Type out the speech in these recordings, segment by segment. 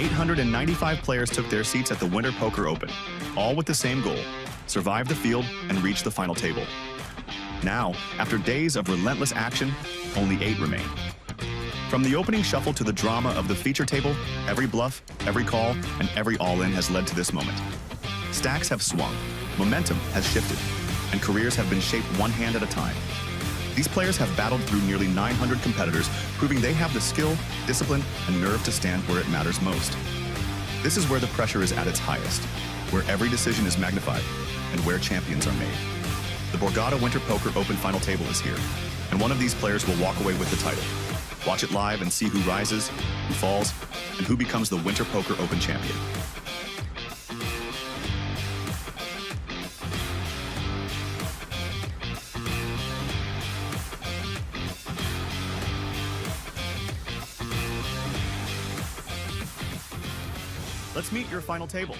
895 players took their seats at the Winter Poker Open, all with the same goal: survive the field and reach the final table. Now, after days of relentless action, only 8 remain. From the opening shuffle to the drama of the feature table, every bluff, every call, and every all-in has led to this moment. Stacks have swung, momentum has shifted, and careers have been shaped one hand at a time. These players have battled through nearly 900 competitors, proving they have the skill, discipline, and nerve to stand where it matters most. This is where the pressure is at its highest, where every decision is magnified, and where champions are made. The Borgata Winter Poker Open Final Table is here, and one of these players will walk away with the title. Watch it live and see who rises, who falls, and who becomes the Winter Poker Open champion. Let's meet your final table.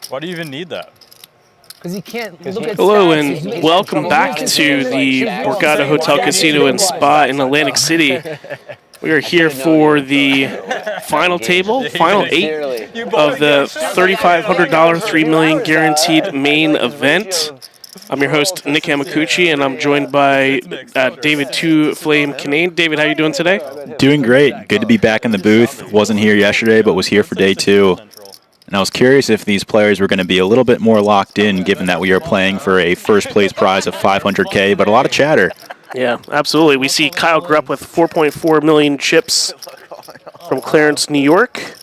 Why do you even need that? Because you can't look at Hello stats. and welcome back to the Borgata Hotel Casino and Spa in Atlantic City. We are here for the final table, final 8 of the $3,500 $3 million guaranteed main event. I'm your host, Nick Hamakuchi, and I'm joined by David Two Flame Kinane. David, how are you doing today? Doing great. Good to be back in the booth. Wasn't here yesterday, but was here for day 2. And I was curious if these players were going to be a little bit more locked in, given that we are playing for a first-place prize of $500K, but a lot of chatter. Yeah, absolutely. We see Kyle Grupp with 4.4 million chips from Clarence, New York.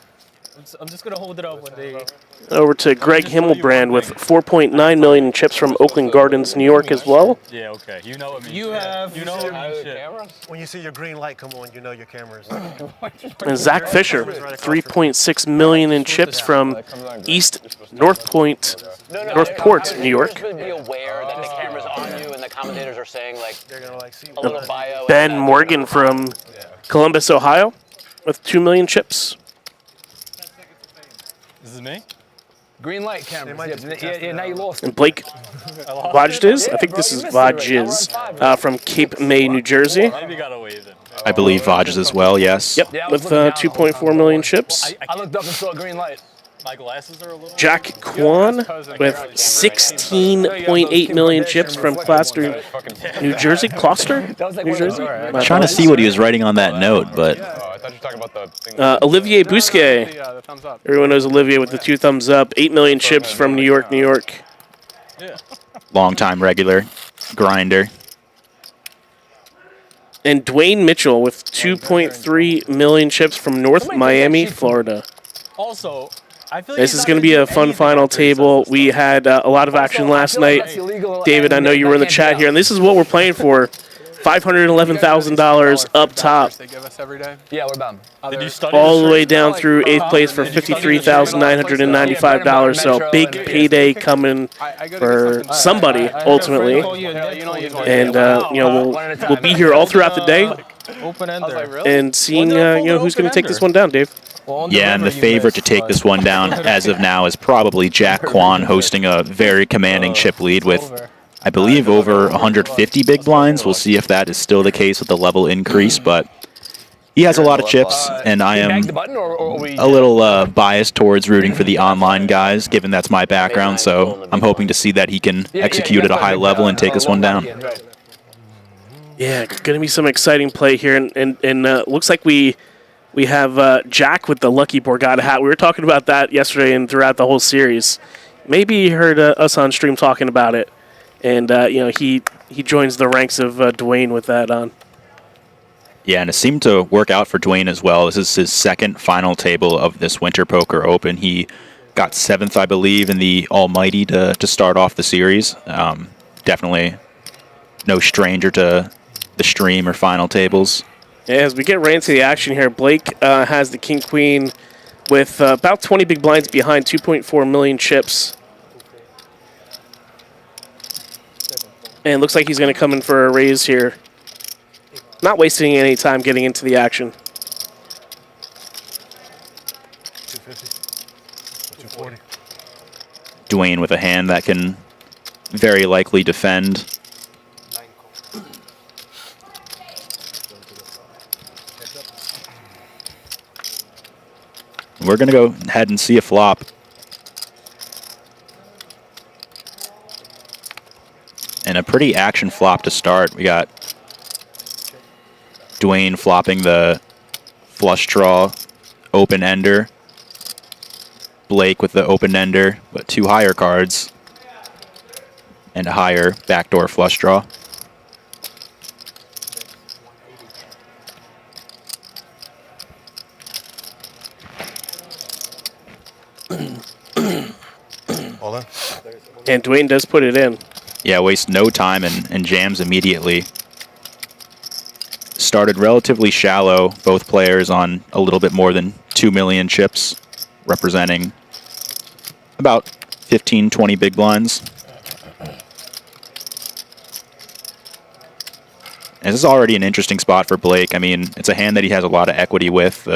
I'm just going to hold it up when they... Over to Greg Himmelbrand with 4.9 million chips from Oakland Gardens, New York as well. Yeah, okay. You know what means You have You know what means shit. When you see your green light come on, you know your camera's. And Zach Fisher, 3.6 million in chips from Northport, New York. Just be aware that the camera's on you and the commentators are saying They're gonna like see a little bio. Ben Morgan from Columbus, Ohio with 2 million chips. This is me? Green light cameras. Yeah, now you lost. And Blake Vajdiz, I think this is Vajdiz, from Cape May, New Jersey. Maybe got to wave it. I believe Vaj as well, yes. Yep, with 2.4 million chips. I looked up and saw a green light. My glasses are a little... Jack Kwan with 16.8 million chips from Gloucester, New Jersey. Gloucester? New Jersey? I'm trying to see what he was writing on that note, but Olivier Bousquet. Everyone knows Olivier with the 2 thumbs up. 8 million chips from New York, New York. long-time regular, grinder. And Dwayne Mitchell with 2.3 million chips from North Miami, Florida. Also, I feel like this is going to be a fun final table. We had a lot of action last night. David, I know you were in the chat here, and this is what we're playing for. $511,000 up top. Yeah, we're done. All the way down through 8th place for $53,995. So big payday coming for somebody ultimately. And we'll be here all throughout the day and seeing who's going to take this one down, Dave. Yeah, and the favorite to take this one down as of now is probably Jack Kwan, hosting a very commanding chip lead with, I believe, over 150 big blinds. We'll see if that is still the case with the level increase, but he has a lot of chips, and I am a little biased towards rooting for the online guys, given that's my background, so I'm hoping to see that he can execute at a high level and take this one down. Yeah, going to be some exciting play here, and looks like we have Jack with the lucky Borgata hat. We were talking about that yesterday and throughout the whole series. Maybe you heard us on stream talking about it. And, he joins the ranks of Dwayne with that on. Yeah, and it seemed to work out for Dwayne as well. This is his second final table of this Winter Poker Open. He got 7th, I believe, in the Almighty to start off the series. Definitely no stranger to the stream or final tables. Yeah, as we get right into the action here, Blake has the king-queen with about 20 big blinds behind, 2.4 million chips. And it looks like he's going to come in for a raise here. Not wasting any time getting into the action. 250. 240. Dwayne with a hand that can very likely defend. We're going to go ahead and see a flop. And a pretty action flop to start. We got Dwayne flopping the flush draw open ender. Blake with the open ender, but 2 higher cards. And a higher backdoor flush draw. All in. And Dwayne does put it in. Yeah, wastes no time and jams immediately. Started relatively shallow, both players on a little bit more than 2 million chips, representing about 15, 20 big blinds. And this is already an interesting spot for Blake. I mean, it's a hand that he has a lot of equity with.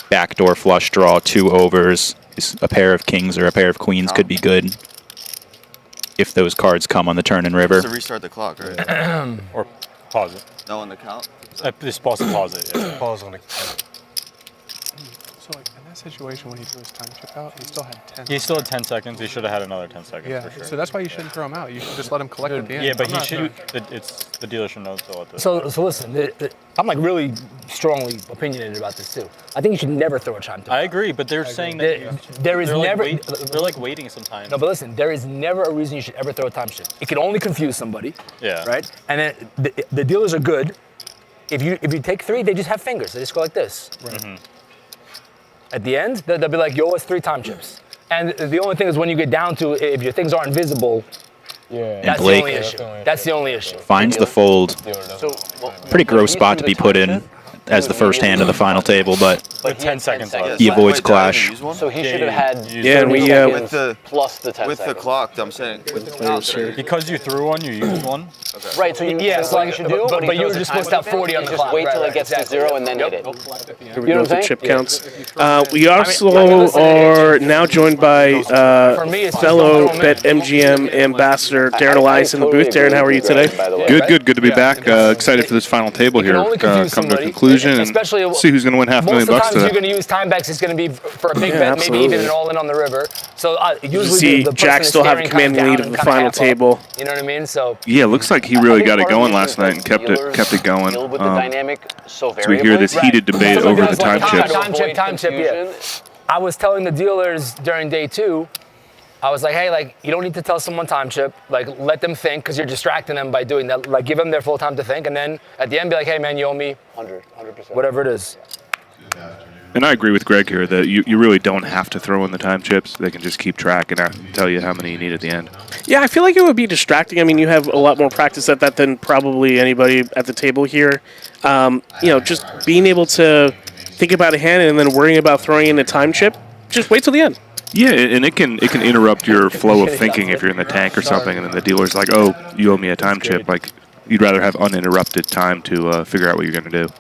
Backdoor flush draw, 2 overs. A pair of kings or a pair of queens could be good if those cards come on the turn and river. To restart the clock, right? Or pause it. No, on the count. Just supposed to pause it. Yeah. Pause on it. So, like, in that situation, when he threw his time chip out, he still had 10. He still had 10 seconds. He should have had another 10 seconds Yeah, for sure. so that's why you shouldn't throw him out. You should just let him collect at the end. Yeah, but I'm he not should. sure. It's the dealer should know to let this. So listen, I'm like really strongly opinionated about this too. I think you should never throw a chime tip. I agree, but they're saying that There is they're never. Like they're like waiting sometimes. No, but listen, there is never a reason you should ever throw a time chip. It can only confuse somebody. Yeah. Right. And then the dealers are good. If you take 3, they just have fingers. They just go like this. Right. Mm-hmm. At the end, they'll be like, yo, it's 3 time chips. And the only thing is when you get down to if your things aren't visible, that's the Blake only issue. That's the only issue. finds the fold. So, Pretty gross spot to be put in as the first hand of the final table, but With 10 seconds left. he avoids Wait, did I even clash. use one? so he should have had Yeah, and we 30 with seconds the plus the 10 with the seconds. clock. I'm saying with the count. Because you threw one, you used one. Right, so Yeah, so what you should do, but when he you were throws a just time supposed to have chip in, 40 on is the just clock. wait till Right, it gets exactly. to 0 and then Yep. hit it. Here we You know go what I'm with the saying? chip counts. We also are now joined by For me, it's just fellow don't throw 'em in. BetMGM ambassador Darren Elias in the booth. Darren, how are you today? Good to be back. Excited for this final table here. only Come confuse to a somebody, conclusion and especially see who's going to win $500,000 Most of the times today. you're going to use time backs, it's going to be for a big Yeah, bet, maybe absolutely. even an all-in on the river. So usually See the person Jack is still have a staring kind commanding lead down of and the kinda final half up. table. You know what I mean? So Yeah, looks like he really got it going last night and kept it going. Deal with the dynamic so So we hear this variably. heated debate Somebody over the else time like chips. Time chip, yeah. Confusion. I was telling the dealers during day 2, I was like, hey, like, you don't need to tell someone time chip. Like, let them think, because you're distracting them by doing that. Like, give them their full time to think, and then at the end, be like, hey, man, you owe me 100%. whatever it is. And I agree with Greg here that you really don't have to throw in the time chips. They can just keep track and tell you how many you need at the end. Yeah, I feel like it would be distracting. I mean, you have a lot more practice at that than probably anybody at the table here. Just being able to think about a hand and then worrying about throwing in a time chip, just wait till the end. Yeah, and it can interrupt your flow of thinking if you're in the tank or something, and then the dealer's like, "Oh, you owe me a time chip." Like, you'd rather have uninterrupted time to figure out what you're going to do.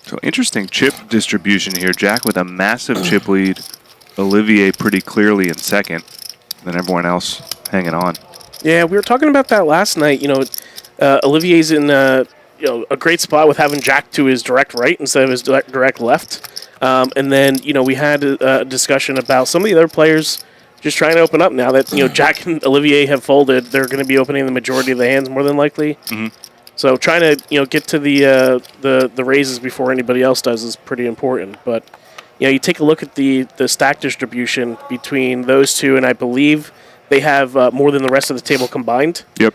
So interesting chip distribution here. Jack with a massive chip lead. Olivier pretty clearly in second. Then everyone else hanging on. Yeah, we were talking about that last night. Olivier's in a great spot with having Jack to his direct right instead of his direct left. And then, we had a discussion about some of the other players just trying to open up now that, Jack and Olivier have folded. They're going to be opening the majority of the hands more than likely. Mm-hmm. So trying to, get to the raises before anybody else does is pretty important. But, you take a look at the stack distribution between those two, and I believe they have more than the rest of the table combined. Yep.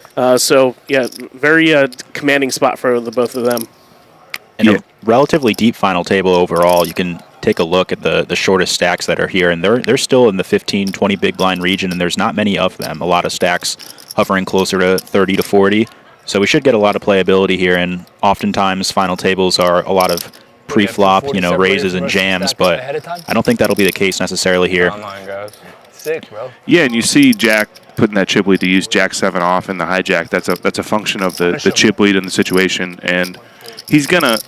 Very commanding spot for the both of them. And relatively deep final table overall. You can take a look at the shortest stacks that are here, and they're still in the 15, 20 big blind region, and there's not many of them. A lot of stacks hovering closer to 30 to 40. So we should get a lot of playability here, and oftentimes final tables are a lot of pre-flop, raises and jams, but I don't think that'll be the case necessarily here. Sick, bro. Yeah, and you see Jack putting that chip lead to use Jack 7 off in the hijack. That's a function of the chip lead and the situation, and he's gonna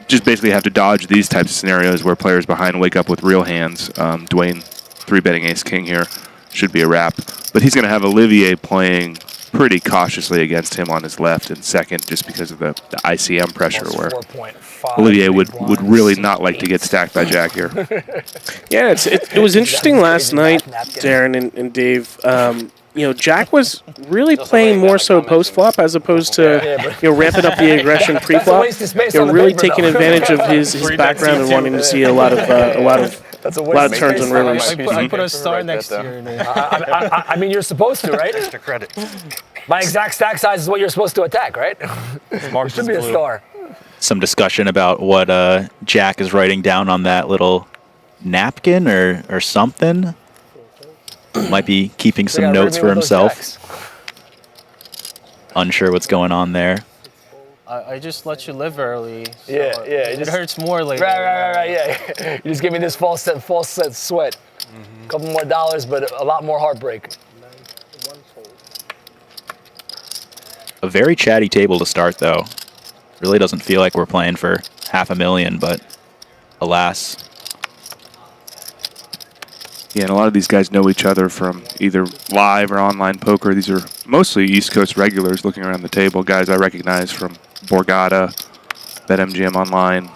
just basically have to dodge these types of scenarios where players behind wake up with real hands. Dwayne 3-betting ace-king here should be a wrap, but he's gonna have Olivier playing pretty cautiously against him on his left and second, just because of the ICM pressure, where Olivier would really not like to get stacked by Jack here. Yeah, it was interesting last night, Darren and Dave. Jack was really playing more so post-flop as opposed to ramping up the aggression pre-flop. Really taking advantage of his background and wanting to see a lot of turns and rivers. I put a star next to your name. I mean, you're supposed to, right? Extra credit. My exact stack size is what you're supposed to attack, right? It should be a star. Some discussion about what Jack is writing down on that little napkin or something. Might be keeping some notes for himself. Unsure what's going on there. I just let you live early. So it hurts more later. Right, yeah. You just give me this false sweat. A couple more dollars, but a lot more heartbreak. A very chatty table to start, though. Really doesn't feel like we're playing for $500,000, but alas. Yeah, and a lot of these guys know each other from either live or online poker. These are mostly East Coast regulars looking around the table, guys I recognize from Borgata, BetMGM Online.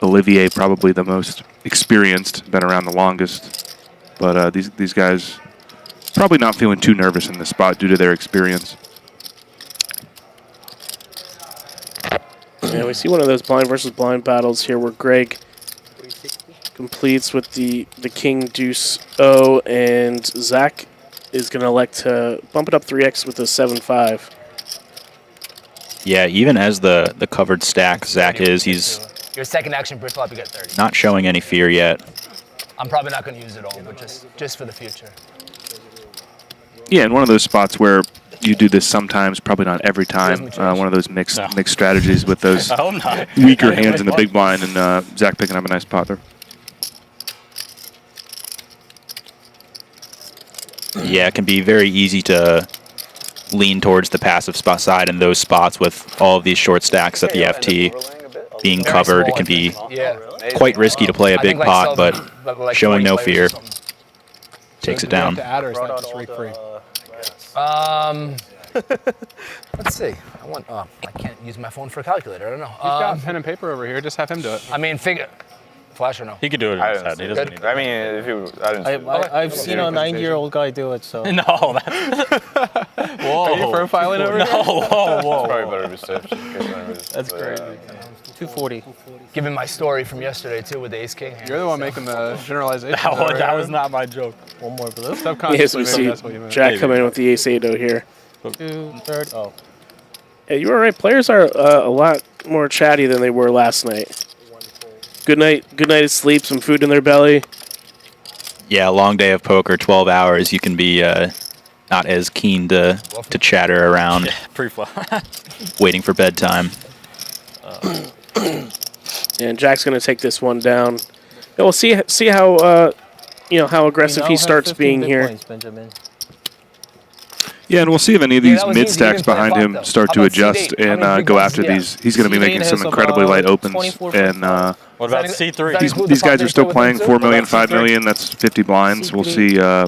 Olivier, probably the most experienced, been around the longest. But these guys probably not feeling too nervous in this spot due to their experience. Yeah, we see one of those blind versus blind battles here where Greg completes with the King Deuce O, and Zach is going to elect to bump it up 3x with a 7-5. Yeah, even as the covered stack Zach is, he's Your second action pre-flop, you get 30. not showing any fear yet. I'm probably not going to use it all, but just for the future. Yeah, and one of those spots where you do this sometimes, probably not every time. One of those mixed strategies with those weaker hands in the big blind, and Zach picking up a nice pot there. Yeah, it can be very easy to lean towards the passive spot side in those spots with all of these short stacks at the FT being covered. It can be quite risky to play a big pot, but showing no fear takes it down. Let's see. I can't use my phone for a calculator. I don't know. You've got pen and paper over here. Just have him do it. I mean, flash or no? He could do it on his head. He doesn't need it. I mean, if you, I didn't. I've seen a 90-year-old guy do it, so. No. Whoa. Are you profiling over here? Whoa. Probably better reception. That's crazy. 240. Given my story from yesterday, too, with the ace-king. You're the one making the generalization. That was not my joke. One more for this. Yes, Subconsciously, we maybe see that's what you meant. Jack coming in with the ace-8 here. 2/3. Oh. Yeah, you were right. Players are a lot more chatty than they were last night. Good night of sleep, some food in their belly. Yeah, a long day of poker, 12 hours. You can be not as keen to chatter around, Pre-flop. waiting for bedtime. And Jack's going to take this one down. Yeah, we'll see how how aggressive he starts being here. Points, Benjamin. Yeah, and we'll see if any of these that was mid easy. stacks You didn't play behind flop, him though. start How to about adjust C8? How and many go big after blinds? these. He's going to be C8 making some has incredibly light about opens, 24 and What about Does C3? these guys are still playing 4 million, 5 million. That's 50 blinds. We'll see. I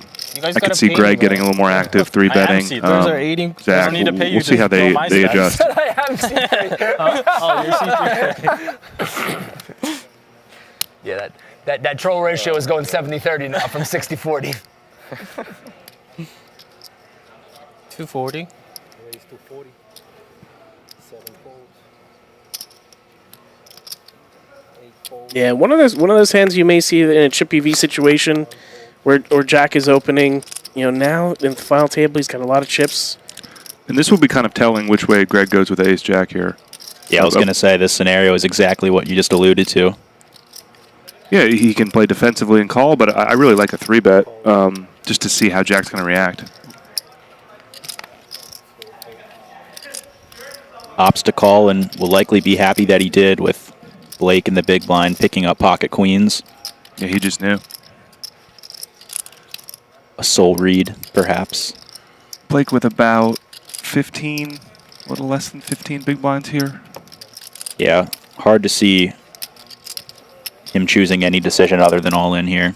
can see Greg getting a little more active, 3-betting. C3s are 80. Zach, Need to pay you we'll see how to know my they stats. adjust. I have C3. Oh, you're C3. Yeah, that troll ratio is going 70-30 now from 60-40. 240. Yeah, one of those hands you may see in a chippy V situation where Jack is opening. Now in the final table, he's got a lot of chips. And this will be kind of telling which way Greg goes with Ace Jack here. Yeah, I was going to say this scenario is exactly what you just alluded to. Yeah, he can play defensively and call, but I really like a 3-bet just to see how Jack's going to react. Opts to call and will likely be happy that he did with Blake in the big blind picking up pocket queens. Yeah, he just knew. A soul read, perhaps. Blake with about 15, a little less than 15 big blinds here. Yeah, hard to see him choosing any decision other than all in here.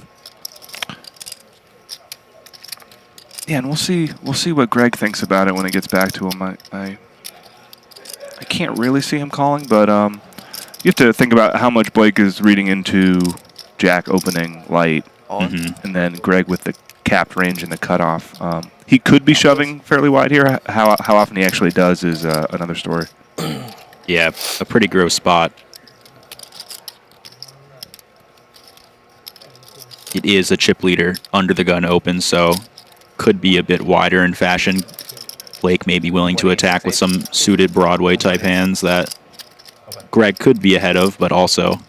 Yeah, and we'll see what Greg thinks about it when it gets back to him. I can't really see him calling, but you have to think about how much Blake is reading into Jack opening light, and then Greg with the capped range and the cutoff. He could be shoving fairly wide here. How often he actually does is another story. Yeah, a pretty gross spot. It is a chip leader under the gun open, so could be a bit wider in fashion. Blake may be willing to attack with some suited Broadway type hands that Greg could be ahead of, but also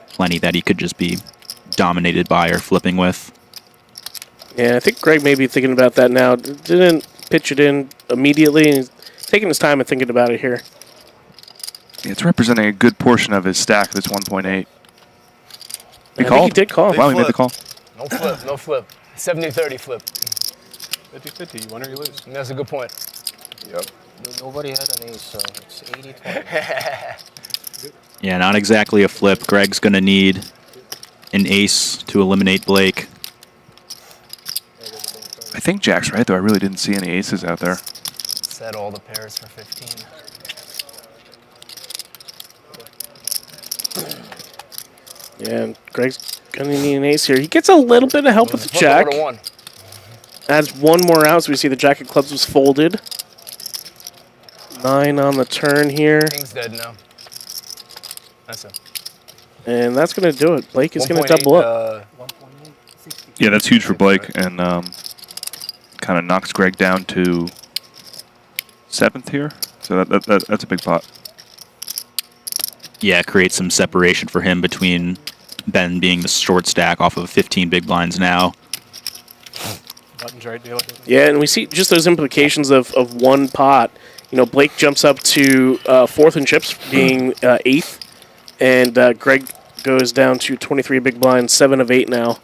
plenty that he could just be dominated by or flipping with. Yeah, I think Greg may be thinking about that now. Didn't pitch it in immediately. He's taking his time and thinking about it here. It's representing a good portion of his stack. That's 1.8. He called? He did call. Wow, he made the call. No flip, no flip. 70-30 flip. 50-50, you win or you lose. And that's a good point. Yep. Nobody had an ace, so it's 80-20. Yeah, not exactly a flip. Greg's going to need an ace to eliminate Blake. I think Jack's right, though. I really didn't see any aces out there. Set all the pairs for 15. Yeah, and Greg's going to need an ace here. He gets a little bit of help with the jack. Adds one more out, so we see the jack of clubs was folded. 9 on the turn here. King's dead now. That's it. And that's going to do it. Blake is going to double up. Yeah, that's huge for Blake, and kind of knocks Greg down to 7th here. So that's a big pot. Yeah, creates some separation for him between Ben being the short stack off of 15 big blinds now. Buttons right, dealer. Yeah, and we see just those implications of one pot. You know, Blake jumps up to 4th in chips, being 8th, and Greg goes down to 23 big blinds, 7 of 8 now.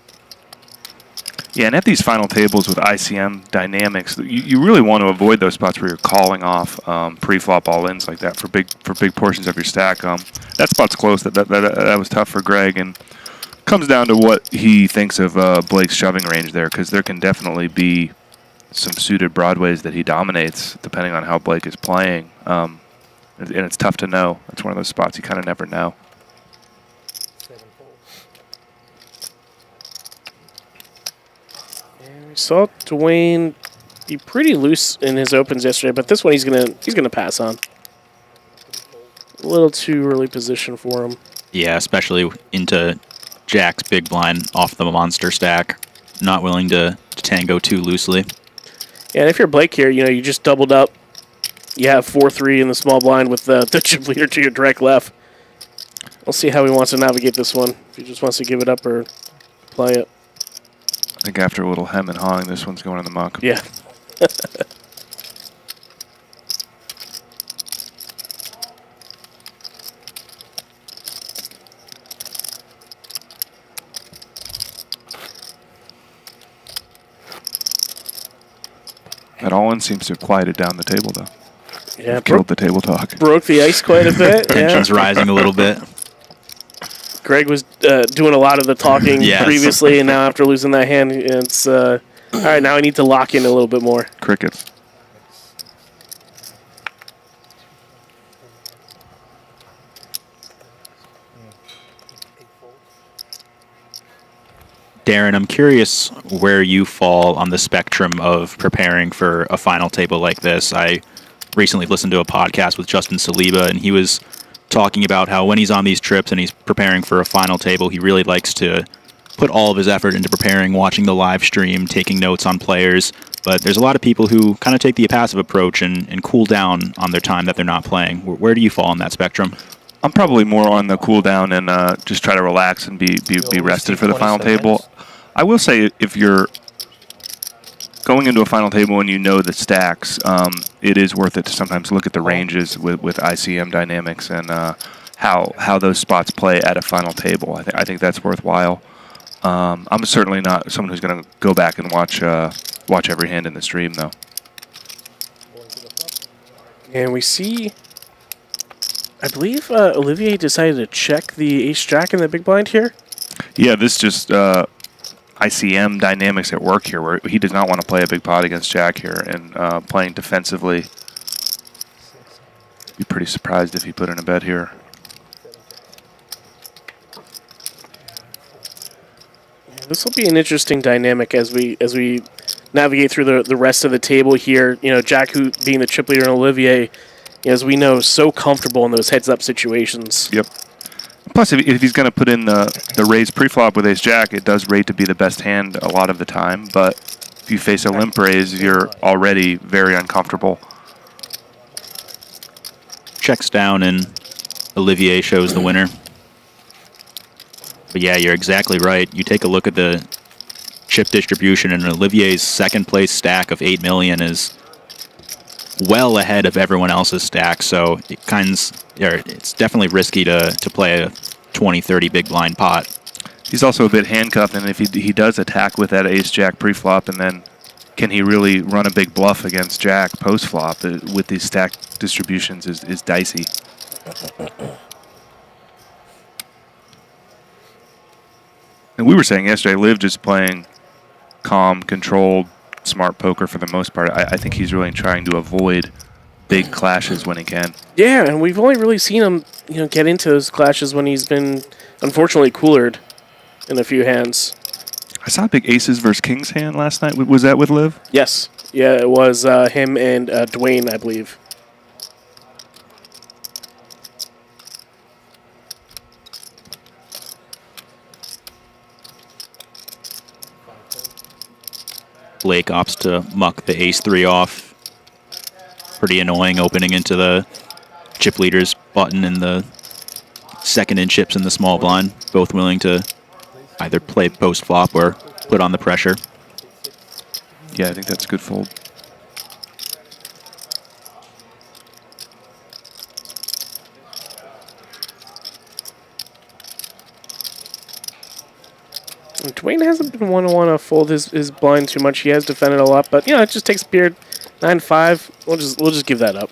Yeah, and at these final tables with ICM dynamics, you really want to avoid those spots where you're calling off pre-flop all-ins like that for big portions of your stack. That spot's close. That was tough for Greg, and comes down to what he thinks of Blake's shoving range there, because there can definitely be some suited broadways that he dominates depending on how Blake is playing, and it's tough to know. It's one of those spots you kind of never know. We saw Dwayne be pretty loose in his opens yesterday, but this one he's gonna pass on. A little too early position for him. Yeah, especially into Jack's big blind off the monster stack. Not willing to tango too loosely. Yeah, and if you're Blake here, you know, you just doubled up. You have 4-3 in the small blind with the chip leader to your direct left. We'll see how he wants to navigate this one. If he just wants to give it up or play it. I think after a little hem and hawing, this one's going in the muck. Yeah. That all-in seems to have quieted down the table, though. Yeah, killed the table talk. Broke the ice quite a bit. Tension's rising a little bit. Greg was doing a lot of the talking previously, and now after losing that hand, it's all right. Now I need to lock in a little bit more. Crickets. Darren, I'm curious where you fall on the spectrum of preparing for a final table like this. I recently listened to a podcast with Justin Saliba, and he was talking about how when he's on these trips and he's preparing for a final table, he really likes to put all of his effort into preparing, watching the live stream, taking notes on players, But there's a lot of people who kind of take the passive approach and cool down on their time that they're not playing. Where do you fall on that spectrum? I'm probably more on the cool down and just try to relax and be rested for the final table. I will say if you're going into a final table and you know the stacks, it is worth it to sometimes look at the ranges with ICM dynamics and how those spots play at a final table. I think that's worthwhile. I'm certainly not someone who's going to go back and watch every hand in the stream, though. And we see, I believe Olivier decided to check the ace-jack in the big blind here. Yeah, this just ICM dynamics at work here, where he does not want to play a big pot against jack here, and playing defensively. Be pretty surprised if he put in a bet here. This will be an interesting dynamic as we navigate through the rest of the table here. You know, Jack, who being the chip leader, and Olivier, as we know, so comfortable in those heads-up situations. Yep. Plus, if he's going to put in the raise pre-flop with ace-jack, it does rate to be the best hand a lot of the time. But if you face a limp raise, you're already very uncomfortable. Checks down and Olivier shows the winner. But yeah, you're exactly right. You take a look at the chip distribution, and Olivier's second place stack of 8 million is well ahead of everyone else's stack. So it's definitely risky to play a 20-30 big blind pot. He's also a bit handcuffed, and if he does attack with that ace-jack pre-flop, and then can he really run a big bluff against jack post-flop with these stack distributions is dicey. And we were saying yesterday, Liv just playing calm, controlled, smart poker for the most part. I think he's really trying to avoid big clashes when he can. Yeah, and we've only really seen him, get into those clashes when he's been, unfortunately, coolered in a few hands. I saw a big aces versus kings hand last night. Was that with Liv? Yes. Yeah, it was him and Dwayne, I believe. Blake opts to muck the ace-3 off. Pretty annoying opening into the chip leader's button and the second in chips in the small blind. Both willing to either play post-flop or put on the pressure. Yeah, I think that's a good fold. Dwayne hasn't been one to want to fold his blind too much. He has defended a lot, but it just takes beard. 9-5. We'll just give that up.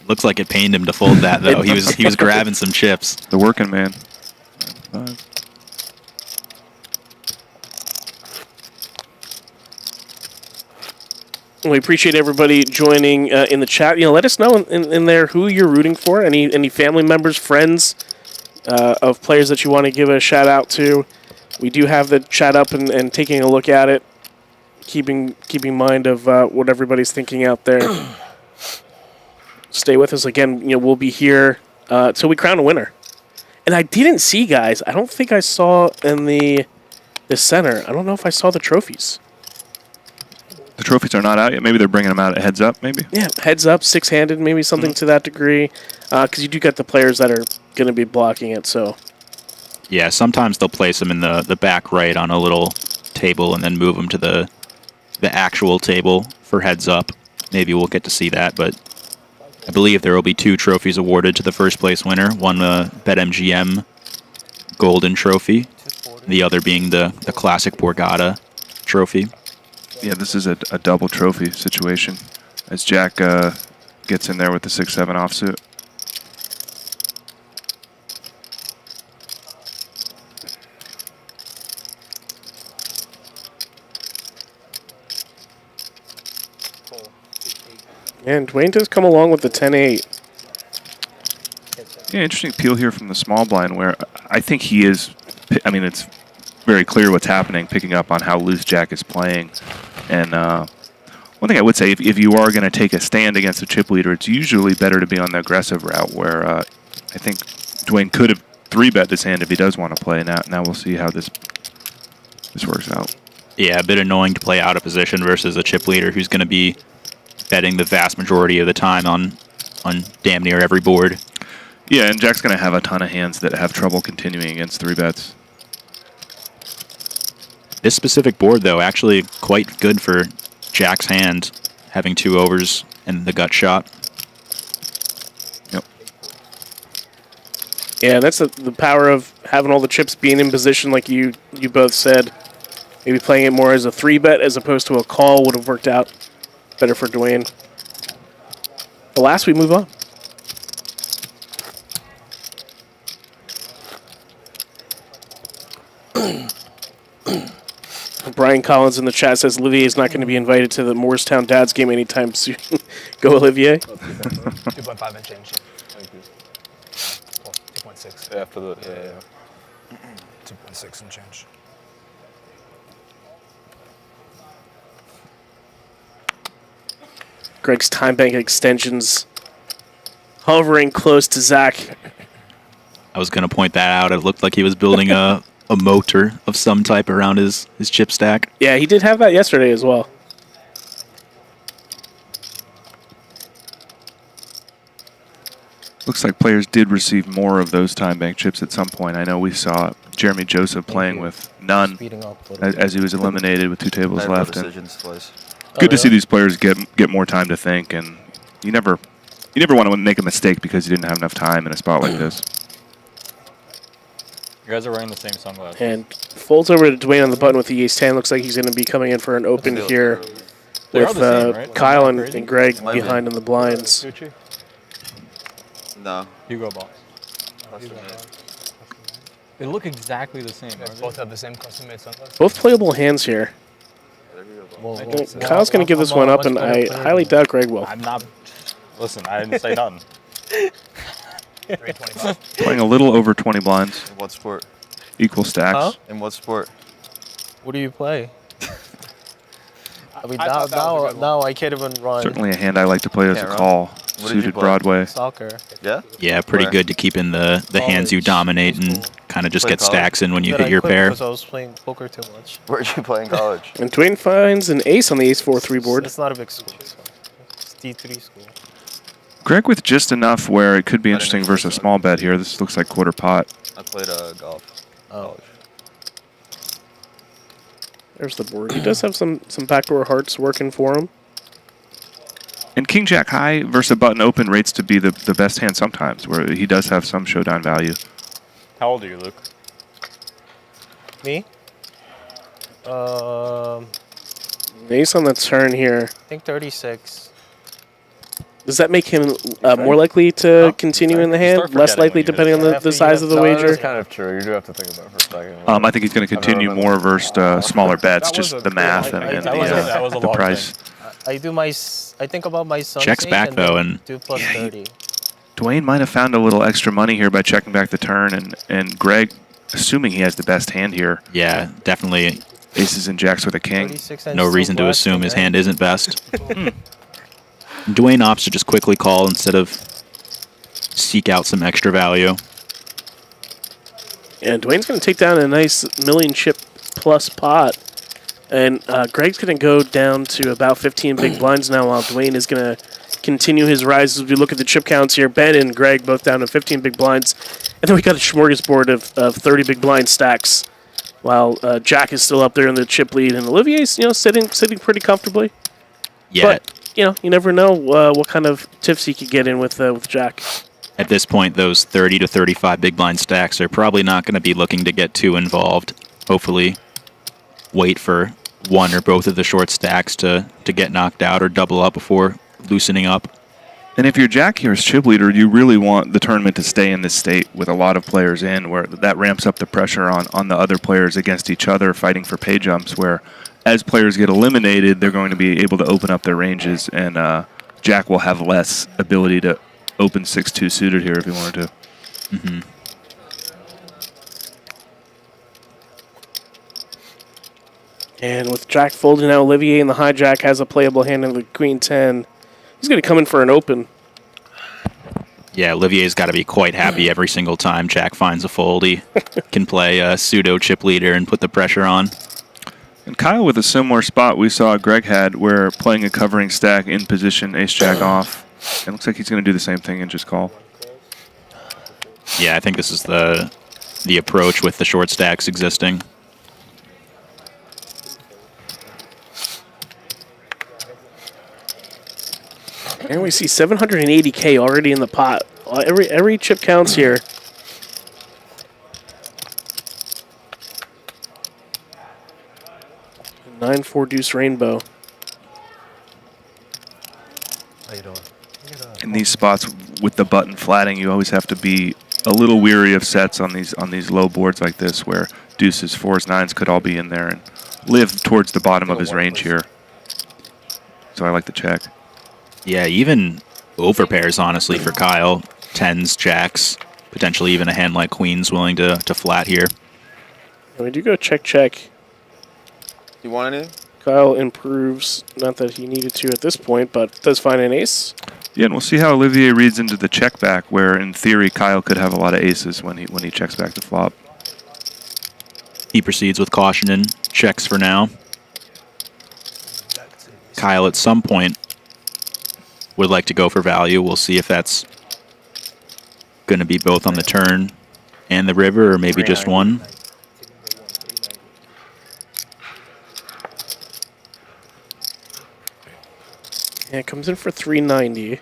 Looks like it pained him to fold that though. he was grabbing some chips. The working man. 9-5. We appreciate everybody joining in the chat. Let us know in there who you're rooting for. Any family members, friends of players that you want to give a shout out to. We do have the chat up and taking a look at it, keeping mind of what everybody's thinking out there. Stay with us again. We'll be here till we crown a winner. And I didn't see, guys. I don't think I saw in the center. I don't know if I saw the trophies. The trophies are not out yet. Maybe they're bringing them out at heads up. Maybe. Yeah, heads up, six-handed, maybe something to that degree. Because you do get the players that are going to be blocking it. So. Yeah, sometimes they'll place them in the back right on a little table and then move them to the actual table for heads up. Maybe we'll get to see that, but I believe there will be 2 trophies awarded to the first place winner. One BetMGM Golden Trophy, the other being the classic Borgata Trophy. Yeah, this is a double trophy situation as Jack gets in there with the 6-7 offsuit. And Dwayne does come along with the 10-8. Yeah, interesting peel here from the small blind where I think he is, it's very clear what's happening, picking up on how loose Jack is playing. And one thing I would say, if you are going to take a stand against a chip leader, it's usually better to be on the aggressive route where I think Dwayne could have 3-bet this hand if he does want to play. Now we'll see how this works out. Yeah, a bit annoying to play out of position versus a chip leader who's going to be betting the vast majority of the time on damn near every board. Yeah, and Jack's going to have a ton of hands that have trouble continuing against 3-bets. This specific board, though, actually quite good for Jack's hand, having 2 overs and the gut shot. Yep. Yeah, that's the power of having all the chips being in position, like you both said. Maybe playing it more as a 3-bet as opposed to a call would have worked out better for Dwayne. But last, we move on. Brian Collins in the chat says Olivier is not going to be invited to the Morristown Dads game anytime soon. Go, Olivier. 2.5 and change. Thank you. 2.6. After the, yeah. 2.6 and change. Greg's time bank extensions hovering close to Zach. I was going to point that out. It looked like he was building a motor of some type around his chip stack. Yeah, he did have that yesterday as well. Looks like players did receive more of those time bank chips at some point. I know we saw Jeremy Joseph playing with none as he was eliminated with 2 tables left. Good to see these players get more time to think, and you never want to make a mistake because you didn't have enough time in a spot like this. You guys are wearing the same sunglasses. And folds over to Dwayne on the button with the ace-10. Looks like he's going to be coming in for an open here with same, right? Kyle and Greg behind in the blinds. No. Hugo box. They look exactly the same. Both have the same custom-made sunglasses. Both playable hands here. Kyle's going to give this one up, and I highly doubt Greg will. I'm not. Listen, I didn't say nothing. 325. Playing a little over 20 blinds. In what sport? Equal stacks. Huh? In what sport? What do you play? I mean, now I can't even run Certainly a hand I like to play as a Can't run. call. What did you Suited play? Broadway. soccer. Yeah? Yeah, pretty Where? good to keep in the hands you dominate and kind of just Play get college? stacks in when you Then hit I your quit pair. because I was playing poker too much. Where'd you play in college? And Dwayne finds an ace on the ace-4-3 board. It's not a big school. So it's D3 school. Greg with just enough where it could be interesting versus a small bet here. This looks like quarter pot. I played golf. Oh. There's the board. He does have some backdoor hearts working for him. And King Jack high versus a button open rates to be the best hand sometimes, where he does have some showdown value. How old are you, Luke? Me? Ace on the turn here. I think 36. Does that make him more likely to continue in the hand? Less likely depending on the size of the wager? That's kind of true. You do have to think about it for a second. I think he's going to continue more versus smaller bets, just the math and the price. I do I think about my son's Checks age back, and though, then and- do plus 30. Dwayne might have found a little extra money here by checking back the turn, and Greg, assuming he has the best hand here, Yeah, definitely aces and jacks with a king. 36 and no still reason to black assume and his red. hand isn't best. Dwayne opts to just quickly call instead of seek out some extra value. And Dwayne's going to take down a nice million chip plus pot. And Greg's going to go down to about 15 big blinds now, while Dwayne is going to continue his rise as we look at the chip counts here. Ben and Greg both down to 15 big blinds. And then we got a smorgasbord of 30 big blind stacks, while Jack is still up there in the chip lead. And Olivier's, sitting pretty comfortably. Yeah, But, you never know what kind of tips he could get in with Jack. at this point, those 30 to 35 big blind stacks are probably not going to be looking to get too involved. Hopefully, wait for one or both of the short stacks to get knocked out or double up before loosening up. And if you're Jack here as chip leader, you really want the tournament to stay in this state with a lot of players in, where that ramps up the pressure on the other players against each other, fighting for pay jumps, where as players get eliminated, they're going to be able to open up their ranges, and Jack will have less ability to open 6-2 suited here if he wanted to. Mm-hmm. And with Jack folding out, Olivier in the hijack has a playable hand in the queen 10. He's going to come in for an open. Yeah, Olivier's got to be quite happy every single time Jack finds a fold. He can play a pseudo chip leader and put the pressure on. And Kyle with a similar spot we saw Greg had, where playing a covering stack in position, ace-jack off. It looks like he's going to do the same thing and just call. Yeah, I think this is the approach with the short stacks existing. And we see 780K already in the pot. Every chip counts here. Nine 4 deuce rainbow. How you doing? In these spots with the button flatting, you always have to be a little weary of sets on these low boards like this, where deuces, fours, nines could all be in there and live towards the bottom of his range here. So I like the check. Yeah, even over pairs, honestly, for Kyle. Tens, jacks, potentially even a hand like queens willing to flat here. And we do go check. You want any? Kyle improves, not that he needed to at this point, but does find an ace. Yeah, and we'll see how Olivier reads into the check back, where in theory Kyle could have a lot of aces when he checks back the flop. He proceeds with caution and checks for now. Kyle at some point would like to go for value. We'll see if that's going to be both on the turn and the river, or maybe just one. Yeah, it comes in for 390.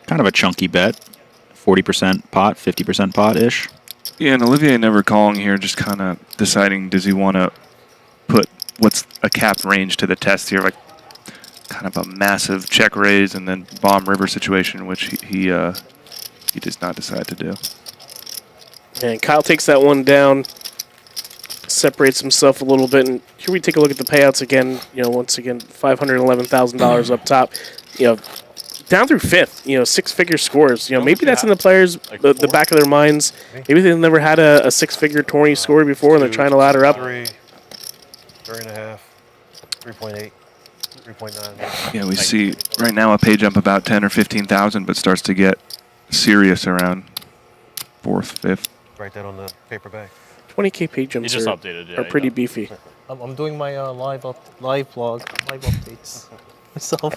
Kind of a chunky bet. 40% pot, 50% pot-ish. Yeah, and Olivier never calling here, just kind of deciding, does he want to put what's a capped range to the test here, like kind of a massive check raise and then bomb river situation, which he does not decide to do. And Kyle takes that one down, separates himself a little bit, and here we take a look at the payouts again. You know, once again, $511,000 up top. You know, down through fifth. You know, six-figure scores. You know, maybe that's in the players' the back of their minds. Maybe they've never had a six-figure tourney score before, and they're trying to ladder up. 3.5, 3.8, 3.9. Yeah, we see right now a pay jump about 10 or 15,000, but starts to get serious around fourth, fifth. Write that on the paper bag. 20K pay jumps just updated, yeah, are pretty beefy. I'm doing my live vlog, live updates myself.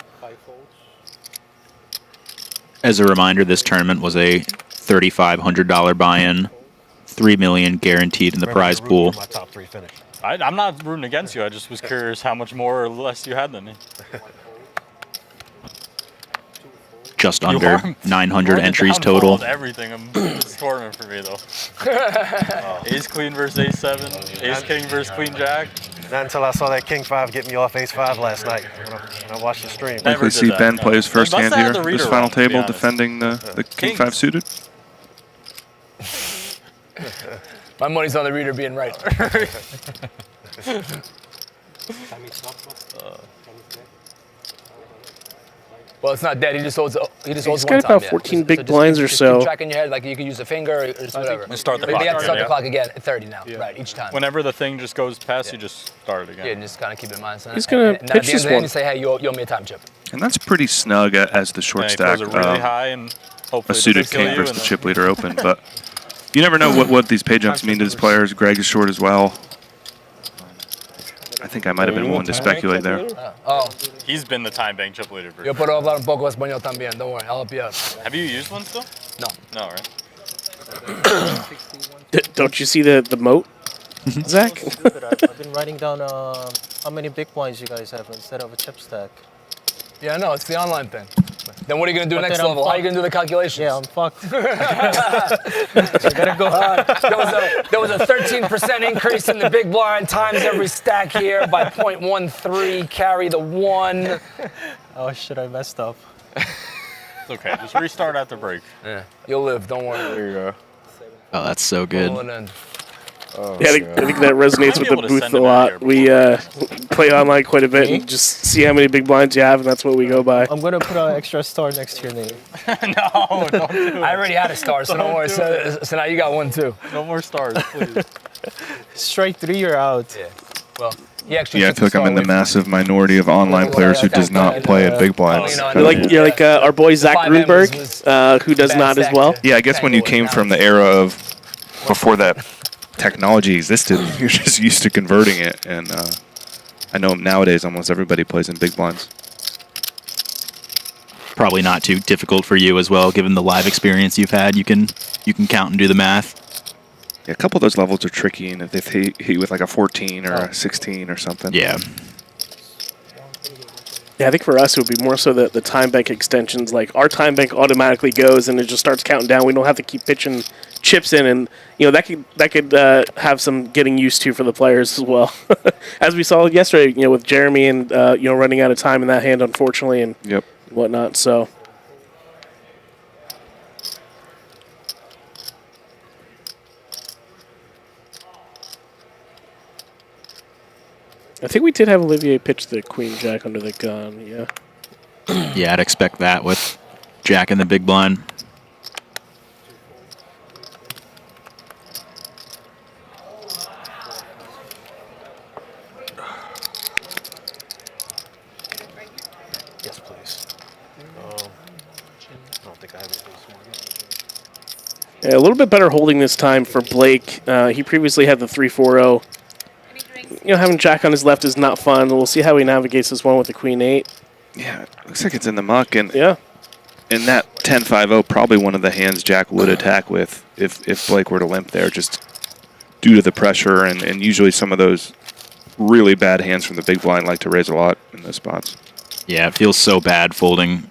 As a reminder, this tournament was a $3,500 buy-in, $3 million guaranteed in the prize pool. My top three finish. I'm not rooting against you. I just was curious how much more or less you had than me. Just under 900 entries total. Everything in this tournament for me, though. Ace queen versus ace seven, ace king versus queen jack. Not until I saw that king five get me off ace five last night when I watched the stream. Likely see Ben play his first hand here, this final table, defending the king five suited. My money's on the reader being right. Well, it's not dead. He just holds. He's got about 14 big blinds or so. Keep track in your head, like you can use a finger or just whatever. And start the Maybe clock. you have to start the clock again at 30 now, right? Each time. Whenever the thing just goes past, you just start it again. Yeah, and just kind of keep it in mind. So He's gonna pitch this one. You say, hey, you owe me a time chip. And that's pretty snug as the short stack. Really high and a suited king versus the chip leader open, but you never know what these pay jumps mean to his players. Greg is short as well. I think I might have been one to speculate there. Oh. He's been the time bank chip leader. Yo puedo hablar un poco español también. Don't worry, I'll help you out. Have you used one still? No. No, right? Don't you see the moat, Zach? I've been writing down how many big blinds you guys have instead of a chip stack. Yeah, no, it's the online thing. Then what are you going to do next level? How are you going to do the calculations? Yeah, I'm fucked. So I gotta go. There was a 13% increase in the big blind times every stack here by 0.13. Carry the 1. Oh shit, I messed up. It's okay. Just restart after break. Yeah, you'll live. Don't worry. There you go. Oh, that's so good. Oh, Yeah, I think that resonates with the booth a lot. We play online quite a bit and just see how many big blinds you have, and that's what we go by. I'm gonna put an extra star next to your name. No, don't do it. I already had a star, so don't worry. So now you got one too. No more stars, please. Strike 3, you're out. Yeah. Well, he actually. Yeah, I feel like I'm in the massive minority of online players who does not play at big blinds. You're like our boy Zach Grunberg, who does not as well. Yeah, I guess when you came from the era of before that technology existed. You're just used to converting it, and I know nowadays almost everybody plays in big blinds. Probably not too difficult for you as well, given the live experience you've had. You can count and do the math. Yeah, a couple of those levels are tricky, and if they hit you with like a 14 or a 16 or something. Yeah. Yeah, I think for us it would be more so the time bank extensions. Like our time bank automatically goes and it just starts counting down. We don't have to keep pitching chips in, and that could have some getting used to for the players as well. As we saw yesterday, with Jeremy and running out of time in that hand, unfortunately, and whatnot. So. I think we did have Olivier pitch the Queen Jack under the gun, yeah. Yeah, I'd expect that with Jack in the big blind. Yes, please. I don't think I have it this morning. Yeah, a little bit better holding this time for Blake. He previously had the 3-4-0. Having Jack on his left is not fun. We'll see how he navigates this one with the Queen 8. Yeah, looks like it's in the muck, and yeah. And that 10-5-0 probably one of the hands Jack would attack with if Blake were to limp there, just due to the pressure, and usually some of those really bad hands from the big blind like to raise a lot in those spots. Yeah, it feels so bad folding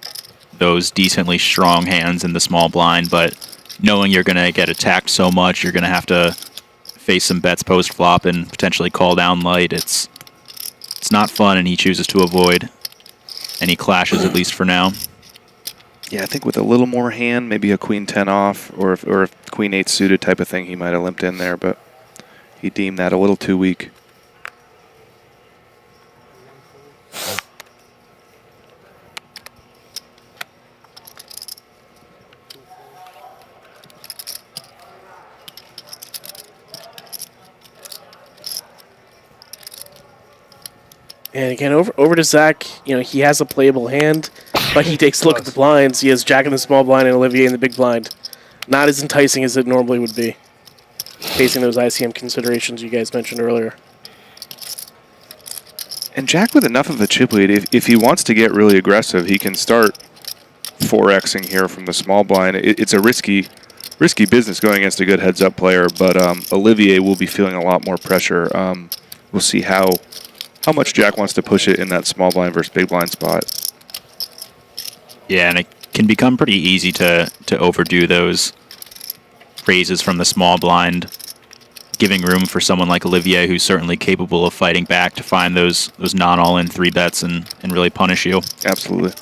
those decently strong hands in the small blind, but knowing you're going to get attacked so much, you're going to have to face some bets post-flop and potentially call down light. It's not fun, and he chooses to avoid any clashes, at least for now. Yeah, I think with a little more hand, maybe a Queen 10 off, or a Queen 8 suited type of thing, he might have limped in there, but he deemed that a little too weak. And again, over to Zach. He has a playable hand, but he takes a look at the blinds. He has Jack in the small blind and Olivier in the big blind. Not as enticing as it normally would be, facing those ICM considerations you guys mentioned earlier. And Jack with enough of a chip lead, if he wants to get really aggressive, he can start 4Xing here from the small blind. It's a risky business going against a good heads-up player, but Olivier will be feeling a lot more pressure. We'll see how much Jack wants to push it in that small blind versus big blind spot. Yeah, and it can become pretty easy to overdo those raises from the small blind, giving room for someone like Olivier, who's certainly capable of fighting back to find those non-all-in 3-bets and really punish you. Absolutely.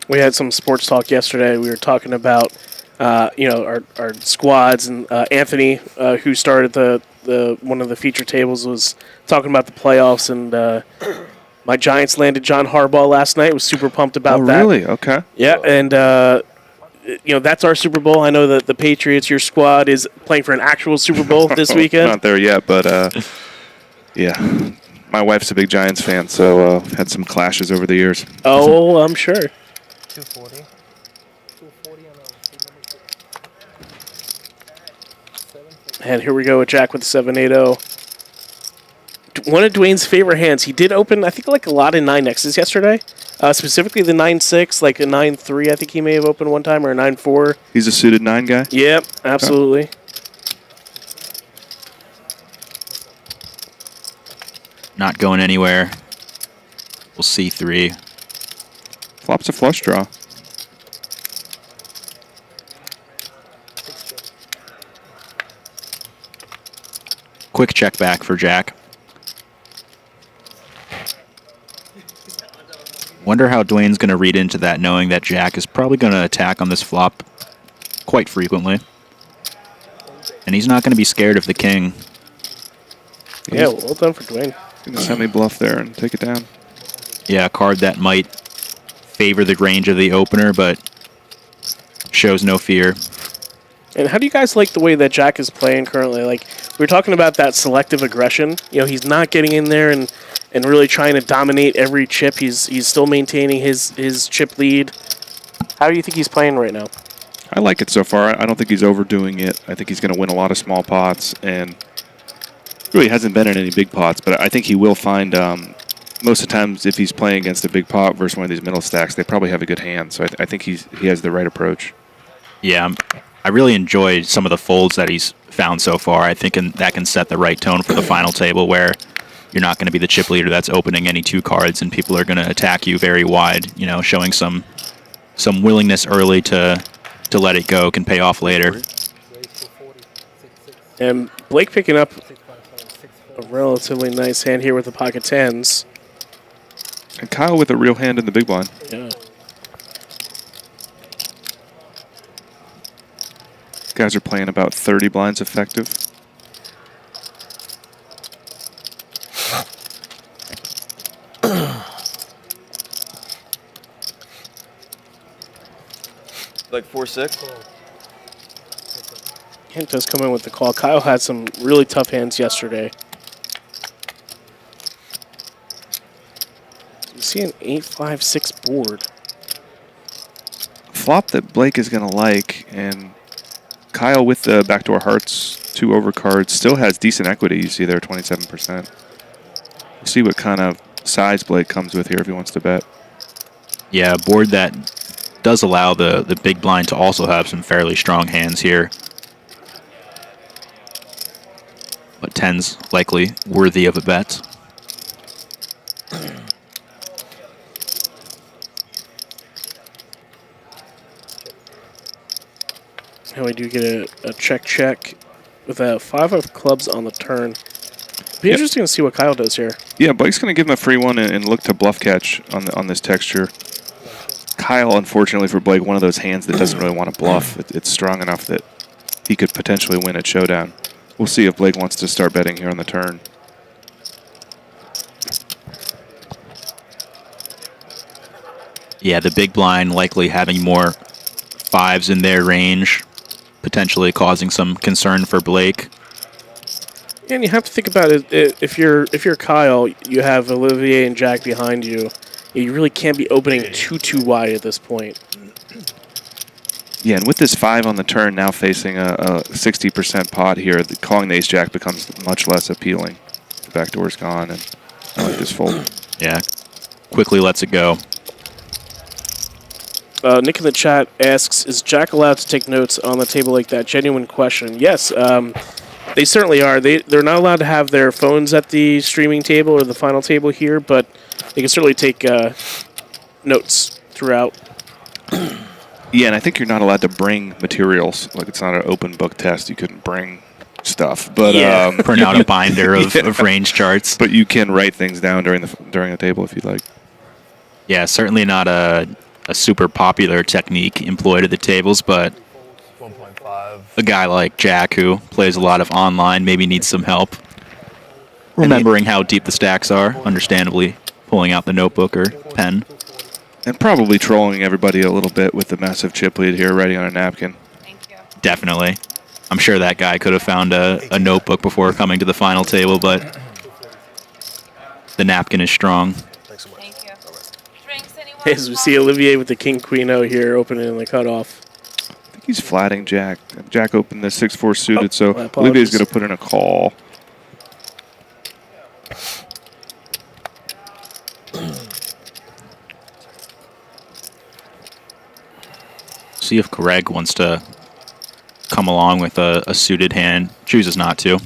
We had some sports talk yesterday. We were talking about our squads, and Anthony, who started the one of the feature tables, was talking about the playoffs, and my Giants landed John Harbaugh last night. Was super pumped about that. Oh, really? Okay. Yeah, and that's our Super Bowl. I know that the Patriots, your squad, is playing for an actual Super Bowl this weekend. Not there yet, but yeah. My wife's a big Giants fan, so had some clashes over the years. Oh, I'm sure. 240. And here we go with Jack with the 7-8-0. One of Dwayne's favorite hands. He did open, I think, like a lot of 9Xs yesterday. Specifically the 9-6, like a 9-3, I think he may have opened one time, or a 9-4. He's a suited 9 guy? Yep, absolutely. Okay. Not going anywhere. We'll see 3. Flop's a flush draw. Quick check back for Jack. Wonder how Dwayne's going to read into that, knowing that Jack is probably going to attack on this flop quite frequently. And he's not going to be scared of the king. Yeah, well done for Dwayne. Going to semi-bluff there and take it down. Yeah, a card that might favor the range of the opener, but shows no fear. And how do you guys like the way that Jack is playing currently? Like, we were talking about that selective aggression. He's not getting in there and and really trying to dominate every chip. He's still maintaining his chip lead. How do you think he's playing right now? I like it so far. I don't think he's overdoing it. I think he's going to win a lot of small pots, and really hasn't been in any big pots, but I think he will find most of the times if he's playing against a big pot versus one of these middle stacks, they probably have a good hand. So I think he has the right approach. Yeah, I really enjoyed some of the folds that he's found so far. I think that can set the right tone for the final table where you're not going to be the chip leader that's opening any 2 cards and people are going to attack you very wide, showing some willingness early to let it go can pay off later. And Blake picking up a relatively nice hand here with the pocket 10s. And Kyle with a real hand in the big blind. Yeah. Guys are playing about 30 blinds effective. Like 4-6. Hint does come in with the call. Kyle had some really tough hands yesterday. You see an 8-5-6 board. Flop that Blake is going to like, and Kyle with the backdoor hearts, 2 overcards, still has decent equity. You see there, 27%. We'll see what kind of size Blake comes with here if he wants to bet. Yeah, a board that does allow the big blind to also have some fairly strong hands here. But 10's likely worthy of a bet. And we do get a check with a 5 of clubs on the turn. Be interesting to see what Kyle does here. Yeah, Blake's going to give him a free one and look to bluff catch on this texture. Kyle, unfortunately for Blake, one of those hands that doesn't really want to bluff. It's strong enough that he could potentially win at showdown. We'll see if Blake wants to start betting here on the turn. Yeah, the big blind likely having more 5s in their range, potentially causing some concern for Blake. And you have to think about it. If you're Kyle, you have Olivier and Jack behind you. You really can't be opening too wide at this point. Yeah, and with this 5 on the turn, now facing a 60% pot here, calling the ace-jack becomes much less appealing. The backdoor's gone, and I like this fold. Yeah, quickly lets it go. Nick in the chat asks, is Jack allowed to take notes on the table like that? Genuine question. Yes, they certainly are. They're not allowed to have their phones at the streaming table or the final table here, but they can certainly take notes throughout. Yeah, and I think you're not allowed to bring materials. Like, it's not an open book test. You couldn't bring stuff. But yeah, print out a binder of range charts. But you can write things down during the table if you'd like. Yeah, certainly not a super popular technique employed at the tables, but 1.5. A guy like Jack, who plays a lot of online, maybe needs some help remembering how deep the stacks are, understandably pulling out the notebook or pen. And probably trolling everybody a little bit with the massive chip lead here, writing on a napkin. Thank you. Definitely. I'm sure that guy could have found a notebook before coming to the final table, but the napkin is strong. Thank you. Drinks, anyone? As we see Olivier with the King-Queen-O here opening in the cutoff. I think he's flatting Jack. Jack opened the 6-4 suited, so apologies. Olivier's going to put in a call. See if Greg wants to come along with a suited hand. Chooses not to.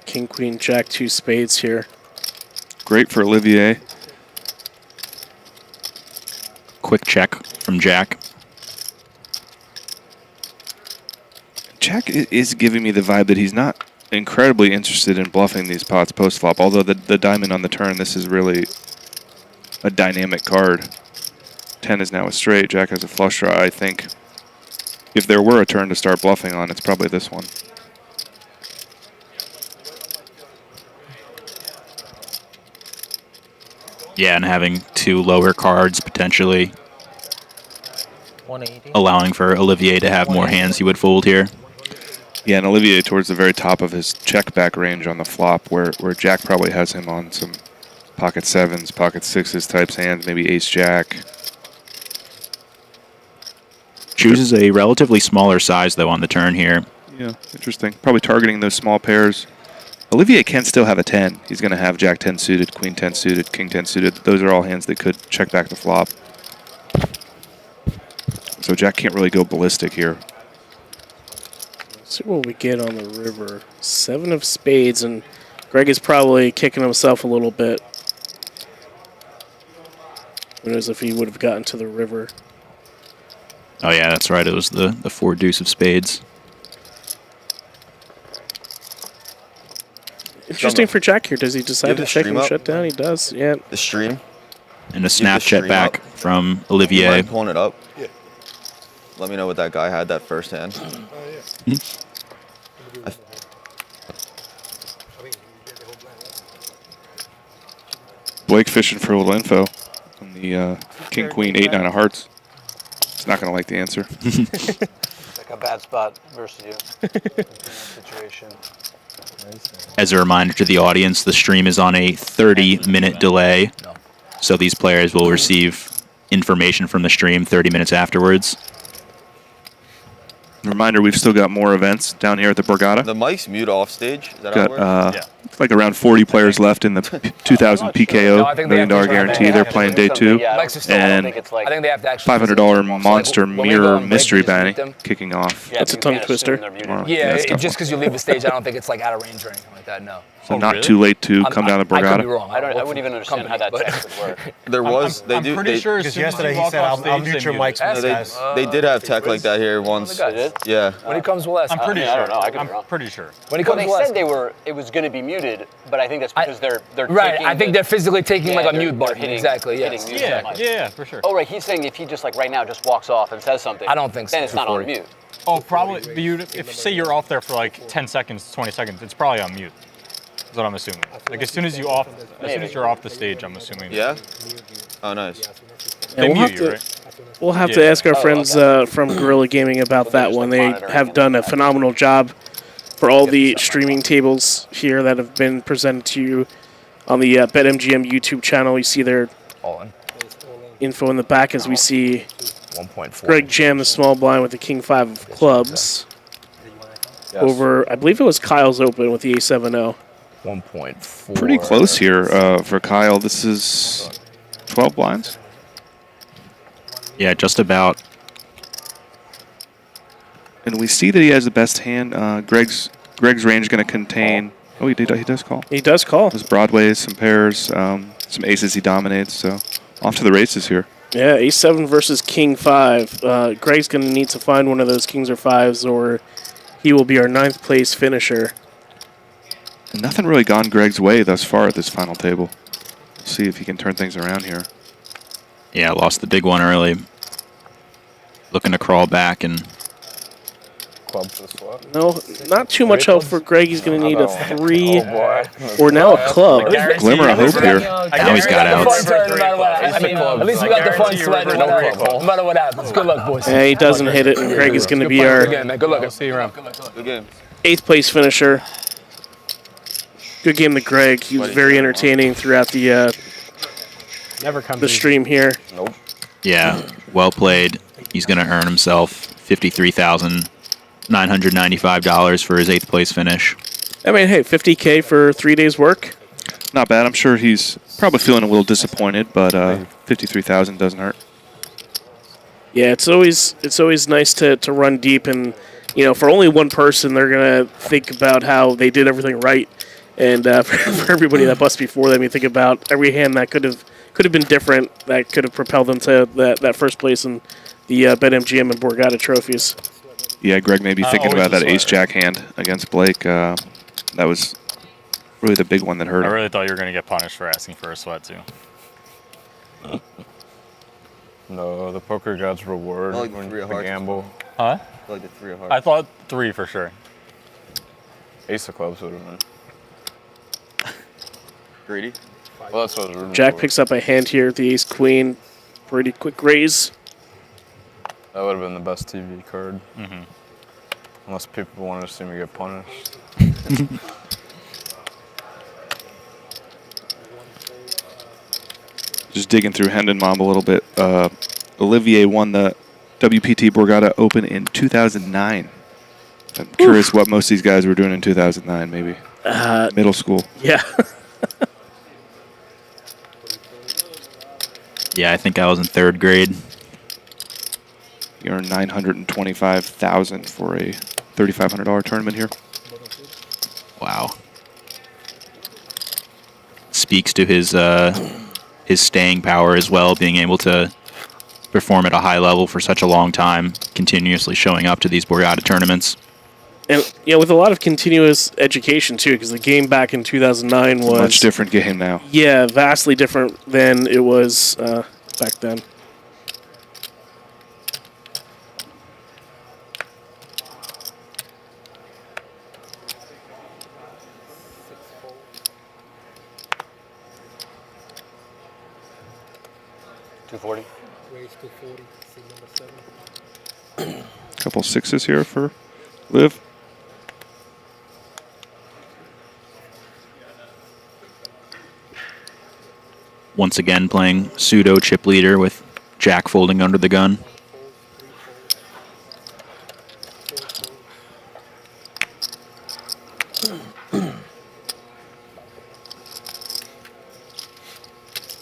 King, Queen, Jack, 2 spades here. Great for Olivier. Quick check from Jack. Jack is giving me the vibe that he's not incredibly interested in bluffing these pots post-flop, although the diamond on the turn, this is really a dynamic card. 10 is now a straight, Jack has a flush draw. I think if there were a turn to start bluffing on, it's probably this one. Yeah, and having 2 lower cards potentially allowing for Olivier to have more hands he would fold here. Yeah, and Olivier towards the very top of his check back range on the flop, where Jack probably has him on some pocket sevens, pocket sixes types hands, maybe ace jack. Chooses a relatively smaller size, though, on the turn here. Yeah, interesting. Probably targeting those small pairs. Olivier can still have a 10. He's going to have Jack 10 suited, Queen 10 suited, King 10 suited. Those are all hands that could check back the flop. So Jack can't really go ballistic here. Let's see what we get on the river. 7 of spades, and Greg is probably kicking himself a little bit. Who knows if he would have gotten to the river. Oh, yeah, that's right. It was the 4 deuce of spades. Interesting for Jack here. Does he decide to check and shut down? He does, yeah. The stream. And a Snapchat back from Olivier. Mind pulling it up? Yeah. Let me know what that guy had that first hand. Blake fishing for a little info on the King, Queen, 8, 9 of hearts. He's not going to like the answer. Like a bad spot versus you in that situation. As a reminder to the audience, the stream is on a 30-minute delay, so these players will receive information from the stream 30 minutes afterwards. Reminder, we've still got more events down here at the Borgata. The mic's mute off stage. Is that how it works? Like around 40 players left in the 2000 PKO $1 million guarantee. They're playing day 2. And $500 monster mirror mystery banning kicking off. That's a tongue twister. Yeah, just because you leave the stage, I don't think it's like out of range or anything like that, no. So not too late to come down to Borgata. I could be wrong. I wouldn't even understand how that text would work. There was. I'm pretty sure because yesterday he said, I'll mute your mics. They did have tech like that here once. Yeah. When he comes, we'll ask. I'm pretty sure. I don't know. I could be wrong. I'm pretty sure. When he Well, comes, they we'll said ask. it was going to be muted, but I think that's because they're right. taking I think they're physically taking like a mute button. hitting, Exactly. hitting Yes. mute Yeah, that much. yeah, for sure. Oh, right. He's saying if he just like right now just walks off and says something. I don't think so. Then it's not on mute. Oh, probably. If say you're off there for like 10 seconds, 20 seconds, it's probably on mute. That's what I'm assuming. Like as soon as you're off the stage, I'm assuming. Yeah. Oh, nice. They mute you, right? We'll have to ask our friends from Guerrilla Gaming about that one. They have done a phenomenal job for all the streaming tables here that have been presented to you on the BetMGM YouTube channel. You see their info in the back as we see 1.4. Greg jam the small blind with the King 5 of clubs over, I believe it was Kyle's open with the A7-0. 1.4. Pretty close here for Kyle. This is 12 blinds. Yeah, just about. And we see that he has the best hand. Greg's range is going to contain. Oh, he does call. He does call. There's broadways, some pairs, some aces he dominates. So off to the races here. Yeah, A7 versus King 5. Greg's going to need to find one of those Kings or 5s, or he will be our 9th place finisher. And nothing really gone Greg's way thus far at this final table. We'll see if he can turn things around here. Yeah, lost the big one early. Looking to crawl back and... No, not too much help for Greg. He's going to need a 3 or now a club. Glimmer of hope here. Now he's got outs. At least we got the fun sweat no matter what happens. Good luck, boys. Yeah, he doesn't hit it, and Greg is going to be our Good luck. I'll see you around. Good game. 8th place finisher. Good game to Greg. He was very entertaining throughout the stream here. Nope. Yeah, well played. He's going to earn himself $53,995 for his 8th place finish. I mean, hey, $50K for 3 days' work. Not bad. I'm sure he's probably feeling a little disappointed, but 53,000 doesn't hurt. Yeah, it's always nice to run deep, and for only one person, they're gonna think about how they did everything right, and for everybody that busts before them, you think about every hand that could have been different, that could have propelled them to that first place in the BetMGM and Borgata trophies. Yeah, Greg may be thinking about that ace-jack hand against Blake. That was really the big one that hurt him. I really thought you were going to get punished for asking for a sweat, too. No, the poker gods reward when you gamble. Huh? I like the 3 of hearts. I thought 3 for sure. Ace of clubs would have been. Greedy. Well, that's what I was rooting Jack for. picks up a hand here at the ace-queen. Pretty quick raise. That would have been the best TV card. Unless people wanted to see me get punished. Just digging through Hendon Mob a little bit. Olivier won the WPT Borgata Open in 2009. I'm curious what most of these guys were doing in 2009, maybe. Middle school. Yeah. Yeah, I think I was in 3rd grade. You earned $925,000 for a $3,500 tournament here. Wow. Speaks to his staying power as well, being able to perform at a high level for such a long time, continuously showing up to these Borgata tournaments. And with a lot of continuous education too, because the game back in 2009 was a much different game now. Yeah, vastly different than it was back then. $240. Raise 240. Seat number 7. Couple sixes here for Liv. Once again playing pseudo chip leader with Jack folding under the gun.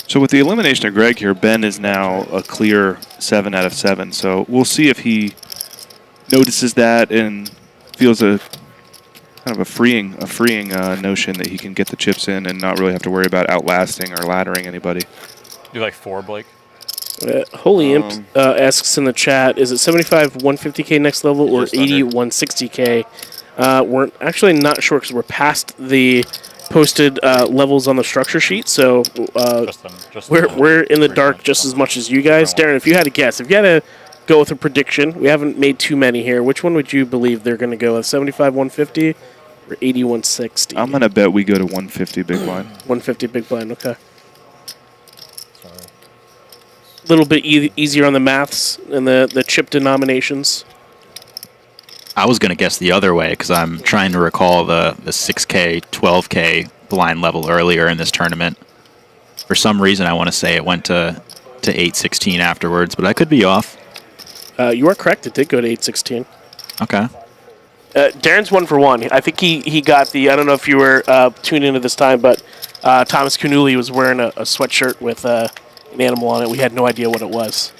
So with the elimination of Greg here, Ben is now a clear 7 out of 7. So we'll see if he notices that and feels a kind of a freeing notion that he can get the chips in and not really have to worry about outlasting or laddering anybody. Do like 4, Blake? Holy Imp asks in the chat, is it 75 150K next level or 80 160K? We're actually not sure because we're past the posted levels on the structure sheet, so we're in the dark just as much as you guys. Darren, if you had to guess, if you had to go with a prediction, we haven't made too many here, which one would you believe they're going to go with, 75 150 or 80 160? I'm going to bet we go to 150 big blind. 150 big blind, okay. A little bit easier on the maths and the chip denominations. I was going to guess the other way because I'm trying to recall the 6K, 12K blind level earlier in this tournament. For some reason, I want to say it went to 816 afterwards, but I could be off. You are correct. It did go to 816. Okay. Darren's 1 for 1. I think he got the, I don't know if you were tuned into this time, but Thomas Canuli was wearing a sweatshirt with an animal on it. We had no idea what it was.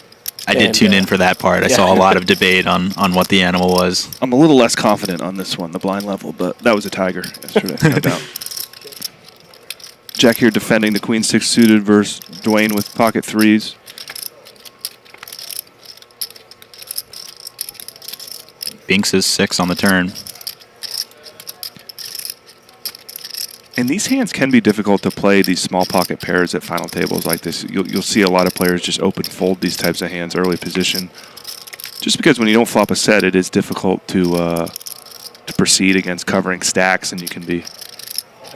I did tune in for that part. I saw a lot of debate on what the animal was. I'm a little less confident on this one, the blind level, but that was a tiger yesterday, no doubt. Jack here defending the queen 6 suited versus Dwayne with pocket 3s. Binks is 6 on the turn. And these hands can be difficult to play, these small pocket pairs at final tables like this. You'll see a lot of players just open fold these types of hands early position. Just because when you don't flop a set, it is difficult to proceed against covering stacks, and you can be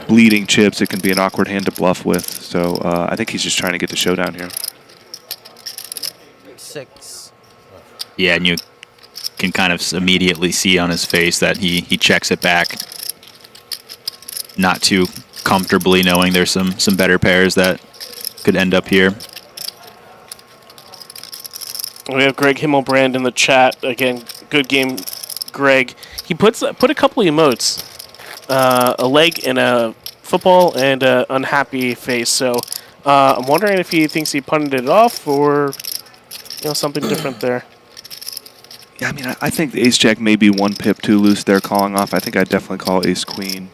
bleeding chips. It can be an awkward hand to bluff with. So I think he's just trying to get the showdown here. 6. Yeah, and you can kind of immediately see on his face that he checks it back. Not too comfortably, knowing there's some better pairs that could end up here. We have Greg Himmelbrand in the chat. Again, good game, Greg. He put a couple of emotes. A leg in a football and an unhappy face. So I'm wondering if he thinks he punted it off or something different there. Yeah, I mean, I think the ace-jack may be 1 pip too loose there calling off. I think I'd definitely call ace-queen.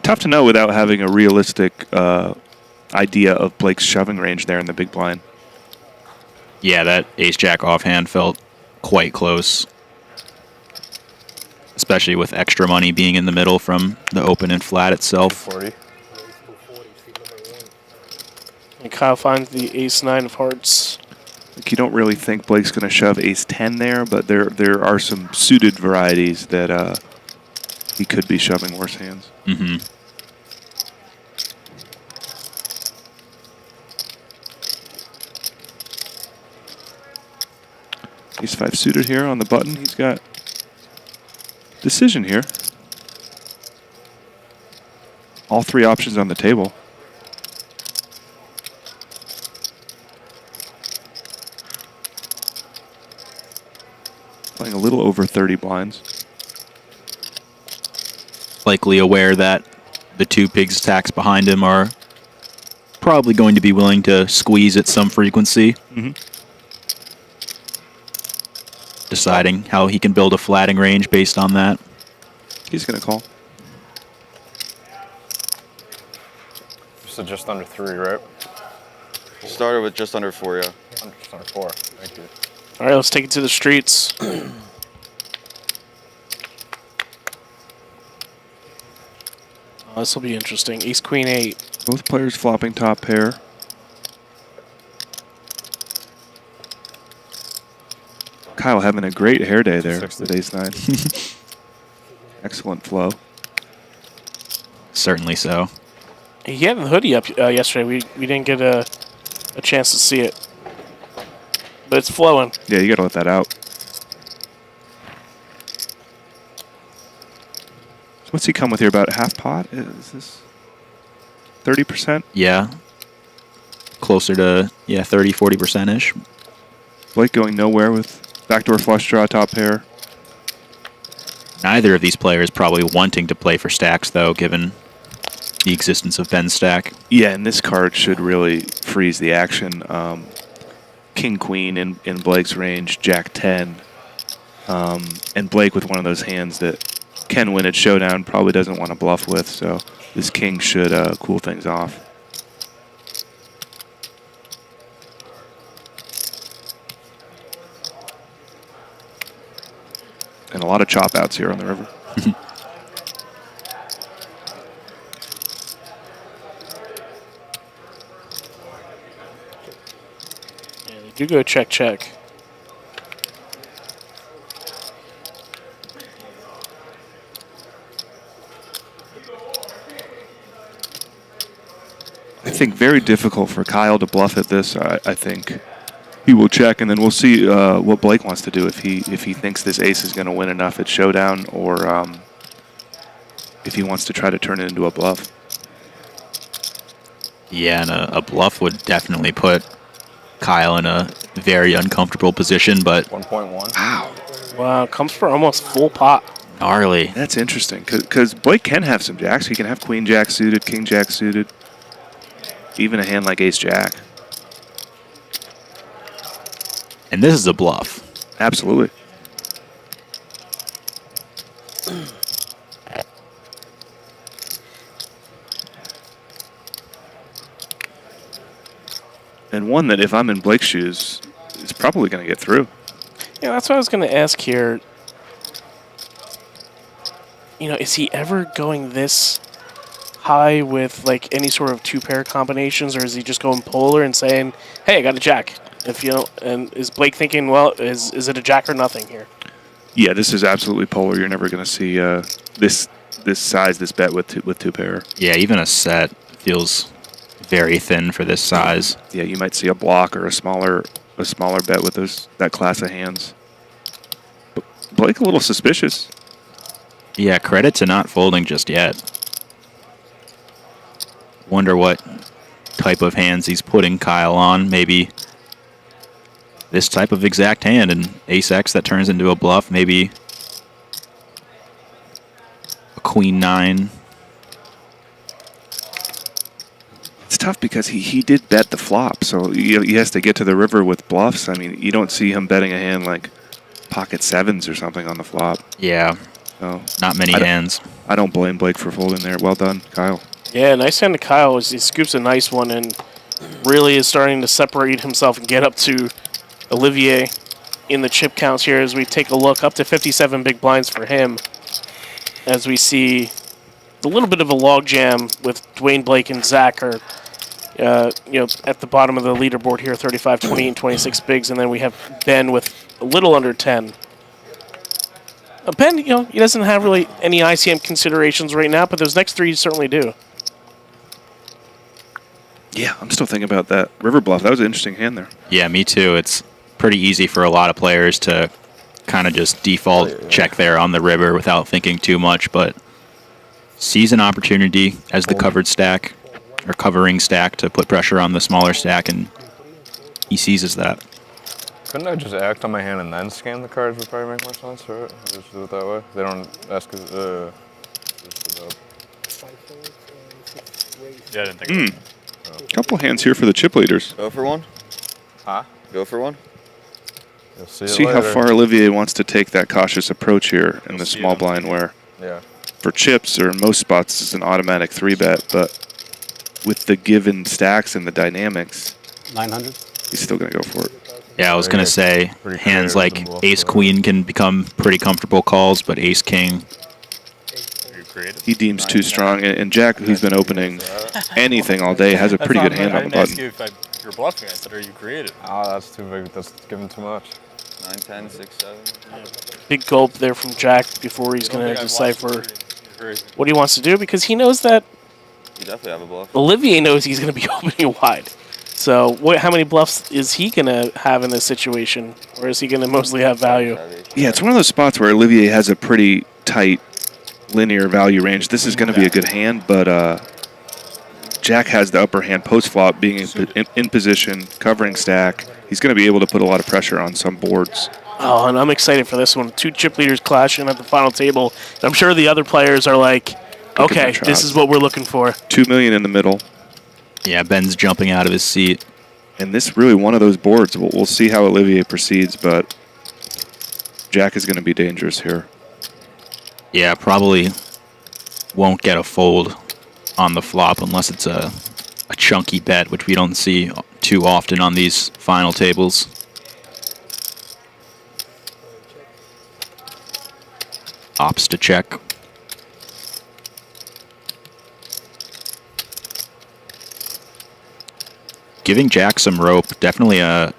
Tough to know without having a realistic idea of Blake's shoving range there in the big blind. Yeah, that ace-jack offhand felt quite close. Especially with extra money being in the middle from the open and flat itself. 40. And Kyle finds the ace-9 of hearts. Like, you don't really think Blake's going to shove ace-10 there, but there are some suited varieties that he could be shoving worse hands. Mm-hmm. Ace-5 suited here on the button. He's got decision here. All three options on the table. Playing a little over 30 blinds. Likely aware that the two pigs stacks behind him are probably going to be willing to squeeze at some frequency. Deciding how he can build a flatting range based on that. He's going to call. So just under 3, right? Started with just under 4, yeah. Just under 4. Thank you. All right, let's take it to the streets. This will be interesting. Ace, Queen, 8. Both players flopping top pair. Kyle having a great hair day there with Ace-9. Excellent flow. Certainly so. He had the hoodie up yesterday. We didn't get a chance to see it. But it's flowing. Yeah, you got to let that out. So what's he come with here? About half pot? Is this 30%? Yeah. Closer to, 30, 40%-ish. Blake going nowhere with backdoor flush draw, top pair. Neither of these players probably wanting to play for stacks, though, given the existence of Ben's stack. Yeah, and this card should really freeze the action. King, Queen in Blake's range, Jack 10. And Blake with one of those hands that can win at showdown, probably doesn't want to bluff with, so this king should cool things off. And a lot of chop outs here on the river. Yeah, they do go check, check. I think very difficult for Kyle to bluff at this. I think he will check, and then we'll see what Blake wants to do if he thinks this ace is going to win enough at showdown, or if he wants to try to turn it into a bluff. Yeah, and a bluff would definitely put Kyle in a very uncomfortable position, but 1.1. Wow. Wow, comes for almost full pot. Gnarly. That's interesting, because Blake can have some jacks. He can have Queen Jack suited, King Jack suited, even a hand like Ace Jack. And this is a bluff. Absolutely. And one that, if I'm in Blake's shoes, is probably going to get through. Yeah, that's what I was going to ask here. You know, is he ever going this high with like any sort of two-pair combinations, or is he just going polar and saying, "Hey, I got a jack"? If you know, and is Blake thinking, well, is it a jack or nothing here? Yeah, this is absolutely polar. You're never going to see this size, this bet with two pair. Yeah, even a set feels very thin for this size. Yeah, you might see a block or a smaller bet with that class of hands. But Blake a little suspicious. Yeah, credit to not folding just yet. Wonder what type of hands he's putting Kyle on. Maybe this type of exact hand, and ace-x that turns into a bluff. Maybe a queen 9. It's tough because he did bet the flop, so he has to get to the river with bluffs. I mean, you don't see him betting a hand like pocket 7s or something on the flop. Yeah, so not many hands. I don't blame Blake for folding there. Well done, Kyle. Yeah, nice hand to Kyle. He scoops a nice one and really is starting to separate himself and get up to Olivier in the chip counts here as we take a look. Up to 57 big blinds for him as we see a little bit of a logjam with Dwayne, Blake, and Zach are at the bottom of the leaderboard here, 35, 28, and 26 bigs, and then we have Ben with a little under 10. Ben, he doesn't have really any ICM considerations right now, but those next three certainly do. Yeah, I'm still thinking about that river bluff. That was an interesting hand there. Yeah, me too. It's pretty easy for a lot of players to kind of just default check there on the river without thinking too much, but sees an opportunity as the covered stack or covering stack to put pressure on the smaller stack, and he seizes that. Couldn't I just act on my hand and then scan the cards? Would probably make more sense, right? Just do it that way. They don't ask us. Yeah, I didn't think. Couple hands here for the chip leaders. Go for one. Huh? Go for one. You'll see, See how far Olivier wants to take that cautious approach here in the small blind, where for chips or in most spots it's an automatic 3-bet, but with the given stacks and the dynamics, 900. he's still going to go for it. Yeah, I was going to say hands like ace-queen can become pretty comfortable calls, but ace-king, he deems too strong. And Jack, who's been opening anything all day, has a pretty good hand on the button. I didn't ask you if you're bluffing. I said, are you creative? Oh, that's too big. That's giving too much. 9, 10, 6, 7. Big gulp there from Jack before he's going to decipher what he wants to do, because he knows that You definitely have a bluff. Olivier knows he's going to be opening wide. So how many bluffs is he going to have in this situation, or is he going to mostly have value? Yeah, it's one of those spots where Olivier has a pretty tight linear value range. This is going to be a good hand, but Jack has the upper hand post-flop, being in position, covering stack. He's going to be able to put a lot of pressure on some boards. Oh, and I'm excited for this one. 2 chip leaders clashing at the final table. And I'm sure the other players are like, okay, this is what we're looking for. $2 million in the middle. Yeah, Ben's jumping out of his seat. And this really one of those boards. We'll see how Olivier proceeds, but Jack is going to be dangerous here. Yeah, probably won't get a fold on the flop unless it's a chunky bet, which we don't see too often on these final tables. Opts to check. Giving Jack some rope. Definitely a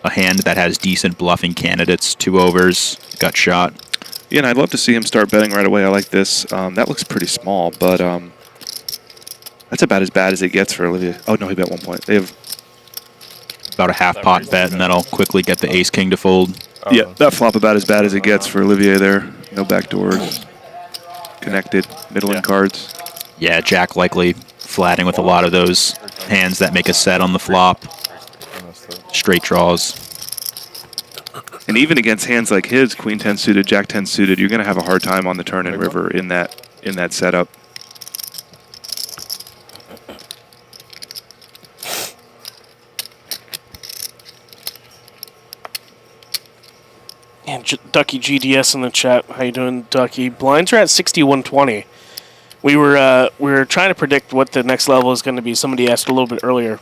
hand that has decent bluffing candidates. 2 overs, gut shot. Yeah, and I'd love to see him start betting right away. I like this. That looks pretty small, but that's about as bad as it gets for Olivier. Oh, no, he bet 1 point. They have about a half pot bet, and that'll quickly get the ace-king to fold. Yeah, that flop about as bad as it gets for Olivier there. No backdoors. Connected. Middling cards. Yeah, Jack likely flatting with a lot of those hands that make a set on the flop. Straight draws. And even against hands like his, Queen 10 suited, Jack 10 suited, you're going to have a hard time on the turn and river in that setup. And Ducky GDS in the chat. How you doing, Ducky? Blinds are at 6120. We were trying to predict what the next level is going to be. Somebody asked a little bit earlier.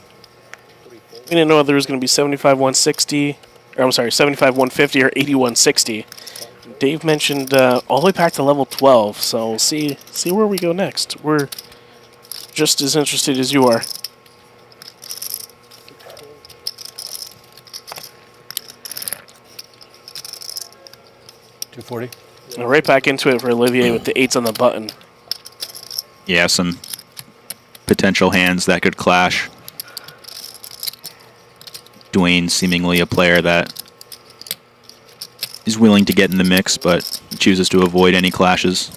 We didn't know whether it was going to be 75-160, or I'm sorry, 75-150 or 80-160. Dave mentioned all the way back to level 12, so we'll see where we go next. We're just as interested as you are. $240. Right back into it for Olivier with the 8s on the button. Yeah, some potential hands that could clash. Dwayne seemingly a player that is willing to get in the mix, but chooses to avoid any clashes.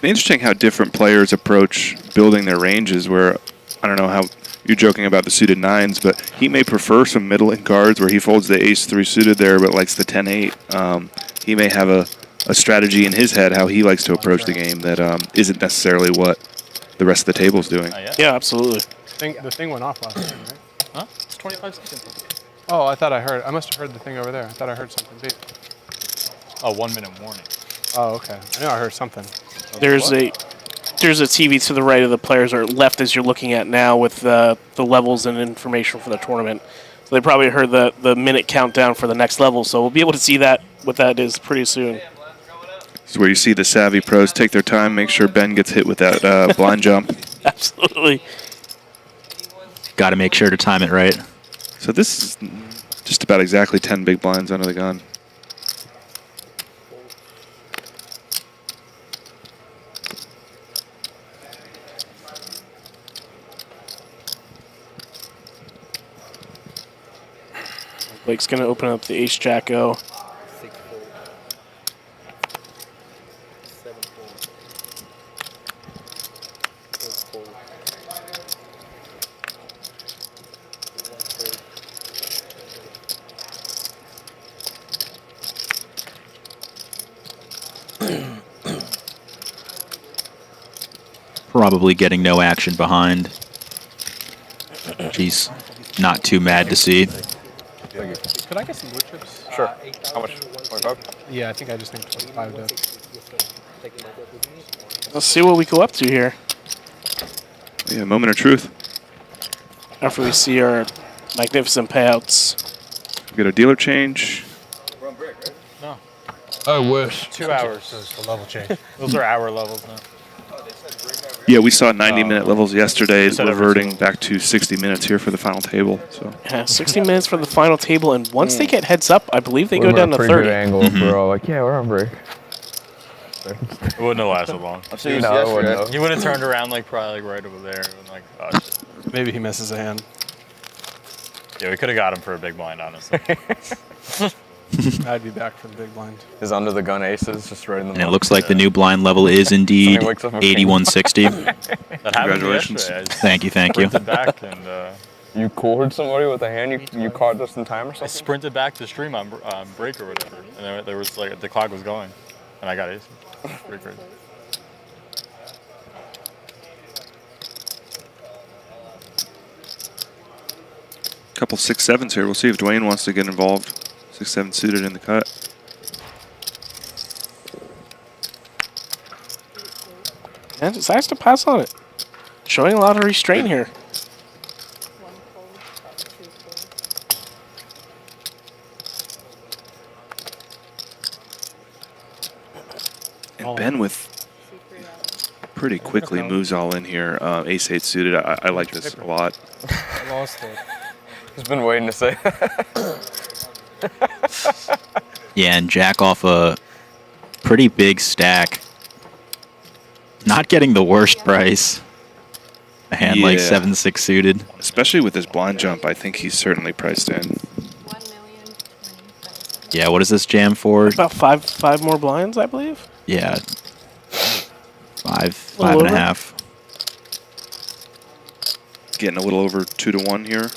Interesting how different players approach building their ranges, where, I don't know how you're joking about the suited 9s, but he may prefer some middling cards where he folds the ace-3 suited there but likes the 10-8. He may have a strategy in his head how he likes to approach the game that isn't necessarily what the rest of the table's doing. Yeah, absolutely. The thing went off last time, right? Huh? It's 25 seconds. Oh, I must have heard the thing over there. I thought I heard something beep. Oh, 1 minute warning. Oh, okay. I knew I heard something. There's a TV to the right of the players, or left as you're looking at now, with the levels and information for the tournament. So they probably heard the minute countdown for the next level, so we'll be able to see what that is pretty soon. This is where you see the savvy pros take their time, make sure Ben gets hit with that blind jump. Absolutely. Got to make sure to time it right. So this is just about exactly 10 big blinds under the gun. Blake's going to open up the ace-jack-o. Probably getting no action behind. She's not too mad to see. Could I get some wood chips? Sure. How much? 25? Yeah, I think I just think 25 to. Let's see what we go up to here. Yeah, moment of truth. After we see our magnificent payouts. We got a dealer change. We're on break, right? No. Oh, worse. 2 hours. It's the level change. Those are hour levels now. Yeah, we saw 90-minute levels yesterday, reverting back to 60 minutes here for the final table. So Yeah, 60 minutes for the final table, and once they get heads up, I believe they We're go down to at a pretty 30. good angle. We're all like, yeah, we're on break. It wouldn't have lasted long. You would have turned around probably right over there. And oh, shit. Maybe he misses a hand. Yeah, we could have got him for a big blind, honestly. I'd be back for the big blind. His under the gun aces just right in the And it looks like the new blind level is indeed 8160. Congratulations. Thank you, thank you. Sprinted back and you caught somebody with a hand. You caught just in time or something. I sprinted back to stream on break or whatever, and there was the clock was going, and I got ace. Pretty crazy. couple 6-7s here. We'll see if Dwayne wants to get involved. 6-7 suited in the cut. And decides to pass on it. Showing a lot of restraint here. And Ben with pretty quickly moves all in here. Ace-8 suited. I like this a lot. I lost it. He's been waiting to say. Yeah, and jack off a pretty big stack. Not getting the worst price. A hand like 7-6 suited. Especially with his blind jump, I think he's certainly priced in. Yeah, what is this jam for? About five more blinds, I believe. Yeah. Five and a half. Getting a little over 2 to 1 here.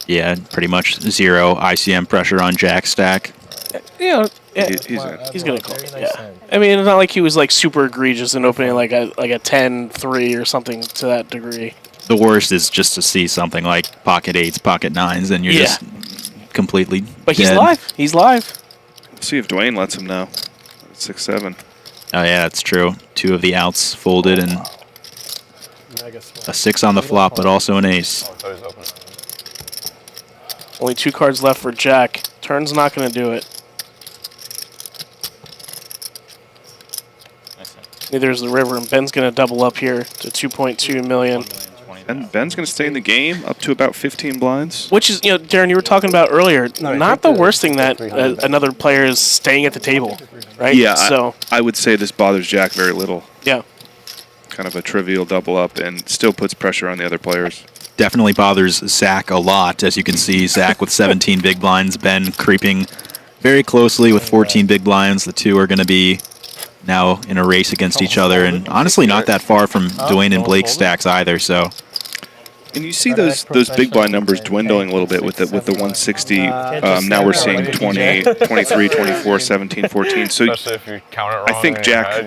Yeah, pretty much 0 ICM pressure on jack stack. Yeah, he's gonna call it. Yeah, I mean, it's not like he was super egregious in opening like a 10-3 or something to that degree. The worst is just to see something like pocket 8s, pocket 9s, and you're just completely But he's dead. live. He's live. Let's see if Dwayne lets him know. 6-7. Oh yeah, that's true. 2 of the outs folded and a 6 on the flop, but also an ace. Only 2 cards left for Jack. Turn's not going to do it. Neither is the river, and Ben's going to double up here to 2.2 million. And Ben's going to stay in the game up to about 15 blinds. Which is, Darren, you were talking about earlier, not the worst thing that another player is staying at the table, right? Yeah, so I would say this bothers Jack very little. Yeah. Kind of a trivial double up and still puts pressure on the other players. Definitely bothers Zach a lot. As you can see, Zach with 17 big blinds, Ben creeping very closely with 14 big blinds. The two are going to be now in a race against each other, and honestly not that far from Dwayne and Blake's stacks either. So, and you see those big blind numbers dwindling a little bit with the 160. Now we're seeing 20, 23, 24, 17, 14. So I think Jack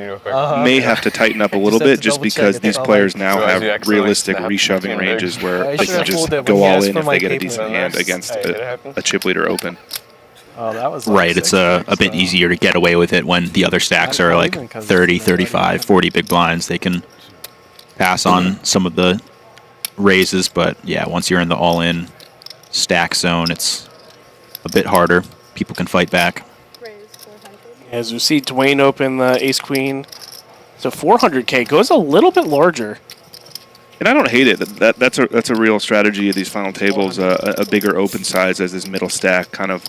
may have to tighten up a little bit just because these players now have realistic reshoving ranges where they can just go all in if they get a decent hand against a chip leader open. Oh, that was right, it's a bit easier to get away with it when the other stacks are like 30, 35, 40 big blinds. They can pass on some of the raises, but yeah, once you're in the all-in stack zone, it's a bit harder. People can fight back. as we see Dwayne open the ace-queen, so 400K goes a little bit larger. And I don't hate it. That's a real strategy of these final tables, a bigger open size as this middle stack, kind of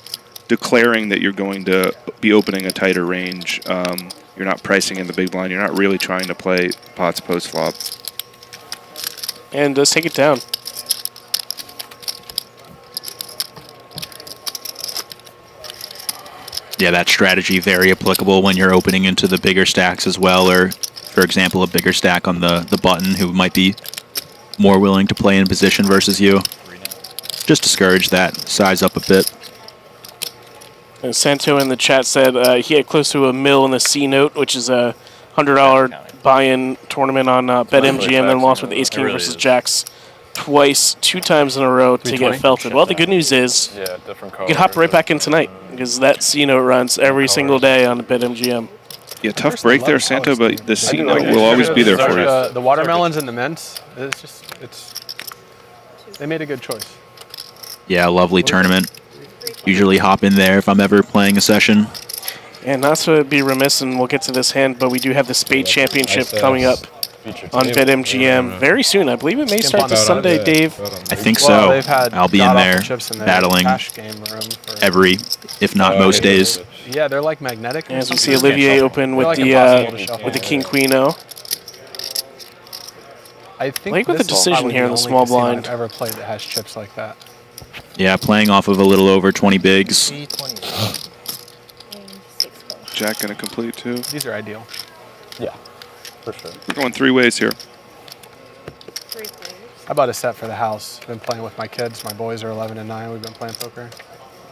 declaring that you're going to be opening a tighter range. You're not pricing in the big blind. You're not really trying to play pots post-flop. And does take it down. Yeah, that strategy very applicable when you're opening into the bigger stacks as well, or, for example, a bigger stack on the button who might be more willing to play in position versus you. Just discourage that, size up a bit. And Santo in the chat said he had close to $1 million in the C note, which is a $100 buy-in tournament on BetMGM, then lost with Ace King versus Jacks twice, 2 times in a row to get felted. Well, the good news is you can hop right back in tonight because that C note runs every single day on BetMGM. Yeah, tough break there, Santo, but the C note will always be there for you. The watermelons and the mints, they made a good choice. Yeah, lovely tournament. Usually hop in there if I'm ever playing a session. And not to be remiss, and we'll get to this hand, but we do have the Spade Championship coming up on BetMGM very soon. I believe it may start this Sunday, Dave. I think so. I'll be in there battling every, if not most days. Yeah, they're like magnetic. As we see Olivier open with the King-Queen-O. I think like with the decision here in the small blind. I've ever played that has chips like that. Yeah, playing off of a little over 20 bigs. Jack gonna complete too. These are ideal. Yeah, for sure. We're going 3 ways here. I bought a set for the house. Been playing with my kids. My boys are 11 and 9. We've been playing poker.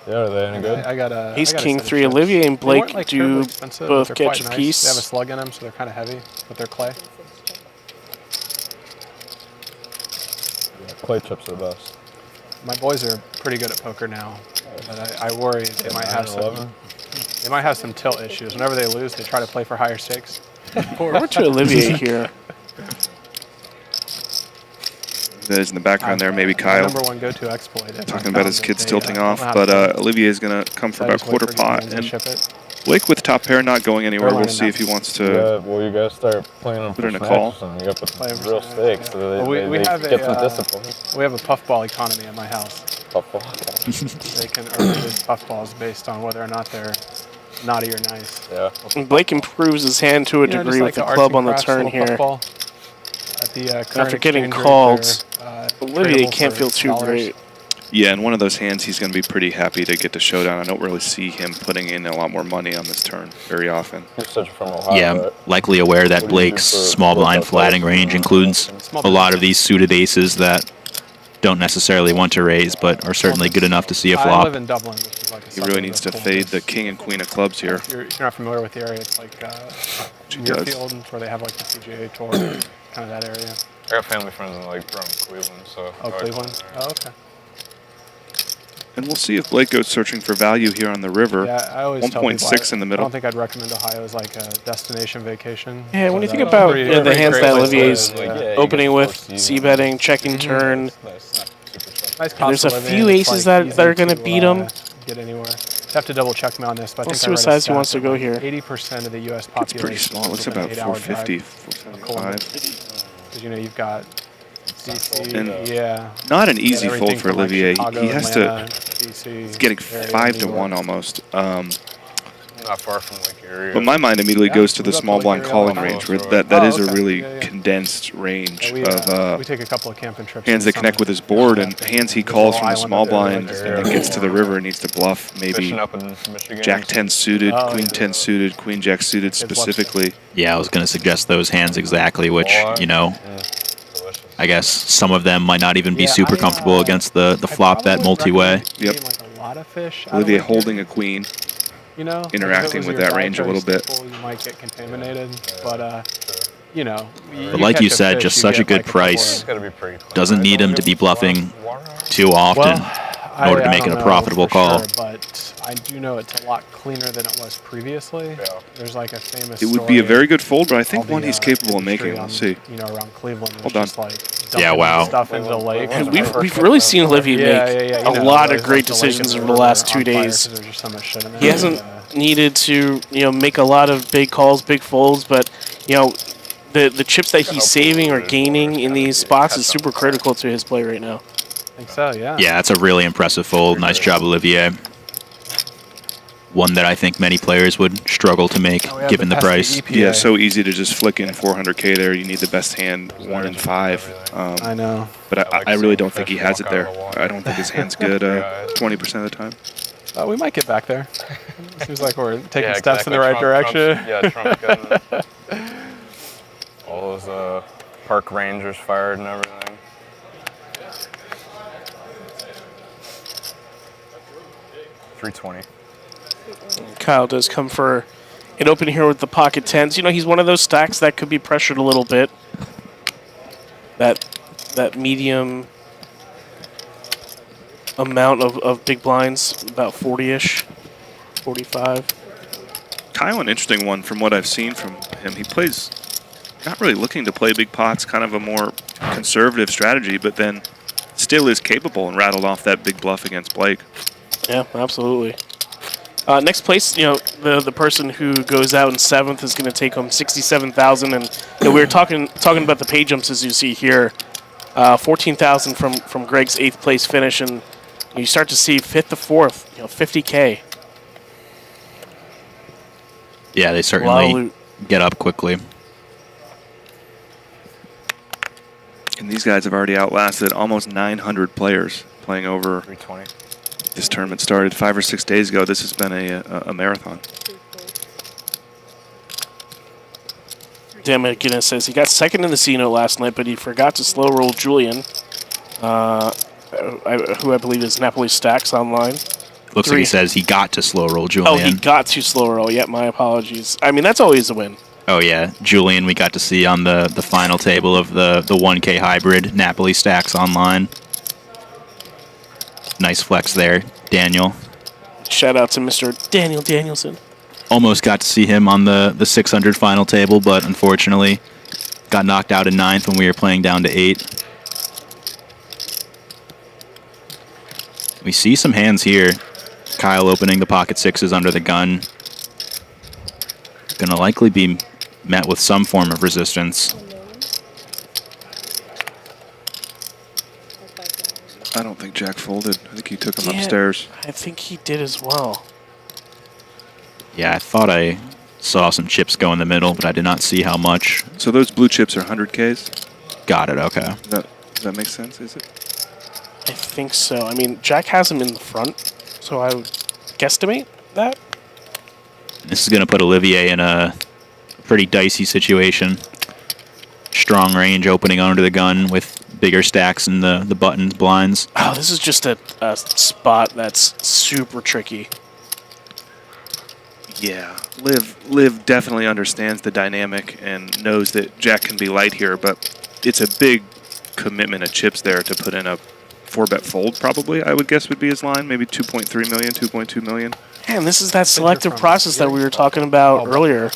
Yeah, are they any good? I got a Ace King 3. Olivier and Blake like do both catch a nice. piece. They have a slug in them, so they're kind of heavy, but they're clay. Yeah, clay chips are the best. My boys are pretty good at poker now, but I worry they might have some. They might have some tilt issues. Whenever they lose, they try to play for higher stakes. Over to Olivier here. That is in the background there, maybe Kyle. #1 go-to exploit. Talking about his kids tilting off, but Olivier is going to come for about quarter pot. And Blake with top pair not going anywhere. We'll see if he wants to. Yeah, well, you guys start playing them put in a call. You got to put real stakes, so they have get some discipline. We have a puffball economy at my house. Puffball. They can earn these puffballs based on whether or not they're naughty or nice. Yeah. And Blake improves his hand to a degree with the club on the turn here. After getting called, Olivier can't feel too great. Yeah, in one of those hands, he's going to be pretty happy to get the showdown. I don't really see him putting in a lot more money on this turn very often. Yeah, I'm likely aware that Blake's small blind flatting range includes a lot of these suited aces that don't necessarily want to raise, but are certainly good enough to see a flop. I live in Dublin, which is like a He really needs to fade the king and queen of clubs here. If you're not familiar with the area, it's like Muirfield, where they have like the PGA Tour, kind of that area. I got family friends in like from Cleveland, so. Oh, Cleveland? Oh, okay. And we'll see if Blake goes searching for value here on the river. Yeah, I always tell 1.6 in the middle. I don't think I'd recommend Ohio as like a destination vacation. Yeah, when you think about the hands that Olivier's opening with, c-betting, checking turn, there's a few aces that are going to beat him. Get anywhere. I have to double check me on this, but I We'll think see what size he wants to go here. 80% of the U.S. population. It's pretty small. It's about 450, 475. Because, you know, you've got DC, And yeah. not an easy fold for like Olivier. Chicago, He has Atlanta, to. DC, He's getting area, 5 to New 1 York. almost. Not far from Lake Erie. But my mind immediately goes to the small blind calling range, where that is a really Yeah. condensed range We of take a couple of camping trips. hands in that the connect summer. with his board, and hands he calls from the Island small up there, blind like, and then gets to the river and needs to bluff maybe Fishing up in Michigan. Jack 10 suited, Oh, Queen yeah. 10 suited, Queen Jack suited specifically. Yeah, I was going to suggest those hands exactly, which, you know, I guess some of them might not even be super comfortable against the flop bet multi-way. Yep. Like a lot of fish. out of Olivier Lake holding Erie, a queen, you know, interacting if it was with your that range a dietary little bit. staple, you might get contaminated, but you know. But like you catch a said, fish, just you such a get good like couple price. of- Gotta be pretty clean. Doesn't need him to be bluffing too often in order to make it a profitable call. Sure, but I do know it's a lot cleaner than it was previously. Yeah. There's like a famous. It would be a story very good fold, but I think of the, one he's capable of making. industry We'll see. You know, around Cleveland. Hold on. Just like Yeah, dumping wow. Stuff into the lake. And we've really seen Olivier make you know, a lot of there's, great like, the lake decisions and over the river last on 2 fire days. 'cause there's just so much shit in there. He hasn't needed to, make a lot of big calls, big folds, but the chips that he's saving or gaining in these spots is super critical to his play right now. I think so, yeah. Yeah, it's a really impressive fold. Nice job, Olivier. One that I think many players would struggle to make, we have given the the price. pesky Yeah, so easy to just flick in 400K there. You need the best hand, 1 and 5. I know. But I really don't think he has it there. I don't think his hand's good 20% of the time. We might get back there. Seems like we're taking Yeah, steps in exactly. the right direction. Trump getting all those park rangers fired and everything. $320. Kyle does come for an open here with the pocket tens. You know, he's one of those stacks that could be pressured a little bit. That medium amount of big blinds, about 40-ish, 45. Kyle, an interesting one from what I've seen from him. He plays not really looking to play big pots, kind of a more conservative strategy, but then still is capable and rattled off that big bluff against Blake. Yeah, absolutely. Next place, you know, the person who goes out in 7th is going to take home $67,000, and you know, we were talking about the pay jumps as you see here, $14,000 from Greg's 8th place finish, and you start to see 5th to 4th, you know, $50K. Yeah, they certainly get up quickly. And these guys have already outlasted almost 900 players playing over. 320. This tournament started 5 or 6 days ago. This has been a marathon. Dan McGinnis says he got second in the C-note last night, but he forgot to slow roll Julian, who I believe is Napoli Stacks online. Looks like he says he got to slow roll Julian. Oh, he got to slow roll. Yeah, my apologies. I mean, that's always a win. Oh, yeah. Julian we got to see on the final table of the 1K hybrid, Napoli Stacks online. Nice flex there, Daniel. Shout out to Mr. Daniel Danielson. Almost got to see him on the 600 final table, but unfortunately got knocked out in 9th when we were playing down to 8. We see some hands here. Kyle opening the pocket 6s under the gun. Gonna likely be met with some form of resistance. I don't think Jack folded. I think he took him upstairs. I think he did as well. Yeah, I thought I saw some chips go in the middle, but I did not see how much. So those blue chips are 100Ks? Got it, okay. Does that make sense, is it? I think so. I mean, Jack has him in the front, so I would guesstimate that. This is going to put Olivier in a pretty dicey situation. Strong range opening under the gun with bigger stacks in the buttons, blinds. Oh, this is just a spot that's super tricky. Yeah, Liv definitely understands the dynamic and knows that Jack can be light here, but it's a big commitment of chips there to put in a 4-bet fold, probably, I would guess would be his line. Maybe 2.3 million, 2.2 million. And this is that selective process that we were talking about earlier.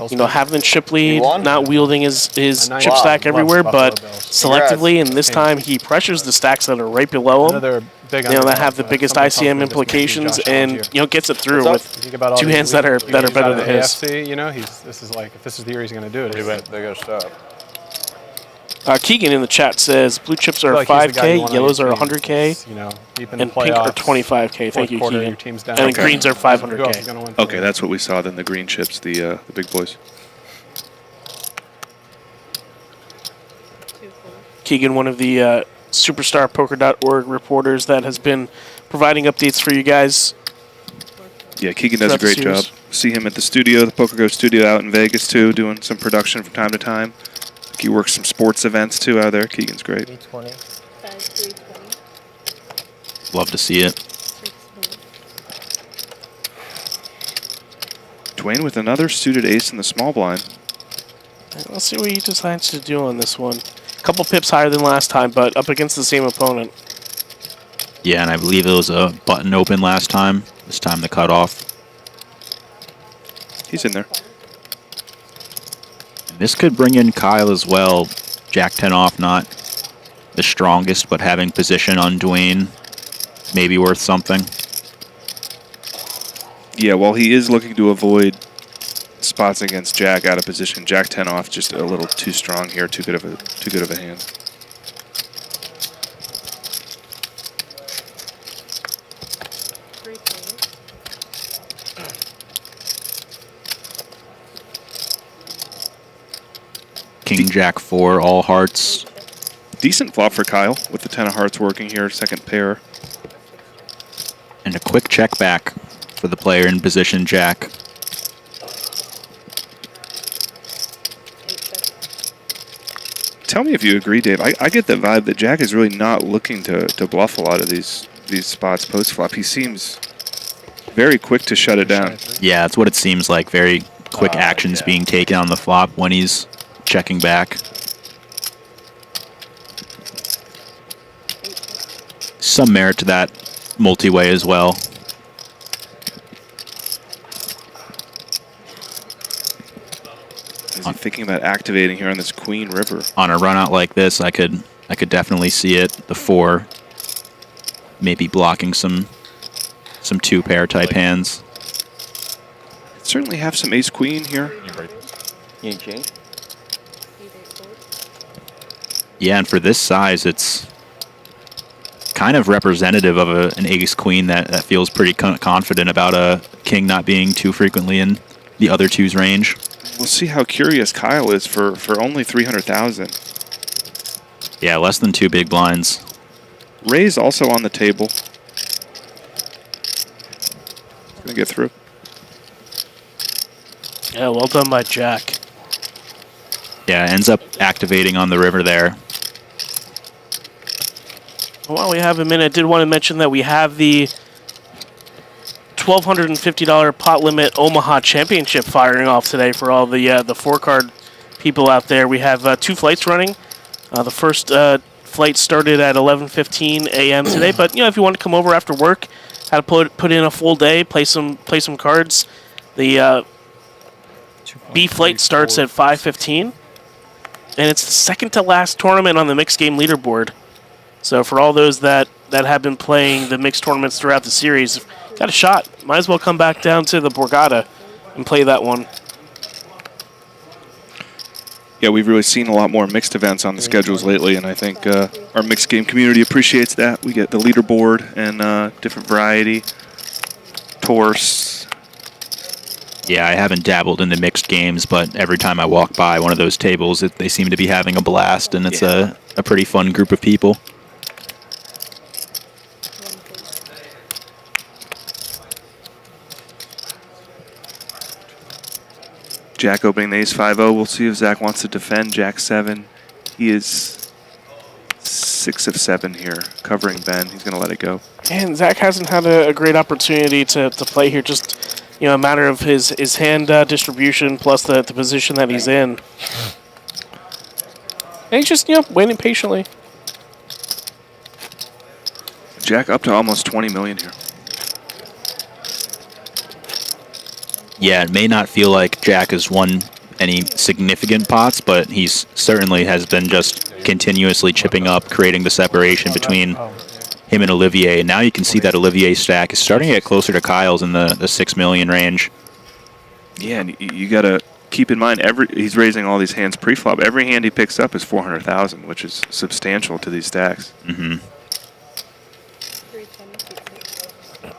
You know, having the chip lead, not wielding his chip stack everywhere, but selectively, and this time he pressures the stacks that are right below him, you know, that have the biggest ICM implications, and, you know, gets it through with 2 hands that are better than his. You know, this is like, if this is the year he's going to do it. They got to stop. Keegan in the chat says blue chips are 5K, yellows are 100K, you know, and pink are 25K. Thank you, Keegan. And then greens are 500K. Okay, that's what we saw then, the green chips, the big boys. Keegan, one of the superstarpoker.org reporters that has been providing updates for you guys. Yeah, Keegan does a great job. See him at the studio, the Poker Go studio out in Vegas too, doing some production from time to time. He works some sports events too out there. Keegan's great. 320. Love to see it. Dwayne with another suited ace in the small blind. Let's see what he decides to do on this one. A couple pips higher than last time, but up against the same opponent. Yeah, and I believe it was a button open last time. This time the cutoff. He's in there. This could bring in Kyle as well. Jack 10 off, not the strongest, but having position on Dwayne may be worth something. Yeah, while he is looking to avoid spots against Jack out of position, Jack 10 off just a little too strong here, too good of a hand. King Jack 4, all hearts. Decent flop for Kyle with the 10 of hearts working here, second pair. And a quick check back for the player in position Jack. Tell me if you agree, Dave. I get the vibe that Jack is really not looking to bluff a lot of these spots post-flop. He seems very quick to shut it down. Yeah, that's what it seems like. Very quick actions being taken on the flop when he's checking back. Some merit to that multi-way as well. Is he thinking about activating here on this Queen River? On a run out like this, I could definitely see it. The 4, maybe blocking some 2-pair type hands. Certainly have some ace queen here. You change? Yeah, and for this size, it's kind of representative of an ace queen that feels pretty confident about a king not being too frequently in the other two's range. We'll see how curious Kyle is for only 300,000. Yeah, less than 2 big blinds. Raise also on the table. Gonna get through. Yeah, well done by Jack. Yeah, ends up activating on the river there. While we have a minute, I did want to mention that we have the $1,250 pot limit Omaha Championship firing off today for all the 4-card people out there. We have 2 flights running. The first flight started at 11:15 a.m. today, but if you want to come over after work, how to put in a full day, play some cards. The B flight starts at 5:15, and it's the second to last tournament on the mixed game leaderboard. So for all those that have been playing the mixed tournaments throughout the series, got a shot. Might as well come back down to the Borgata and play that one. Yeah, we've really seen a lot more mixed events on the schedules lately, and I think our mixed game community appreciates that. We get the leaderboard and different variety, tours. Yeah, I haven't dabbled in the mixed games, but every time I walk by one of those tables, they seem to be having a blast, and it's a pretty fun group of people. Jack opening the ace-5-0. We'll see if Zach wants to defend Jack 7. He is 6 of 7 here, covering Ben. He's going to let it go. And Zach hasn't had a great opportunity to play here. Just a matter of his hand distribution plus the position that he's in. And he's just waiting patiently. Jack up to almost 20 million here. Yeah, it may not feel like Jack has won any significant pots, but he's certainly has been just continuously chipping up, creating the separation between him and Olivier. And now you can see that Olivier's stack is starting to get closer to Kyle's in the 6 million range. Yeah, and you got to keep in mind, he's raising all these hands pre-flop. Every hand he picks up is 400,000, which is substantial to these stacks. Mm-hmm.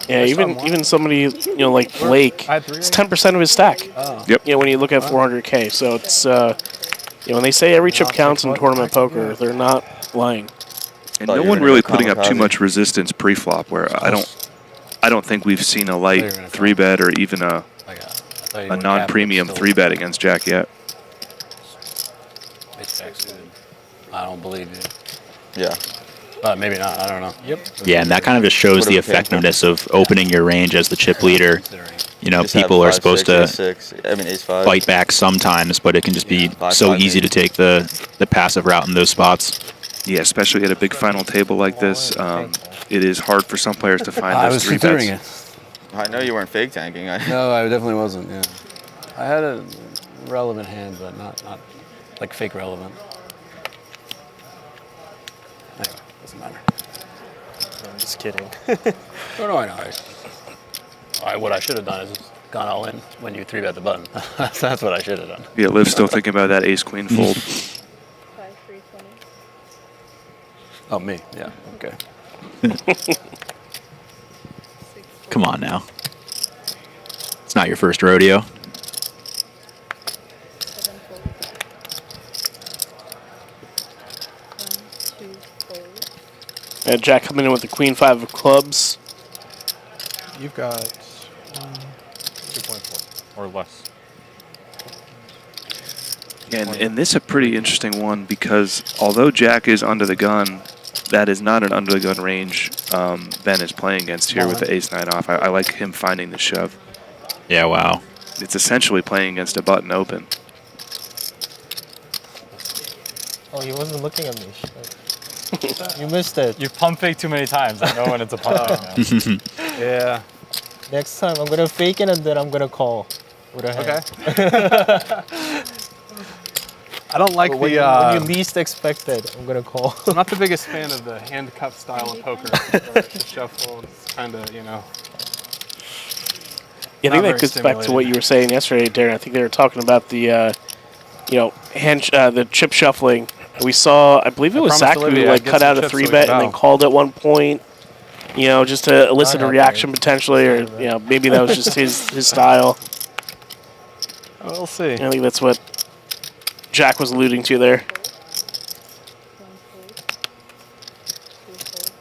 Yeah, even somebody like Blake, it's 10% of his stack. Yep. When you look at 400K, so it's when they say every chip counts in tournament poker, they're not lying. And no one really putting up too much resistance pre-flop. Where I don't think we've seen a light 3-bet or even a non-premium 3-bet against Jack yet. I don't believe you. Yeah. But maybe not. I don't know. Yep. Yeah, and that kind of just shows the effectiveness of opening your range as the chip leader. People are supposed to fight back sometimes, but it can just be so easy to take the passive route in those spots. Yeah, especially at a big final table like this, it is hard for some players to find those 3 bets. I know you weren't fake tanking. No, I definitely wasn't. Yeah, I had a relevant hand, but not like fake relevant. Anyway, doesn't matter. I'm just kidding. No, I know. What I should have done is gone all in when you 3-bet the button. That's what I should have done. Yeah, Liv's still thinking about that ace-queen fold. 5-3-20. Oh, me? Yeah, okay. Come on now. It's not your first rodeo. Jack coming in with the Queen 5 of clubs. You've got 2.4 or less. And this is a pretty interesting one because although Jack is under the gun, that is not an under the gun range Ben is playing against here with the ace-9 off. I like him finding the shove. Yeah, wow. It's essentially playing against a button open. Oh, he wasn't looking at me. You missed it. You've pump fake too many times. I know when it's a pump fake now. yeah. Next time I'm gonna fake it and then I'm gonna call with a hand. Okay. I don't like when the. You least expect it, I'm gonna call. I'm not the biggest fan of the handcuff style of poker. The shuffle, it's kind of, you know. Yeah, I think that gets back to what you were saying yesterday, Darren. I think they were talking about the, the chip shuffling. We saw, I believe it was Zach who cut out a 3-bet and then called at one point, just to elicit a reaction potentially, or maybe that was just his style. We'll see. I think that's what Jack was alluding to there.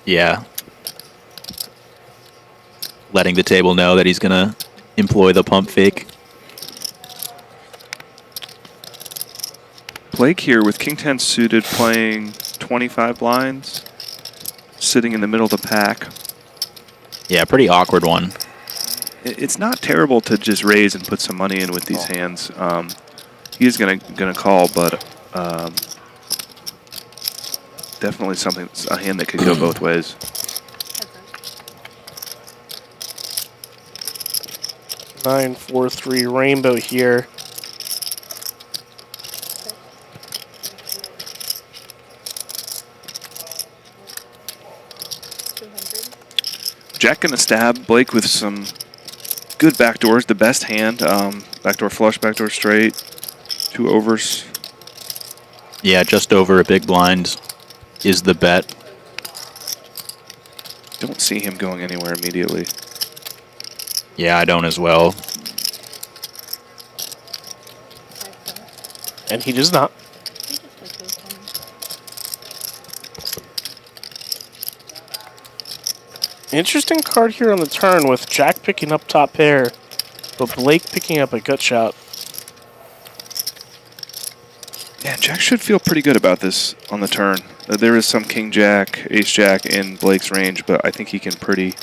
Yeah. Letting the table know that he's going to employ the pump fake. Blake here with King 10 suited playing 25 blinds, sitting in the middle of the pack. Yeah, pretty awkward one. It's not terrible to just raise and put some money in with these hands. He is gonna call, but definitely a hand that could go both ways. Nine, 4, 3 rainbow here. Jack gonna stab Blake with some good backdoors. The best hand, backdoor flush, backdoor straight, 2 overs. Yeah, just over a big blind is the bet. Don't see him going anywhere immediately. Yeah, I don't as well. And he does not. Interesting card here on the turn with Jack picking up top pair, but Blake picking up a gut shot. Yeah, Jack should feel pretty good about this on the turn. There is some King Jack, Ace Jack in Blake's range, but I think he can pretty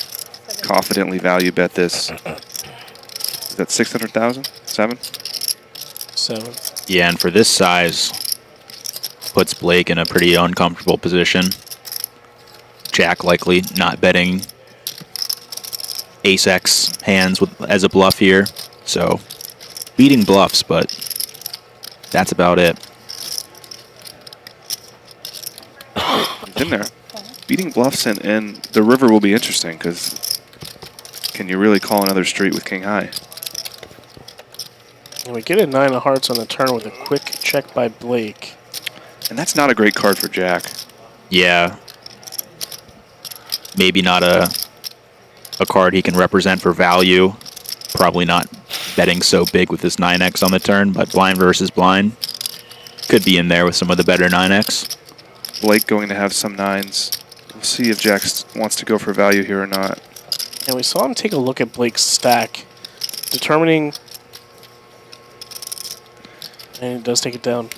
confidently value bet this. Is that 600,000? 7? 7. Yeah, and for this size, puts Blake in a pretty uncomfortable position. Jack likely not betting Ace-X hands as a bluff here. So, beating bluffs, but that's about it. He's in there. Beating bluffs and the river will be interesting because can you really call another street with King High? And we get a 9 of hearts on the turn with a quick check by Blake. And that's not a great card for Jack. Yeah. Maybe not a card he can represent for value. Probably not betting so big with this 9x on the turn, but blind versus blind could be in there with some of the better 9x. Blake going to have some 9s. We'll see if Jack wants to go for value here or not. And we saw him take a look at Blake's stack, determining, and he does take it down.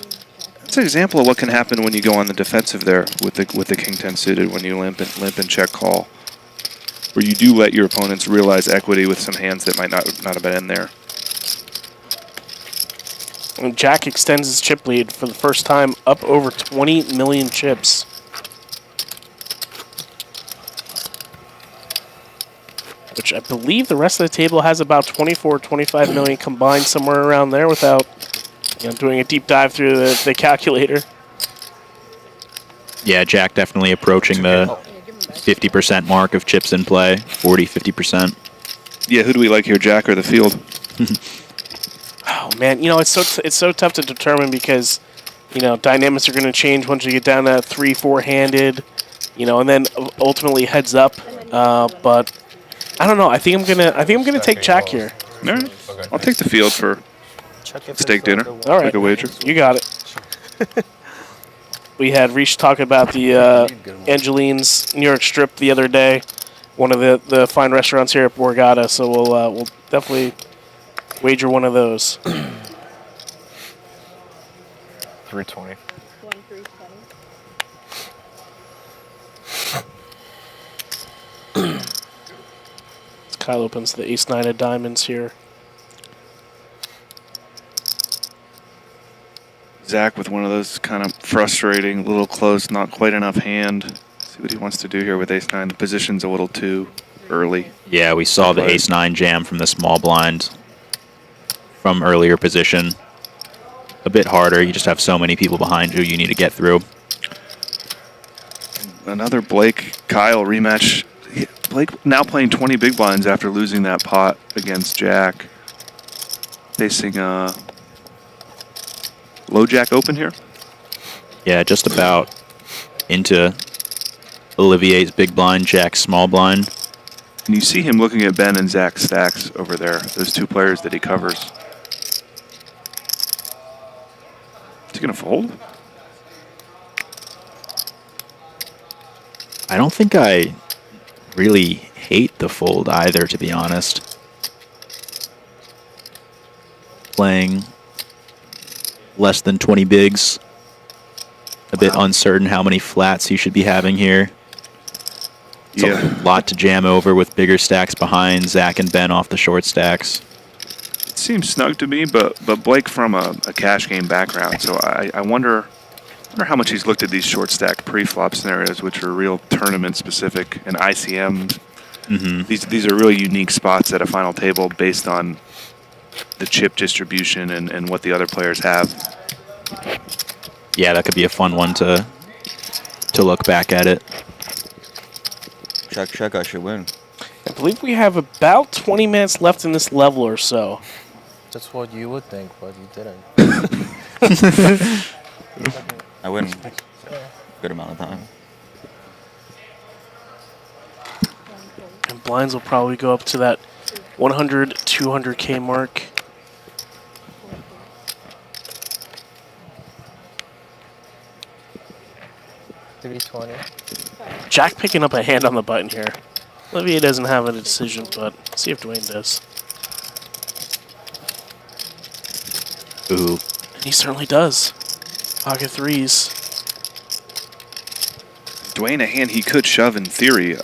That's an example of what can happen when you go on the defensive there with the King 10 suited when you limp and check call, where you do let your opponents realize equity with some hands that might not have been in there. And Jack extends his chip lead for the first time up over 20 million chips. Which I believe the rest of the table has about 24, 25 million combined, somewhere around there, without doing a deep dive through the calculator. Yeah, Jack definitely approaching the 50% mark of chips in play, 40, 50%. Yeah, who do we like here, Jack or the field? Oh man, it's so tough to determine because dynamics are going to change once you get down to 3-4 handed, and then ultimately heads up. But I don't know. I think I'm gonna take Jack here. All right, I'll take the field for steak dinner. All right, take a wager. You got it. We had Reach talk about the Angeline's New York Strip the other day, one of the fine restaurants here at Borgata, so we'll definitely wager one of those. 320. 1-3-20. Kyle opens the ace-9 of diamonds here. Zach with one of those kind of frustrating, little close, not quite enough hand. See what he wants to do here with ace-9. The position's a little too early. Yeah, we saw the ace-9 jam from the small blind from earlier position. A bit harder. You just have so many people behind you need to get through. Another Blake-Kyle rematch. Blake now playing 20 big blinds after losing that pot against Jack. Facing low Jack open here. Yeah, just about into Olivier's big blind, Jack's small blind. And you see him looking at Ben and Zach's stacks over there, those two players that he covers. Is he going to fold? I don't think I really hate the fold either, to be honest. Playing less than 20 bigs. A bit uncertain how many flats he should be having here. It's a lot to jam over with bigger stacks behind Zach and Ben off the short stacks. It seems snug to me, but Blake from a cash game background, so I wonder how much he's looked at these short stack pre-flop scenarios, which are real tournament specific, and ICM. These are really unique spots at a final table based on the chip distribution and what the other players have. Yeah, that could be a fun one to look back at it. Check, I should win. I believe we have about 20 minutes left in this level or so. That's what you would think, but you didn't. I win. Good amount of time. And blinds will probably go up to that 100, 200K mark. $320. Jack picking up a hand on the button here. Olivier doesn't have a decision, but see if Dwayne does. Ooh. And he certainly does. Pocket threes. Dwayne, a hand he could shove in theory.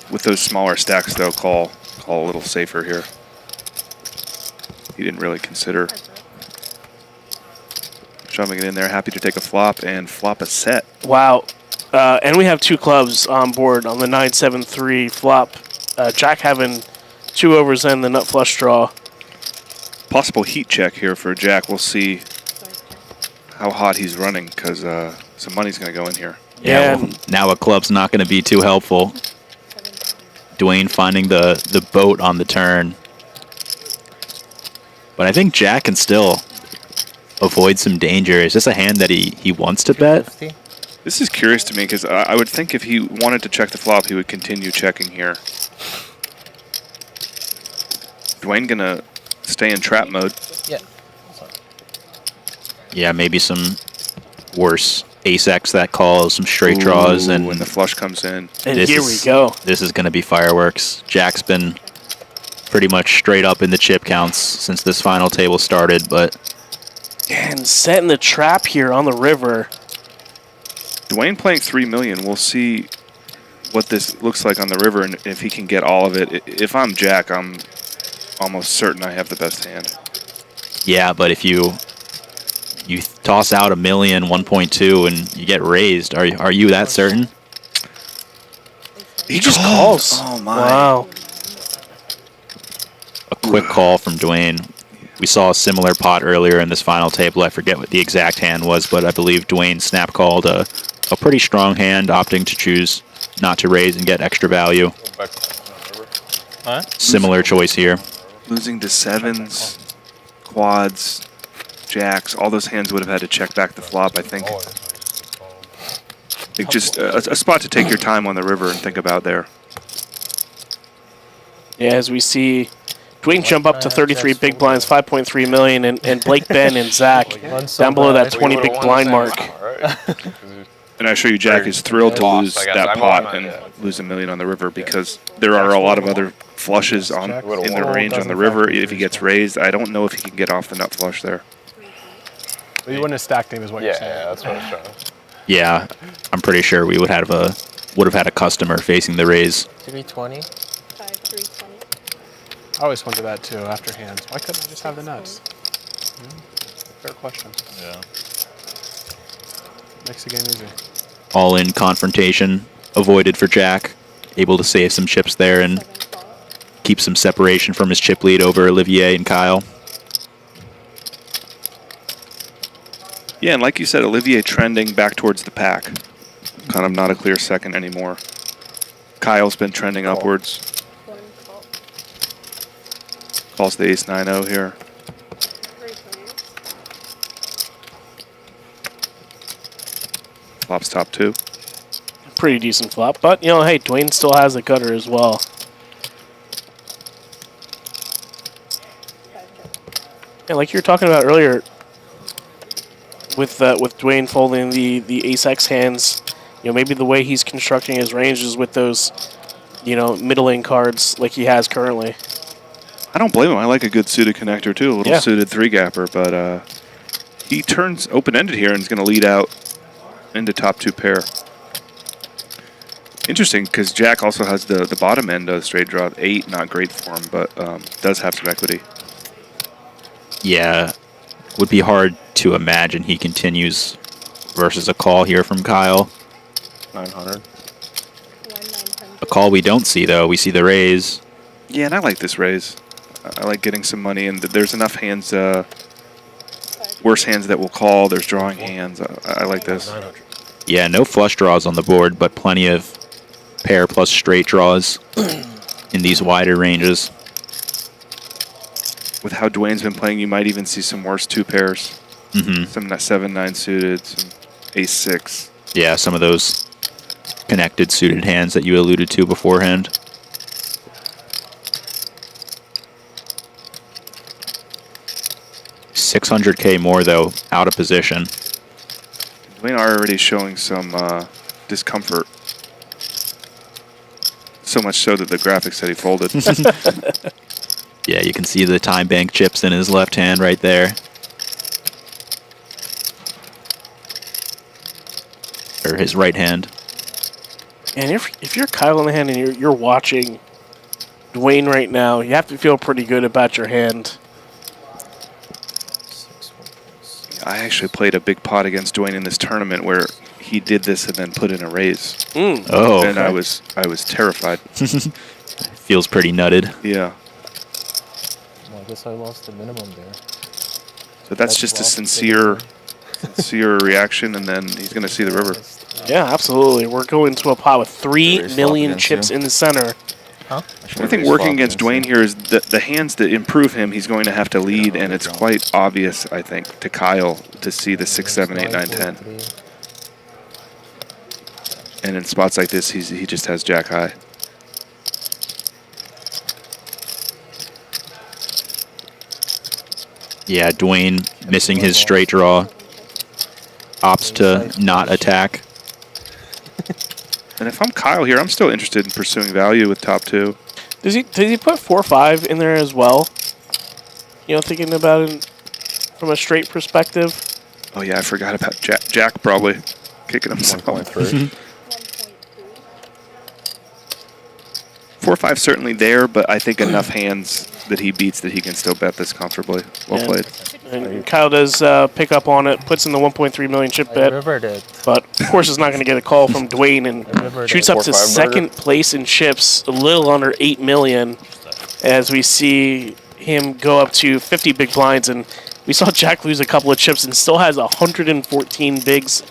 With those smaller stacks, though, call a little safer here. He didn't really consider shoving it in there. Happy to take a flop and flop a set. Wow. And we have two clubs on board on the 9-7-3 flop. Jack having 2 overs and the nut flush draw. Possible heat check here for Jack. We'll see how hot he's running because some money's going to go in here. Yeah, well, now a club's not going to be too helpful. Dwayne finding the boat on the turn. But I think Jack can still avoid some danger. Is this a hand that he wants to bet? This is curious to me because I would think if he wanted to check the flop, he would continue checking here. Dwayne going to stay in trap mode. Yeah. Yeah, maybe some worse ace-X that calls, some straight draws. And when the flush comes in. And here we go. This is going to be fireworks. Jack's been pretty much straight up in the chip counts since this final table started, but... And setting the trap here on the river. Dwayne playing 3 million. We'll see what this looks like on the river and if he can get all of it. If I'm Jack, I'm almost certain I have the best hand. Yeah, but if you toss out $1 million, 1.2, and you get raised, are you that certain? He just calls. Oh my! Wow. A quick call from Dwayne. We saw a similar pot earlier in this final table. I forget what the exact hand was, but I believe Dwayne snap called a pretty strong hand, opting to choose not to raise and get extra value. Huh? Similar choice here. Losing to sevens, quads, jacks, all those hands would have had to check back the flop, I think. Like just a spot to take your time on the river and think about there. Yeah, as we see Dwayne jump up to 33 big blinds, 5.3 million, and Blake, Ben, and Zach down below that 20 big blind mark. And I assure you, Jack is thrilled to Lost, lose I guess. that I'm pot on and my- lose $1 million on the river because there are a lot of other flushes in the range on the river. If he gets raised, I don't know if he can get off the nut flush there. But you wouldn't have stacked him, is what you're saying. Yeah, that's what I was trying. Yeah, I'm pretty sure we would have had a customer facing the raise. 320. 320. I always wonder that too after hands. Why couldn't I just have the nuts? Fair question. Yeah. Makes the game easy. All in confrontation avoided for Jack. Able to save some chips there and keep some separation from his chip lead over Olivier and Kyle. Yeah, and like you said, Olivier trending back towards the pack. Kind of not a clear second anymore. Kyle's been trending upwards. One call. Calls the ace-9-0 here. 320. Flops top 2. Pretty decent flop. But, you know, hey, Dwayne still has a gutter as well. And like you were talking about earlier, with Dwayne folding the ace-x hands, you know, maybe the way he's constructing his range is with those, you know, middling cards like he has currently. I don't blame him. I like a good suited connector too, a little suited 3-gapper, but he turns open-ended here and is going to lead out into top 2 pair. Interesting, because Jack also has the bottom end of straight draw. 8, not great for him, but does have some equity. Yeah, would be hard to imagine he continues versus a call here from Kyle. 900. A call we don't see, though. We see the raise. Yeah, and I like this raise. I like getting some money, and there's enough hands, worse hands that will call. There's drawing hands. I like this. Yeah, no flush draws on the board, but plenty of pair plus straight draws in these wider ranges. With how Dwayne's been playing, you might even see some worse 2 pairs. Mm-hmm. Some 7-9 suited, some ace-6. Yeah, some of those connected suited hands that you alluded to beforehand. $600K more, though, out of position. Dwayne already showing some discomfort. So much so that the graphics said he folded. Yeah, you can see the time bank chips in his left hand right there. Or his right hand. And if you're Kyle in the hand and you're watching Dwayne right now, you have to feel pretty good about your hand. I actually played a big pot against Dwayne in this tournament where he did this and then put in a raise. Oh, and I was terrified. Feels pretty nutted. Yeah. Well, I guess I lost the minimum there. So that's just a sincere reaction, and then he's going to see the river. Yeah, absolutely. We're going to a pot with 3 million chips in the center. Huh? I think working against Dwayne here is the hands that improve him, he's going to have to lead, and it's quite obvious, I think, to Kyle to see the 6, 7, 8, 9, 10. And in spots like this, he just has jack high. Yeah, Dwayne missing his straight draw. Opts to not attack. And if I'm Kyle here, I'm still interested in pursuing value with top 2. Does he put 4-5 in there as well? You know, thinking about it from a straight perspective. Oh yeah, I forgot about Jack. Jack probably kicking himself. 1.3. 4-5 certainly there, but I think enough hands that he beats that he can still bet this comfortably. Well played. And Kyle does pick up on it, puts in the 1.3 million chip bet, but of course is not going to get a call from Dwayne and shoots up to 2nd place in chips, a little under 8 million, as we see him go up to 50 big blinds. And we saw Jack lose a couple of chips and still has 114 bigs,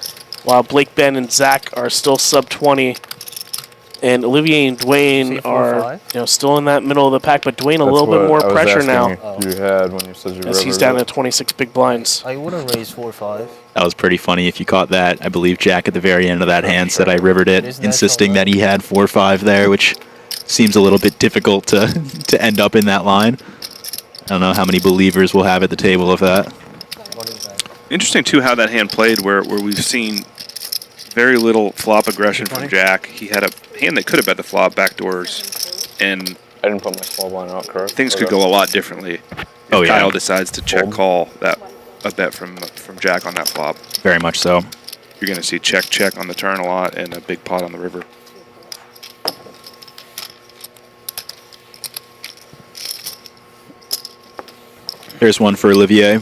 while Blake, Ben, and Zach are still sub 20. And Olivier and Dwayne are still in that middle of the pack, but Dwayne a little bit more pressure now. You had when you said you as he's down to 26 big blinds. I wouldn't raise 4-5. That was pretty funny if you caught that. I believe Jack at the very end of that hand said I rivered it, insisting that he had 4-5 there, which seems a little bit difficult to end up in that line. I don't know how many believers we'll have at the table of that. Interesting, too, how that hand played, where we've seen very little flop aggression from Jack. He had a hand that could have bet the flop backdoors, and I didn't put my small blind out, correct? things could go a lot differently. If Kyle decides to check call a bet from Jack on that flop. Very much so. You're going to see check on the turn a lot and a big pot on the river. There's one for Olivier.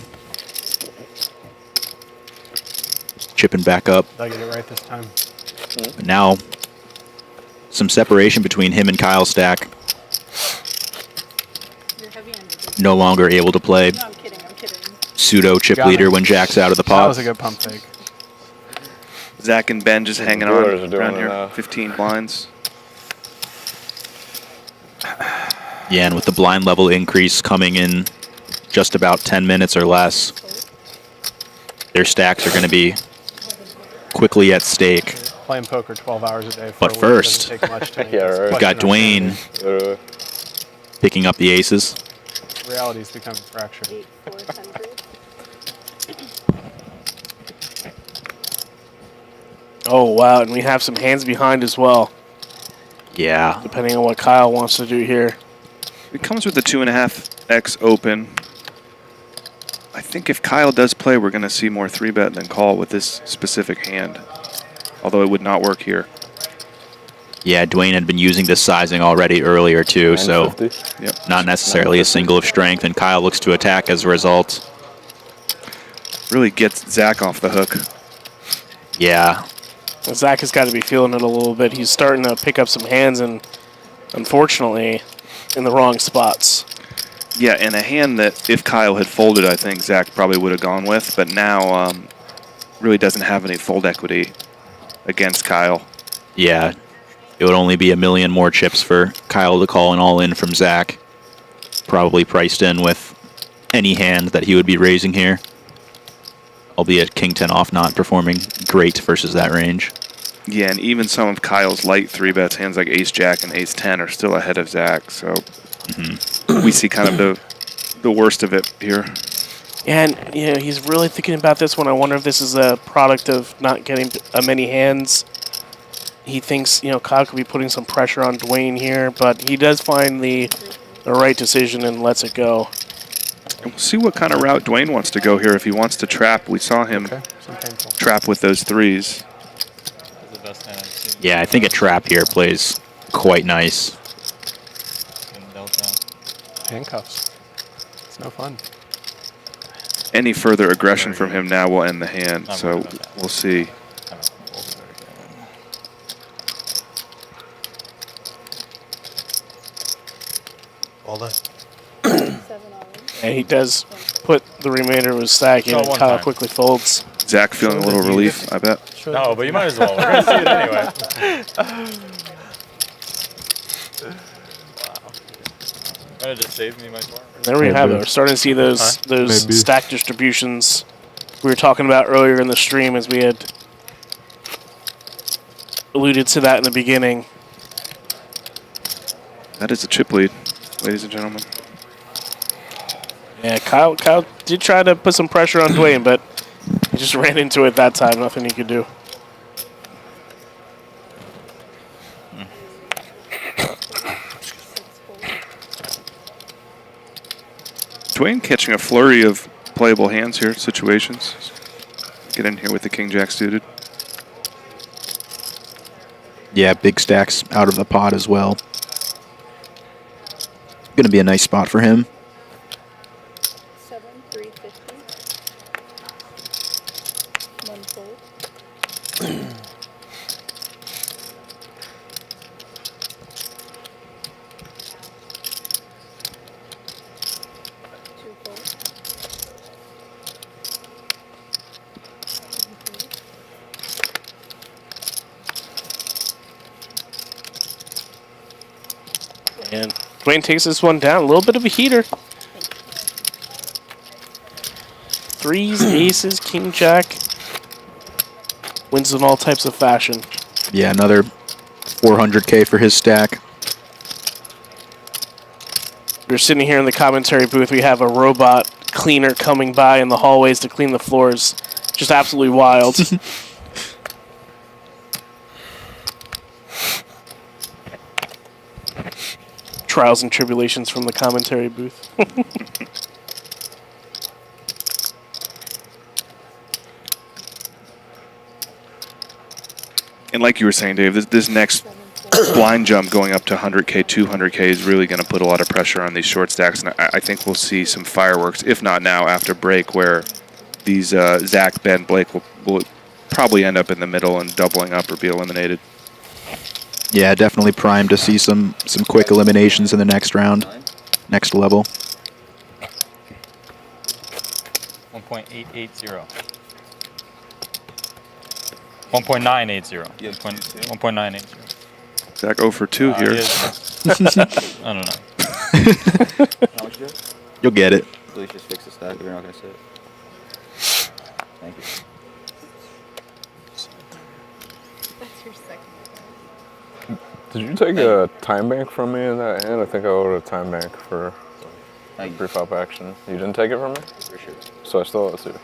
Chipping back up. Did I get it right this time? But now, some separation between him and Kyle's stack. No longer able to play pseudo chip leader when Jack's out of the pot. That was a good pump fake. Zach and Ben just hanging on around here, 15 blinds. Yeah, and with the blind level increase coming in just about 10 minutes or less, their stacks are going to be quickly at stake. Playing poker 12 hours a day. But first, we've got Dwayne picking up the aces. Reality's becoming fractured. Oh, wow, and we have some hands behind as well. Yeah. Depending on what Kyle wants to do here. It comes with the 2.5x open. I think if Kyle does play, we're going to see more 3-bet than call with this specific hand, although it would not work here. Yeah, Dwayne had been using this sizing already earlier too, so not necessarily a single of strength, and Kyle looks to attack as a result. Really gets Zach off the hook. Yeah. Well, Zach has got to be feeling it a little bit. He's starting to pick up some hands, and unfortunately, in the wrong spots. Yeah, and a hand that if Kyle had folded, I think Zach probably would have gone with, but now really doesn't have any fold equity against Kyle. Yeah, it would only be a million more chips for Kyle to call an all-in from Zach. Probably priced in with any hand that he would be raising here. Albeit King 10 off not performing great versus that range. Yeah, and even some of Kyle's light 3-bets, hands like Ace-Jack and Ace-10 are still ahead of Zach, so we see kind of the worst of it here. And you know, he's really thinking about this one. I wonder if this is a product of not getting many hands. He thinks, Kyle could be putting some pressure on Dwayne here, but he does find the right decision and lets it go. And we'll see what kind of route Dwayne wants to go here. If he wants to trap, we saw him trap with those 3s. Yeah, I think a trap here plays quite nice. Handcuffs. It's no fun. Any further aggression from him now will end the hand, so we'll see. All in. And he does put the remainder of his stack in, and Kyle quickly folds. Zach feeling a little relief, I bet. No, but you might as well. We're going to see it anyway. Might have just saved me my car. There we have it. We're starting to see those stack distributions we were talking about earlier in the stream, as we had alluded to that in the beginning. That is a chip lead, ladies and gentlemen. Yeah, Kyle did try to put some pressure on Dwayne, but he just ran into it that time. Nothing he could do. Dwayne catching a flurry of playable hands here, situations. Get in here with the King-Jack suited. Yeah, big stacks out of the pot as well. Going to be a nice spot for him. 7, 350. One fold. 2 fold. And Dwayne takes this one down. A little bit of a heater. 3s, aces, king, jack. Wins in all types of fashion. Yeah, another 400K for his stack. We're sitting here in the commentary booth. We have a robot cleaner coming by in the hallways to clean the floors. Just absolutely wild. trials and tribulations from the commentary booth. And like you were saying, Dave, this next blind jump going up to 100K, 200K is really going to put a lot of pressure on these short stacks. And I think we'll see some fireworks, if not now, after break, where these Zach, Ben, Blake will probably end up in the middle and doubling up or be eliminated. Yeah, definitely primed to see some quick eliminations in the next round, next level. 1.880. 1.980. 1.980. Zach 0 for 2 here. I don't know. You'll get it. Please just fix the stack if you're not going to sit. Thank you. That's your second. Did you take a time bank from me in that hand? I think I owed a time bank for pre-flop action. You didn't take it from me? For sure. So I still owe it to you.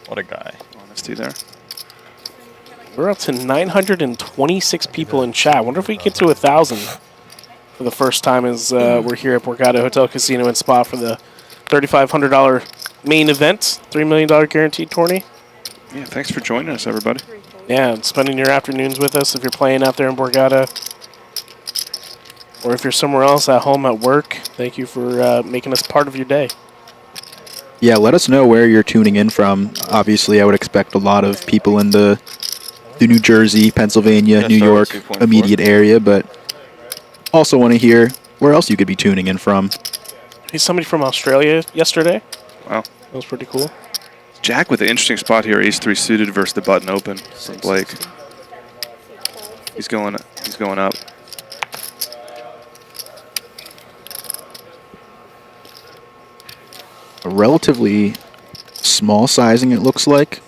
What a guy. Honesty there. We're up to 926 people in chat. I wonder if we get to 1,000 for the first time as we're here at Borgata Hotel Casino and Spa for the $3,500 main event, $3 million guaranteed tourney. Yeah, thanks for joining us, everybody. Yeah, and spending your afternoons with us if you're playing out there in Borgata. Or if you're somewhere else at home at work, thank you for making us part of your day. Yeah, let us know where you're tuning in from. Obviously, I would expect a lot of people in the New Jersey, Pennsylvania, New York immediate area, but also want to hear where else you could be tuning in from. Hey, somebody from Australia yesterday. Wow. That was pretty cool. Jack with an interesting spot here, ace-3 suited versus the button open from Blake. He's going up. A relatively small sizing, it looks like.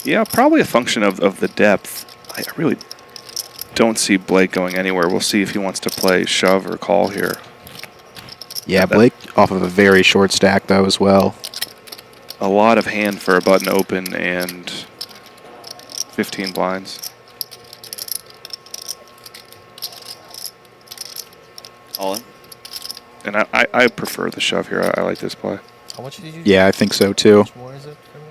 Yeah, probably a function of the depth. I really don't see Blake going anywhere. We'll see if he wants to play shove or call here. Yeah, Blake off of a very short stack, though, as well. A lot of hand for a button open and 15 blinds. All in? And I prefer the shove here. I like this play. How much did you Yeah, I think so, too. How much more is it for me?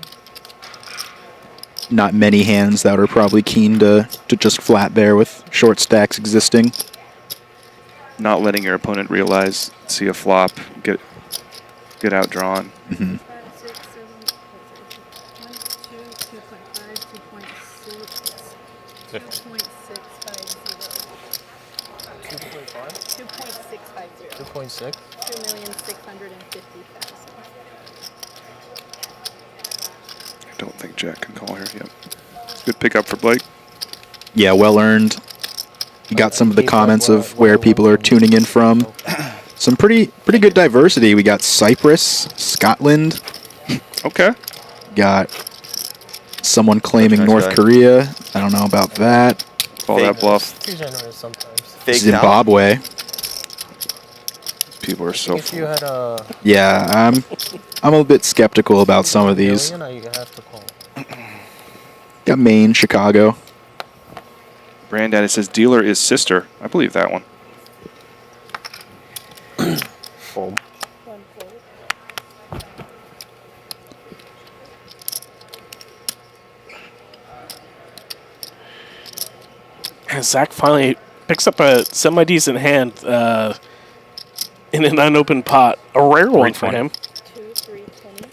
Not many hands that are probably keen to just flat there with short stacks existing. Not letting your opponent realize, see a flop, get outdrawn. Mm-hmm. 2.6. 2,650,000. I don't think Jack can call here yet. It's a good pickup for Blake. Yeah, well earned. You got some of the comments of where people are tuning in from. Some pretty good diversity. We got Cyprus, Scotland. Okay. Got someone claiming North Korea. I don't know about that. Call that bluff. Too generous sometimes. Zimbabwe. People are so If you had a Yeah, I'm a bit skeptical about some of these. million, you have to call. Got Maine, Chicago. Brandaddy says dealer is sister. I believe that one. Fold. And Zach finally picks up a semi-decent hand in an unopened pot. A rare one for him. 320.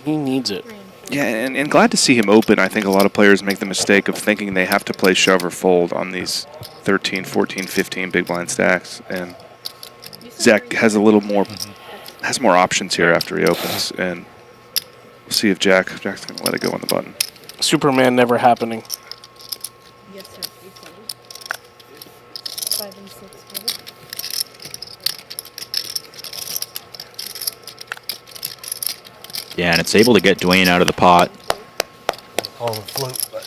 He needs it. Yeah, and glad to see him open. I think a lot of players make the mistake of thinking they have to play shove or fold on these 13, 14, 15 big blind stacks. And Zach has a little more, has more options here after he opens. And we'll see if Jack's going to let it go on the button. Superman never happening. Yes, sir. 320. 5 and 6 fold. Yeah, and it's able to get Dwayne out of the pot. Call the float, but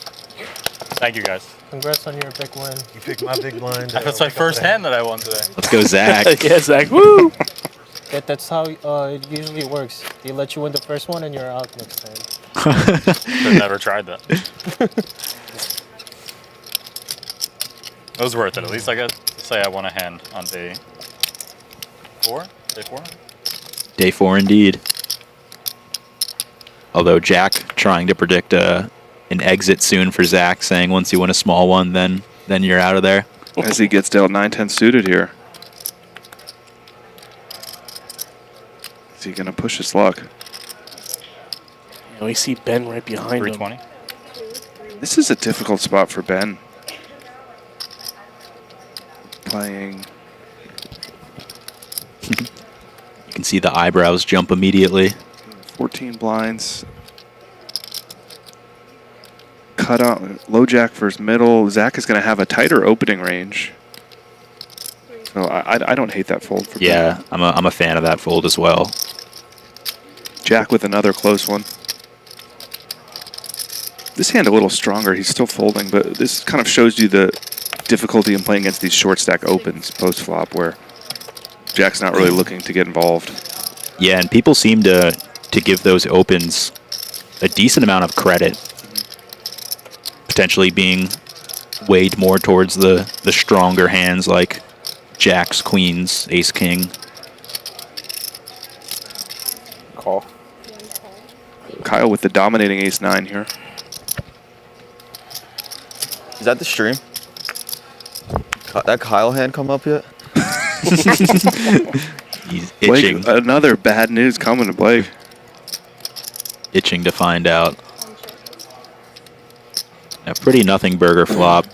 Thank you, guys. congrats on your big win. You picked my big blind. That's my first hand that I won today. Let's go, Zach. Yeah, Zach. Woo! That's how it usually works. They let you win the first one and you're out next time. I've never tried that. It was worth it. At least I got to say I won a hand on day 4? Day 4? Day 4 indeed. Although Jack trying to predict an exit soon for Zach, saying once you win a small one, then you're out of there. As he gets dealt 9-10 suited here. Is he going to push his luck? We see Ben right behind 320. him. This is a difficult spot for Ben. Playing. You can see the eyebrows jump immediately. 14 blinds. Cut out. Low jack versus middle. Zach is going to have a tighter opening range. So I don't hate that fold for Ben. Yeah, I'm a fan of that fold as well. Jack with another close one. This hand a little stronger. He's still folding, but this kind of shows you the difficulty in playing against these short stack opens post flop where Jack's not really looking to get involved. Yeah, and people seem to give those opens a decent amount of credit, potentially being weighed more towards the stronger hands like jacks, queens, ace, king. Call. Kyle with the dominating ace-9 here. Is that the stream? That Kyle hand come up yet? He's itching. Blake, another bad news coming to Blake. Itching to find out. A pretty nothing burger flop.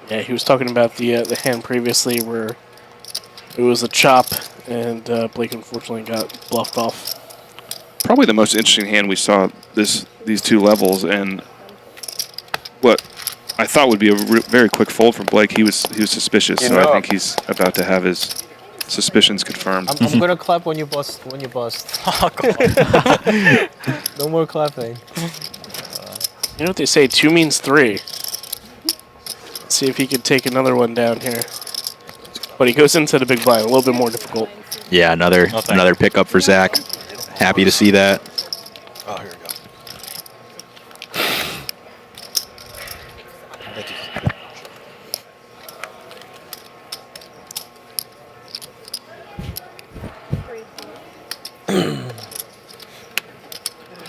Yeah, he was talking about the hand previously where it was a chop, and Blake unfortunately got bluffed off. Probably the most interesting hand we saw these two levels, and what I thought would be a very quick fold from Blake. He was suspicious, so I think he's about to have his suspicions confirmed. I'm gonna clap when you bust. When you bust. No more clapping. You know what they say? 2 means 3. Let's see if he could take another one down here. But he goes into the big blind, a little bit more difficult. Yeah, another pickup for Zach. Happy to see that. Oh, here we go. Thank you.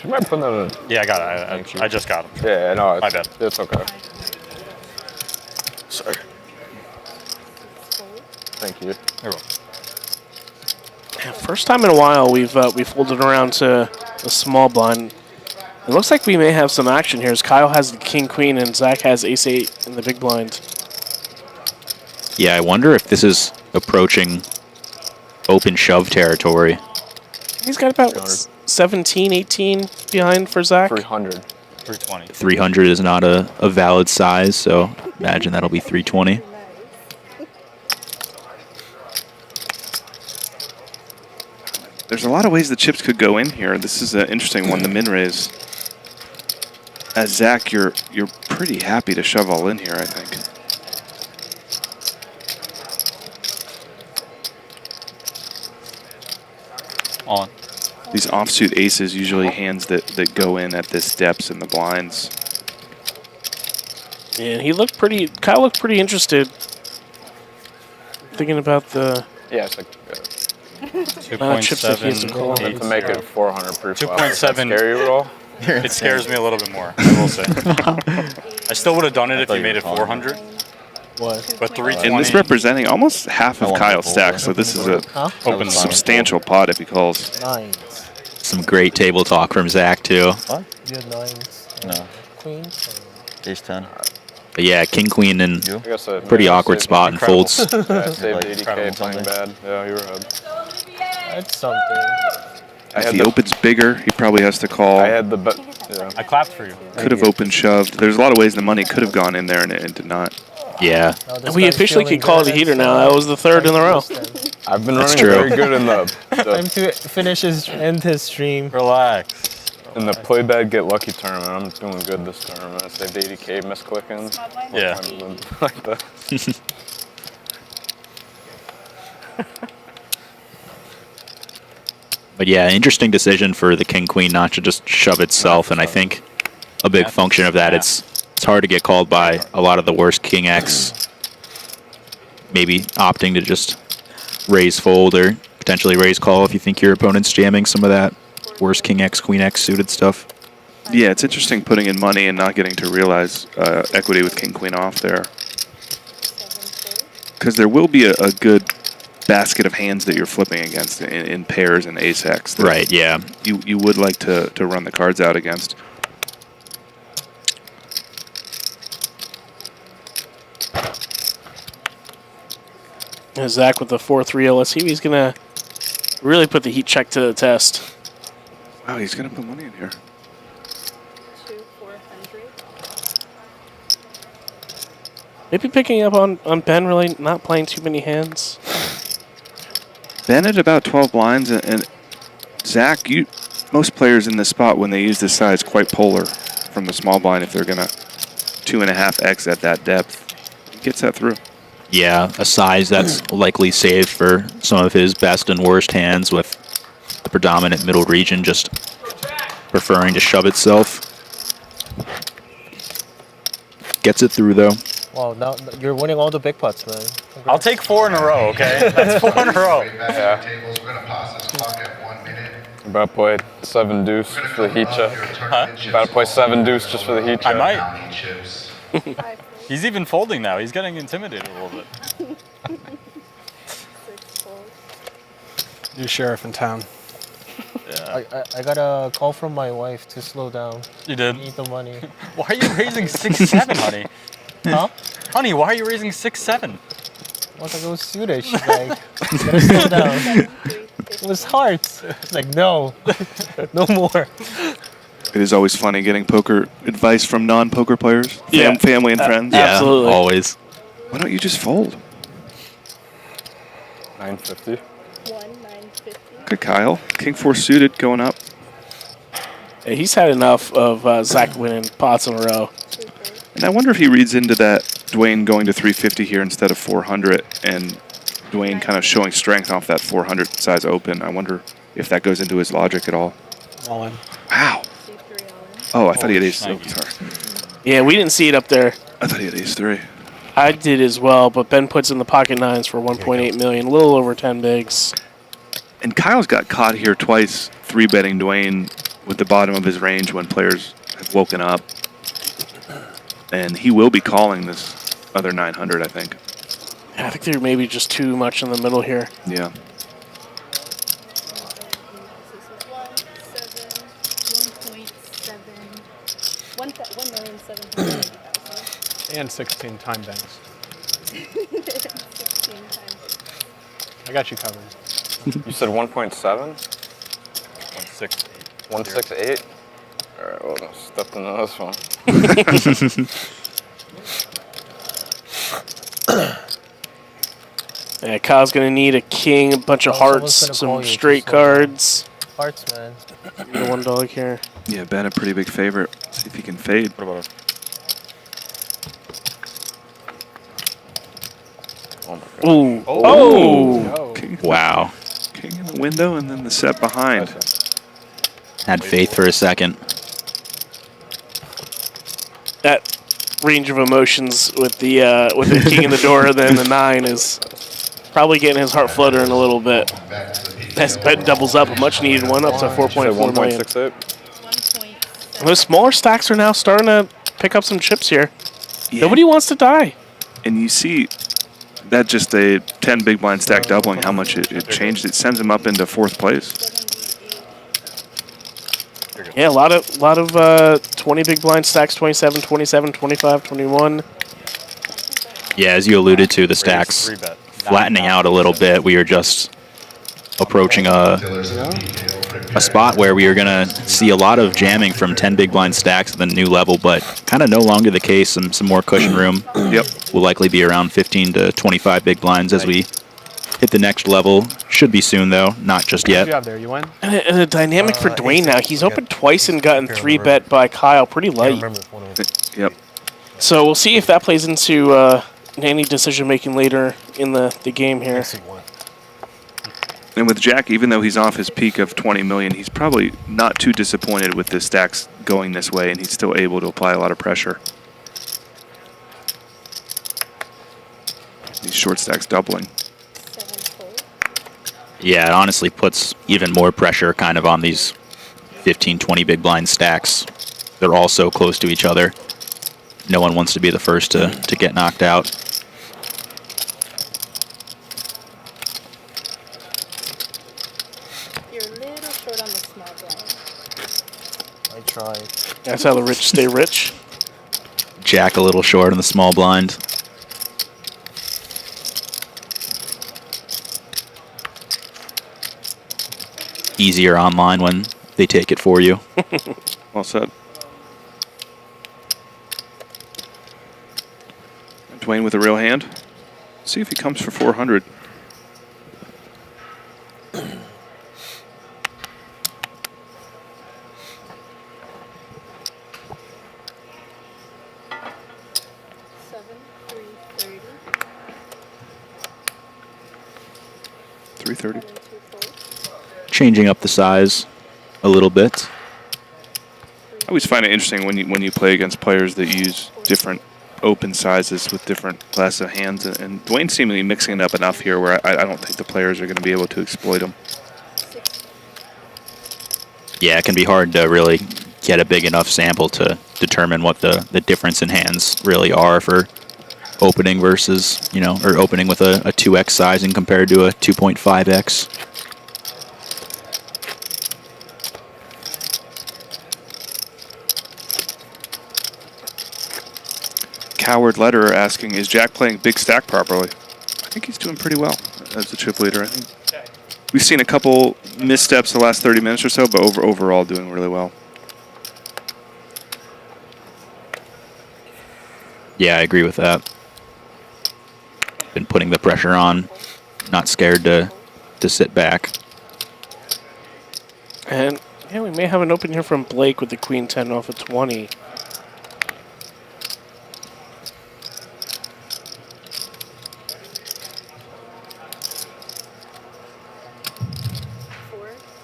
You might put that in. Yeah, I got it. I just got him. Yeah, no, My bad. It's okay. Sorry. Thank you. You're welcome. Yeah, first time in a while we folded around to a small blind. It looks like we may have some action here as Kyle has the king queen and Zach has ace 8 in the big blind. Yeah, I wonder if this is approaching open shove territory. He's got about what, 17, 18 behind for Zach. 300. 320. 300 is not a valid size, so imagine that'll be 320. There's a lot of ways the chips could go in here. This is an interesting one, the min raise. As Zach, you're pretty happy to shove all in here, I think. On. These offsuit aces usually hands that go in at this depths in the blinds. And Kyle looked pretty interested. Thinking about the Yeah, it's like 2.7 to make it 400 per 2.7. Scary roll. It scares me a little bit more, I will say. I still would have done it if you made it 400. What? But 320. And this representing almost half of Kyle's stack, so this is a substantial pot if he calls. Nines. Some great table talk from Zach, too. What? You had nines. No. Queens. Ace 10. But yeah, king, queen, and I guess pretty awkward spot and folds. Yeah, I saved Like 80K playing bad. Yeah, you were ahead. That's something. If he opens bigger, he probably has to call. I had the bet. Yeah. I clapped for you. Could have opened shoved. There's a lot of ways the money could have gone in there and it did not. Yeah. Oh, we officially could call it a heater now. That was the third in a row. I've been That's running true. very good in Time to finish end his stream. Relax. in the play bad get lucky tournament. I'm doing good this tournament. I saved 80K misclicking. Yeah. Like that. But yeah, interesting decision for the king-queen not to just shove itself, and I think a big function of that, it's hard to get called by a lot of the worst king X, maybe opting to just raise fold or potentially raise call if you think your opponent's jamming some of that worst king X, queen X suited stuff. Yeah, it's interesting putting in money and not getting to realize equity with king-queen off there. Because there will be a good basket of hands that you're flipping against in pairs and ace-x. Right, yeah. You would like to run the cards out against. Zach with the 4-3. Let's see if he's going to really put the heat check to the test. Wow, he's going to put money in here. 400. Maybe picking up on Ben, really not playing too many hands. Ben at about 12 blinds, and Zach, most players in this spot, when they use this size, quite polar from the small blind if they're going to 2.5x at that depth. He gets that through. Yeah, a size that's likely saved for some of his best and worst hands, with the predominant middle region just preferring to shove itself. Gets it through, though. Wow, now you're winning all the big putts, man. Congrats. I'll take 4 in a row, okay? That's 4 in a row. Yeah. About to play 7 deuce for the heat check. Huh? About to play 7 deuce just for the heat check. I might. He's even folding now. He's getting intimidated a little bit. New sheriff in town. Yeah. I got a call from my wife to slow down. You did? Need the money. Why are you raising 6-7, honey? Huh? Honey, why are you raising 6-7? Once I go suited, she's like, gotta slow down. It was hard. It's like, no, no more. It is always funny getting poker advice from non-poker players, Yeah. family and friends. Yeah, Absolutely. always. Why don't you just fold? 950. 950. Look at Kyle. King 4 suited going up. Yeah, he's had enough of Zach winning pots in a row. And I wonder if he reads into that Dwayne going to 350 here instead of 400 and Dwayne kind of showing strength off that 400 size open. I wonder if that goes into his logic at all. All in. Wow. Oh, I thought he had ace. Oh, sorry. Yeah, we didn't see it up there. I thought he had ace 3. I did as well, but Ben puts in the pocket nines for 1.8 million, a little over 10 bigs. And Kyle's got caught here twice 3-betting Dwayne with the bottom of his range when players have woken up. And he will be calling this other 900, I think. Yeah, I think they're maybe just too much in the middle here. Yeah. And 16 time banks. 16 times. I got you covered. You said 1.7? 168. 168? All right, well, let's step into this one. Yeah, Kyle's going to need a king, a bunch of hearts, some straight cards. Hearts, man. The $1 here. Yeah, Ben a pretty big favorite. See if he can fade. What about Oh, my God. Ooh. Oh! King, Wow. king in the window and then the set behind. Had faith for a second. That range of emotions with the king in the door and then the 9 is probably getting his heart fluttering a little bit. As Ben doubles up, a much needed one up to 4.4 million. 1.68? And those smaller stacks are now starting to pick up some chips here. Yeah. Nobody wants to die. And you see that just a 10 big blind stack doubling, how much it changed. It sends him up into 4th place. Yeah, a lot of 20 big blind stacks, 27, 27, 25, 21. Yeah, as you alluded to, the stacks flattening out a little bit. We are just approaching a spot where we are going to see a lot of jamming from 10 big blind stacks at the new level, but kind of no longer the case. Some more cushion room. Yep. Will likely be around 15 to 25 big blinds as we hit the next level. Should be soon, though. Not just Good yet. job there. You win? And a dynamic for Dwayne now. He's opened twice and gotten 3-bet by Kyle. Pretty light. Yep. So we'll see if that plays into any decision-making later in the game here. And with Jack, even though he's off his peak of 20 million, he's probably not too disappointed with the stacks going this way, and he's still able to apply a lot of pressure. These short stacks doubling. Yeah, it honestly puts even more pressure kind of on these 15, 20 big blind stacks. They're all so close to each other. No one wants to be the first to get knocked out. You're a little short on the small blind. I tried. That's how the rich stay rich. Jack a little short on the small blind. Easier online when they take it for you. Well said. Dwayne with a real hand. See if he comes for 400. $330. Changing up the size a little bit. I always find it interesting when you play against players that use different open sizes with different classes of hands, and Dwayne's seemingly mixing it up enough here where I don't think the players are going to be able to exploit him. Yeah, it can be hard to really get a big enough sample to determine what the difference in hands really are for opening versus, you know, or opening with a 2x sizing compared to a 2.5x. Coward Letterer asking, is Jack playing big stack properly? I think he's doing pretty well as the chip leader. I think we've seen a couple missteps the last 30 minutes or so, but overall doing really well. Yeah, I agree with that. Been putting the pressure on, not scared to sit back. And yeah, we may have an open here from Blake with the queen 10 off of 20.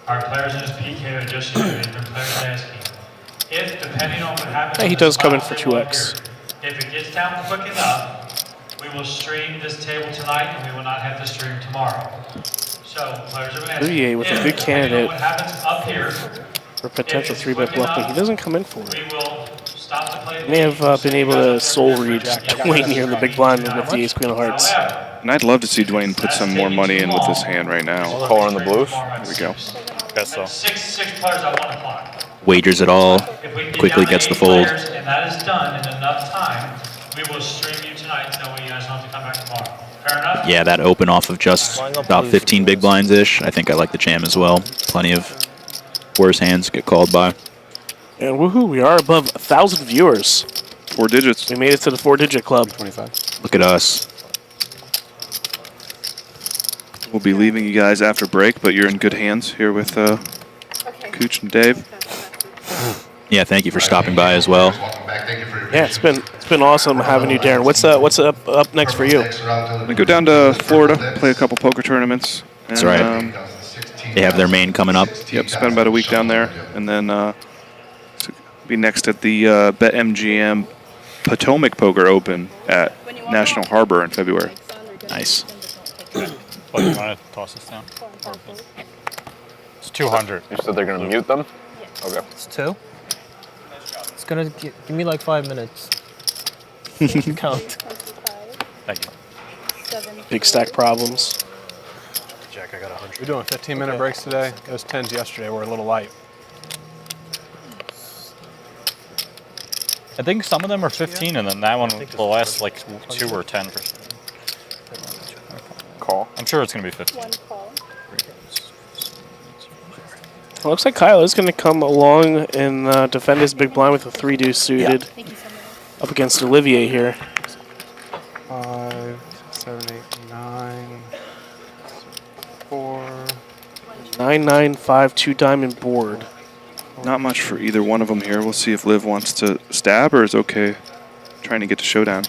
Our players in this PK are just shooting. Their players asking if, depending on what happens, Yeah, he does come in for 2x. If it gets down quick enough, we will stream this table tonight, and we will not have to stream tomorrow. So players have been asking. Olivier with a good candidate what happens up here for potential 3-bet bluff, but he doesn't come in for it. we will stop the play. May have been able to soul read Dwayne here in the big blind with the ace queen of hearts. And I'd love to see Dwayne put some more money in with this hand right now. Caller in the blues. Here we go. Guess so. Six players at 1 o'clock. Wagers it all, If we get quickly down to gets 8 the fold. players and that is done in enough time, we will stream you tonight. That way you guys don't have to come back tomorrow. Fair enough? Yeah, that open off of just about 15 big blinds-ish. I think I like the jam as well. Plenty of worse hands get called by. And woohoo, we are above 1,000 viewers. 4 digits. We made it to the 4-digit club. 25. Look at us. We'll be leaving you guys after break, but you're in good hands here with Cooch and Dave. Yeah, thank you for stopping by as well. Yeah, it's been awesome having you, Darren. What's up next for you? I'm gonna go down to Florida, play a couple poker tournaments. That's right. They have their main coming up. Yep, spend about a week down there, and then be next at the BetMGM Potomac Poker Open at National Harbor in February. Nice. What, you want to toss this down? It's 200. You said they're going to mute them? Okay. It's 2. It's gonna give me like 5 minutes. Count. Thank you. Big stack problems. Jack, I got 100. We're doing 15-minute breaks today. Those 10s yesterday were a little light. I think some of them are 15, and then that one will last like 2 or 10 for sure. Call. I'm sure it's going to be 15. Well, looks like Kyle is going to come along and defend his big blind with a 3-deuce suited up against Olivier here. 5, 7, 8, 9, 4. 9, 9, 5, 2 diamond board. Not much for either one of them here. We'll see if Liv wants to stab or is okay trying to get to showdown.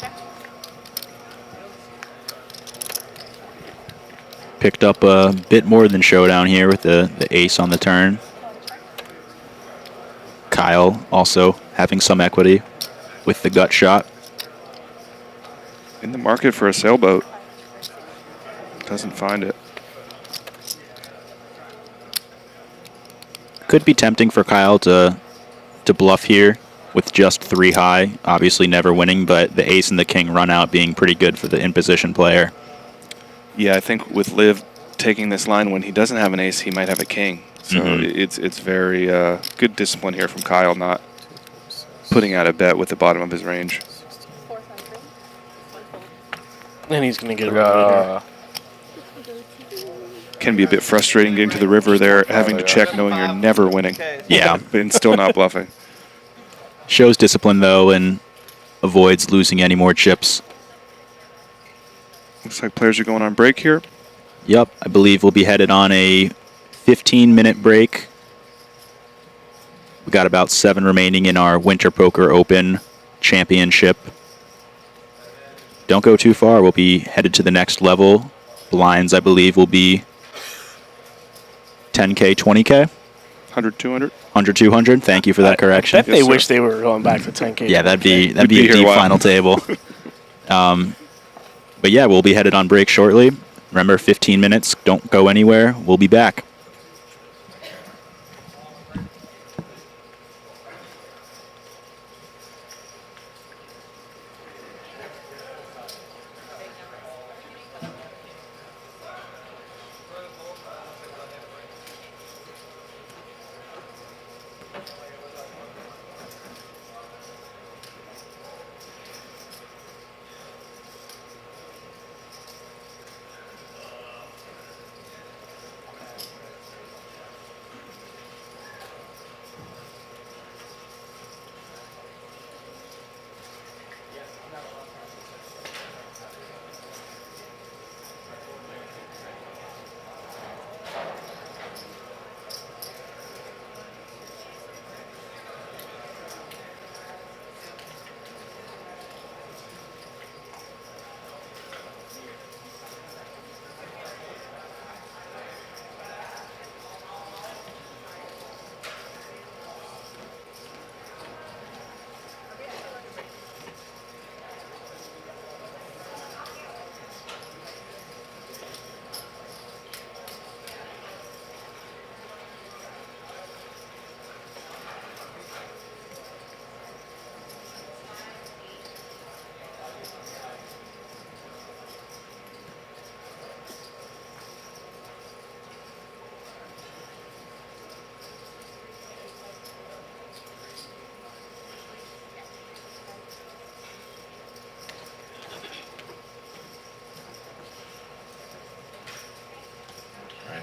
picked up a bit more than showdown here with the ace on the turn. Kyle also having some equity with the gut shot. In the market for a sailboat. Doesn't find it. Could be tempting for Kyle to bluff here with just 3 high. Obviously never winning, but the ace and the king run out being pretty good for the in-position player. Yeah, I think with Liv taking this line when he doesn't have an ace, he might have a king. So it's very good discipline here from Kyle, not putting out a bet with the bottom of his range. And he's going to get a Can be a bit frustrating getting to the river there, having to check knowing you're never winning. Yeah. And still not bluffing. Shows discipline, though, and avoids losing any more chips. Looks like players are going on break here. Yep, I believe we'll be headed on a 15-minute break. We got about 7 remaining in our Winter Poker Open Championship. Don't go too far. We'll be headed to the next level. Blinds, I believe, will be 10K, 20K? 100, 200? 100, 200. Thank you for that correction. I bet they wish they were going back to 10K. Yeah, that'd be a deep final table. But yeah, we'll be headed on break shortly. Remember, 15 minutes. Don't go anywhere. We'll be back.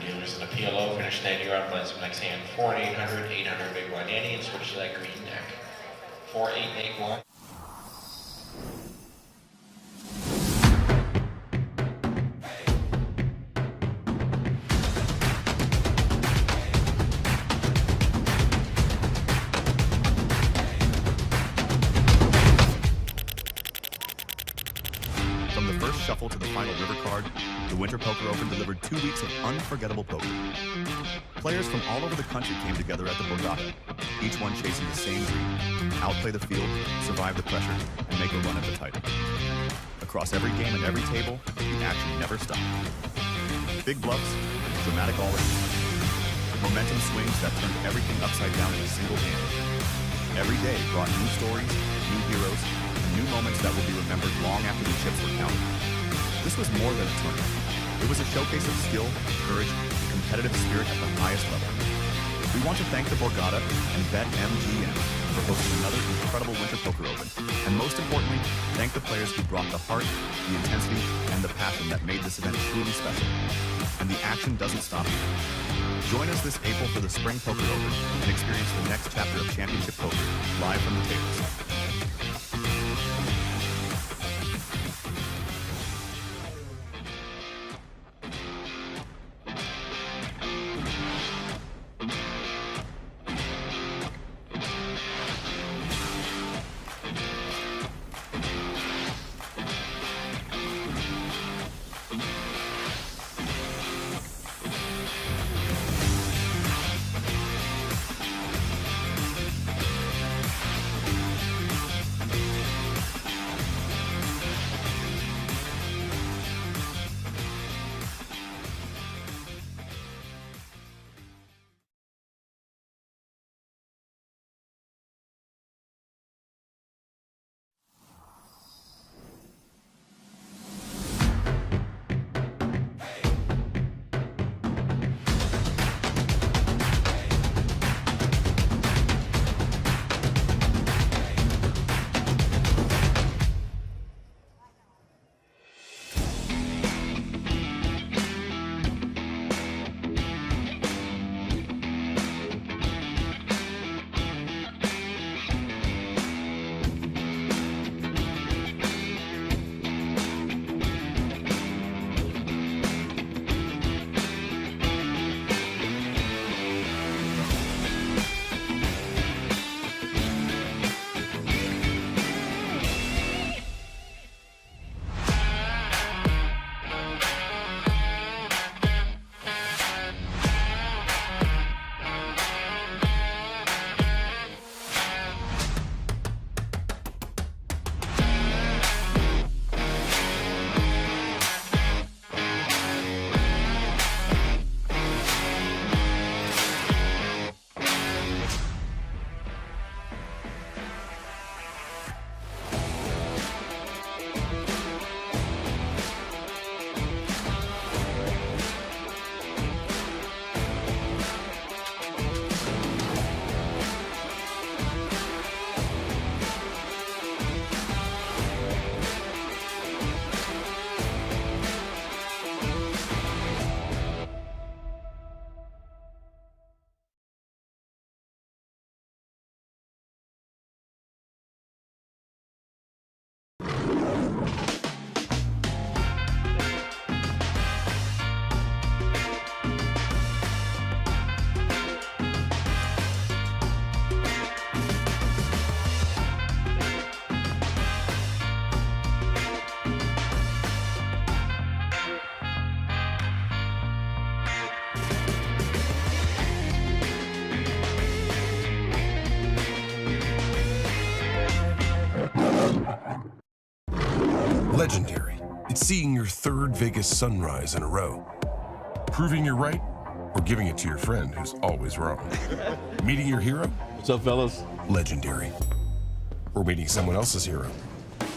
Dealers in the PLO finish stand your on blinds next hand 4 and 800, 800 big blind ante, and switch to that green deck. 4, 8, and 8, 1. From the first shuffle to the final river card, the Winter Poker Open delivered 2 weeks of unforgettable poker. Players from all over the country came together at the Borgata, each one chasing the same dream: outplay the field, survive the pressure, and make a run at the title. Across every game and every table, the action never stopped. Big bluffs, dramatic all-ins, momentum swings that turned everything upside down in a single hand. Every day brought new stories, new heroes, and new moments that will be remembered long after the chips were counted. This was more than a tournament. It was a showcase of skill, courage, and competitive spirit at the highest level. We want to thank the Borgata and BetMGM for hosting another incredible Winter Poker Open, and most importantly, thank the players who brought the heart, the intensity, and the passion that made this event truly special. And the action doesn't stop here. Join us this April for the Spring Poker Open and experience the next chapter of Championship Poker live from the tables. Legendary. It's seeing your third Vegas sunrise in a row. Proving you're right, or giving it to your friend who's always wrong. Meeting your hero? What's up, fellas? Legendary. Or meeting someone else's hero.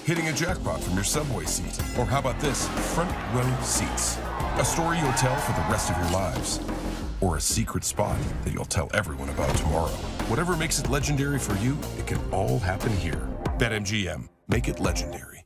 Hitting a jackpot from your subway seat. Or how about this? Front row seats. A story you'll tell for the rest of your lives. Or a secret spot that you'll tell everyone about tomorrow. Whatever makes it legendary for you, it can all happen here. BetMGM. Make it legendary.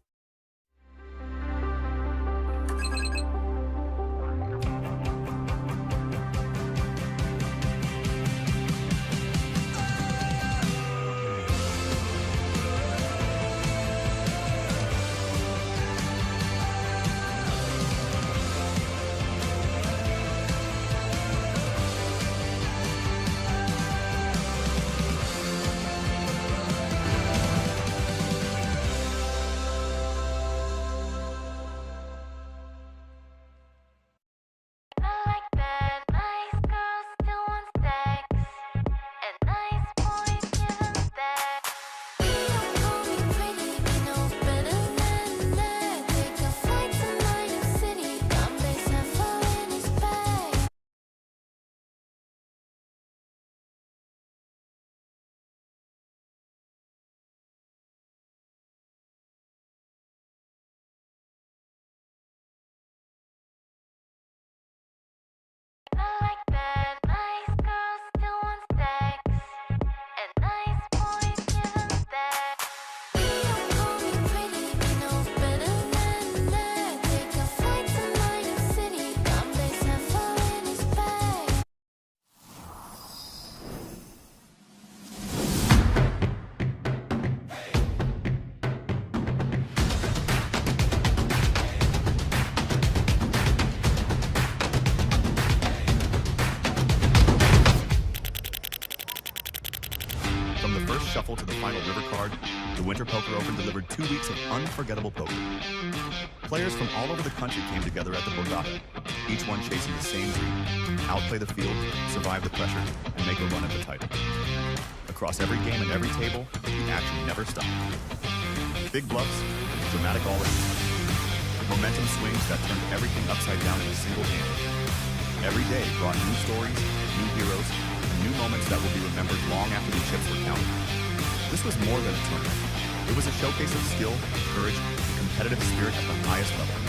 shuffle to the final river card, the Winter Poker Open delivered 2 weeks of unforgettable poker. Players from all over the country came together at the Borgata, each one chasing the same dream: outplay the field, survive the pressure, and make a run at the title. Across every game and every table, the action never stopped. Big bluffs, dramatic all-ins, momentum swings that turned everything upside down in a single hand. Every day brought new stories, new heroes, and new moments that will be remembered long after the chips were counted. This was more than a tournament. It was a showcase of skill, courage, and competitive spirit at the highest level.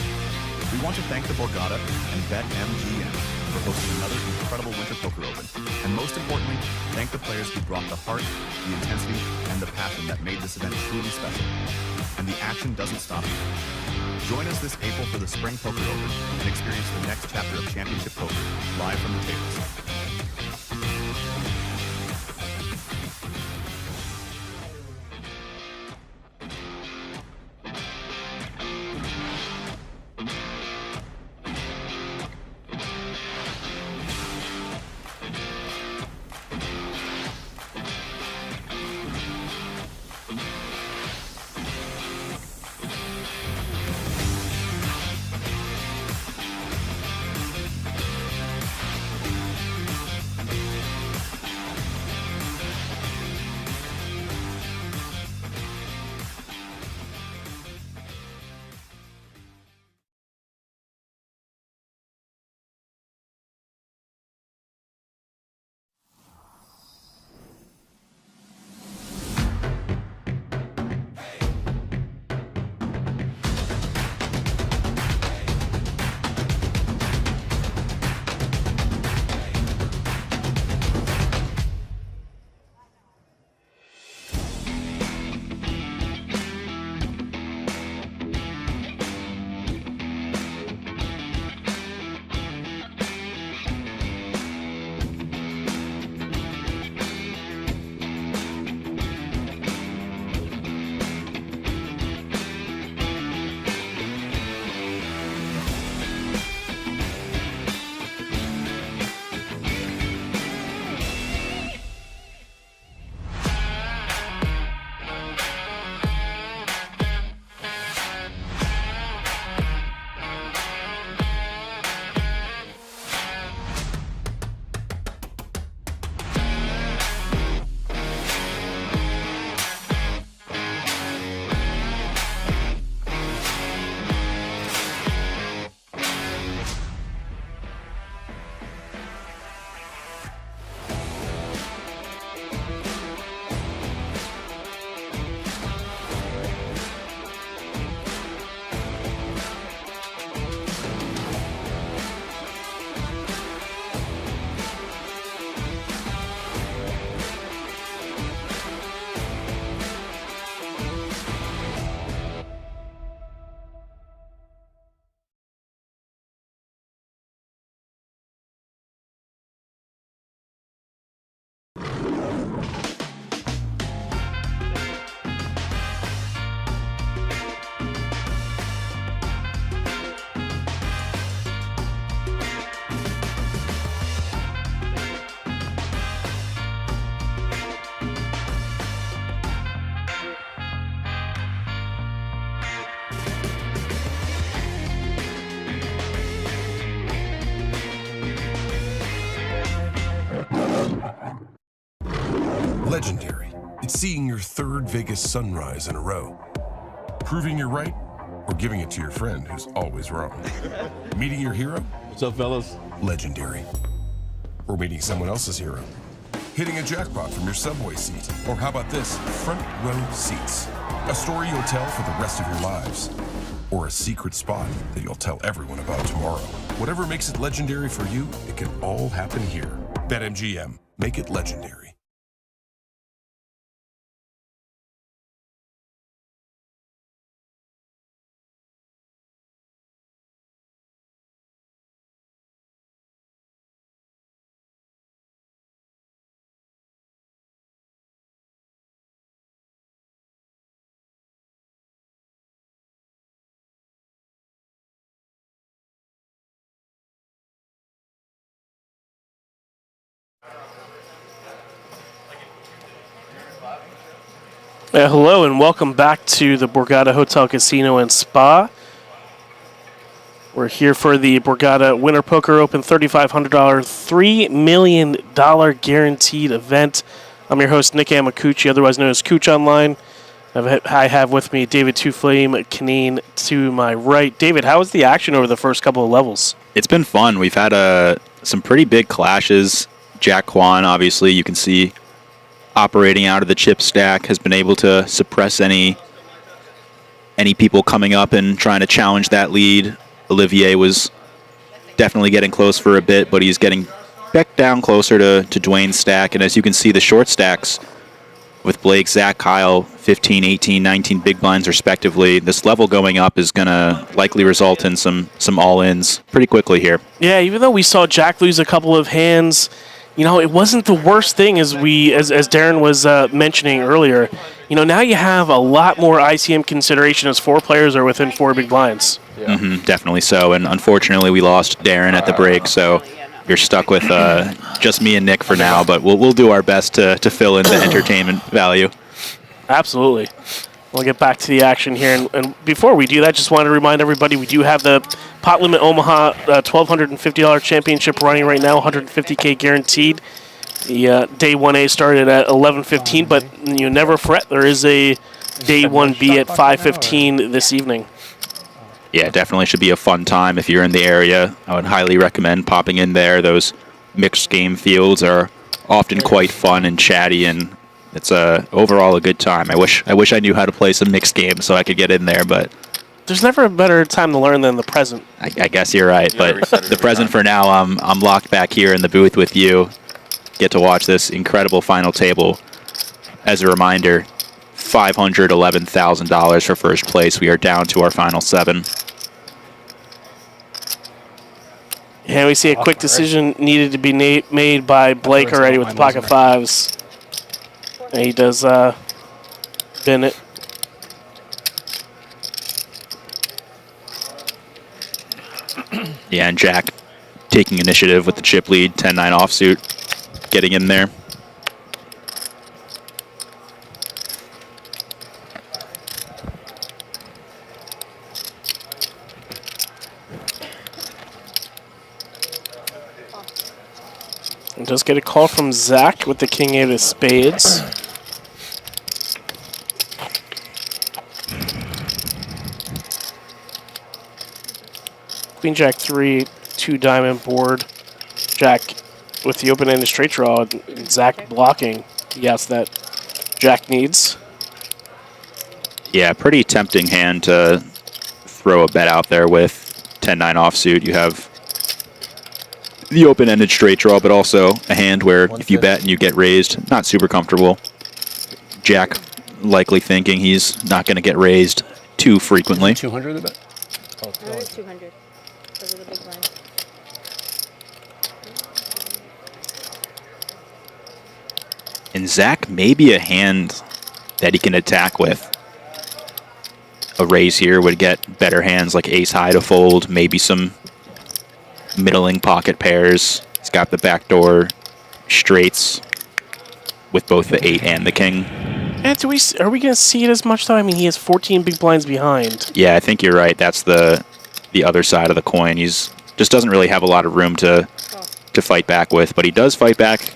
We want to thank the Borgata and BetMGM for hosting another incredible Winter Poker Open, and most importantly, thank the players who brought the heart, the intensity, and the passion that made this event truly special. And the action doesn't stop here. Join us this April for the Spring Poker Open and experience the next chapter of Championship Poker live from the tables. seeing your third Vegas sunrise in a row. Proving you're right or giving it to your friend who's always wrong. Meeting your hero? What's up, fellas? Legendary. Or meeting someone else's hero. Hitting a jackpot from your subway seat. Or how about this? Front row seats. A story you'll tell for the rest of your lives. Or a secret spot that you'll tell everyone about tomorrow. Whatever makes it legendary for you, it can all happen here. BetMGM. Make it legendary. Hello and welcome back to the Borgata Hotel Casino and Spa. We're here for the Borgata Winter Poker Open $3,500 $3 million guaranteed event. I'm your host, Nick Amakuchi, otherwise known as Cooch Online. I have with me David Two Flame Canine to my right. David, how was the action over the first couple of levels? It's been fun. We've had some pretty big clashes. Jack Kwan, obviously, you can see operating out of the chip stack, has been able to suppress any people coming up and trying to challenge that lead. Olivier was definitely getting close for a bit, but he's getting back down closer to Dwayne's stack. And as you can see, the short stacks with Blake, Zach, Kyle, 15, 18, 19 big blinds respectively. This level going up is going to likely result in some all-ins pretty quickly here. Yeah, even though we saw Jack lose a couple of hands, you know, it wasn't the worst thing as Darren was mentioning earlier. You know, now you have a lot more ICM consideration as 4 players are within 4 big blinds. Yeah. Definitely so, and unfortunately we lost Darren at the break, so you're stuck with just me and Nick for now, but we'll do our best to fill in the entertainment value. Absolutely. We'll get back to the action here, and before we do that, just wanted to remind everybody we do have the Pot Limit Omaha $1,250 championship running right now, $150K guaranteed. The day 1A started at 11:15, but you never fret, there is a day 1B at 5:15 this evening. Yeah, definitely should be a fun time if you're in the area. I would highly recommend popping in there. Those mixed game fields are often quite fun and chatty, and it's overall a good time. I wish I knew how to play some mixed games so I could get in there, but there's never a better time to learn than the present. I guess you're right, but the present for now, I'm locked back here in the booth with you. Get to watch this incredible final table. As a reminder, $511,000 for first place. We are down to our final 7. Yeah, we see a quick decision needed to be made by Blake already with the pocket 5s. And he does bin it. Yeah, and Jack taking initiative with the chip lead, 10-9 offsuit, getting in there. And does get a call from Zach with the king 8 of spades. Queen Jack 3, 2 diamond board. Jack with the open-ended straight draw. Zach blocking. Yes, that Jack needs. Yeah, pretty tempting hand to throw a bet out there with 10-9 offsuit. You have the open-ended straight draw, but also a hand where if you bet and you get raised, not super comfortable. Jack likely thinking he's not going to get raised too frequently. 200 the bet? Oh, 200. Those are the big blinds. And Zach may be a hand that he can attack with. A raise here would get better hands like ace high to fold, maybe some middling pocket pairs. He's got the backdoor straights with both the 8 and the king. And are we going to see it as much though? I mean, he has 14 big blinds behind. Yeah, I think you're right. That's the other side of the coin. He's just doesn't really have a lot of room to fight back with, but he does fight back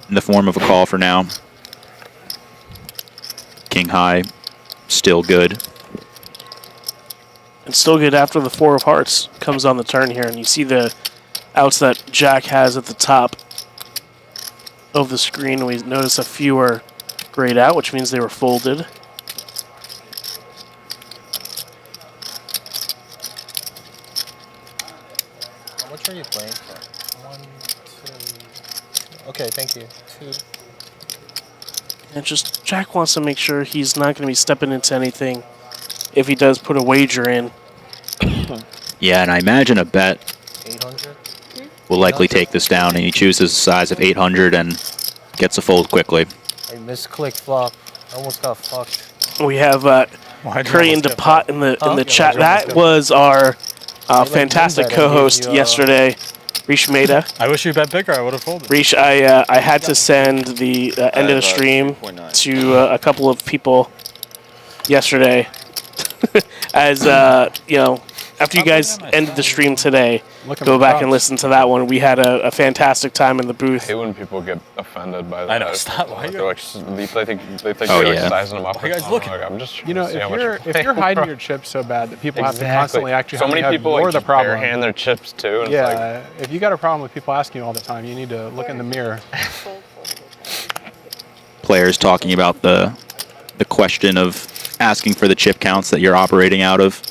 in the form of a call for now. king high, still good. And still good after the 4 of hearts comes on the turn here. And you see the outs that Jack has at the top of the screen. We notice a few are grayed out, which means they were folded. How much are you playing for? 1, 2. Okay, thank you. 2. And just Jack wants to make sure he's not going to be stepping into anything if he does put a wager in. Yeah, and I imagine a bet 800? will likely take this down, and he chooses a size of 800 and gets a fold quickly. I misclicked flop. I almost got fucked. We have Curry and DePot in the chat. That was our fantastic co-host yesterday, Rish Mehta. I wish you bet bigger. I would have folded. Rish, I had to send the end of the stream to a couple of people yesterday. As you know, after you guys ended the stream today, go back and listen to that one. We had a fantastic time in the booth. I hate when people get offended by that. I know. Stop. Why They're like, they think Oh, you're yeah. like sizing them up. Why are you guys looking? Like, I'm just trying You know, to see how much if you're hiding your chips so bad that people have to Exactly. constantly ask you So how many you have, people you're like the just problem. barehand their chips too. And Yeah, if you got a problem with people asking you all the time, you need to look in the mirror. Players talking about the question of asking for the chip counts that you're operating out of.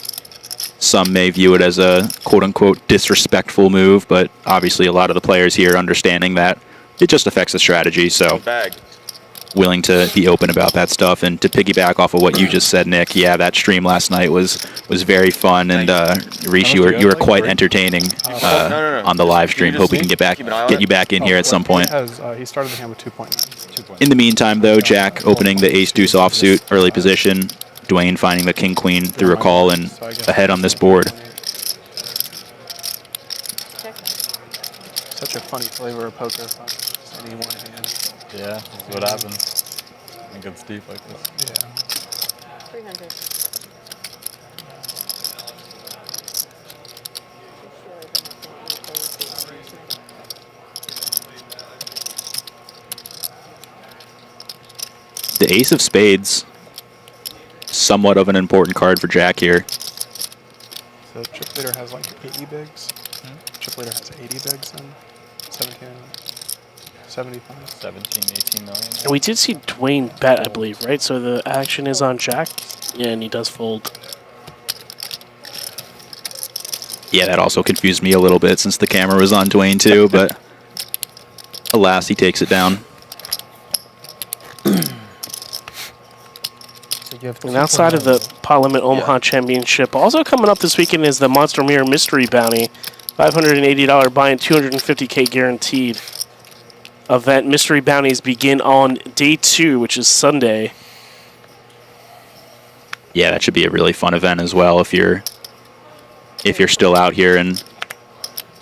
Some may view it as a quote-unquote disrespectful move, but obviously a lot of the players here understanding that it just affects the strategy, so willing to be open about that stuff. And to piggyback off of what you just said, Nick, yeah, that stream last night was very fun, and Rish, you were quite entertaining on the live stream. Hope we can get you back in here at some point. He started the hand with 2.9. In the meantime, though, Jack opening the ace-deuce offsuit, early position. Dwayne finding the king-queen through a call and ahead on this board. Such a funny flavor of poker. Just any one hand. Yeah, that's what happens. It gets deep like this. Yeah. 300. The ace of spades, somewhat of an important card for Jack here. So chip leader has like 80 bigs. Chip leader has 80 bigs and 17, 75. 17, 18 million. And we did see Dwayne bet, I believe, right? So the action is on Jack. Yeah, and he does fold. Yeah, that also confused me a little bit since the camera was on Dwayne too, but alas, he takes it down. And outside of the Pot Limit Omaha Championship, also coming up this weekend is the Monster Mirror Mystery Bounty. $580 buy-in, 250K guaranteed event. Mystery Bounties begin on day 2, which is Sunday. Yeah, that should be a really fun event as well if you're still out here and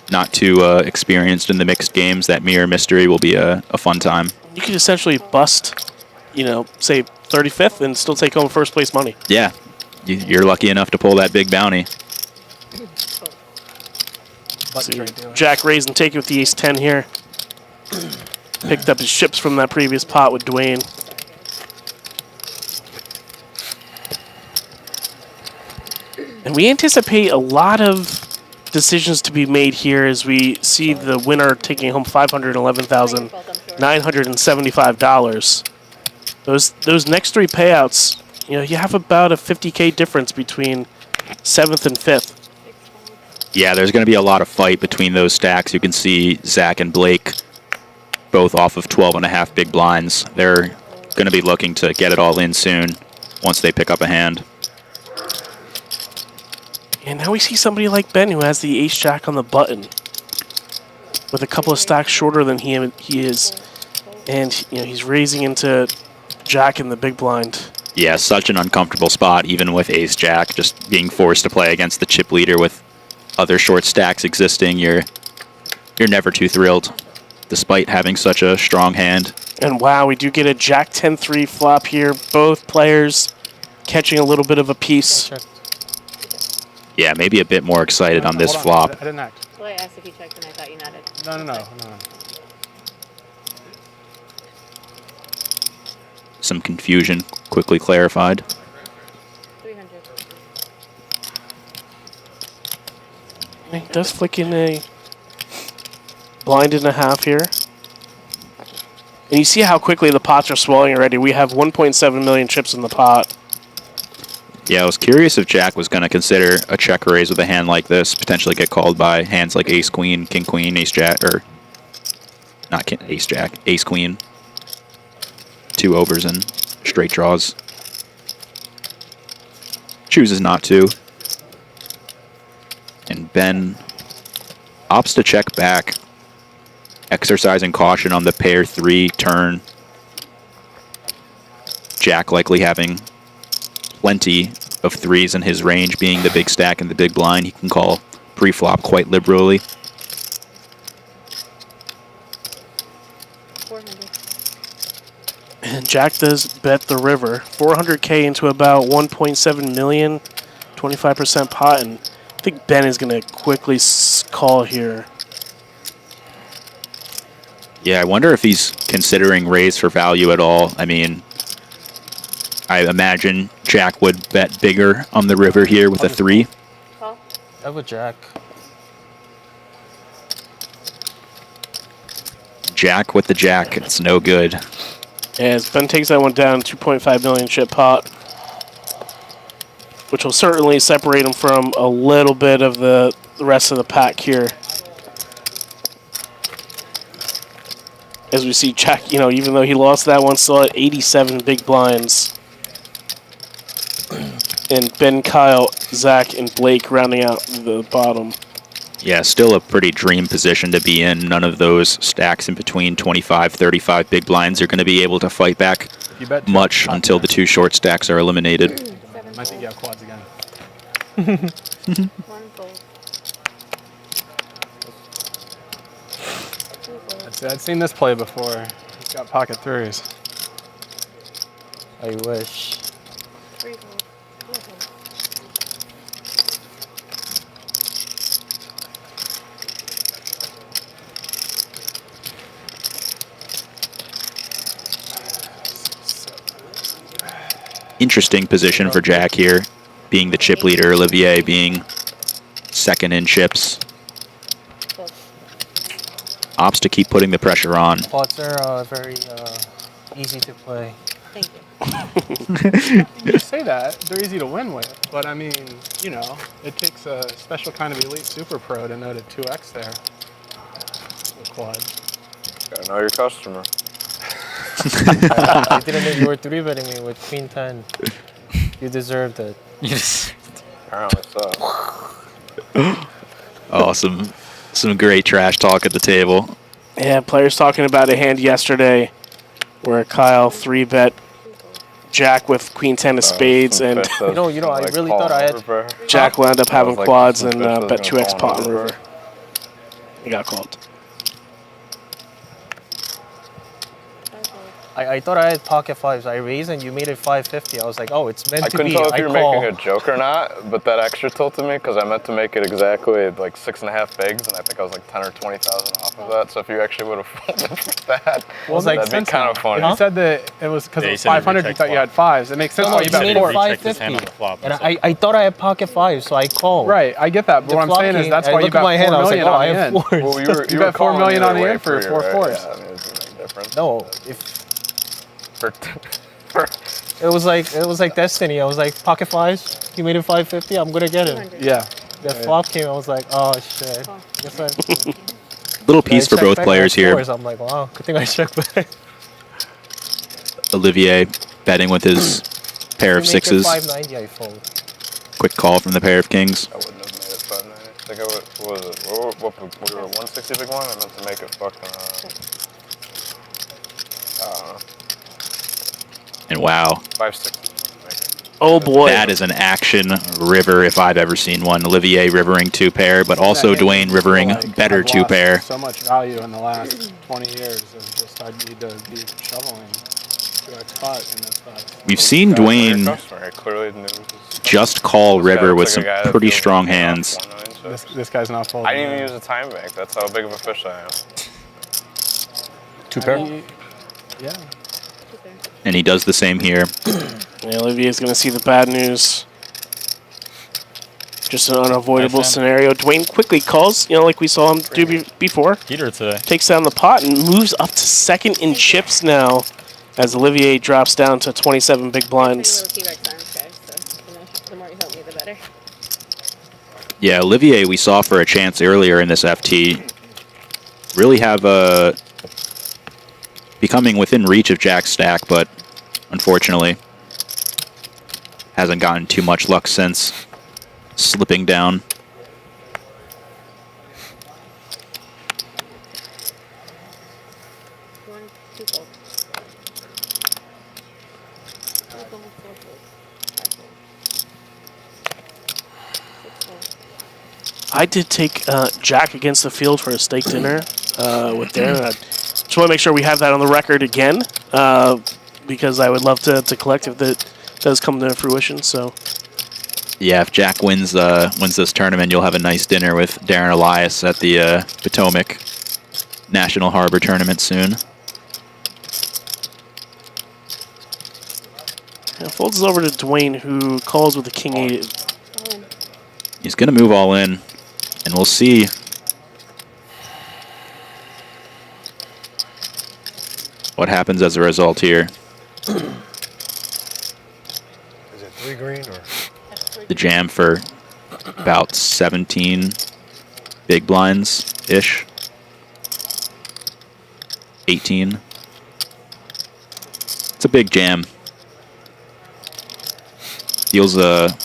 not too experienced in the mixed games. That Mirror Mystery will be a fun time. You could essentially bust, you know, say 35th and still take home first place money. Yeah, you're lucky enough to pull that big bounty. So Jack raised and take it with the ace-10 here. Picked up his chips from that previous pot with Dwayne. And we anticipate a lot of decisions to be made here as we see the winner taking home $511,975. Those next 3 payouts, you know, you have about a 50K difference between 7th and 5th. Yeah, there's going to be a lot of fight between those stacks. You can see Zach and Blake both off of 12.5 big blinds. They're going to be looking to get it all in soon once they pick up a hand. And now we see somebody like Ben who has the ace-jack on the button with a couple of stacks shorter than he is. And, you know, he's raising into Jack in the big blind. Yeah, such an uncomfortable spot, even with ace-jack, just being forced to play against the chip leader with other short stacks existing. You're never too thrilled, despite having such a strong hand. And wow, we do get a Jack 10-3 flop here. Both players catching a little bit of a piece. Yeah, maybe a bit more excited on this flop. I didn't act. Well, I asked if you checked and I thought you nodded. No. some confusion quickly clarified. 300. He does flick in a blind and a half here. And you see how quickly the pots are swelling already. We have 1.7 million chips in the pot. Yeah, I was curious if Jack was going to consider a check raise with a hand like this, potentially get called by hands like ace queen, king queen, ace jack, or not ace jack, ace queen. 2 overs and straight draws. Chooses not to. And Ben opts to check back, exercising caution on the pair 3 turn. Jack likely having plenty of 3s in his range, being the big stack and the big blind. He can call pre-flop quite liberally. 400. And Jack does bet the river. 400K into about 1.7 million, 25% pot, and I think Ben is going to quickly call here. Yeah, I wonder if he's considering raise for value at all. I mean, I imagine Jack would bet bigger on the river here with a 3. I would Jack. Jack with the jack. It's no good. As Ben takes that one down, 2.5 million chip pot, which will certainly separate him from a little bit of the rest of the pack here. As we see Jack, you know, even though he lost that one, still at 87 big blinds. And Ben, Kyle, Zach, and Blake rounding out the bottom. Yeah, still a pretty dream position to be in. None of those stacks in between 25, 35 big blinds are going to be able to fight back much until the 2 short stacks are eliminated. I think you have quads again. One fold. I'd seen this play before. He's got pocket 3s. I wish. 3 fold. 4 fold. Interesting position for Jack here, being the chip leader, Olivier being second in chips. Opts to keep putting the pressure on. Pots are very easy to play. Thank you. You say that, they're easy to win with, but I mean, you know, it takes a special kind of elite super pro to know to 2x there. The quad. Gotta know your customer. I didn't know you were 3-betting me with Queen 10. You deserved it. Yes. Apparently so. Awesome. Some great trash talk at the table. Yeah, players talking about a hand yesterday where Kyle 3-bet Jack with Queen 10 of spades, and you know, I really thought I had. Jack will end up having quads and bet 2x pot and river. He got called. I thought I had pocket 5s. I raised and you made it 550. I was like, oh, it's meant to be. I couldn't tell if you were call. making a joke or not, but that extra tilted me because I meant to make it exactly like 6.5 bigs, and I think I was like 10 or 20,000 off of that. So if you actually would have folded for that, that'd be kind of funny. If you said that it was because it was 500, you thought you had 5s. It makes sense why you bet 4. 550. And I thought I had pocket 5s, so I called. Right, I get that. But what I'm saying is that's why you bet 4 million on the end. Well, you bet 4 million on the end for 4 4s. No, if it was like destiny. I was like pocket 5s. He made it 550. I'm gonna get him. Yeah. The flop came. I was like, oh shit. Guess I, Little piece for both players here. I'm like, wow. Good thing I checked back. Olivier betting with his pair of 6s. 590. I fold. Quick call from the pair of kings. I wouldn't have made it 590. I think I would. What was it? What we were 160 big one. I meant to make it fucking. And wow. 560. Oh boy. That is an action river if I've ever seen one. Olivier rivering 2-pair, but also Dwayne rivering better 2-pair. So much value in the last 20 years of just I need to be shoveling 2x pot in this spot. We've seen Dwayne just call river with some pretty strong hands. This guy's not folding. I didn't even use a time bank. That's how big of a fish I am. 2-pair? Yeah. And he does the same here. Yeah, Olivier's going to see the bad news. Just an unavoidable scenario. Dwayne quickly calls, like we saw him do before. Heater today. Takes down the pot and moves up to second in chips now as Olivier drops down to 27 big blinds. The more you help me, the better. Yeah, Olivier we saw for a chance earlier in this FT really have becoming within reach of Jack's stack, but unfortunately hasn't gotten too much luck since, slipping down. I did take Jack against the field for a steak dinner with Darren. I just want to make sure we have that on the record again because I would love to collect if that does come to fruition. So, yeah, if Jack wins this tournament, you'll have a nice dinner with Darren Elias at the Potomac National Harbor Tournament soon. Yeah, folds over to Dwayne, who calls with the King 8. He's going to move all in, and we'll see. What happens as a result here? Is it 3 green or? The jam for about 17 big blinds-ish. 18. It's a big jam. Feels a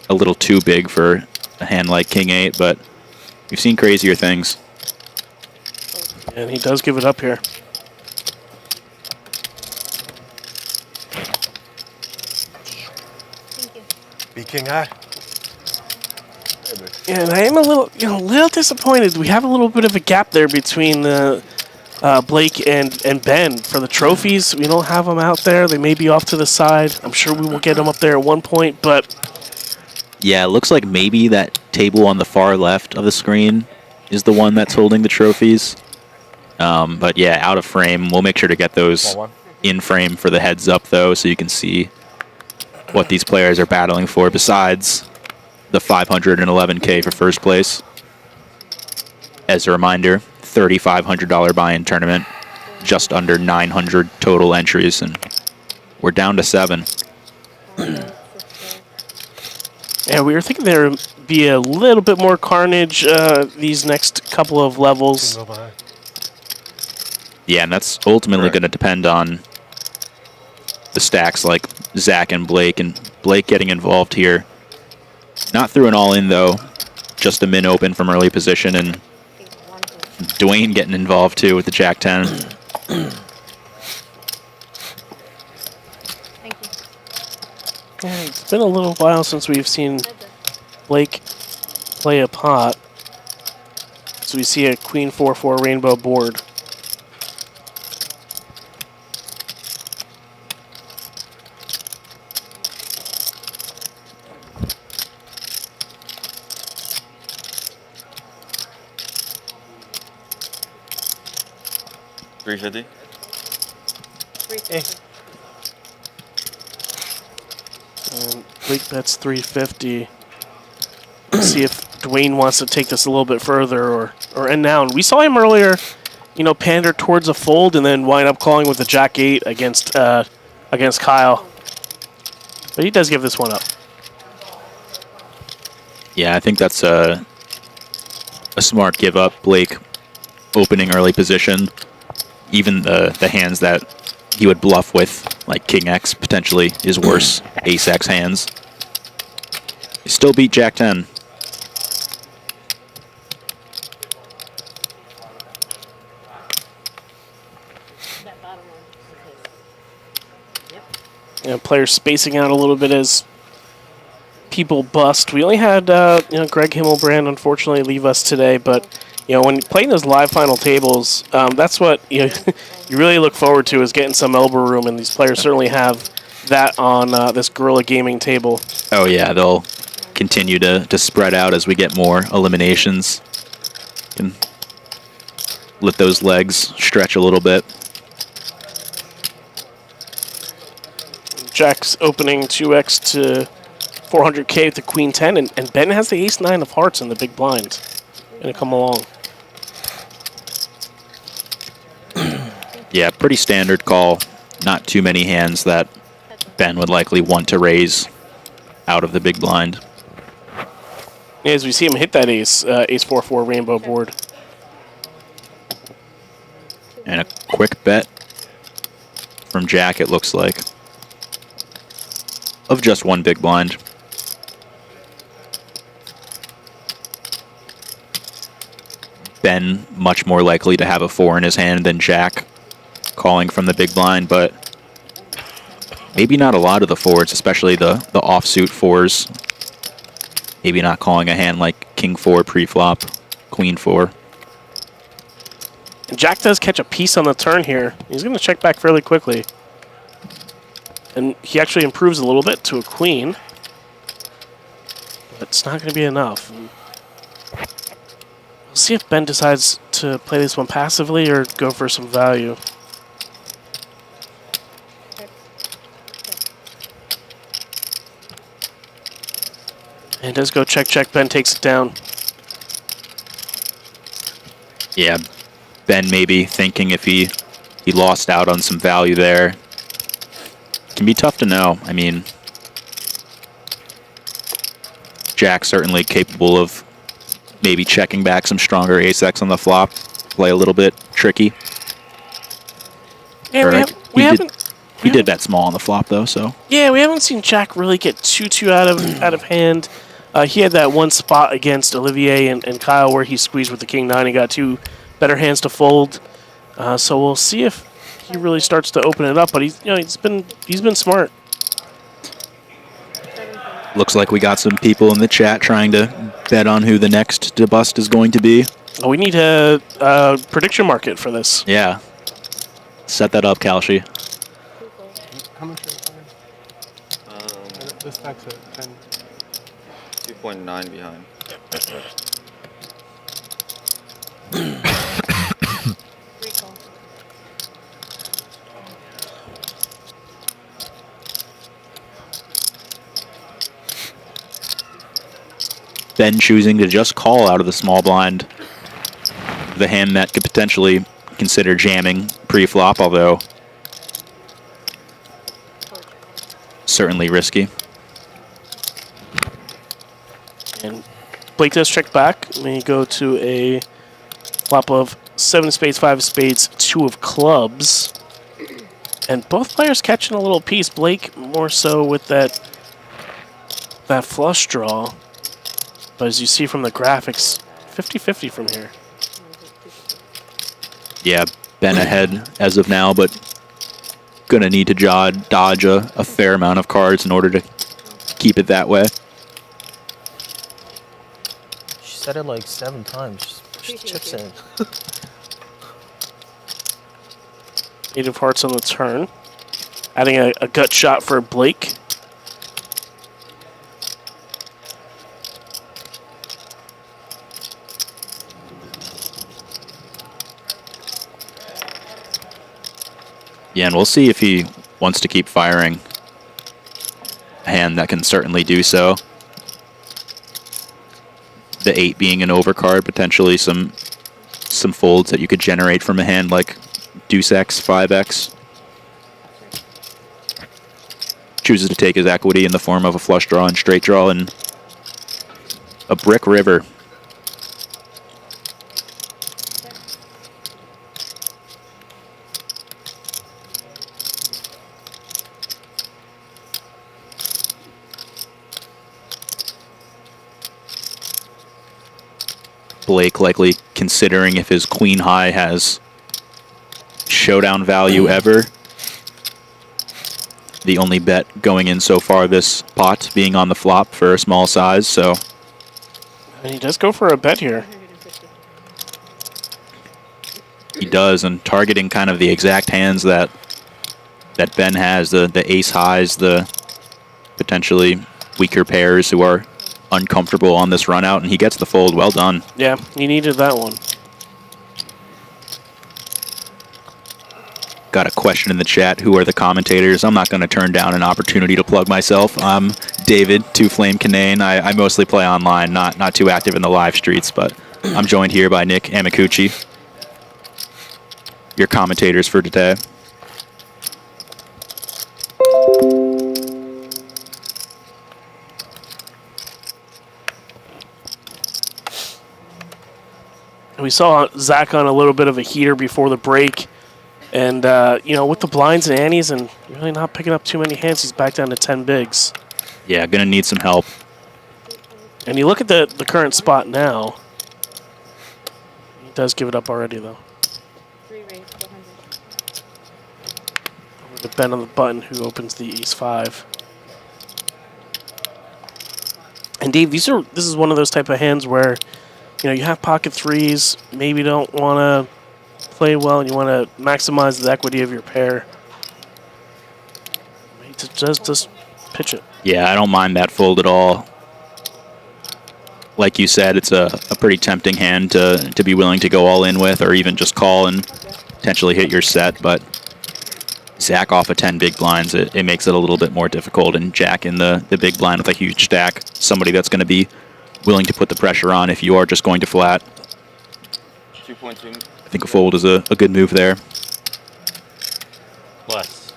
little too big for a hand like King 8, but we've seen crazier things. And he does give it up here. Be king high. Yeah, and I am a little disappointed. We have a little bit of a gap there between the Blake and Ben for the trophies. We don't have them out there. They may be off to the side. I'm sure we will get them up there at one point, but yeah, it looks like maybe that table on the far left of the screen is the one that's holding the trophies. But yeah, out of frame. We'll make sure to get those in frame for the heads up, though, so you can see what these players are battling for besides the $511K for first place. As a reminder, $3,500 buy-in tournament, just under 900 total entries, and we're down to 7. Yeah, we were thinking there would be a little bit more carnage these next couple of levels. Yeah, and that's ultimately going to depend on the stacks like Zach and Blake getting involved here. Not through an all-in, though. Just a min open from early position, and Dwayne getting involved, too, with the Jack 10. Yeah, it's been a little while since we've seen Blake play a pot. So we see a Queen 4-4 rainbow board. $350. Blake bets 350. See if Dwayne wants to take this a little bit further or end down. We saw him earlier, pander towards a fold and then wind up calling with the Jack 8 against Kyle. But he does give this one up. Yeah, I think that's a smart give up. Blake opening early position. Even the hands that he would bluff with, like King X, potentially is worse. Ace X hands. He still beat Jack 10. Yeah, players spacing out a little bit as people bust. We only had Greg Himmelbrand unfortunately leave us today, but when playing those live final tables, that's what you really look forward to, is getting some elbow room, and these players certainly have that on this Gorilla Gaming table. Oh yeah, they'll continue to spread out as we get more eliminations. And let those legs stretch a little bit. Jack's opening 2x to 400K with the queen 10, and Ben has the ace 9 of hearts in the big blind. Gonna come along. Yeah, pretty standard call. Not too many hands that Ben would likely want to raise out of the big blind. Yeah, as we see him hit that ace 4-4 rainbow board. And a quick bet from Jack, it looks like, of just one big blind. Ben much more likely to have a 4 in his hand than Jack calling from the big blind, but maybe not a lot of the 4s, especially the offsuit 4s. Maybe not calling a hand like King 4 pre-flop, Queen 4. And Jack does catch a piece on the turn here. He's going to check back fairly quickly. And he actually improves a little bit to a queen. But it's not going to be enough. We'll see if Ben decides to play this one passively or go for some value. And does go check, check. Ben takes it down. Yeah, Ben maybe thinking if he lost out on some value there. Can be tough to know. I mean, Jack's certainly capable of maybe checking back some stronger ace-x on the flop. Play a little bit tricky. Yeah, we did bet small on the flop though, so. Yeah, we haven't seen Jack really get too out of hand. He had that one spot against Olivier and Kyle where he squeezed with the king 9 and got 2 better hands to fold. So we'll see if he really starts to open it up. But he's been smart. Looks like we got some people in the chat trying to bet on who the next debust is going to be. We need a prediction market for this. Yeah. Set that up, Kalshi. How much are you playing? This stack's at 10. 2.9 behind. Ben choosing to just call out of the small blind. The hand that could potentially consider jamming pre-flop, although certainly risky. And Blake does check back. We go to a flop of 7 of spades, 5 of spades, 2 of clubs. And both players catching a little piece. Blake more so with that flush draw. But as you see from the graphics, 50-50 from here. Yeah, Ben ahead as of now, but gonna need to dodge a fair amount of cards in order to keep it that way. She said it like 7 times. Just chips in. 8 of hearts on the turn. Adding a gut shot for Blake. Yeah, and we'll see if he wants to keep firing a hand that can certainly do so. The 8 being an overcard, potentially some folds that you could generate from a hand like Deuce X, 5X. Chooses to take his equity in the form of a flush draw and straight draw and a brick river. Blake likely considering if his queen high has showdown value ever. The only bet going in so far this pot being on the flop for a small size, so. And he does go for a bet here. He does, and targeting kind of the exact hands that Ben has, the ace highs, the potentially weaker pairs who are uncomfortable on this run out, and he gets the fold. Well done. Yeah, he needed that one. Got a question in the chat. Who are the commentators? I'm not going to turn down an opportunity to plug myself. I'm David, Two Flame Canane. I mostly play online, not too active in the live streets, but I'm joined here by Nick Amicucci, your commentators for today. We saw Zach on a little bit of a heater before the break. And, you know, with the blinds and antes and really not picking up too many hands, he's back down to 10 bigs. Yeah, going to need some help. And you look at the current spot now. He does give it up already, though. Over to Ben on the button, who opens the ace-5. And Dave, this is one of those type of hands where, you know, you have pocket threes, maybe don't want to play well, and you want to maximize the equity of your pair. Just pitch it. Yeah, I don't mind that fold at all. Like you said, it's a pretty tempting hand to be willing to go all in with, or even just call and potentially hit your set, but Zach off of 10 big blinds, it makes it a little bit more difficult, and Jack in the big blind with a huge stack, somebody that's going to be willing to put the pressure on if you are just going to flat. 2.2. I think a fold is a good move there. Less.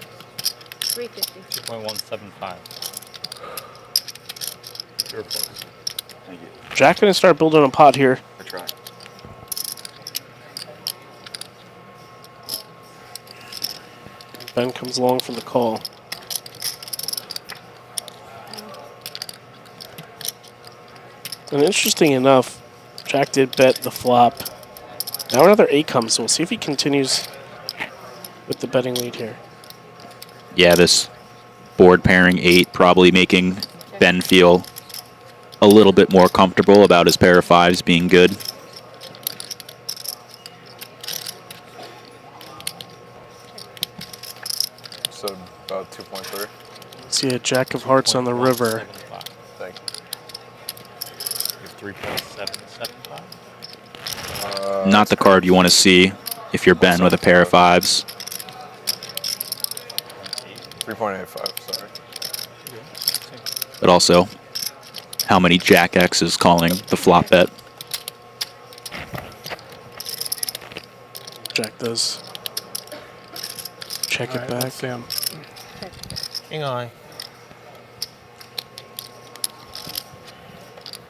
350. 2.175. Your place. Thank you. Jack going to start building a pot here. I try. Ben comes along for the call. And interesting enough, Jack did bet the flop. Now another 8 comes, so we'll see if he continues with the betting lead here. Yeah, this board pairing 8 probably making Ben feel a little bit more comfortable about his pair of 5s being good. So about 2.3. See a Jack of Hearts on the river. Thank you. 3.775. Not the card you want to see if you're Ben with a pair of 5s. 3.85, sorry. But also, how many Jack X is calling the flop bet? Jack does. Check it back. Sam. Hang on.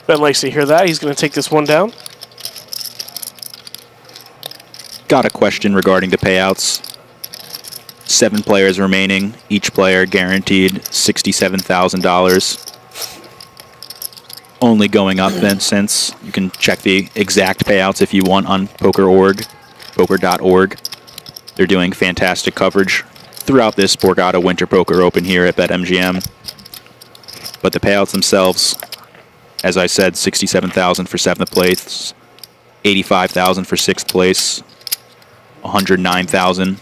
Ben likes to hear that. He's going to take this one down. Got a question regarding the payouts. 7 players remaining. Each player guaranteed $67,000. Only going up then, since you can check the exact payouts if you want on poker.org. They're doing fantastic coverage throughout this Borgata Winter Poker Open here at BetMGM. But the payouts themselves, as I said, $67,000 for 7th place, $85,000 for 6th place, $109,000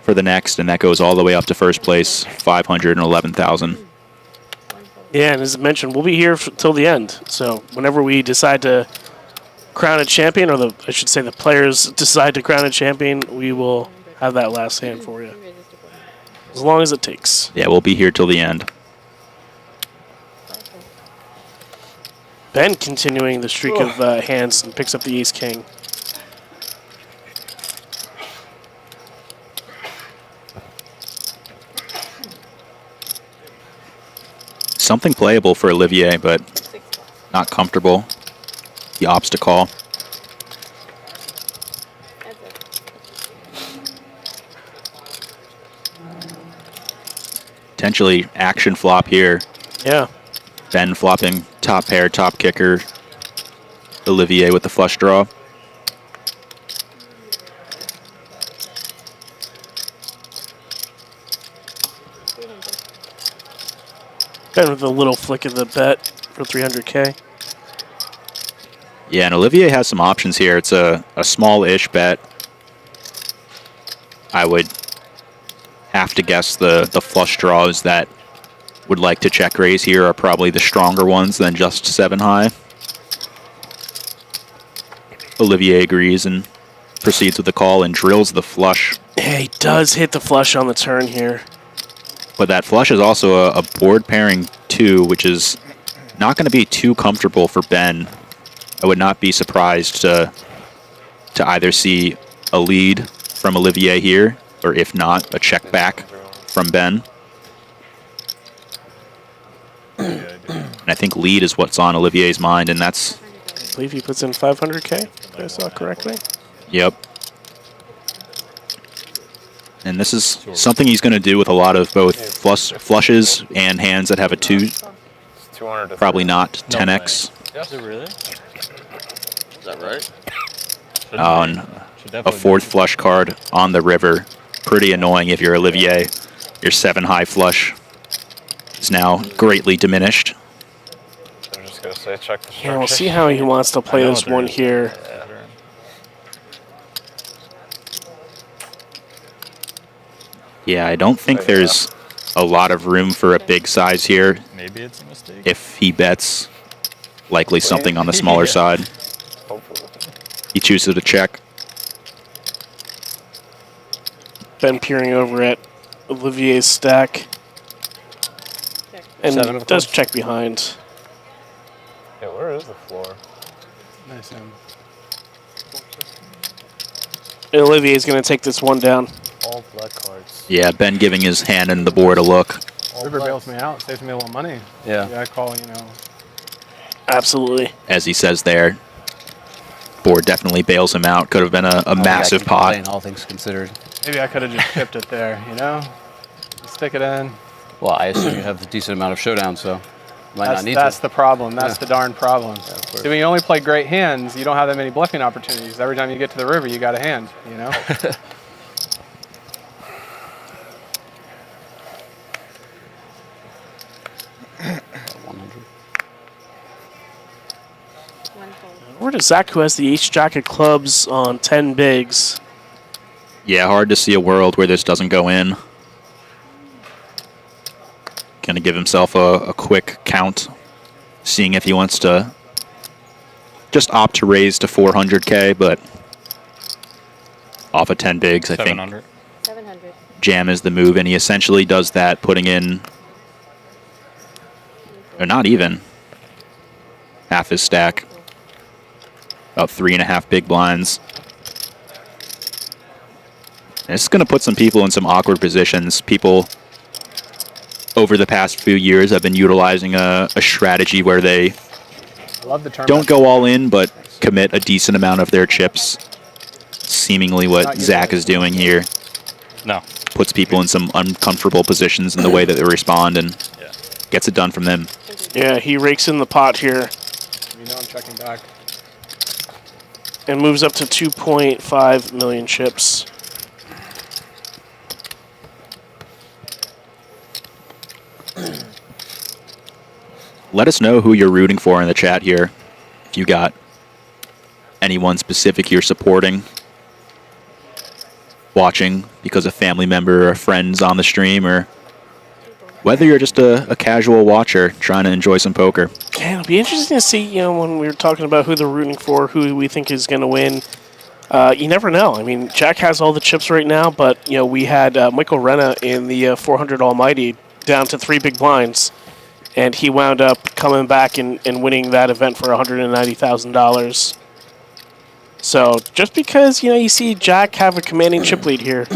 for the next, and that goes all the way up to 1st place, $511,000. Yeah, and as mentioned, we'll be here till the end. So whenever we decide to crown a champion, or I should say the players decide to crown a champion, we will have that last hand for you. As long as it takes. Yeah, we'll be here till the end. Ben continuing the streak of hands and picks up the ace-king. Something playable for Olivier, but not comfortable. He opts to call. Potentially action flop here. Yeah. Ben flopping top pair, top kicker. Olivier with the flush draw. Ben with a little flick of the bet for 300K. Yeah, and Olivier has some options here. It's a small-ish bet. I would have to guess the flush draws that would like to check raise here are probably the stronger ones than just 7 high. Olivier agrees and proceeds with the call and drills the flush Yeah, he does hit the flush on the turn here. But that flush is also a board pairing 2, which is not going to be too comfortable for Ben. I would not be surprised to either see a lead from Olivier here, or if not, a check back from Ben. And I think lead is what's on Olivier's mind, and that's... I believe he puts in 500K, if I saw correctly. Yep. And this is something he's going to do with a lot of both flushes and hands that have a 2. Probably not 10x. Is it really? Is that right? On a 4th flush card on the river. Pretty annoying if you're Olivier. Your 7 high flush is now greatly diminished. I'm just going to say check the Yeah, we'll see how he wants to play this one here. Yeah, I don't think there's a lot of room for a big size here. Maybe it's a mistake. If he bets, likely something on the smaller side. He chooses to check. Ben peering over at Olivier's stack. And does check behind. Yeah, where is the floor? Nice. And Olivier's going to take this one down. All black cards. Yeah, Ben giving his hand and the board a look. River bails me out, saves me a little money. Yeah. I call, you know. Absolutely. As he says there, board definitely bails him out. Could have been a massive pot. All things considered. Maybe I could have just chipped it there, you know? Stick it in. Well, I assume you have a decent amount of showdown, so might not need to. That's the problem. That's the darn problem. See, when you only play great hands, you don't have that many bluffing opportunities. Every time you get to the river, you got a hand, you know? Where does Zach, who has the Ace-Jack of clubs on 10 bigs? Yeah, hard to see a world where this doesn't go in. Gonna give himself a quick count, seeing if he wants to just opt to raise to 400K, but off of 10 bigs, I think 700. jam is the move, and he essentially does that, putting in, or not even, half his stack. About 3.5 big blinds. And this is going to put some people in some awkward positions. People over the past few years have been utilizing a strategy where they don't go all in, but commit a decent amount of their chips. Seemingly what Zach is doing here. No. Puts people in some uncomfortable positions in the way that they respond and gets it done from them. Yeah, he rakes in the pot here. You know I'm checking back. And moves up to 2.5 million chips. Let us know who you're rooting for in the chat here. If you got anyone specific you're supporting, watching because a family member or a friend's on the stream, or whether you're just a casual watcher trying to enjoy some poker. Yeah, it'll be interesting to see, you know, when we were talking about who they're rooting for, who we think is going to win. You never know. I mean, Jack has all the chips right now, but, you know, we had Michael Renna in the 400 Almighty down to 3 big blinds, and he wound up coming back and winning that event for $190,000. So just because, you know, you see Jack have a commanding chip lead here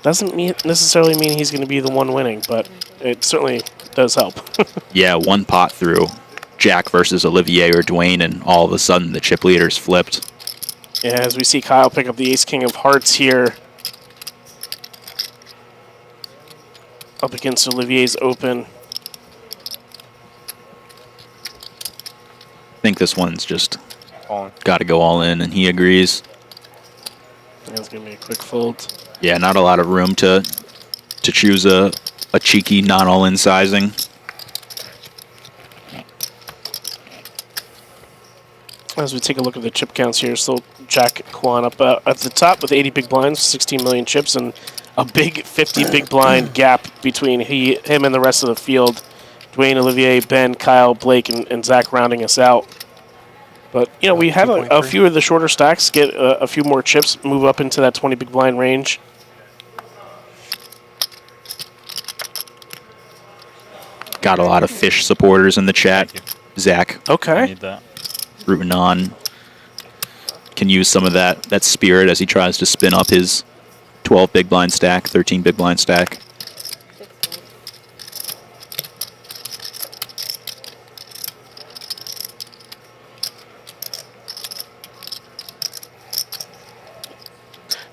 doesn't necessarily mean he's going to be the one winning, but it certainly does help. Yeah, one pot through Jack versus Olivier or Dwayne, and all of a sudden the chip leaders flipped. Yeah, as we see Kyle pick up the Ace-King of Hearts here. Up against Olivier's open. I think this one's just got to go all in, and he agrees. That's going to be a quick fold. Yeah, not a lot of room to choose a cheeky non-all-in sizing. As we take a look at the chip counts here, so Jack Kwan up at the top with 80 big blinds, 16 million chips, and a big 50 big blind gap between him and the rest of the field. Dwayne, Olivier, Ben, Kyle, Blake, and Zach rounding us out. But, you know, we have a few of the shorter stacks get a few more chips, move up into that 20 big blind range. Got a lot of fish supporters in the chat. Zach. Okay. I need that. Rooting on. Can use some of that spirit as he tries to spin up his 12 big blind stack, 13 big blind stack.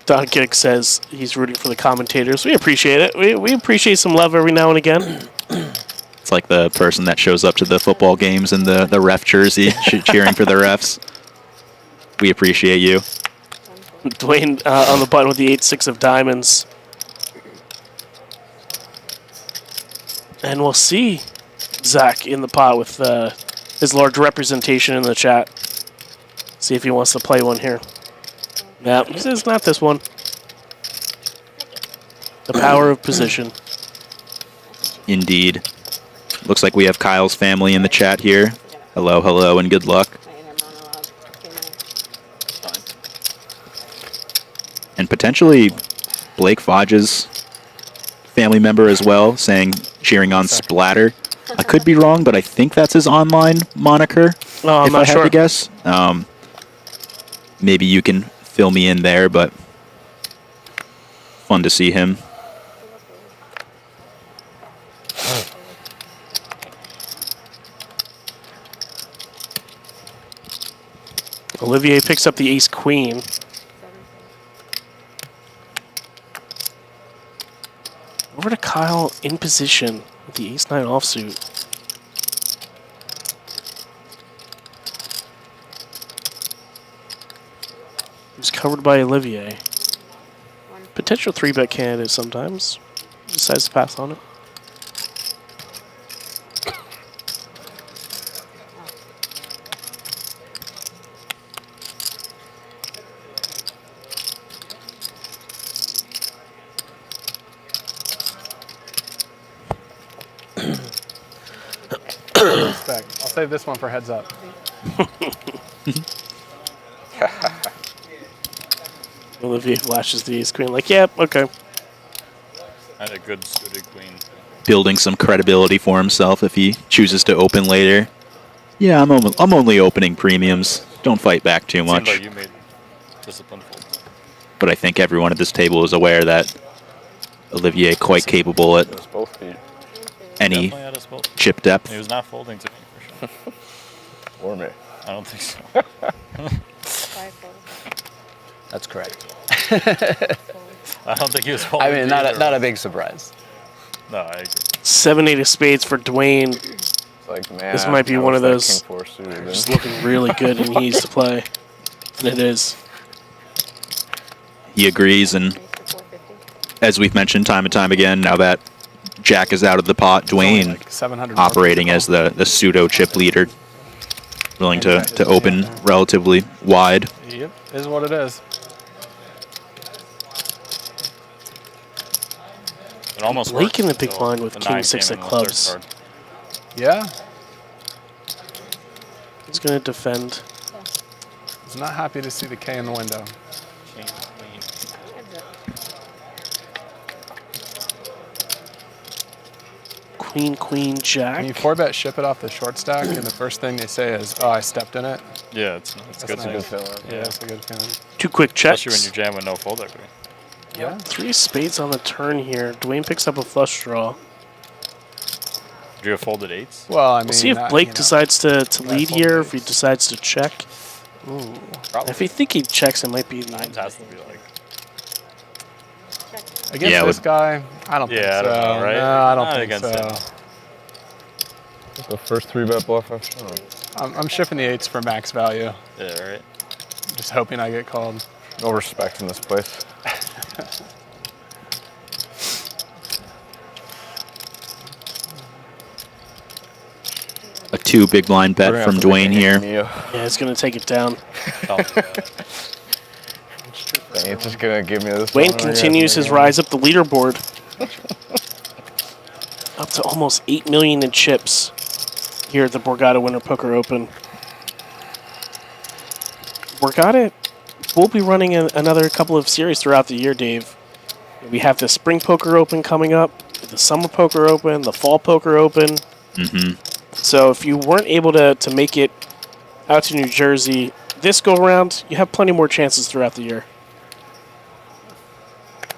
Don Kick says he's rooting for the commentators. We appreciate it. We appreciate some love every now and again. It's like the person that shows up to the football games in the ref jersey, cheering for the refs. We appreciate you. Dwayne on the button with the 8-6 of diamonds. And we'll see Zach in the pot with his large representation in the chat. See if he wants to play one here. Yeah, he says not this one. The power of position. Indeed. Looks like we have Kyle's family in the chat here. Hello, hello, and good luck. And potentially Blake Fodge's family member as well, cheering on Splatter. I could be wrong, but I think that's his online moniker. Oh, if I had to guess. Maybe you can fill me in there, but fun to see him. Olivier picks up the ace-queen. Over to Kyle in position with the ace-9 offsuit. He's covered by Olivier. Potential 3-bet candidate sometimes. Decides to pass on it. I'll save this one for heads up. Olivier flashes the ace queen like, yep, okay. I had a good suited queen. Building some credibility for himself if he chooses to open later. Yeah, I'm only opening premiums. Don't fight back too much. Seems like you made discipline fold. But I think everyone at this table is aware that Olivier quite capable at any chip depth. He was not folding to me for sure. Or me. I don't think so. That's correct. I don't think he was folding. I mean, not a big surprise. No, I agree. 7-8 of spades for Dwayne. It's like, man, This might be one of those King 4 suited, just looking really good and he needs to play. And it is. He agrees, and as we've mentioned time and time again, now that Jack is out of the pot, Dwayne operating as the pseudo chip leader, willing to open relatively wide. Yep, is what it is. It almost Blake in the worked big until blind with the king 9 6 came of in the third clubs. card. Yeah, He's going to defend. was not happy to see the K in the window. King, queen. Queen, queen, jack. When you 4-bet ship it off the short stack, and the first thing they say is, "Oh, I stepped in it." Yeah, it's good. That's a good feeling. Yeah, it's a good feeling. 2 quick checks. Especially when you jam with no fold equity. Yeah. 3 spades on the turn here. Dwayne picks up a flush draw. Do you have folded 8s? Well, I mean, We'll see if Blake decides to lead here, if he decides to check. Ooh. If he think he checks, it might be 9s has to be like. Against this guy, I don't think so. I don't know, right? No, I don't Not think against so. him. The first 3-bet bluff I've shown. I'm shipping the 8s for max value. Yeah, right. Just hoping I get called. No respect in this place. A 2 big blind bet from Dwayne here. Yeah, it's going to take it down. It's just gonna give me this. Dwayne continues his rise up the leaderboard. Up to almost 8 million in chips here at the Borgata Winter Poker Open. Borgata will be running another couple of series throughout the year, Dave. We have the Spring Poker Open coming up, the Summer Poker Open, the Fall Poker Open. So if you weren't able to make it out to New Jersey this go-around, you have plenty more chances throughout the year.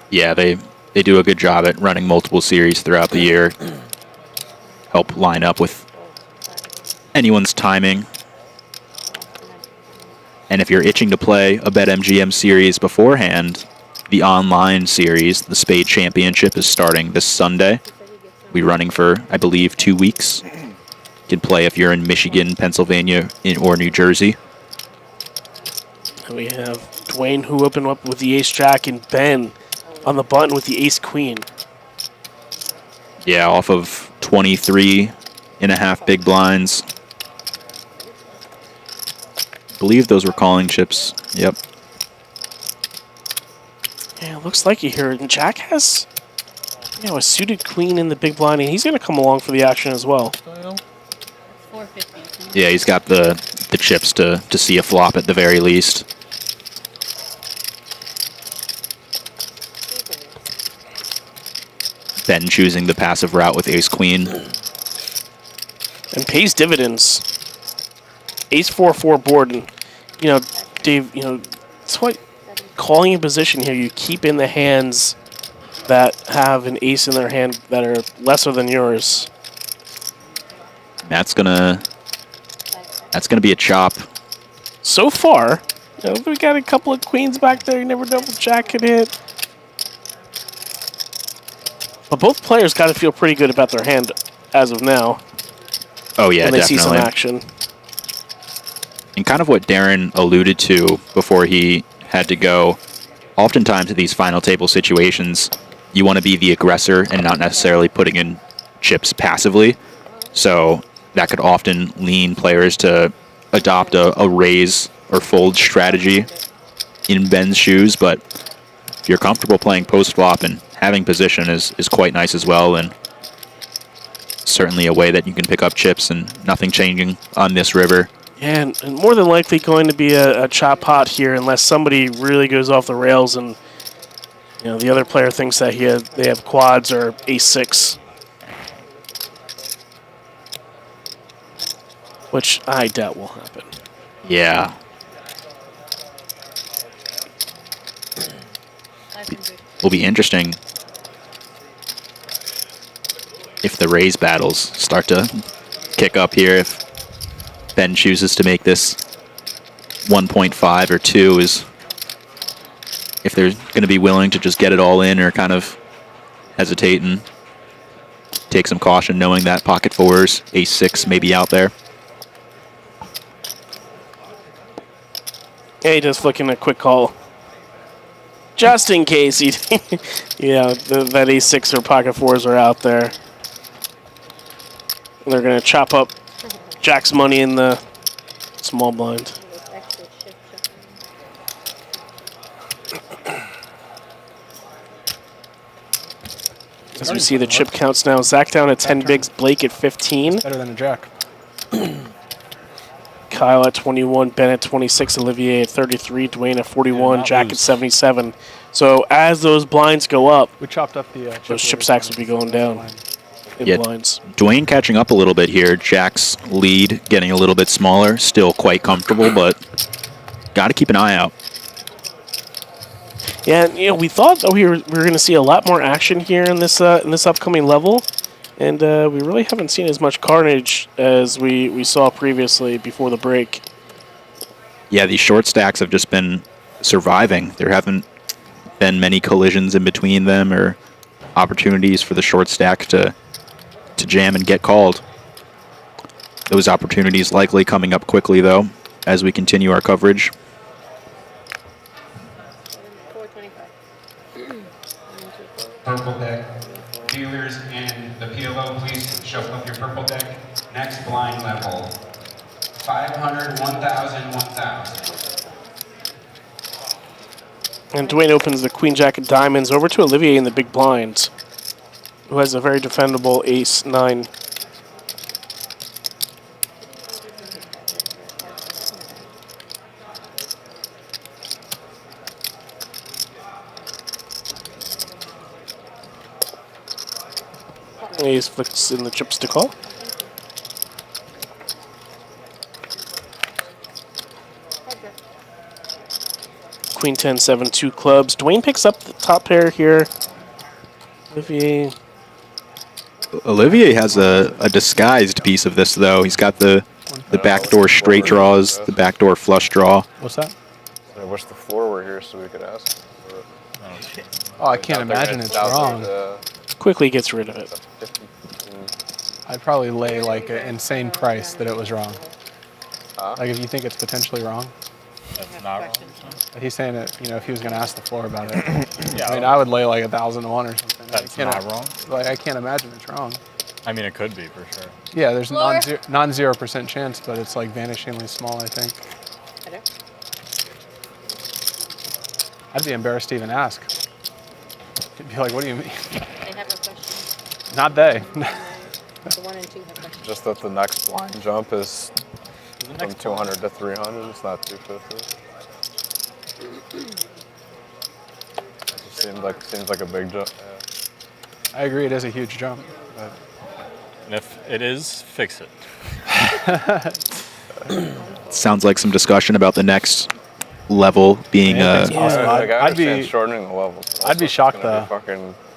Yeah, they do a good job at running multiple series throughout the year. Help line up with anyone's timing. And if you're itching to play a BetMGM series beforehand, the online series, the Spade Championship, is starting this Sunday. We're running for, I believe, 2 weeks. You can play if you're in Michigan, Pennsylvania, or New Jersey. And we have Dwayne, who opened up with the ace-jack, and Ben on the button with the ace-queen. Yeah, off of 23.5 big blinds. I believe those were calling chips. Yep. Yeah, it looks like it here. And Jack has, a suited queen in the big blind, and he's going to come along for the action as well. Yeah, he's got the chips to see a flop at the very least. Ben choosing the passive route with ace-queen. And pays dividends. Ace-4-4 board, and, Dave, it's what calling in position here, you keep in the hands that have an ace in their hand that are lesser than yours. That's gonna be a chop. So far, we got a couple of queens back there. You never know if Jack could hit. But both players got to feel pretty good about their hand as of now. Oh yeah, when they definitely. see some action. And kind of what Darren alluded to before he had to go, oftentimes in these final table situations, you want to be the aggressor and not necessarily putting in chips passively. So that could often lean players to adopt a raise or fold strategy in Ben's shoes. But if you're comfortable playing post-flop and having position is quite nice as well, and certainly a way that you can pick up chips and nothing changing on this river. And more than likely going to be a chop pot here unless somebody really goes off the rails and the other player thinks that they have quads or ace-6. Which I doubt will happen. Yeah. Will be interesting if the raise battles start to kick up here. If Ben chooses to make this 1.5 or 2, if they're going to be willing to just get it all in or kind of hesitate and take some caution knowing that pocket fours, ace-6 may be out there. Yeah, he does flick in a quick call. Just in case he, that ace-6 or pocket fours are out there. And they're going to chop up Jack's money in the small blind. As we see the chip counts now, Zach down at 10 bigs, Blake at 15. Better than a jack. Kyle at 21, Ben at 26, Olivier at 33, Dwayne at 41, Jack at 77. So as those blinds go up, we chopped up the those chip stacks will be going down in blinds. Dwayne catching up a little bit here. Jack's lead getting a little bit smaller. Still quite comfortable, but got to keep an eye out. Yeah, and, we thought that we were going to see a lot more action here in this upcoming level, and we really haven't seen as much carnage as we saw previously before the break. Yeah, these short stacks have just been surviving. There haven't been many collisions in between them or opportunities for the short stack to jam and get called. Those opportunities likely coming up quickly, though, as we continue our coverage. Purple deck. Dealers in the PLO, please shuffle up your purple deck. Next blind level. 500, 1,000, 1,000. And Dwayne opens the Queen Jack of Diamonds over to Olivier in the big blind, who has a very defendable ace-9. Ace flicks in the chips to call. Queen 10, 7, 2 clubs. Dwayne picks up the top pair here. Olivier has a disguised piece of this, though. He's got the backdoor straight draws, the backdoor flush draw. What's that? I wish the floor were here so we could ask. Oh, I can't imagine it's wrong. Quickly gets rid of it. I'd probably lay like an insane price that it was wrong. Like if you think it's potentially wrong. That's not wrong. He's saying that, you know, if he was going to ask the floor about it. Yeah, I mean, I would lay like 1,000 to 1 or something. That's not wrong. Like, I can't imagine it's wrong. I mean, it could be for sure. Yeah, there's non-0% chance, but it's like vanishingly small, I think. I'd be embarrassed to even ask. He'd be like, what do you mean? They have a question. Not they. The 1 and 2 have questions. Just that the next blind jump is from 200 to 300. It's not 250. It just seems like a big jump. Yeah. I agree, it is a huge jump. But And if it is, fix it. Sounds like some discussion about the next level being I'd be shortening the levels. I'd be shocked though.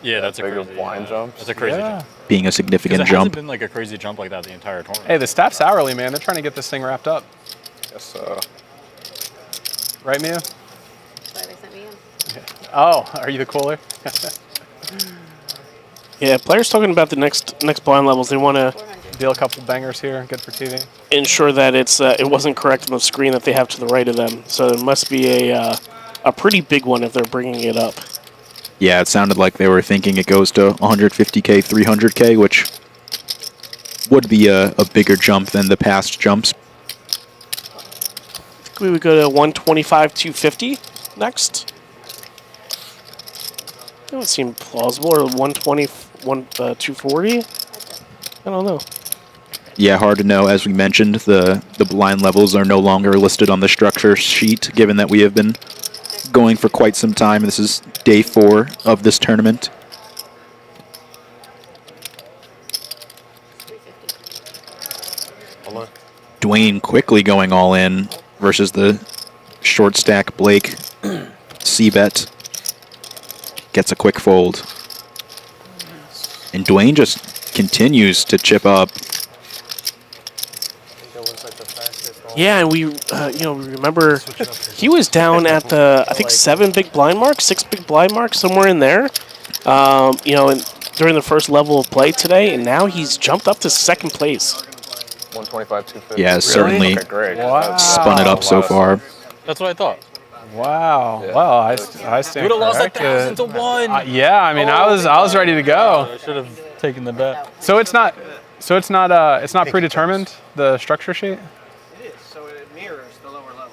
Yeah, that's a big blind jump. That's a crazy jump. being a significant It hasn't jump. been like a crazy jump like that the entire tournament. Hey, the staff's hourly, man. They're trying to get this thing wrapped up. Yes, so. Right, Mia? That's why they sent me in. Oh, are you the cooler? Yeah, players talking about the next blind levels. They want to deal a couple bangers here. Good for TV. Ensure that it wasn't correct on the screen that they have to the right of them. So it must be a pretty big one if they're bringing it up. Yeah, it sounded like they were thinking it goes to 150K, 300K, which would be a bigger jump than the past jumps. I think we would go to 125, 250 next. That would seem plausible, or 120, 240. I don't know. Yeah, hard to know. As we mentioned, the blind levels are no longer listed on the structure sheet, given that we have been going for quite some time. This is day 4 of this tournament. Dwayne quickly going all in versus the short stack Blake. C-bet gets a quick fold. And Dwayne just continues to chip up. Yeah, and we remember he was down at the, I think, 7 big blind mark, 6 big blind mark, somewhere in there. During the first level of play today, and now he's jumped up to 2nd place. 125, 250. Yeah, certainly spun it up so far. That's what I thought. Wow. Yeah. Well, I stand You would have lost corrected. 1,000 to 1. Yeah, I mean, I was ready to go. I should have taken the bet. So it's not predetermined, the structure sheet. It is. So it mirrors the lower levels,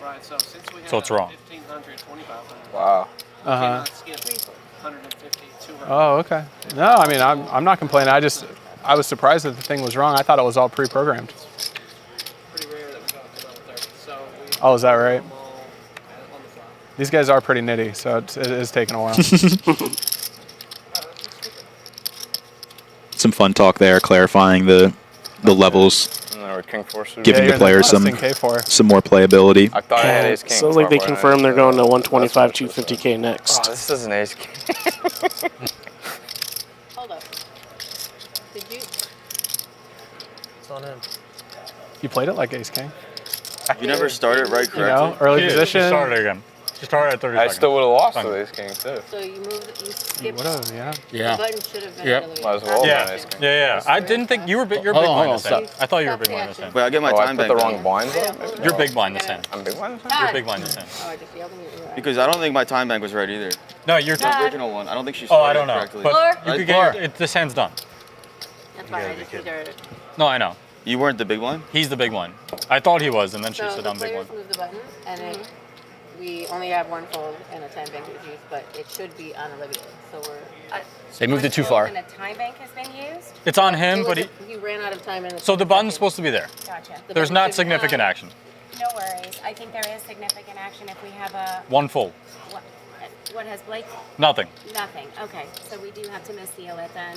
right? So since we have So it's wrong. 1,500, 2,500. Wow. Cannot skip 150, 200. Oh, okay. No, I mean, I'm not complaining. I was surprised that the thing was wrong. I thought it was all pre-programmed. Pretty rare that we go up to level 30. So Oh, is that right? These guys are pretty nitty, so it is taking a while. Some fun talk there, clarifying the levels, giving the players some more playability. I thought I had ace king. Sounds like they confirmed they're going to 125, 250K next. Oh, this is an ace king. Hold up. Did you? It's on him. You played it like ace king. You never started right correctly. You know, early position. She started again. She started at 30 I seconds. still would have lost with ace king too. So you skipped. Yeah. The button should have been Yep. the Might as well. Yeah. Yeah. I didn't think you were you're big blind this hand. I thought you were big blind this hand. Wait, I get my time I back. put the wrong blinds up? You're big blind this hand. I'm big blind this hand? You're big blind this hand. Oh, I just yelled at you. Because I don't think my time bank was right either. No, you're The original one. I don't think she Oh, started I don't know. correctly. But you Right? could get this hand's done. That's fine. I just either. No, I know. You weren't the big one? He's the big one. I thought he was, and then she So said the I'm big one. players move the button, and we only have one fold and a time bank to use, but it should be on Olivier. So They moved it too far. And a time bank has been used. It's on him, but he ran out of time. so the button's supposed to be there. Gotcha. There's not significant action. No worries. I think there is significant action if we have a One fold. What has Blake? Nothing. Nothing. Okay, so we do have to misdeal it then.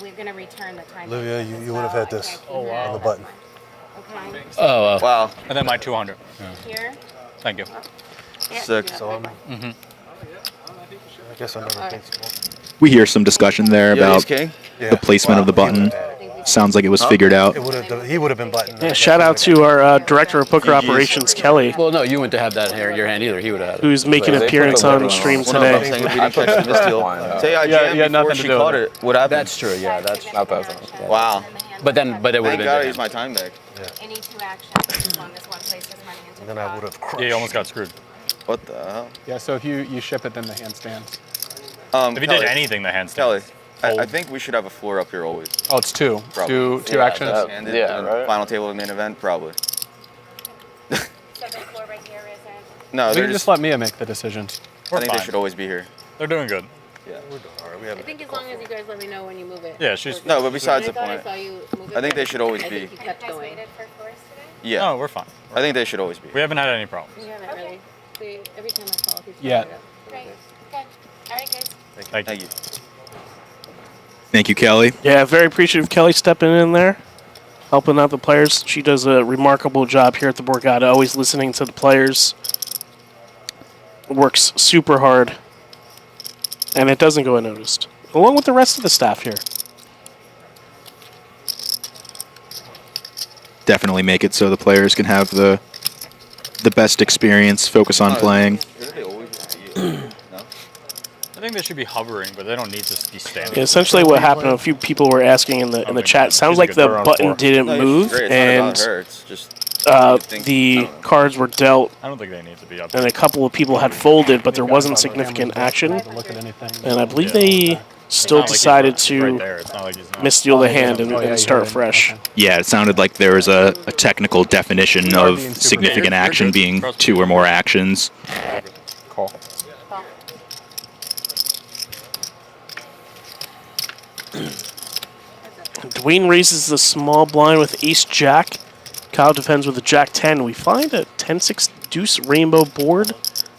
We're gonna return the time. Olivia, you would have had this on the button. Okay. Oh, wow. And then my 200. Here. Thank you. Yeah, Sick. yeah, So I'm, Mm-hmm. I guess I never think so. We hear some discussion there Yeah, about he's king? the placement of the button. Sounds like it was figured out. It would have. He would have been buttoned. Yeah, shout out to our director of poker operations, Kelly, Well, no, you wouldn't have had that in your hand either. He would have had it. who's making an appearance on stream Well, no, I'm today. saying if we didn't catch the misdeal. Say I jammed before nothing to she do caught with it. What happened? That's true. Yeah, that's not that. Wow. But it would have Thank been. God I big. used my time back. Any two actions, as long as one places money into And the then I pot. would have crushed. Yeah, you almost got screwed. What the hell? Yeah, so if you ship it, then the handstand. If you did anything, the handstand. Kelly, I think we should have a floor up here always. Oh, it's two. Probably. Two actions. Yeah, right. Final table of the main event, probably. So the floor right here isn't. No, You they're can just let Mia make the decisions. I think they should always be here. They're doing good. Yeah. We're doing all right. We I haven't. think as long as you guys let me know when you move it. Yeah, she's. No, but besides the I thought I point, saw you move it, I think but they should always I be. think you kept going. For floors today? Yeah. No, we're fine. I think they should always be. We haven't had any problems. We haven't really. Every time I call, he's Yeah. Right. Okay. All right, guys. Thank you. Thank you, Kelly. Yeah, very appreciative of Kelly stepping in there, helping out the players. She does a remarkable job here at the Borgata, always listening to the players. Works super hard, and it doesn't go unnoticed, along with the rest of the staff here. Definitely make it so the players can have the best experience, focus on playing. I think they should be hovering, but they don't need to be standing. Yeah, essentially, what happened, a few people were asking in the chat. Sounds like the button didn't move, and the cards were dealt. I don't think they need to be up. And a couple of people had folded, but there wasn't significant action. And I believe they still decided to misdeal the hand and start fresh. Yeah, it sounded like there was a technical definition of significant action being 2 or more actions. Call. Dwayne raises the small blind with ace-jack. Kyle defends with a jack-10. We find a 10-6 deuce rainbow board.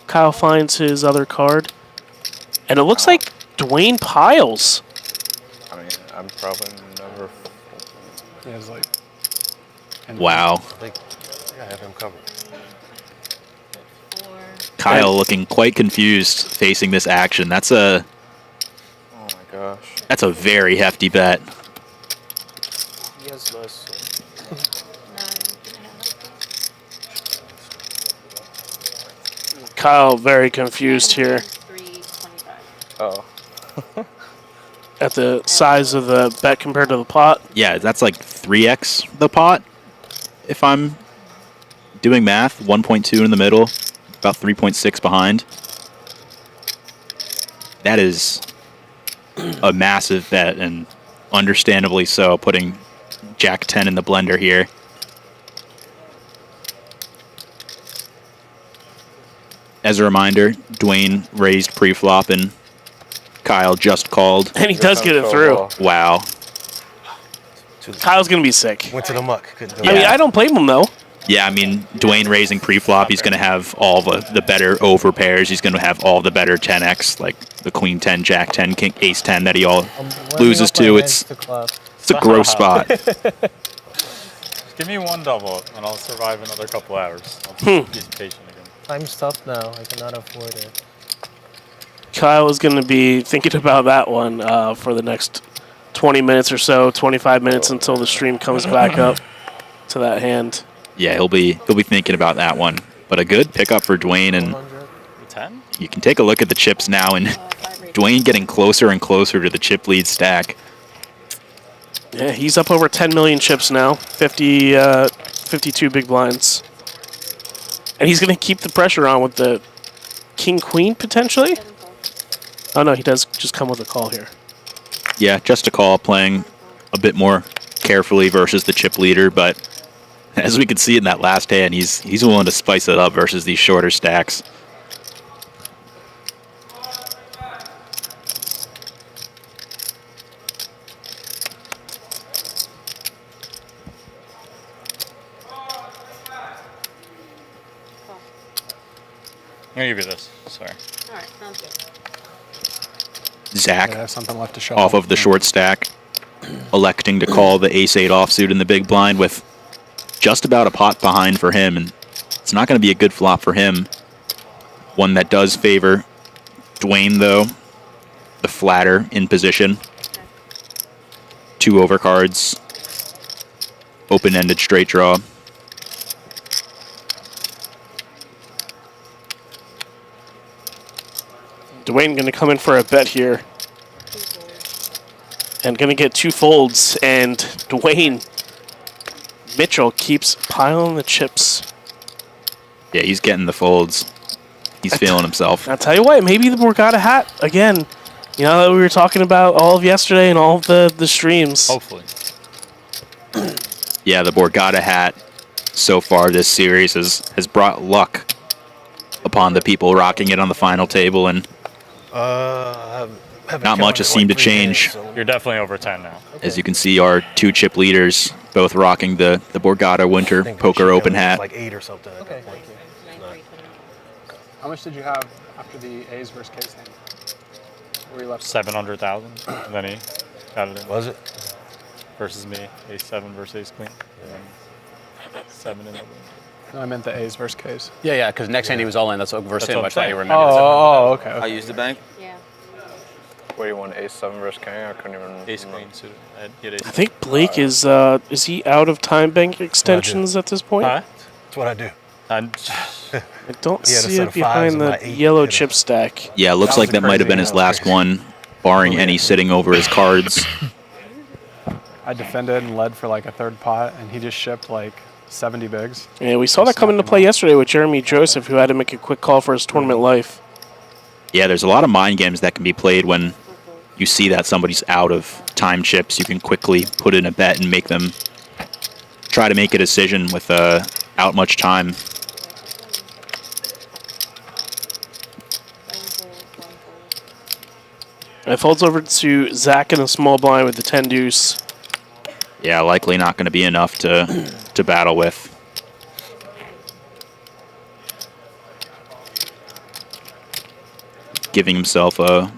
Kyle finds his other card. And it looks like Dwayne piles. I mean, I'm probably never. Yeah, it's like. Wow. I think I have him covered. Kyle looking quite confused facing this action. That's a Oh my gosh. that's a very hefty bet. Yes, nice. Kyle very confused here Oh. at the size of the bet compared to the pot. Yeah, that's like 3x the pot. If I'm doing math, 1.2 in the middle, about 3.6 behind. That is a massive bet, and understandably so, putting Jack 10 in the blender here. As a reminder, Dwayne raised pre-flop and Kyle just called. And he does get it through. Wow. Kyle's going to be sick. Went to the muck. Couldn't do I mean, it. I don't blame him, though. Yeah, I mean, Dwayne raising pre-flop, he's going to have all the better over pairs. He's going to have all the better 10x, like the queen 10, jack 10, king, ace 10 that he all loses to. It's a gross spot. Give me one double, and I'll survive another couple hours. I'll just be patient again. Time's tough now. I cannot afford it. Kyle is going to be thinking about that one for the next 20 minutes or so, 25 minutes until the stream comes back up to that hand. Yeah, he'll be thinking about that one. But a good pickup for Dwayne, and 10? you can take a look at the chips now, and Dwayne getting closer and closer to the chip lead stack. Yeah, he's up over 10 million chips now, 52 big blinds. And he's going to keep the pressure on with the king-queen, potentially? Oh, no, he does just come with a call here. Yeah, just a call, playing a bit more carefully versus the chip leader, but as we could see in that last hand, he's willing to spice it up versus these shorter stacks. I'm going to give you this. Sorry. All right, sounds good. Zach have something left to show off of the short stack, electing to call the ace-8 offsuit in the big blind with just about a pot behind for him, and it's not going to be a good flop for him. One that does favor Dwayne, though. The flatter in position. 2 overcards. Open-ended straight draw. Dwayne going to come in for a bet here. And going to get 2 folds. And Dwayne Mitchell keeps piling the chips. Yeah, he's getting the folds. He's feeling himself. I'll tell you what, maybe the Borgata hat again. You know that we were talking about all of yesterday and all of the streams. Hopefully. Yeah, the Borgata hat so far this series has brought luck upon the people rocking it on the final table, and not much has seemed to change. You're definitely over 10 now. As you can see, our 2 chip leaders both rocking the Borgata Winter Poker Open hat. Like 8 or something. Okay. How much did you have after the A's versus K's thing? Where you left? 700,000. And then he got it in. Was it? Versus me, ace 7 versus ace queen. And then 7 in the win. No, I meant the A's versus K's. Yeah, because next hand he was all in. That's versus him. what I'm I thought saying. you remembered. Oh, okay. I used the bank. Yeah. What do you want, ace 7 versus king? I couldn't even. Ace queen suited. I think Blake is he out of time bank extensions at this point? Huh? That's what I do. I don't He had a see set it of fives behind and the my 8 yellow hit it. chip stack. Yeah, it looks like that might have been his last one, barring any sitting over his cards. I defended and led for like a third pot, and he just shipped like 70 bigs. Yeah, we saw that come into play yesterday with Jeremy Joseph, who had to make a quick call for his tournament life. Yeah, there's a lot of mind games that can be played when you see that somebody's out of time chips. You can quickly put in a bet and make them try to make a decision without much time. And it folds over to Zach in a small blind with the 10 deuce. Yeah, likely not going to be enough to battle with. Giving himself a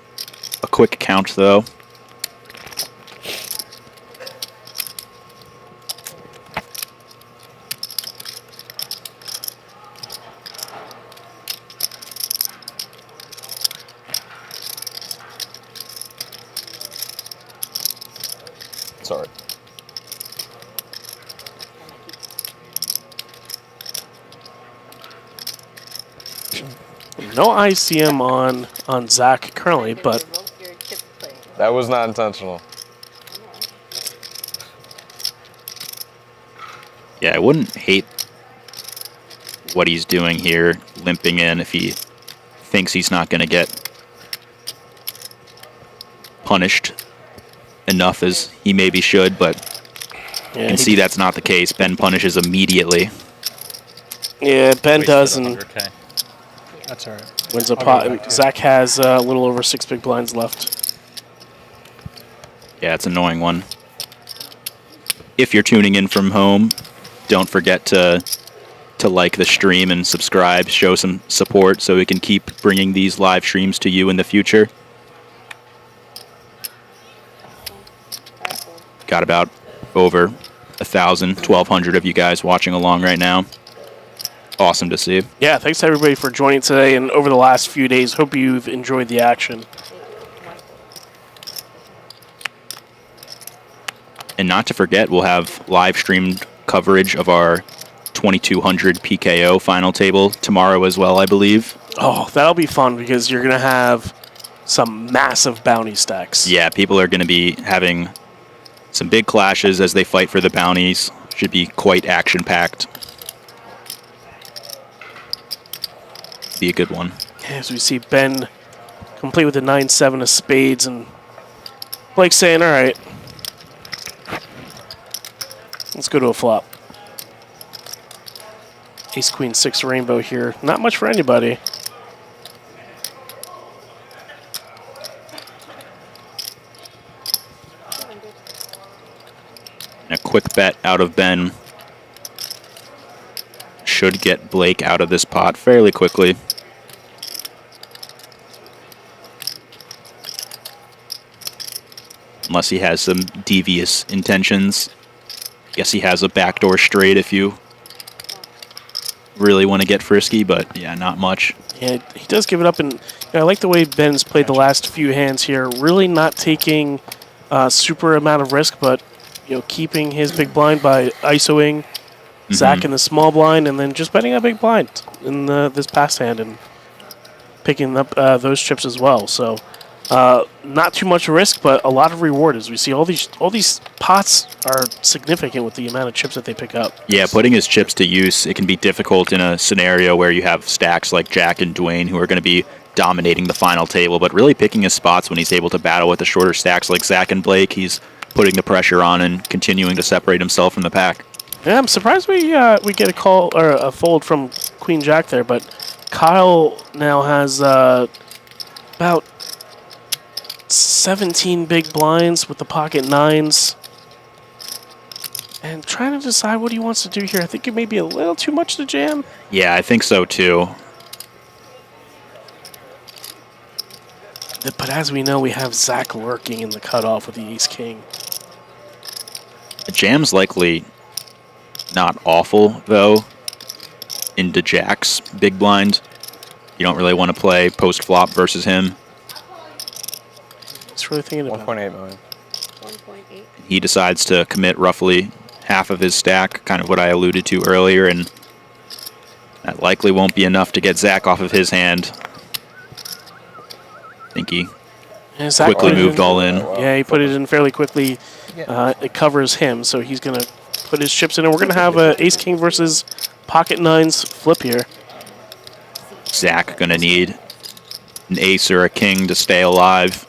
quick count, though. Sorry. No ICM on Zach currently, but That was not intentional. Yeah, I wouldn't hate what he's doing here, limping in if he thinks he's not going to get punished enough as he maybe should, but yeah, you can see that's not the case. Ben punishes immediately. Yeah, Ben does, and That's all right. wins a I'll pot. go back And to Zach has a little over 6 big blinds left. Yeah, it's an annoying one. If you're tuning in from home, don't forget to like the stream and subscribe, show some support so we can keep bringing these live streams to you in the future. Got about over 1,000, 1,200 of you guys watching along right now. Awesome to see. Yeah, thanks to everybody for joining today and over the last few days. Hope you've enjoyed the action. And not to forget, we'll have live streamed coverage of our 2200 PKO final table tomorrow as well, I believe. Oh, that'll be fun because you're going to have some massive bounty stacks. Yeah, people are going to be having some big clashes as they fight for the bounties. Should be quite action-packed. Be a good one. As we see Ben complete with the 9-7 of spades, and Blake saying, all right, let's go to a flop. Ace, Queen, 6 rainbow here. Not much for anybody. And a quick bet out of Ben should get Blake out of this pot fairly quickly. unless he has some devious intentions. Guess he has a backdoor straight if you really want to get frisky, but yeah, not much. Yeah, he does give it up, and I like the way Ben's played the last few hands here. Really not taking super amount of risk, but keeping his big blind by ISOing Zach in the small blind, and then just betting a big blind in this past hand and picking up those chips as well. So not too much risk, but a lot of reward. As we see, all these pots are significant with the amount of chips that they pick up. Yeah, putting his chips to use, it can be difficult in a scenario where you have stacks like Jack and Dwayne who are going to be dominating the final table, but really picking his spots when he's able to battle with the shorter stacks like Zach and Blake, he's putting the pressure on and continuing to separate himself from the pack. Yeah, I'm surprised we get a call or a fold from Queen Jack there, but Kyle now has about 17 big blinds with the pocket nines. And trying to decide what he wants to do here. I think it may be a little too much to jam. Yeah, I think so too. But as we know, we have Zach lurking in the cutoff with the ace-king. The jam's likely not awful, though, into Jack's big blind. You don't really want to play post-flop versus him. It's really thinking about 1.8 million. 1.8. He decides to commit roughly half of his stack, kind of what I alluded to earlier, and that likely won't be enough to get Zach off of his hand. I think he quickly moved all in. Yeah, he put it in fairly quickly. It covers him, so he's going to put his chips in, and we're going to have a ace-king versus pocket nines flip here. Zach going to need an ace or a king to stay alive.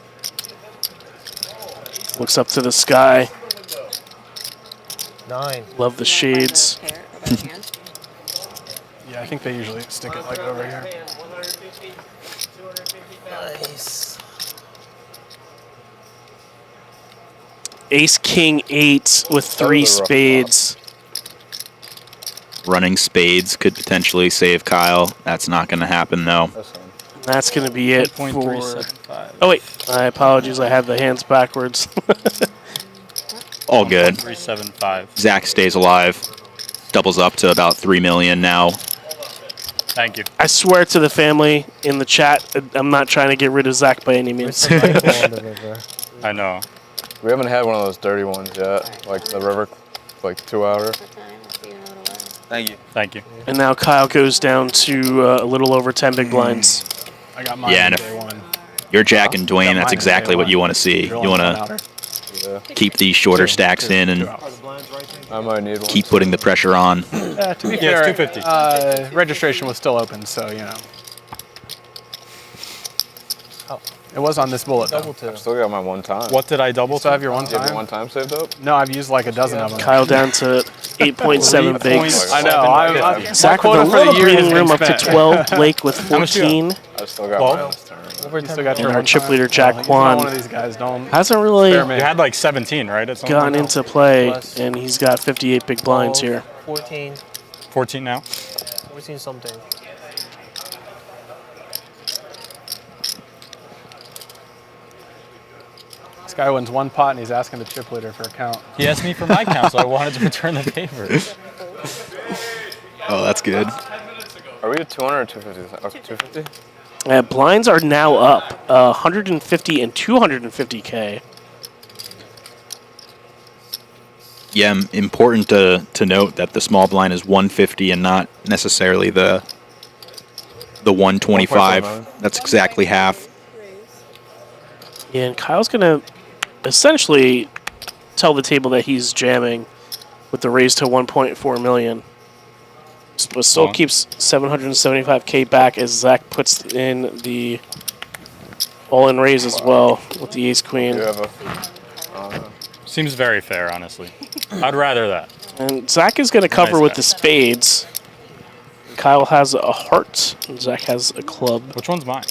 Looks up to the sky. 9. Love the shades. Yeah, I think they usually stick it like over here. Nice. Ace, king, 8 with 3 spades. Running spades could potentially save Kyle. That's not going to happen, though. That's going to be it for... Oh, wait. My apologies. I had the hands backwards. All good. 375. Zach stays alive. Doubles up to about 3 million now. Thank you. I swear to the family in the chat, I'm not trying to get rid of Zach by any means. I know. We haven't had one of those dirty ones yet, like the river, like 2 hours. Thank you. Thank you. And now Kyle goes down to a little over 10 big blinds. I got mine Yeah, and day one. You're Jack and Dwayne, that's exactly what you want to see. You want to keep these shorter stacks in and I might need one. keep putting the pressure on. To be Yeah, fair, it's 250. Registration was still open, so, you know. It was on this bullet, though. I've still got my one time. What did I double? You still have your one Do you have time? your one time saved up? No, I've used like a dozen of them. Kyle down to 8.7 bigs. I know. Zach with a little breathing room up to 12. Blake with 14. I've still got mine this turn. You still got your And our one chip time? leader, Jack He's not one of Kwan, these guys. Don't. hasn't really You had like 17, right? At some gone point? into play, and he's got 58 big blinds here. 14. 14 now. 14 something. This guy wins one pot and he's asking the chip leader for a count. He asked me for my count, so I wanted to return the favor. Oh, that's good. Are we at 200 or 250? Oh, 250? Blinds are now up 150 and 250K. Yeah, important to note that the small blind is 150 and not necessarily the 125. That's exactly half. Yeah, and Kyle's going to essentially tell the table that he's jamming with the raise to 1.4 million. But still keeps 775K back as Zach puts in the all-in raise as well with the ace-queen. Seems very fair, honestly. I'd rather that. And Zach is going to cover Nice with guy. the spades. Kyle has a heart, and Zach has a club. Which one's mine?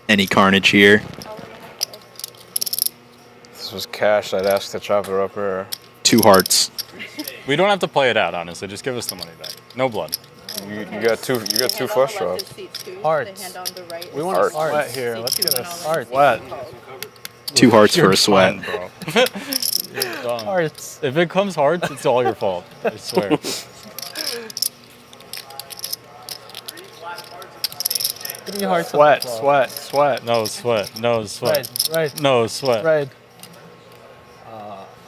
Any carnage here? If this was cash, I'd ask to chop it up here. 2 hearts. We don't have to play it out, honestly. Just give us the money back. No blood. You got two flush draws. Hearts. We want to sweat here. Let's get a sweat. 2 hearts for a sweat. Done, bro. You're done. Hearts. If it comes hearts, it's all your fault. I swear. Give me hearts. Sweat, sweat, sweat. No sweat. No sweat. Right. No sweat. Right.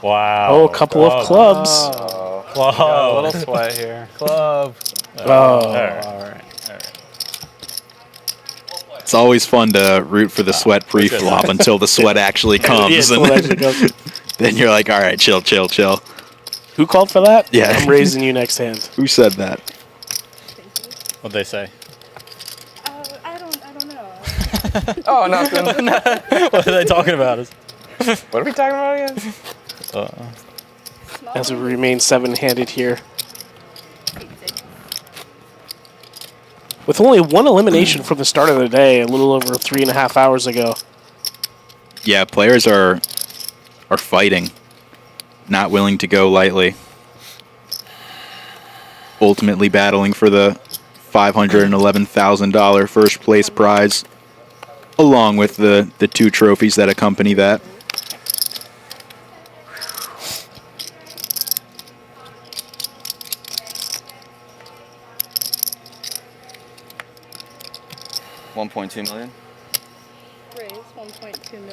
Wow. Oh, a couple of clubs. Got a little sweat here. Club. Oh. All right. It's always fun to root for the sweat pre-flop until the sweat actually comes. Then you're like, all right, chill. Who called for that? Yeah. I'm raising you next hand. Who said that? What'd they say? I don't know. Oh, nothing. What are they talking about? What are we talking about again? As we remain 7-handed here. With only 1 elimination from the start of the day, a little over 3.5 hours ago. Yeah, players are fighting, not willing to go lightly. Ultimately battling for the $511,000 first place prize, along with the 2 trophies that accompany that. $1.2 million. Raise 1.2 million.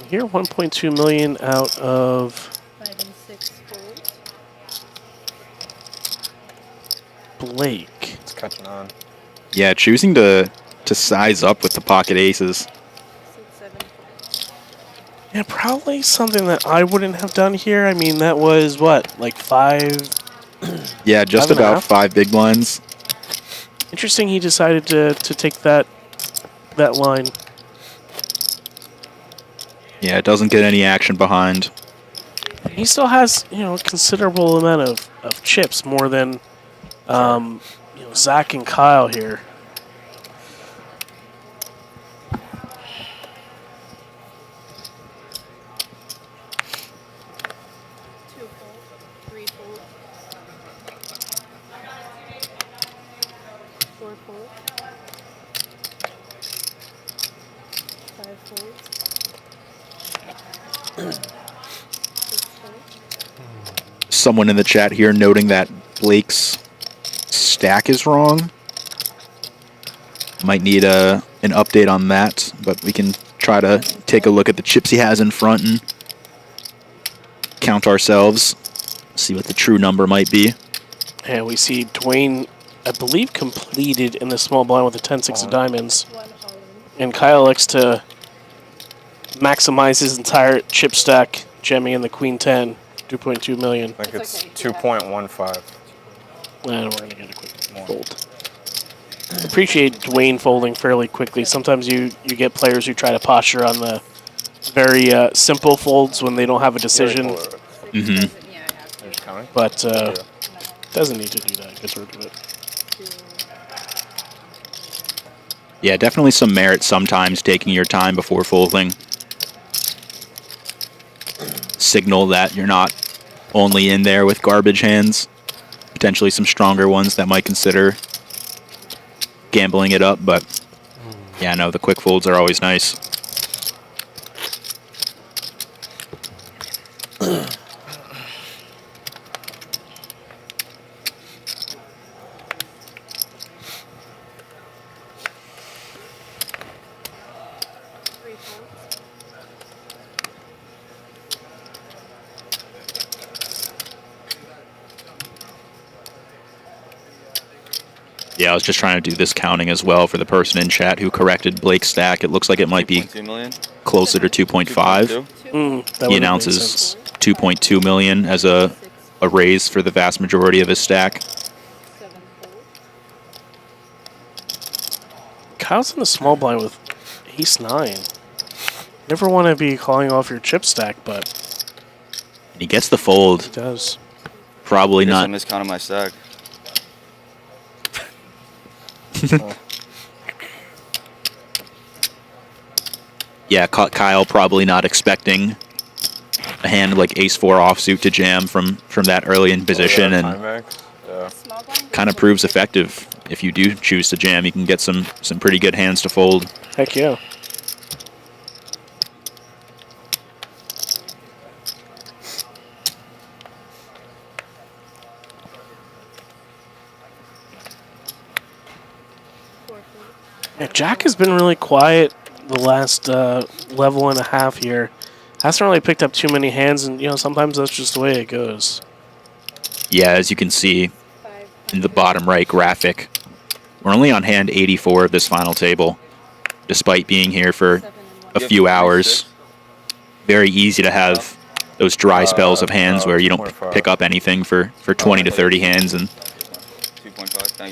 Here, 1.2 million out of 5 and 6 folds. Blake. It's catching on. Yeah, choosing to size up with the pocket aces. 6, 7 folds. Yeah, probably something that I wouldn't have done here. I mean, that was what, like 5? Yeah, just 5.5? about 5 big blinds. Interesting. He decided to take that line. Yeah, it doesn't get any action behind. He still has, a considerable amount of chips, more than Zach and Kyle here. Someone in the chat here noting that Blake's stack is wrong. Might need an update on that, but we can try to take a look at the chips he has in front and count ourselves, see what the true number might be. And we see Dwayne, I believe, completed in the small blind with the 10-6 of diamonds. And Kyle likes to maximize his entire chip stack, jamming in the Queen 10, 2.2 million. I think it's 2.15. And we're going to get a quick fold. Appreciate Dwayne folding fairly quickly. Sometimes you get players who try to posture on the very simple folds when they don't have a decision. Mm-hmm. But doesn't need to do that. Gets rid of it. Yeah, definitely some merit sometimes taking your time before folding. Signal that you're not only in there with garbage hands. Potentially some stronger ones that might consider gambling it up, but yeah, no, the quick folds are always nice. Yeah, I was just trying to do this counting as well for the person in chat who corrected Blake's stack. It looks like it might be closer to 2.5. He announces 2.2 million as a raise for the vast majority of his stack. Kyle's in the small blind with ace-9. Never want to be calling off your chip stack, but he gets the fold. He does. Probably not. I miscounted my stack. Yeah, Kyle probably not expecting a hand like ace-4 offsuit to jam from that early in position, and kind of proves effective. If you do choose to jam, you can get some pretty good hands to fold. Heck yeah. Yeah, Jack has been really quiet the last level and a half here. Hasn't really picked up too many hands, and sometimes that's just the way it goes. Yeah, as you can see in the bottom right graphic, we're only on hand 84 of this final table, despite being here for a few hours. Very easy to have those dry spells of hands where you don't pick up anything for 20 to 30 hands, and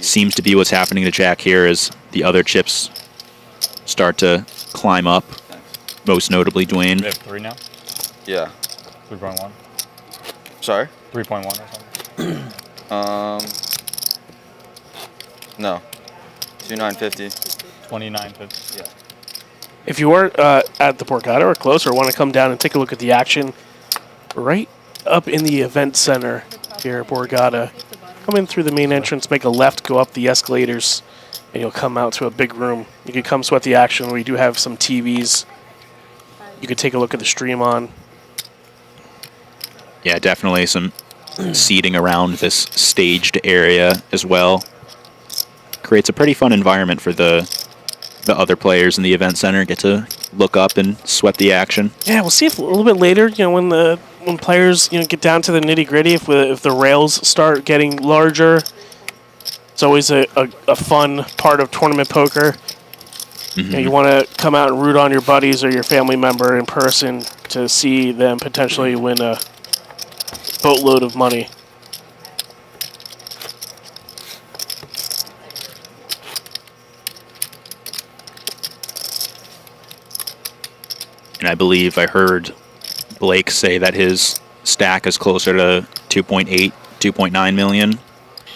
seems to be what's happening to Jack here as the other chips start to climb up, most notably Dwayne. We have 3 now? Yeah. 3.1. Sorry? 3.1 or something. No. 2950. 2950. Yeah. If you are at the Borgata or close or want to come down and take a look at the action, right up in the event center here at Borgata, come in through the main entrance, make a left, go up the escalators, and you'll come out to a big room. You can come sweat the action. We do have some TVs you could take a look at the stream on. Yeah, definitely some seating around this staged area as well. Creates a pretty fun environment for the other players in the event center. Get to look up and sweat the action. Yeah, we'll see if a little bit later, when players get down to the nitty gritty, if the rails start getting larger. It's always a fun part of tournament poker. Mm-hmm. You want to come out and root on your buddies or your family member in person to see them potentially win a boatload of money. And I believe I heard Blake say that his stack is closer to 2.8, 2.9 million.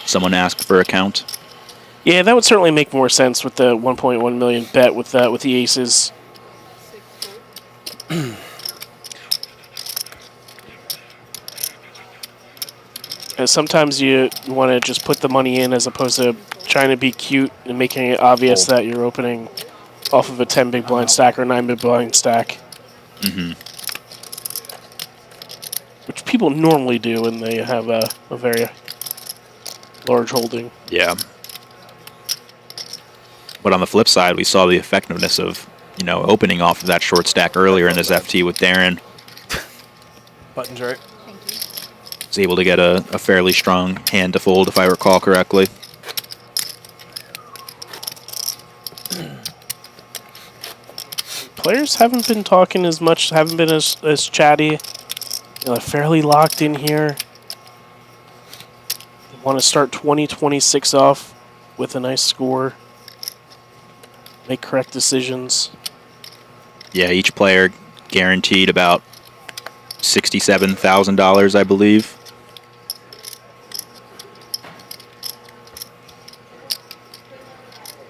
Someone asked for a count. Yeah, that would certainly make more sense with the 1.1 million bet with the aces. And sometimes you want to just put the money in as opposed to trying to be cute and making it obvious that you're opening off of a 10 big blind stack or 9 big blind stack. Mm-hmm. Which people normally do when they have a very large holding. Yeah. But on the flip side, we saw the effectiveness of, opening off of that short stack earlier in this FT with Darren. Button's right. Was able to get a fairly strong hand to fold, if I recall correctly. Players haven't been talking as much, haven't been as chatty. Fairly locked in here. They want to start 2026 off with a nice score. Make correct decisions. Yeah, each player guaranteed about $67,000, I believe.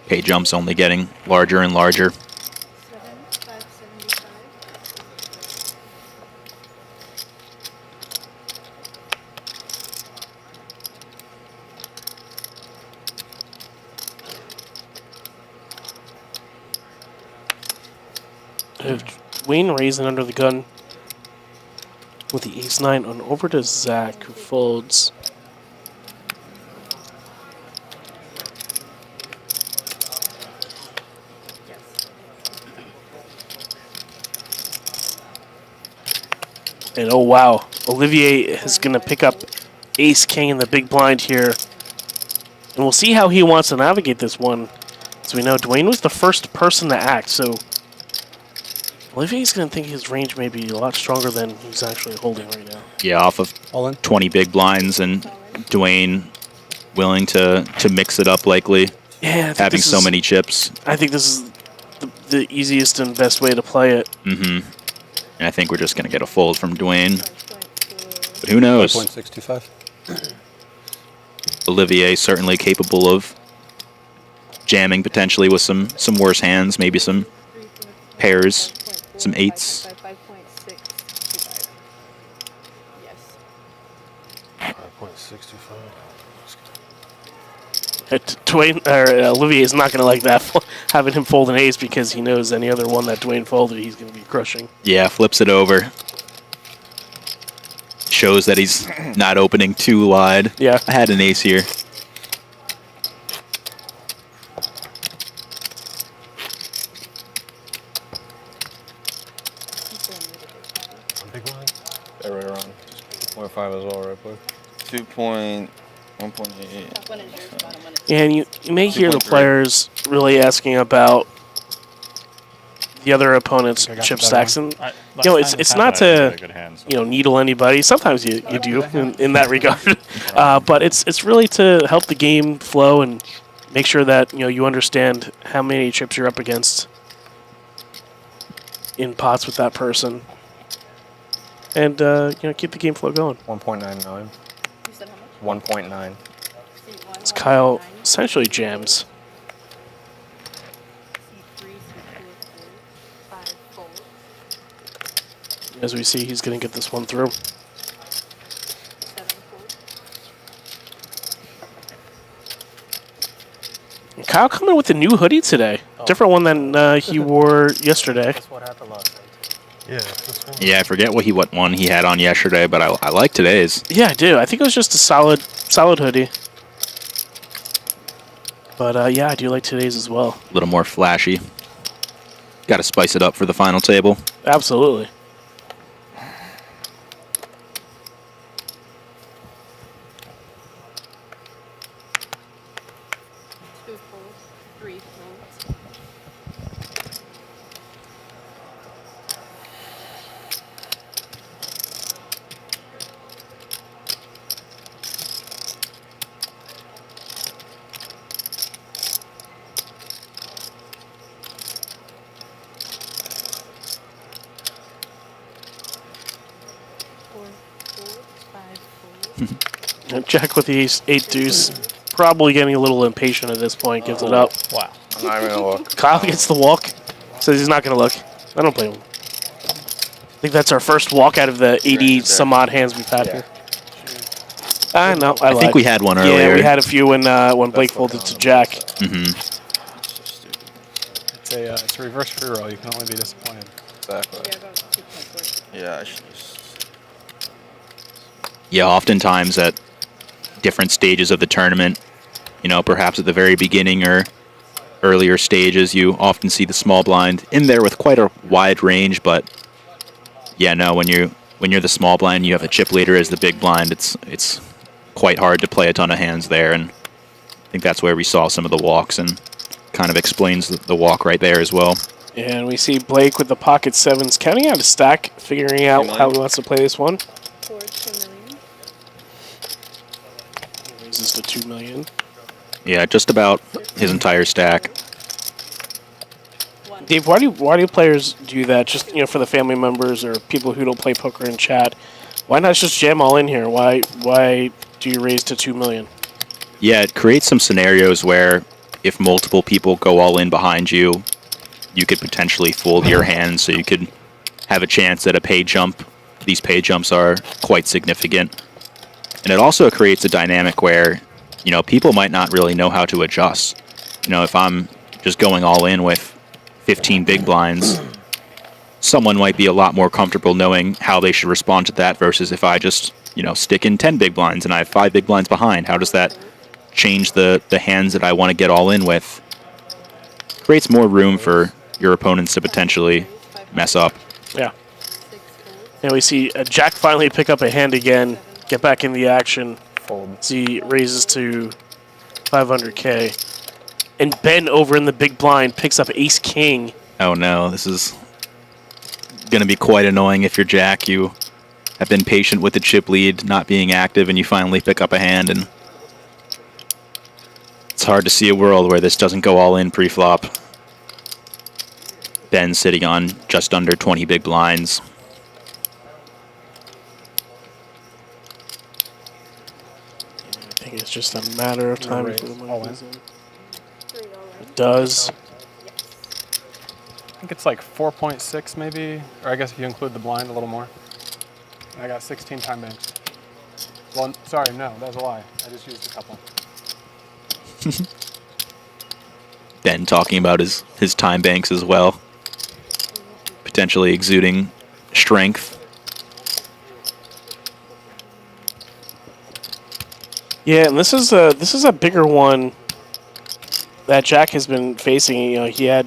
Pay jumps only getting larger and larger. Dwayne raising under the gun with the ace-9 on over to Zach, who folds. And oh wow, Olivier is going to pick up ace-king in the big blind here. And we'll see how he wants to navigate this one. As we know, Dwayne was the first person to act, so Olivier's going to think his range may be a lot stronger than he's actually holding right now. Yeah, off of 20 big blinds, and Dwayne willing to mix it up likely. Yeah, having so many chips. I think this is the easiest and best way to play it. Mm-hmm. And I think we're just going to get a fold from Dwayne. But who knows? 5.65. Olivier certainly capable of jamming potentially with some worse hands, maybe some pairs, some eights. 5.65. Olivier is not going to like that, having him fold an ace, because he knows any other one that Dwayne folded, he's going to be crushing. Yeah, flips it over. Shows that he's not opening too wide. Yeah. I had an ace here. 2.1.8. And you may hear the players really asking about the other opponent's chip stacks, and it's not to needle anybody. Sometimes you do in that regard, but it's really to help the game flow and make sure that you understand how many chips you're up against in pots with that person, and keep the game flow going. 1.99. 1.9. As Kyle essentially jams. As we see, he's going to get this one through. And Kyle coming with a new hoodie today. Different one than he wore yesterday. That's what happened last night. Yeah, I forget what one he had on yesterday, but I like today's. Yeah, I do. I think it was just a solid hoodie. But yeah, I do like today's as well. A little more flashy. Got to spice it up for the final table. Absolutely. Jack with the ace deuce, probably getting a little impatient at this point. Gives it up. Wow. I'm not even gonna look. Kyle gets the walk. Says he's not gonna look. I don't blame him. I think that's our first walk out of the 80 some odd hands we've had here. No, I think we had one earlier. Yeah, we had a few when Blake folded to Jack. It's a reverse free roll. You can only be disappointed. Exactly. Yeah. Yeah, oftentimes at different stages of the tournament, perhaps at the very beginning or earlier stages, you often see the small blind in there with quite a wide range. But yeah, no, when you're the small blind, you have a chip leader as the big blind. It's quite hard to play a ton of hands there, and I think that's where we saw some of the walks, and kind of explains the walk right there as well. And we see Blake with the pocket sevens, counting out a stack, figuring out how he wants to play this one. Raises to 2 million. Yeah, just about his entire stack. Dave, why do players do that? Just for the family members or people who don't play poker in chat. Why not just jam all in here? Why do you raise to 2 million? Yeah, it creates some scenarios where if multiple people go all in behind you, you could potentially fold your hand, so you could have a chance at a pay jump. These pay jumps are quite significant. And it also creates a dynamic where, people might not really know how to adjust. If I'm just going all in with 15 big blinds, someone might be a lot more comfortable knowing how they should respond to that versus if I just, stick in 10 big blinds and I have 5 big blinds behind. How does that change the hands that I want to get all in with? Creates more room for your opponents to potentially mess up. Yeah. And we see Jack finally pick up a hand again, get back in the action. Fold. See, raises to 500K. And Ben over in the big blind picks up ace king. Oh no, this is going to be quite annoying if you're Jack. You have been patient with the chip lead not being active, and you finally pick up a hand, and it's hard to see a world where this doesn't go all in pre-flop. Ben sitting on just under 20 big blinds. I think it's just a matter of time before the money goes in. It does. I think it's like 4.6 maybe, or I guess if you include the blind a little more. I got 16 time banks. Well, sorry, no, that was a lie. I just used a couple. Ben talking about his time banks as well. Potentially exuding strength. Yeah, and this is a bigger one that Jack has been facing. He had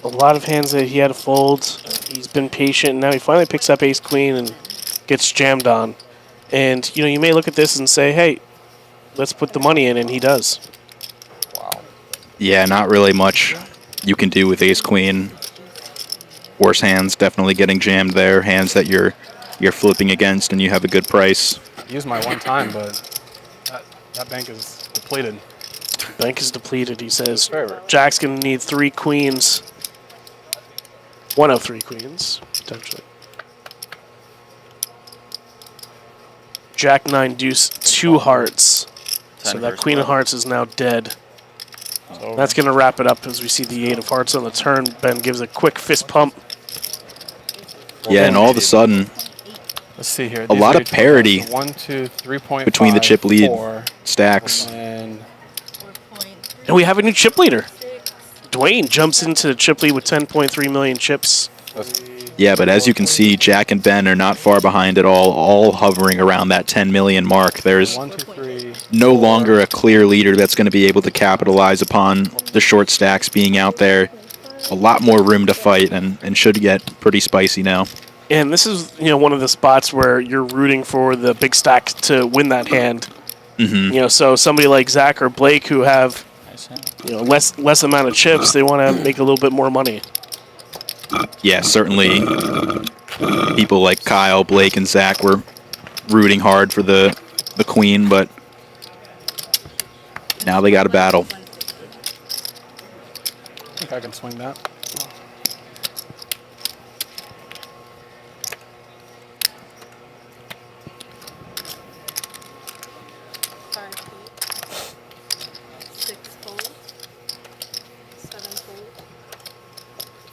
a lot of hands that he had to fold. He's been patient, and now he finally picks up ace queen and gets jammed on. And, you know, you may look at this and say, hey, let's put the money in, and he does. Yeah, not really much you can do with ace-queen. Worse hands definitely getting jammed there. Hands that you're flipping against and you have a good price. I used my one time, but that bank is depleted. Bank is depleted, he says. Jack's going to need 3 queens. One of 3 queens, potentially. Jack 9 deuce 2 hearts. So that queen of hearts is now dead. That's going to wrap it up as we see the 8 of hearts on the turn. Ben gives a quick fist pump. Yeah, and all of a sudden, let's see here. A lot of parity 1, 2, 3.5, between the chip lead 4, stacks. And we have a new chip leader. Dwayne jumps into the chip lead with 10.3 million chips. Yeah, but as you can see, Jack and Ben are not far behind at all hovering around that 10 million mark. There's no longer a clear leader that's going to be able to capitalize upon the short stacks being out there. A lot more room to fight and should get pretty spicy now. And this is, you know, one of the spots where you're rooting for the big stack to win that hand. Mm-hmm. You know, so somebody like Zach or Blake who have, you know, less amount of chips, they want to make a little bit more money. Yeah, certainly people like Kyle, Blake, and Zach were rooting hard for the queen, but now they got a battle. I think I can swing that.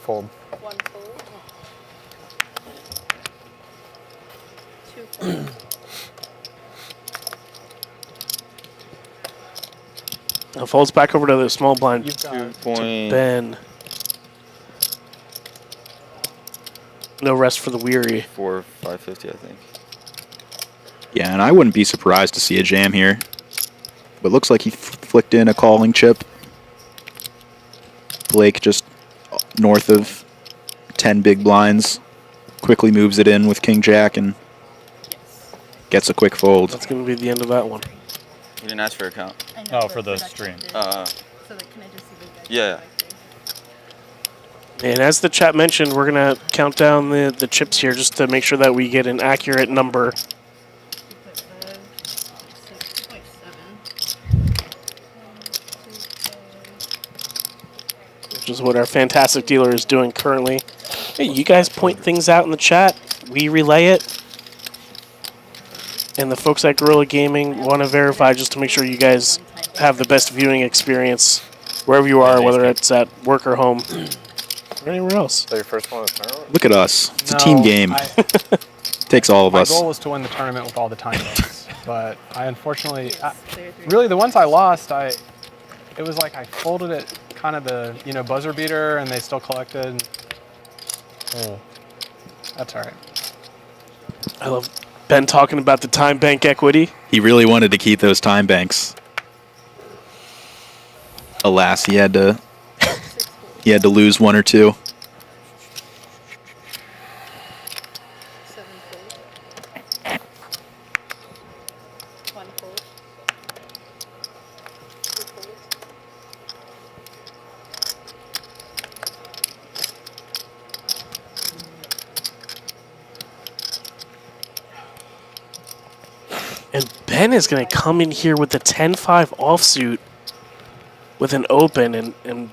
Fold. 1 fold. 2 fold. Now folds back over to the small blind. To Ben. No rest for the weary. 4, 550, I think. Yeah, and I wouldn't be surprised to see a jam here. But looks like he flicked in a calling chip. Blake just north of 10 big blinds. Quickly moves it in with King Jack and gets a quick fold. That's going to be the end of that one. He didn't ask for a count. Oh, for the stream. Yeah. And as the chat mentioned, we're going to count down the chips here just to make sure that we get an accurate number. Which is what our fantastic dealer is doing currently. Hey, you guys point things out in the chat. We relay it. And the folks at Gorilla Gaming want to verify just to make sure you guys have the best viewing experience wherever you are, whether it's at work or home or anywhere else. So your first one was tournament? Look at us. It's a team game. Takes all of us. My goal was to win the tournament with all the time banks, but I unfortunately, really the ones I lost, it was like I folded it kind of the buzzer beater, and they still collected. Oh, that's all right. I love Ben talking about the time bank equity. He really wanted to keep those time banks. Alas, he had to lose 1 or 2. And Ben is going to come in here with the 10-5 offsuit with an open and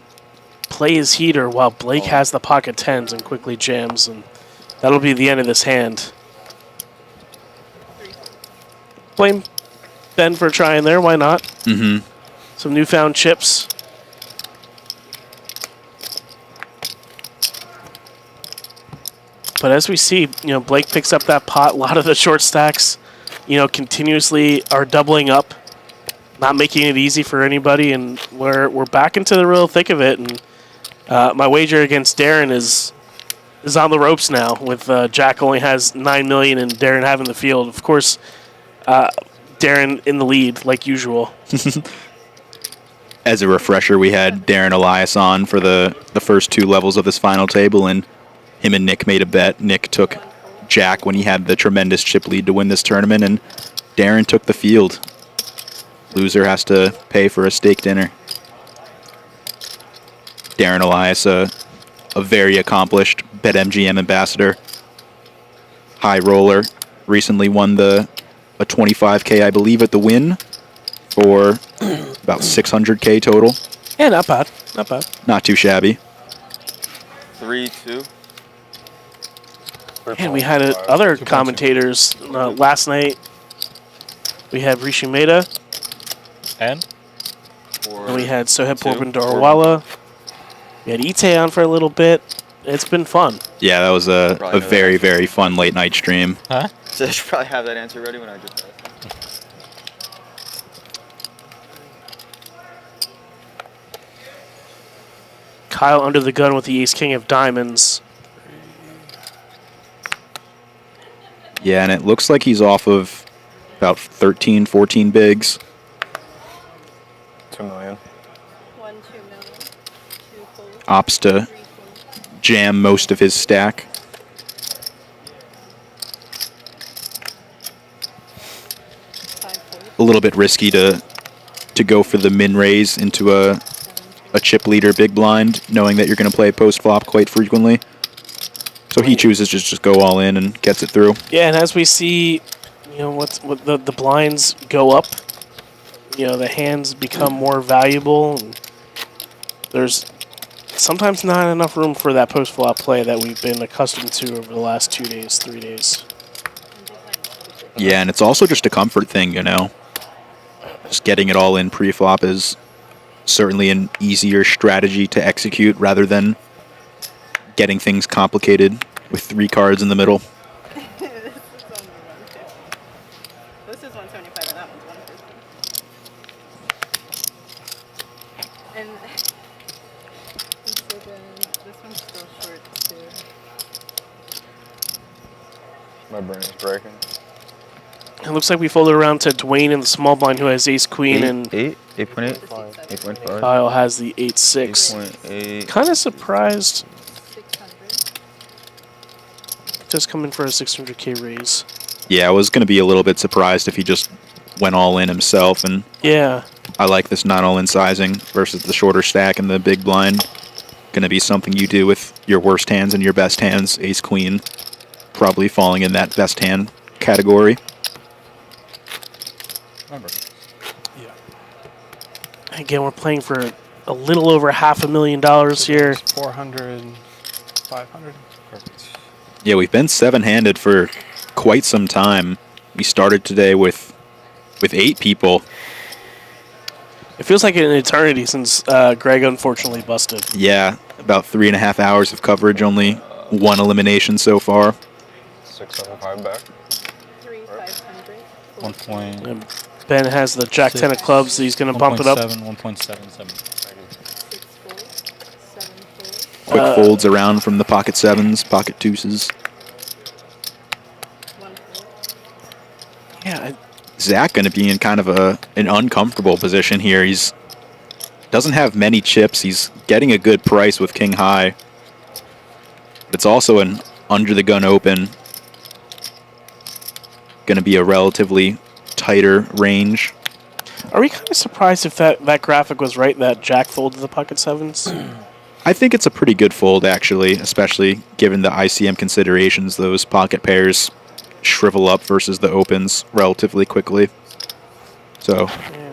play his heater while Blake has the pocket 10s and quickly jams. And that'll be the end of this hand. Blame Ben for trying there. Why not? Mm-hmm. Some newfound chips. But as we see, Blake picks up that pot. A lot of the short stacks, continuously are doubling up, not making it easy for anybody, and we're back into the real thick of it. And my wager against Darren is on the ropes now. With Jack only has 9 million and Darren having the field. Of course, Darren in the lead like usual. As a refresher, we had Darren Elias on for the first 2 levels of this final table, and him and Nick made a bet. Nick took Jack when he had the tremendous chip lead to win this tournament, and Darren took the field. Loser has to pay for a steak dinner. Darren Elias, a very accomplished BetMGM ambassador. High roller. Recently won a 25K, I believe, at the Win for about 600K total. Yeah, not bad. Not bad. Not too shabby. 3-2. And we had other commentators last night. We had Rishi Mehta. And we had Soheb Porbandarwala. We had Ite on for a little bit. It's been fun. Yeah, that was a very, very fun late night stream. Huh? So I should probably have that answer ready when I just asked. Kyle under the gun with the ace-king of diamonds. Yeah, and it looks like he's off of about 13, 14 bigs. 2 million. Opts to jam most of his stack. A little bit risky to go for the min raise into a chip leader big blind, knowing that you're going to play post flop quite frequently. So he chooses to just go all in and gets it through. Yeah, and as we see, what the blinds go up, the hands become more valuable. And there's sometimes not enough room for that post flop play that we've been accustomed to over the last 2 days, 3 days. Yeah, and it's also just a comfort thing, Just getting it all in pre-flop is certainly an easier strategy to execute rather than getting things complicated with 3 cards in the middle. This is 175 and that one's 150. And so this one's still short too. My brain is breaking. It looks like we folded around to Dwayne in the small blind, who has ace queen, and 8.8, 8.5. Kyle has the 8-6. 8.8. Kind of surprised. Just coming for a 600K raise. Yeah, I was going to be a little bit surprised if he just went all in himself, and yeah, I like this not all in sizing versus the shorter stack and the big blind. Going to be something you do with your worst hands and your best hands. Ace queen probably falling in that best hand category. Again, we're playing for a little over $500,000 here. 400, 500. Yeah, we've been 7-handed for quite some time. We started today with 8 people. It feels like an eternity since Greg unfortunately busted. Yeah, about 3.5 hours of coverage, only 1 elimination so far. 675 back. 1 point. And Ben has the Jack 10 of clubs, so he's going to bump it up. 1.77. Quick folds around from the pocket 7s, pocket 2s. Yeah, Zach going to be in kind of an uncomfortable position here. He's doesn't have many chips. He's getting a good price with king high. It's also an under the gun open. Going to be a relatively tighter range. Are we kind of surprised if that graphic was right, that Jack folded the pocket 7s? I think it's a pretty good fold, actually, especially given the ICM considerations. Those pocket pairs shrivel up versus the opens relatively quickly. So,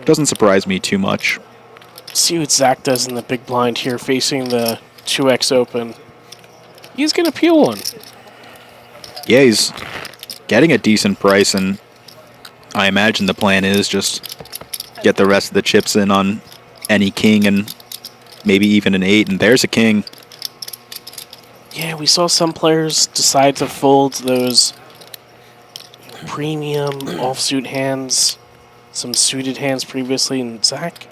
doesn't surprise me too much. See what Zach does in the big blind here, facing the 2x open. He's going to peel one. Yeah, he's getting a decent price, and I imagine the plan is just get the rest of the chips in on any king and maybe even an 8, and there's a king. Yeah, we saw some players decide to fold those premium offsuit hands, some suited hands previously, and Zach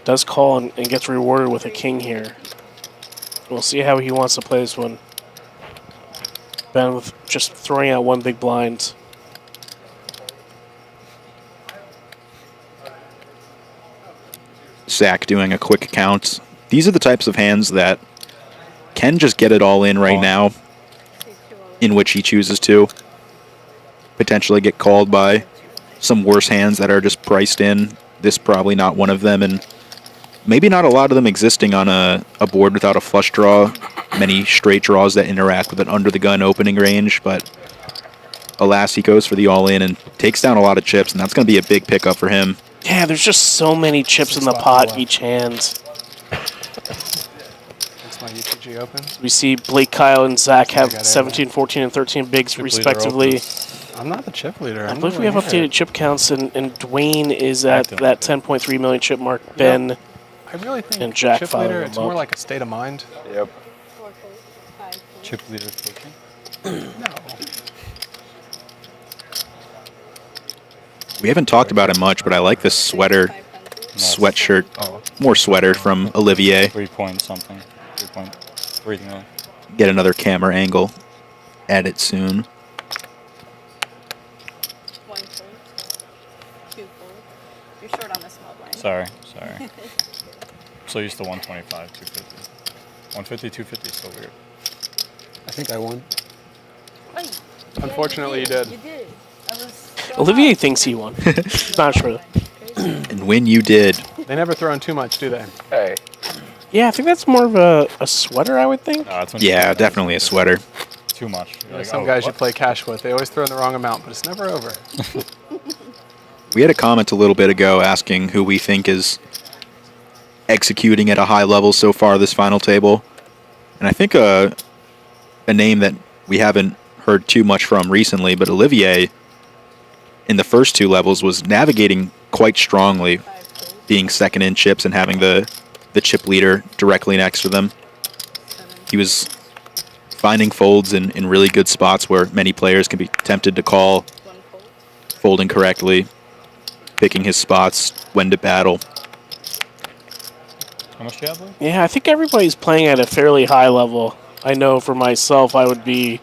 does call and gets rewarded with a king here. We'll see how he wants to play this one. Ben with just throwing out 1 big blind. Zach doing a quick count. These are the types of hands that can just get it all in right now. in which he chooses to potentially get called by some worse hands that are just priced in. This probably not one of them, and maybe not a lot of them existing on a board without a flush draw. Many straight draws that interact with an under-the-gun opening range, but alas, he goes for the all-in and takes down a lot of chips, and that's going to be a big pickup for him. Yeah, there's just so many chips in the pot each hand. That's my UTG open. We see Blake, Kyle, and Zach have 17, 14, and 13 bigs respectively. I'm not the chip leader. I believe we have updated chip counts, and Dwayne is at that 10.3 million chip mark. Ben I really think and Jack chip following leader, them it's up. more like a state of mind. Yep. Chip leader coaching. No. We haven't talked about it much, but I like this sweatshirt, more sweater from Olivier. 3 point something. 3.3 million. Get another camera angle. Add it soon. 1 fold, 2 fold. You're short on the small blind. Sorry. I'm so used to 125, 250. 150, 250 is so weird. I think I won. Unfortunately, you did. You did. Olivier thinks he won. Not sure. And when you did. They never throw in too much, do they? Hey. Yeah, I think that's more of a sweater, I would think. Yeah, definitely a sweater. Too much. Like, some guys you play cash with, they always throw in the wrong amount, but it's never over. We had a comment a little bit ago asking who we think is executing at a high level so far this final table. And I think a name that we haven't heard too much from recently, but Olivier in the first 2 levels was navigating quite strongly, being second in chips and having the chip leader directly next to them. He was finding folds in really good spots where many players can be tempted to call, folding correctly, picking his spots when to battle. How much do you have left? Yeah, I think everybody's playing at a fairly high level. I know for myself, I would be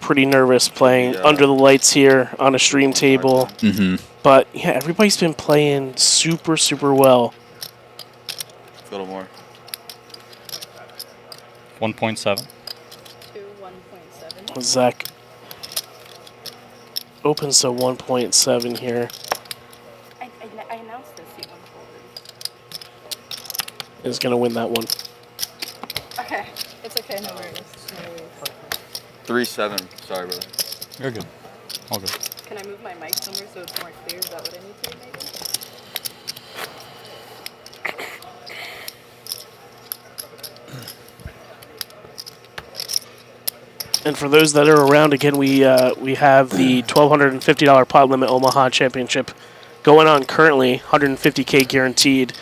pretty nervous playing under the lights here on a stream table. But yeah, everybody's been playing super, super well. A little more. 1.7. 1.7. Zach opens to 1.7 here. I announced this to you before. Is going to win that one. Okay. It's okay. No worries. 3-7. Sorry, brother. You're good. All good. Can I move my mic somewhere so it's more clear? Is that what I need to do, maybe? And for those that are around, again, we have the $1,250 pot limit Omaha Championship going on currently, $150K guaranteed.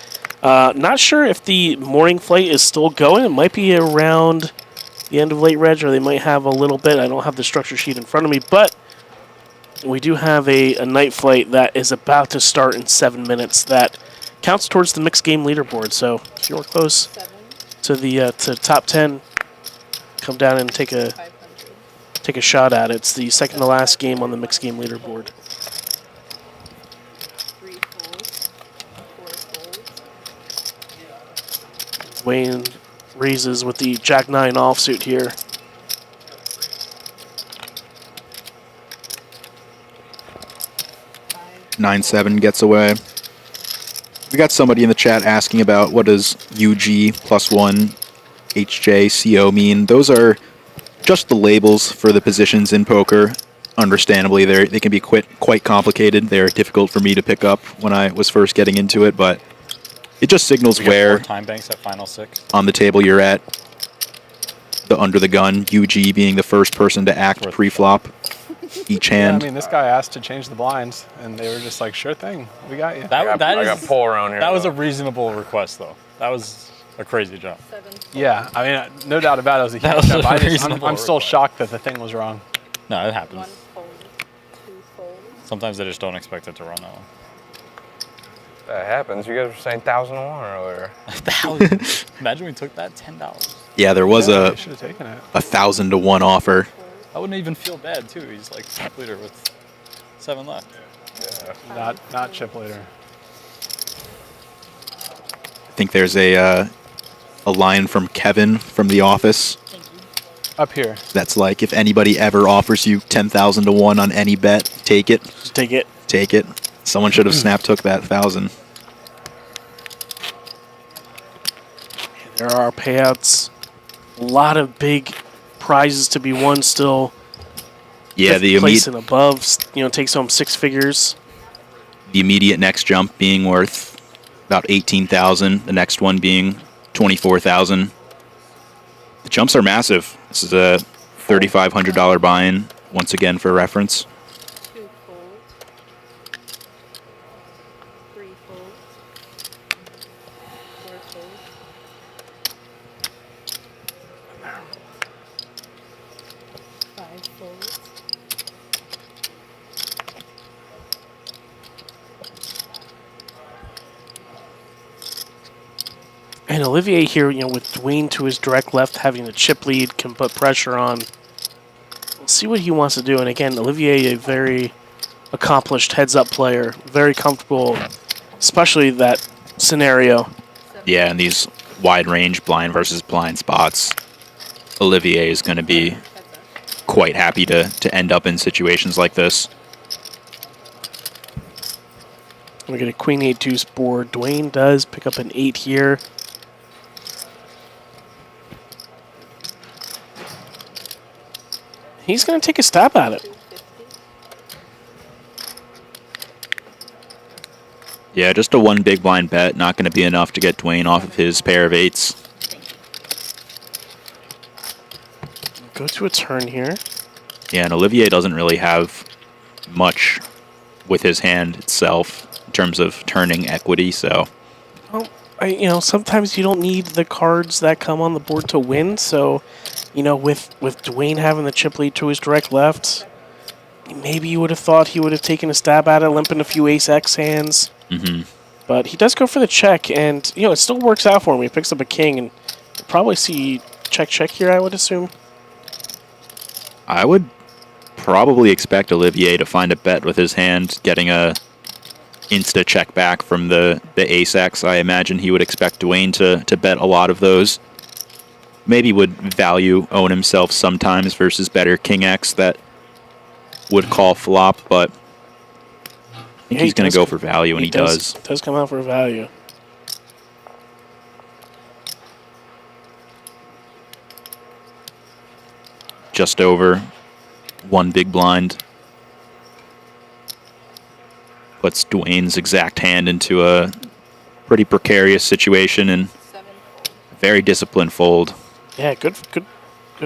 Not sure if the morning flight is still going. It might be around the end of late reg, or they might have a little bit. I don't have the structure sheet in front of me, but we do have a night flight that is about to start in 7 minutes that counts towards the mixed game leaderboard. So if you're close to the to top 10, come down and take a shot at it. It's the second to last game on the mixed game leaderboard. 3 folds, 4 folds. Wayne raises with the Jack-9 offsuit here. Nine 9-7 gets away. We got somebody in the chat asking about what does UG +1 HJ CO mean. Those are just the labels for the positions in poker. Understandably, they can be quite complicated. They're difficult for me to pick up when I was first getting into it, but it just signals where time banks at final 6 on the table you're at. The under the gun, UG being the first person to act pre-flop each hand. Yeah, I mean, this guy asked to change the blinds, and they were just like, sure thing, we got you. I got pull around here. That was a reasonable request, though. That was a crazy jump. Yeah, I mean, no doubt about it, it was a That huge was jump. a reasonable I'm still shocked that the thing was wrong. No, it happens. Sometimes they just don't expect it to run that one. That happens. You guys were saying 1,001 earlier. 1,000. Imagine we took that $10. Yeah, there was I should have taken it. 1,000 to 1 offer. I wouldn't even feel bad too. He's like chip leader with 7 left. Yeah. Not chip leader. I think there's a line from Kevin from The Office. Up here. That's like if anybody ever offers you 10,000 to 1 on any bet, take it. Just take it. Take it. Someone should have snap took that 1,000. There are payouts. A lot of big prizes to be won still. Yeah, the place and above, takes home 6 figures. The immediate next jump being worth about 18,000. The next one being 24,000. The jumps are massive. This is a $3,500 buy-in. Once again, for reference. 2 fold. 3 fold. 4 fold. 5 fold. And Olivier here, with Dwayne to his direct left, having the chip lead, can put pressure on. We'll see what he wants to do. And again, Olivier, a very accomplished heads-up player, very comfortable, especially that scenario. Yeah, and these wide-range blind versus blind spots, Olivier is going to be quite happy to end up in situations like this. We get a queen 8 deuce board. Dwayne does pick up an 8 here. He's going to take a stab at it. Yeah, just a 1 big blind bet. Not going to be enough to get Dwayne off of his pair of 8s. Go to a turn here. Yeah, and Olivier doesn't really have much with his hand itself in terms of turning equity, so... Well, sometimes you don't need the cards that come on the board to win, so... with Dwayne having the chip lead to his direct left, maybe you would have thought he would have taken a stab at it, limping a few ace-x hands. Mm-hmm. But he does go for the check, and, it still works out for him. He picks up a king, and you'll probably see check here, I would assume. I would probably expect Olivier to find a bet with his hand, getting a insta check back from the ace-x. I imagine he would expect Dwayne to bet a lot of those. Maybe would value own himself sometimes versus better king x that would call flop, but I think he's going to go for value, and he does. Does come out for value. Just over 1 big blind. Puts Dwayne's exact hand into a pretty precarious situation and very disciplined fold. Yeah, good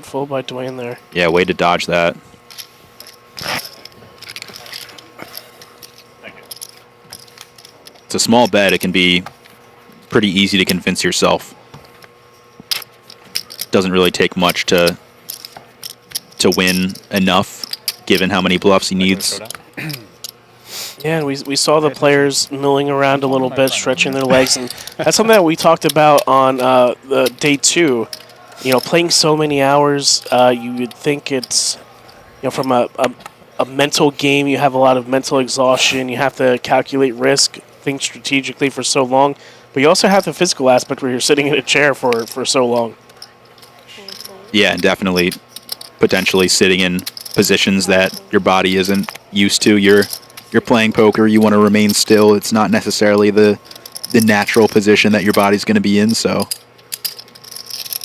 fold by Dwayne there. Yeah, way to dodge that. It's a small bet. It can be pretty easy to convince yourself. Doesn't really take much to win enough, given how many bluffs he needs. Yeah, and we saw the players milling around a little bit, stretching their legs, and that's something that we talked about on the day 2. Playing so many hours, you would think it's, from a mental game, you have a lot of mental exhaustion. You have to calculate risk, think strategically for so long, but you also have the physical aspect where you're sitting in a chair for so long. Yeah, and definitely potentially sitting in positions that your body isn't used to. You're playing poker, you want to remain still. It's not necessarily the natural position that your body's going to be in, so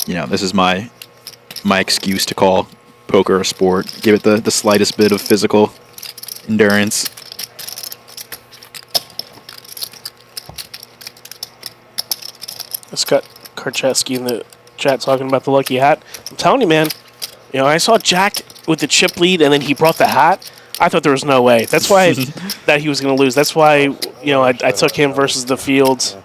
this is my excuse to call poker a sport. Give it the slightest bit of physical endurance. Scott Karcheski in the chat talking about the lucky hat. I'm telling you, man, I saw Jack with the chip lead and then he brought the hat. I thought there was no way. That's why that he was going to lose. That's why, I took him versus the field.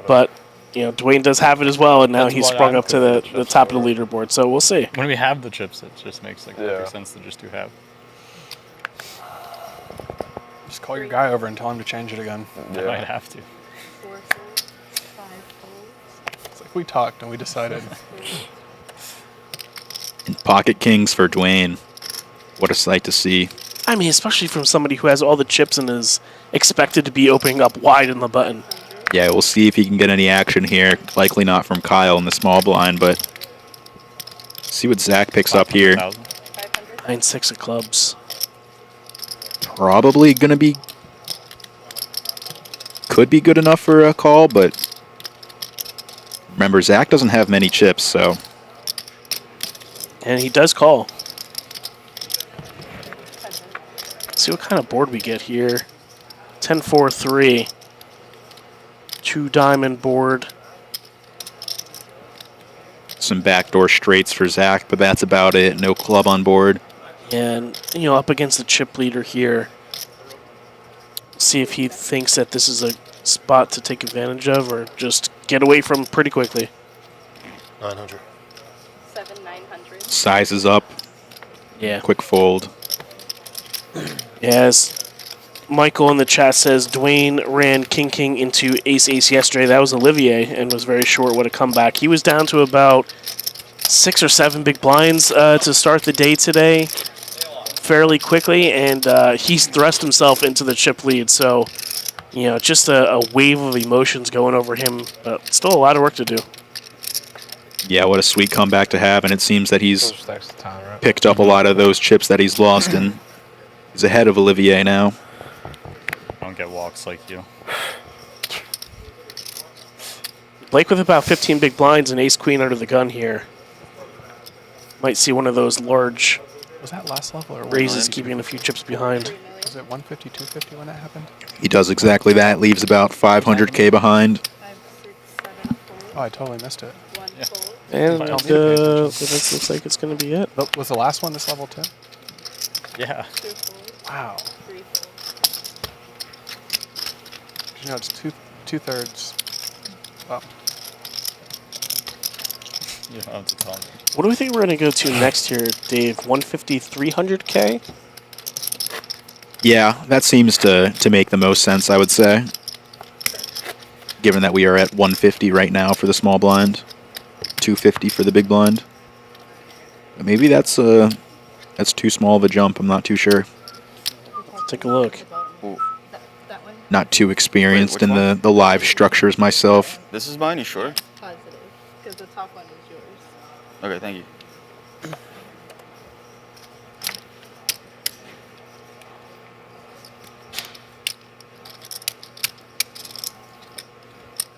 But, Dwayne does have it as well, and now he's sprung up to the top of the leaderboard. So we'll see. When we have the chips, it just makes perfect sense to just have. Just call your guy over and tell him to change it again. I might have to. 4 folds, 5 folds. It's like we talked and we decided. And pocket kings for Dwayne. What a sight to see. I mean, especially from somebody who has all the chips and is expected to be opening up wide in the button. Yeah, we'll see if he can get any action here. Likely not from Kyle in the small blind, but See what Zach picks up here. 9-6 of clubs. Probably going to be... Could be good enough for a call, but... Remember, Zach doesn't have many chips, so... And he does call. Let's see what kind of board we get here. 10-4-3. 2 diamond board. Some backdoor straights for Zach, but that's about it. No club on board. And, you know, up against the chip leader here. See if he thinks that this is a spot to take advantage of or just get away from pretty quickly. 900. 7,900. Sizes up. Yeah. Quick fold. Yes. Michael in the chat says Dwayne ran King into Ace yesterday. That was Olivier and was very short. What a comeback. He was down to about 6 or 7 big blinds to start the day today fairly quickly, and he's thrust himself into the chip lead. So, you know, just a wave of emotions going over him, but still a lot of work to do. Yeah, what a sweet comeback to have, and it seems that he's picked up a lot of those chips that he's lost, and he's ahead of Olivier now. I don't get walks like you. Blake with about 15 big blinds and ace-queen under the gun here. Might see one of those large Was that last level or raises keeping a few chips behind. Was it 150, 250 when that happened? He does exactly that, leaves about 500K behind. Oh, I totally missed it. And Tell me to pay attention. this looks like it's going to be it. Oh, was the last one this level too? Yeah. Wow. You know, it's two-thirds. Well, You don't have to tell me. What do we think we're going to go to next here, Dave? 150, 300K? Yeah, that seems to make the most sense, I would say. Given that we are at 150 right now for the small blind. 250 for the big blind. But maybe that's too small of a jump. I'm not too sure. Let's take a look. Not too experienced in the live structures myself. This is mine, you sure? Positive, because the top one is yours. Okay, thank you.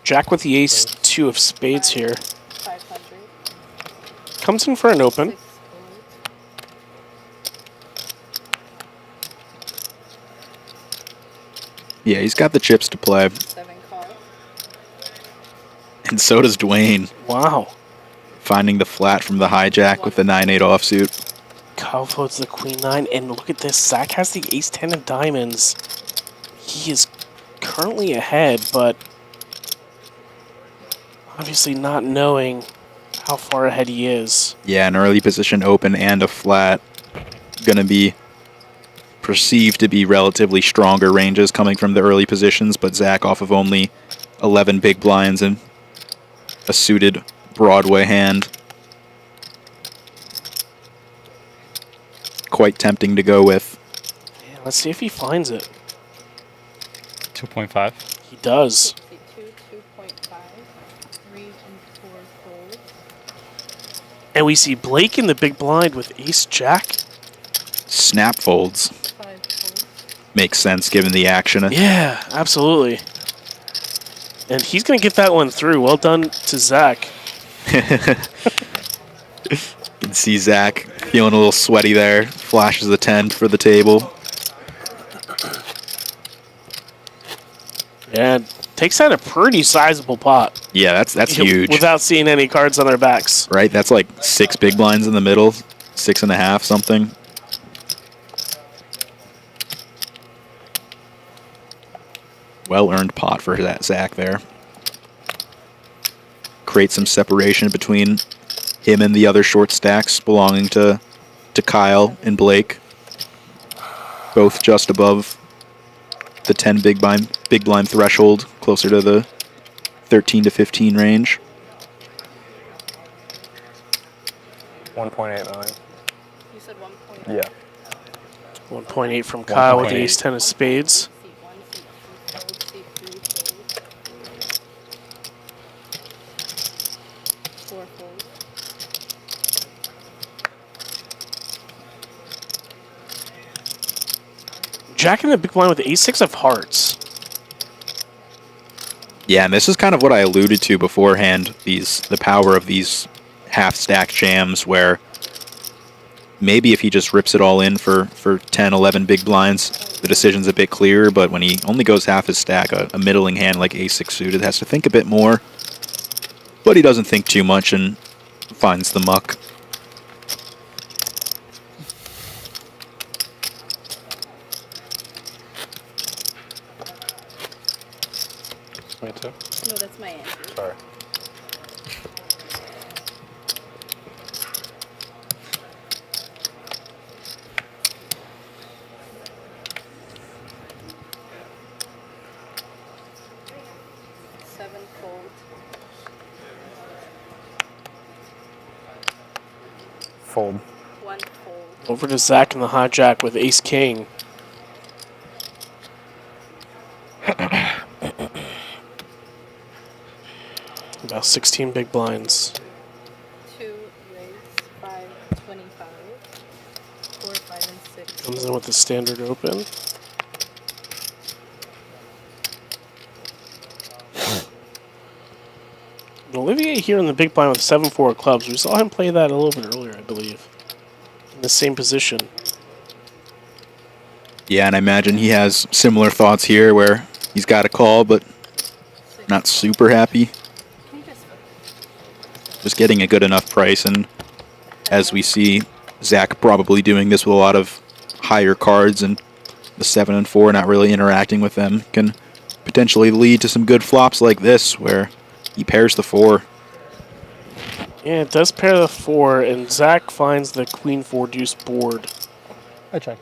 Jack with the ace-2 of spades here. 500. Comes in for an open. Yeah, he's got the chips to play. 7 call. And so does Dwayne. Wow. Finding the flat from the hijack with the 9-8 offsuit. Kyle floats the queen-9, and look at this. Zach has the ace-10 of diamonds. He is currently ahead, but obviously not knowing how far ahead he is. Yeah, an early position open and a flat. Gonna be perceived to be relatively stronger ranges coming from the early positions, but Zach off of only 11 big blinds and a suited Broadway hand. Quite tempting to go with. Yeah, let's see if he finds it. 2.5. He does. 2, 2.5, 3 and 4 fold. And we see Blake in the big blind with ace-jack. Snap folds. 5 fold. Makes sense given the action. Yeah, absolutely. And he's going to get that one through. Well done to Zach. You can see Zach feeling a little sweaty there. Flashes the 10 for the table. And takes out a pretty sizable pot. Yeah, that's huge. Without seeing any cards on their backs. Right, that's like 6 big blinds in the middle. 6.5 something. Well-earned pot for that Zach there. Create some separation between him and the other short stacks belonging to Kyle and Blake. Both just above the 10 big blind threshold, closer to the 13 to 15 range. 1.89. You said 1.8. Yeah. 1.8 from Kyle with the ace-10 of spades. jacking the big blind with ace-6 of hearts. Yeah, and this is kind of what I alluded to beforehand, the power of these half-stack jams where maybe if he just rips it all in for 10, 11 big blinds, the decision's a bit clearer, but when he only goes half his stack, a middling hand like ace-6 suited has to think a bit more, but he doesn't think too much and finds the muck. Me too. No, that's my answer. Sorry. Sevenfold. Fold. One fold. Over to Zach in the hijack with ace-king. About 16 big blinds. 2 raise, 5, 25. 4, 5, and 6. Comes in with the standard open. And Olivier here in the big blind with 7-4 clubs. We saw him play that a little bit earlier, I believe. In the same position. Yeah, and I imagine he has similar thoughts here where he's got a call, but not super happy. Just getting a good enough price, and as we see, Zach probably doing this with a lot of higher cards, and the 7 and 4 not really interacting with them can potentially lead to some good flops like this, where he pairs the 4. Yeah, it does pair the 4, and Zach finds the queen 4 deuce board. I check.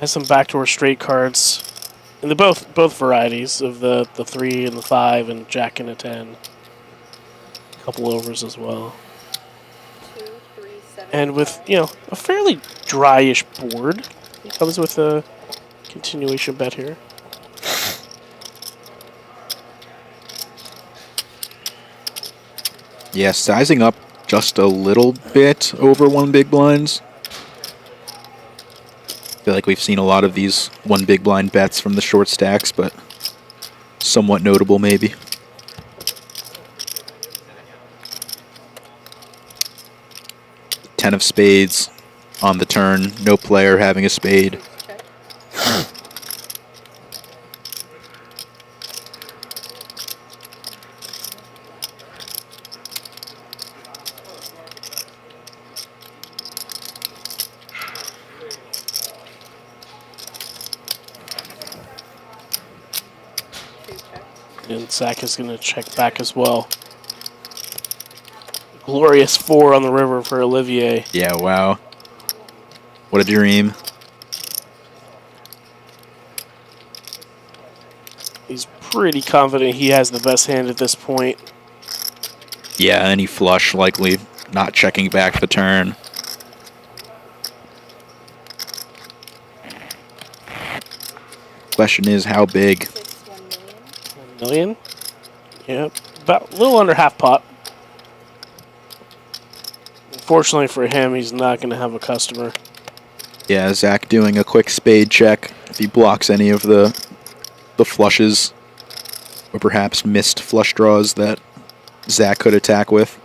Has some backdoor straight cards. And the both varieties of the 3 and the 5 and jack and a 10. A couple overs as well. 2, 3, 7. And with, a fairly dryish board, he comes with a continuation bet here. Yeah, sizing up just a little bit over 1 big blinds. I feel like we've seen a lot of these 1 big blind bets from the short stacks, but somewhat notable maybe. Ten of spades on the turn, no player having a spade. And Zach is going to check back as well. Glorious 4 on the river for Olivier. Yeah, wow. What a dream. He's pretty confident he has the best hand at this point. Yeah, any flush likely not checking back the turn. Question is how big? 1 million? Yep, about a little under half pot. Unfortunately for him, he's not going to have a customer. Yeah, Zach doing a quick spade check. If he blocks any of the flushes, or perhaps missed flush draws that Zach could attack with,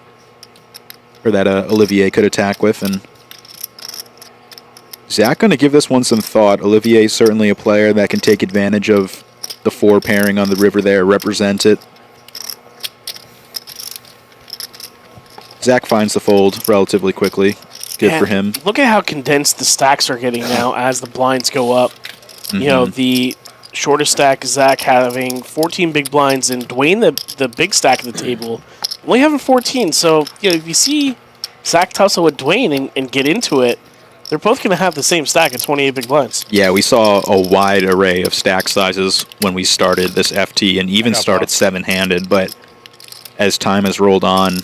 or that Olivier could attack with, and Zach going to give this one some thought. Olivier is certainly a player that can take advantage of the 4 pairing on the river there, represent it. Zach finds the fold relatively quickly. Good for him. Look at how condensed the stacks are getting now as the blinds go up. Mm-hmm. You know, the shortest stack, Zach having 14 big blinds, and Dwayne, the big stack of the table, only having 14. So, if you see Zach tussle with Dwayne and get into it, they're both going to have the same stack at 28 big blinds. Yeah, we saw a wide array of stack sizes when we started this FT, and even started 7-handed, but as time has rolled on,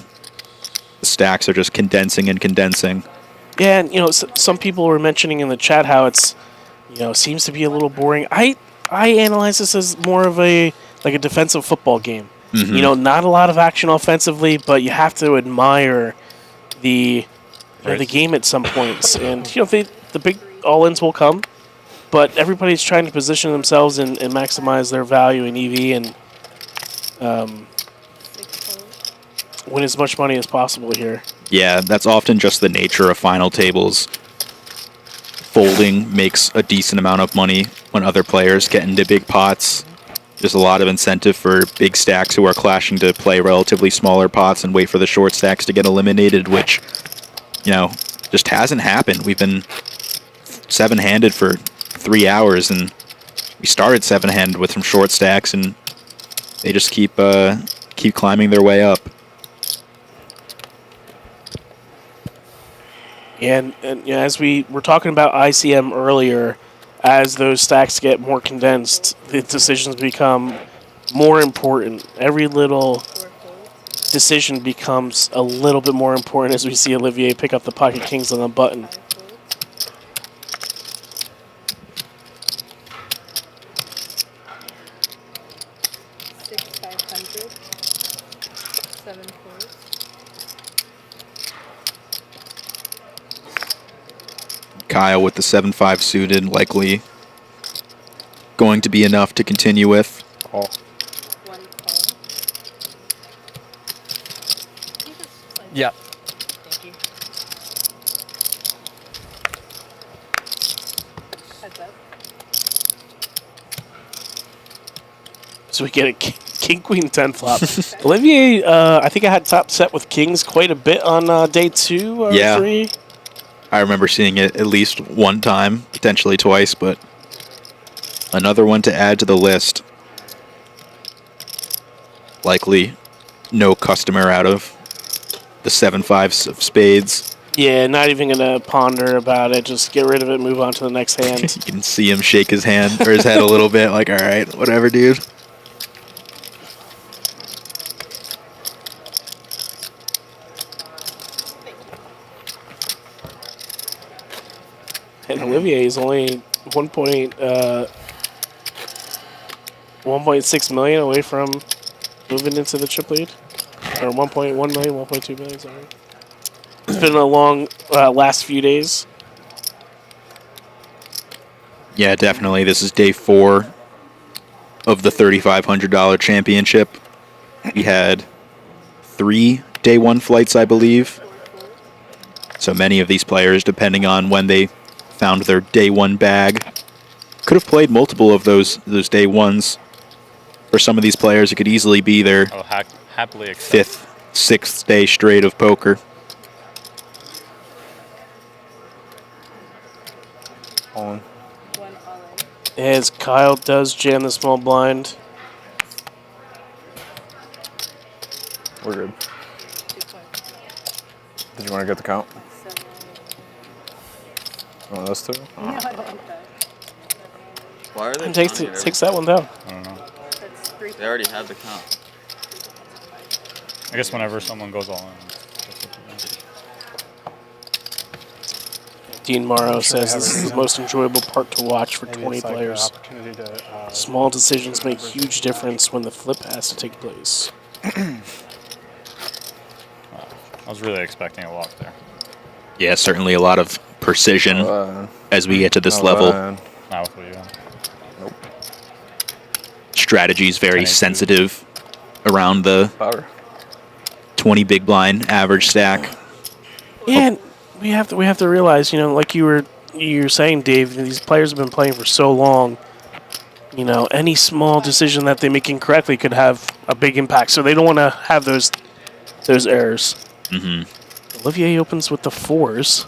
the stacks are just condensing and condensing. Yeah, and some people were mentioning in the chat how it's, seems to be a little boring. I analyze this as more of a defensive football game. Mm-hmm. Not a lot of action offensively, but you have to admire the game at some points. And the all-ins will come, but everybody's trying to position themselves and maximize their value in EV and win as much money as possible here. Yeah, that's often just the nature of final tables. Folding makes a decent amount of money when other players get into big pots. There's a lot of incentive for big stacks who are clashing to play relatively smaller pots and wait for the short stacks to get eliminated, which, you know, just hasn't happened. We've been 7-handed for 3 hours, and we started 7-handed with some short stacks, and they just keep climbing their way up. And you know, as we were talking about ICM earlier, as those stacks get more condensed, the decisions become more important. Every little decision becomes a little bit more important as we see Olivier pick up the pocket kings on the button. Kyle with the 7-5 suited, likely going to be enough to continue with. Call. Yeah. Thank you. Heads up. So we get a king, queen, 10 flop. Olivier, I think I had top set with kings quite a bit on day 2 or 3. I remember seeing it at least one time, potentially twice, but another one to add to the list. Likely no customer out of the 7-5 of spades. Yeah, not even going to ponder about it. Just get rid of it, move on to the next hand. You can see him shake his hand or his head a little bit, like, all right, whatever, dude. And Olivier is only 1.6 million away from moving into the chip lead. Or 1.1 million, 1.2 million, sorry. It's been a long last few days. Yeah, definitely. This is day 4 of the $3,500 championship. We had 3 day 1 flights, I believe. So many of these players, depending on when they found their day 1 bag, could have played multiple of those day 1s. For some of these players, it could easily be their happily accept. 5th, 6th day straight of poker. On. As Kyle does jam the small blind. We're good. Did you want to get the count? Oh, those 2? No, I don't like that. Why are they Takes that one down. I don't know. They already have the count. I guess whenever someone goes all in. Dean Morrow says this is the most enjoyable part to watch for 20 players. Small decisions make huge difference when the flip has to take place. I was really expecting a walk there. Yeah, certainly a lot of precision as we get to this level. Not with what you got. Nope. Strategy is very sensitive around the 20 big blind average stack. Yeah, and we have to realize, you know, like you were saying, Dave, these players have been playing for so long. You know, any small decision that they make incorrectly could have a big impact. So they don't want to have those errors. Mm-hmm. Olivier opens with the 4s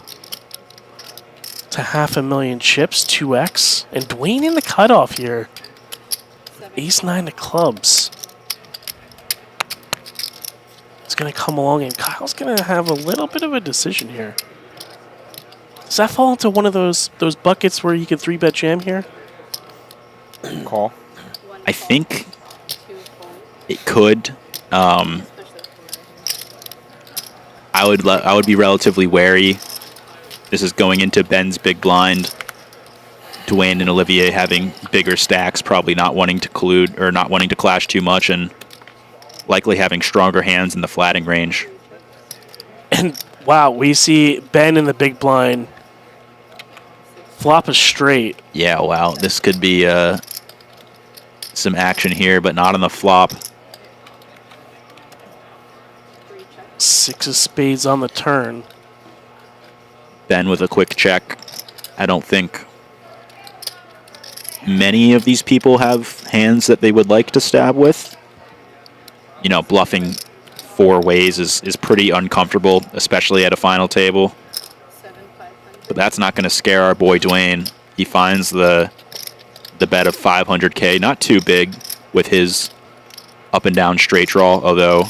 to 500,000 chips, 2x, and Dwayne in the cutoff here. Ace-9 to clubs. It's going to come along, and Kyle's going to have a little bit of a decision here. Does that fall into one of those buckets where you can 3-bet jam here? Call. I think it could. I would be relatively wary. This is going into Ben's big blind. Dwayne and Olivier having bigger stacks, probably not wanting to collude or not wanting to clash too much, and likely having stronger hands in the flatting range. And wow, we see Ben in the big blind Flop is straight. Yeah, wow. This could be some action here, but not on the flop. 6 of spades on the turn. Ben with a quick check. I don't think many of these people have hands that they would like to stab with. You know, bluffing 4 ways is pretty uncomfortable, especially at a final table. But that's not going to scare our boy Dwayne. He finds the bet of 500K, not too big with his up and down straight draw, although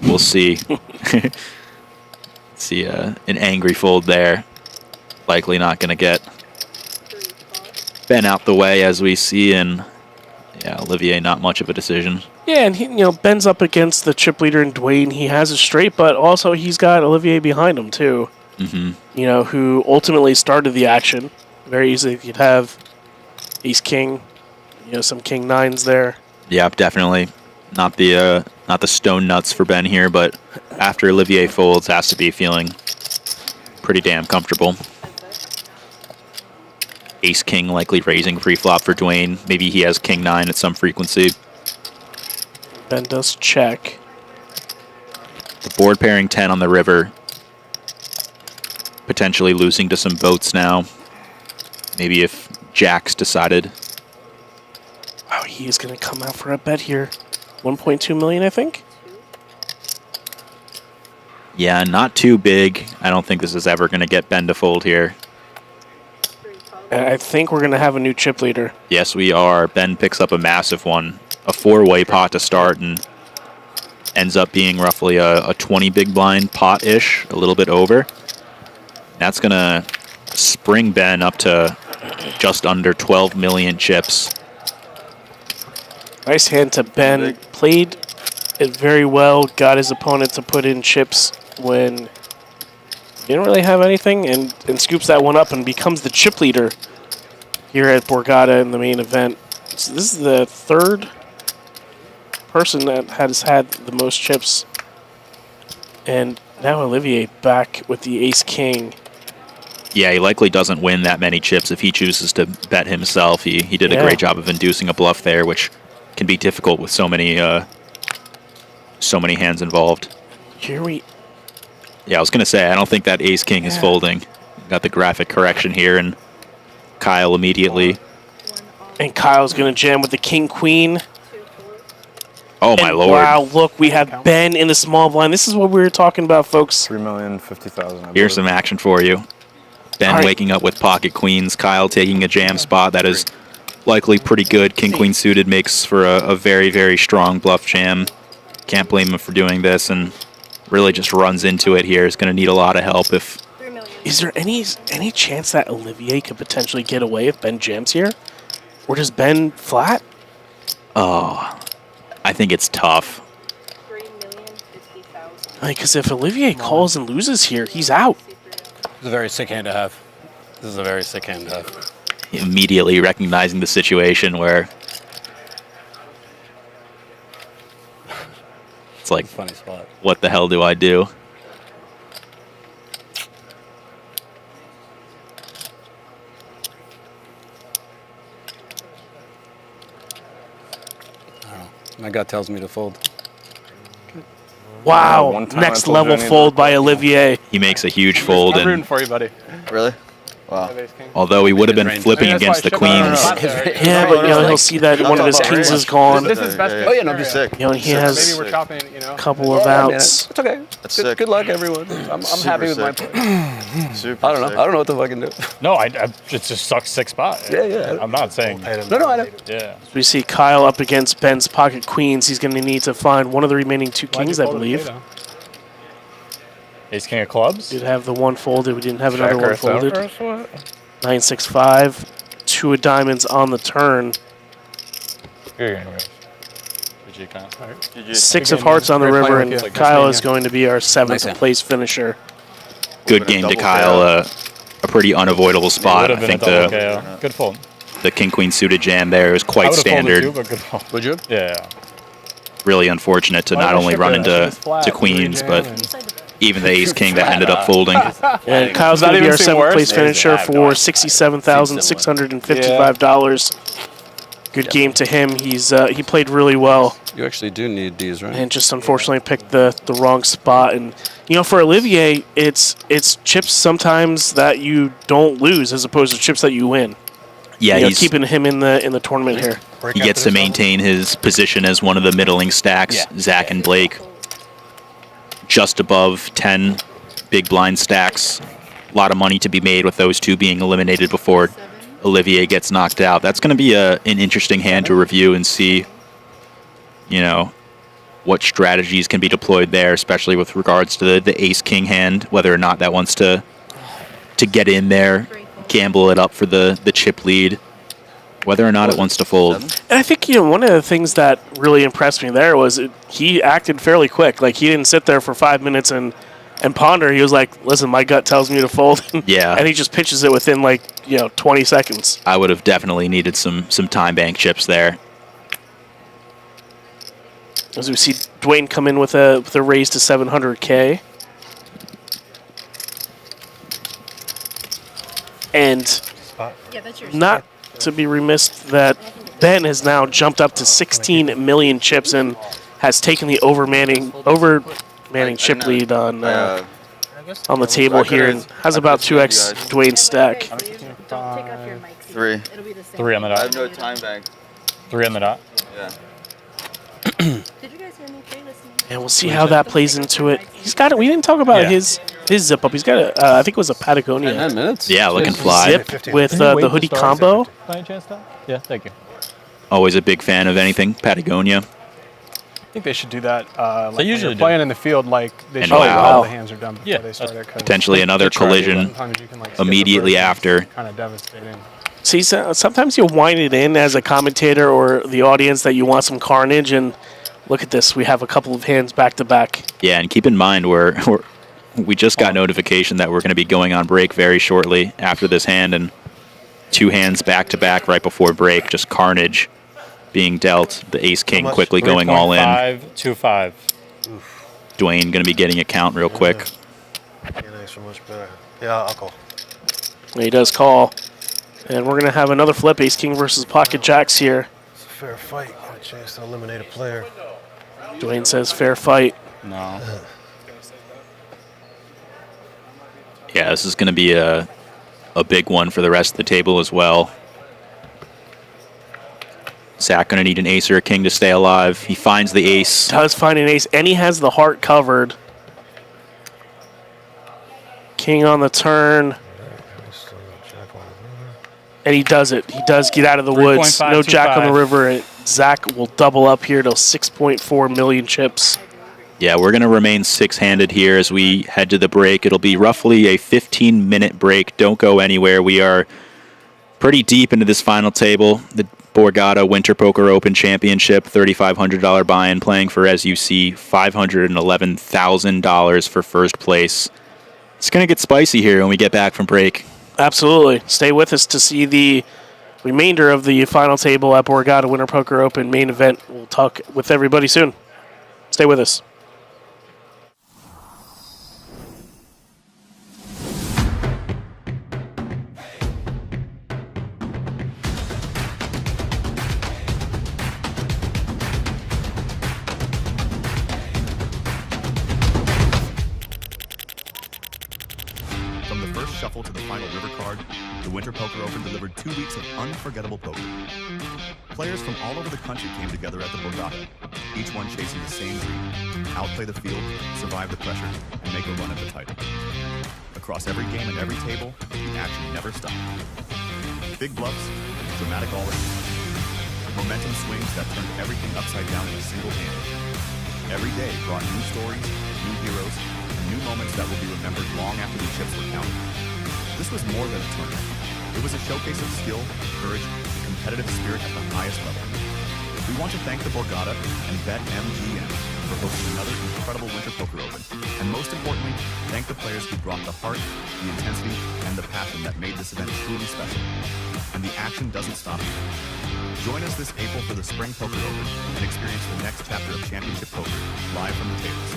we'll see. See an angry fold there. Likely not going to get Ben out the way as we see, and yeah, Olivier not much of a decision. Yeah, and he, Ben's up against the chip leader in Dwayne. He has a straight, but also he's got Olivier behind him too. Mm-hmm. Who ultimately started the action. Very easily you could have ace king, some king nines there. Yep, definitely not the stone nuts for Ben here, but after Olivier folds, has to be feeling pretty damn comfortable. Ace king likely raising pre-flop for Dwayne. Maybe he has king 9 at some frequency. Ben does check. The board pairing 10 on the river. Potentially losing to some boats now. Maybe if Jacks decided. Wow, he is going to come out for a bet here. 1.2 million, I think. Yeah, not too big. I don't think this is ever going to get Ben to fold here. I think we're going to have a new chip leader. Yes, we are. Ben picks up a massive one. A 4-way pot to start and ends up being roughly a 20 big blind pot-ish, a little bit over. That's going to spring Ben up to just under 12 million chips. Nice hand to Ben. Played it very well. Got his opponent to put in chips when he didn't really have anything, and scoops that one up and becomes the chip leader here at Borgata in the main event. So this is the 3rd person that has had the most chips. And now Olivier back with the ace king. Yeah, he likely doesn't win that many chips if he chooses to bet himself. He did a great job of inducing a bluff there, which can be difficult with so many hands involved. Here we... Yeah, I was going to say, I don't think that ace-king is folding. Got the graphic correction here, and Kyle immediately. And Kyle's going to jam with the king-queen. Oh, my lord. Wow, look, we have Ben in the small blind. This is what we were talking about, folks. 3,050,000. Here's some action for you. Ben waking up with pocket queens. Kyle taking a jam spot that is likely pretty good. King-queen suited makes for a very, very strong bluff jam. Can't blame him for doing this, and really just runs into it here. Is going to need a lot of help if... Is there any chance that Olivier could potentially get away if Ben jams here? Or does Ben flat? Oh, I think it's tough. Because if Olivier calls and loses here, he's out. It's a very sick hand to have. This is a very sick hand to have. Immediately recognizing the situation where it's like, funny spot. What the hell do I do? My gut tells me to fold. Wow, next level fold by Olivier. He makes a huge fold. I'm rooting for you, buddy. Really? Wow. Although he would have been flipping against the queens. Yeah, but he'll see that one of his kings is gone. This is best. Oh yeah, no, be sick. He has Maybe we're chopping, a couple of outs. It's okay. That's sick. Good luck, everyone. I'm happy with my play. I don't know. I don't know what the fuck I can do. No, it just sucks 6 spot. Yeah. I'm not saying. No, I know. Yeah. We see Kyle up against Ben's pocket queens. He's going to need to find one of the remaining 2 kings, I believe. Ace king of clubs. Did have the one folded. We didn't have another one folded. 9-6-5. 2 of diamonds on the turn. GG, 6 of hearts on the river, and Kyle is going to be our 7th place finisher. Good game to Kyle. A pretty unavoidable spot. I think good fold. The king-queen suited jam there was quite standard. Too, but good fold. Would you? Yeah. Really unfortunate to not only run into queens, but Even the ace king that ended up folding. And Kyle's going to be our 7th place finisher for $67,655. Good game to him. He played really well. You actually do need these, right? And just unfortunately picked the wrong spot. And for Olivier, it's chips sometimes that you don't lose as opposed to chips that you win. Yeah, he's keeping him in the tournament here. He gets to maintain his position as one of the middling stacks. Yeah. Zach and Blake just above 10 big blind stacks. A lot of money to be made with those two being eliminated before Olivier gets knocked out. That's going to be an interesting hand to review and see, what strategies can be deployed there, especially with regards to the ace-king hand, whether or not that wants to get in there, gamble it up for the chip lead, whether or not it wants to fold. And I think, one of the things that really impressed me there was he acted fairly quick. Like, he didn't sit there for 5 minutes and ponder. He was like, listen, my gut tells me to fold. Yeah. And he just pitches it within, 20 seconds. I would have definitely needed some time bank chips there. As we see Dwayne come in with a raise to $700K. And not to be remiss that Ben has now jumped up to 16 million chips and has taken the overmanning chip lead on the table here and has about 2x Dwayne's stack. 3. 3 on the dot. I have no time bank. 3 on the dot. Yeah. And we'll see how that plays into it. He's got it. We didn't talk about his zip up. He's got I think it was a Patagonia. 10 minutes. Yeah, looking fly. Zip with the hoodie combo. By any chance, Tom? Yeah, thank you. Always a big fan of anything Patagonia. I think they should do that. They usually when you're playing in the field, they And should wow. all the hands are done before they start it. Potentially another collision immediately after. Kind of devastating. See, sometimes you wind it in as a commentator or the audience that you want some carnage, and look at this. We have a couple of hands back to back. Yeah, and keep in mind we just got notification that we're going to be going on break very shortly after this hand, and 2 hands back to back right before break. Just carnage being dealt. The ace king quickly going all in. 3.525. Dwayne going to be getting a count real quick. Yeah, nice, so much better. Yeah, I'll call. He does call. And we're going to have another flip, ace king versus pocket jacks here. It's a fair fight. Got a chance to eliminate a player. Dwayne says fair fight. No. Yeah, this is going to be a big one for the rest of the table as well. Zach going to need an ace or a king to stay alive. He finds the ace. Does find an ace, and he has the heart covered. King on the turn. And he does it. He does get out of the woods. No jack on the river. And Zach will double up here to 6.4 million chips. Yeah, we're going to remain 6-handed here as we head to the break. It'll be roughly a 15-minute break. Don't go anywhere. We are pretty deep into this final table. The Borgata Winter Poker Open Championship, $3,500 buy-in, playing for, as you see, $511,000 for first place. It's going to get spicy here when we get back from break. Absolutely. Stay with us to see the remainder of the final table at Borgata Winter Poker Open main event. We'll talk with everybody soon. Stay with us. From the first shuffle to the final river card, the Winter Poker Open delivered 2 weeks of unforgettable poker. Players from all over the country came together at the Borgata, each one chasing the same dream: outplay the field, survive the pressure, and make a run at the title. Across every game and every table, the action never stopped. Big bluffs, dramatic all-in, momentum swings that turned everything upside down in a single hand. Every day brought new stories, new heroes, and new moments that will be remembered long after the chips were counted. This was more than a tournament. It was a showcase of skill, courage, and competitive spirit at the highest level. We want to thank the Borgata and BetMGM for hosting another incredible Winter Poker Open, and most importantly, thank the players who brought the heart, the intensity, and the passion that made this event truly special. And the action doesn't stop here. Join us this April for the Spring Poker Open and experience the next chapter of Championship Poker live from the tables.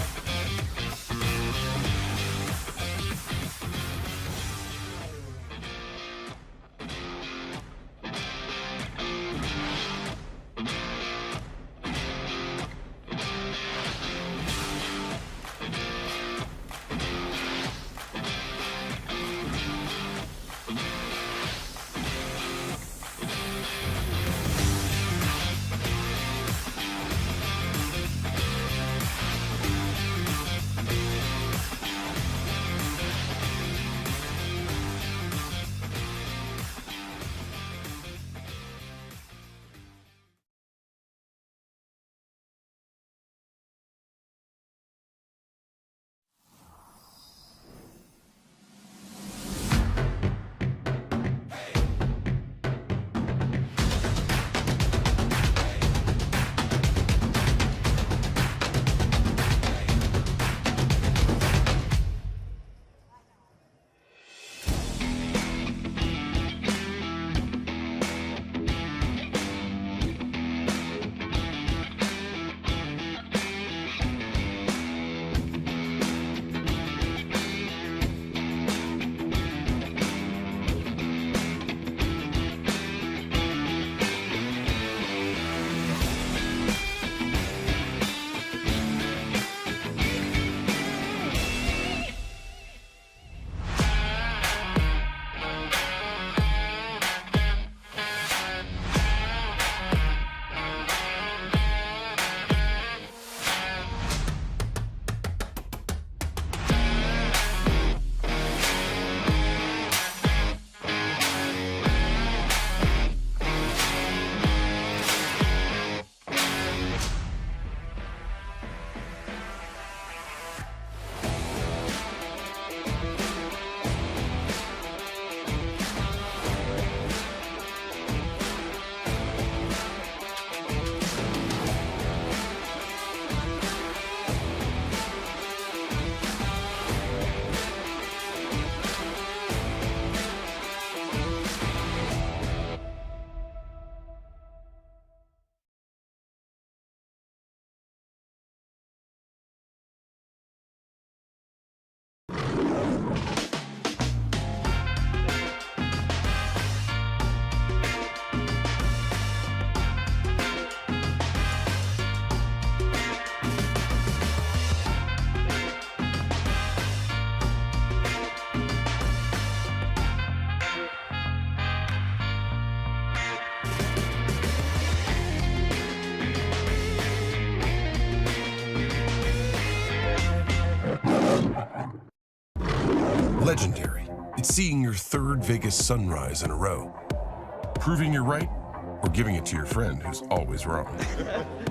It's seeing your third Vegas sunrise in a row. Proving you're right, or giving it to your friend who's always wrong.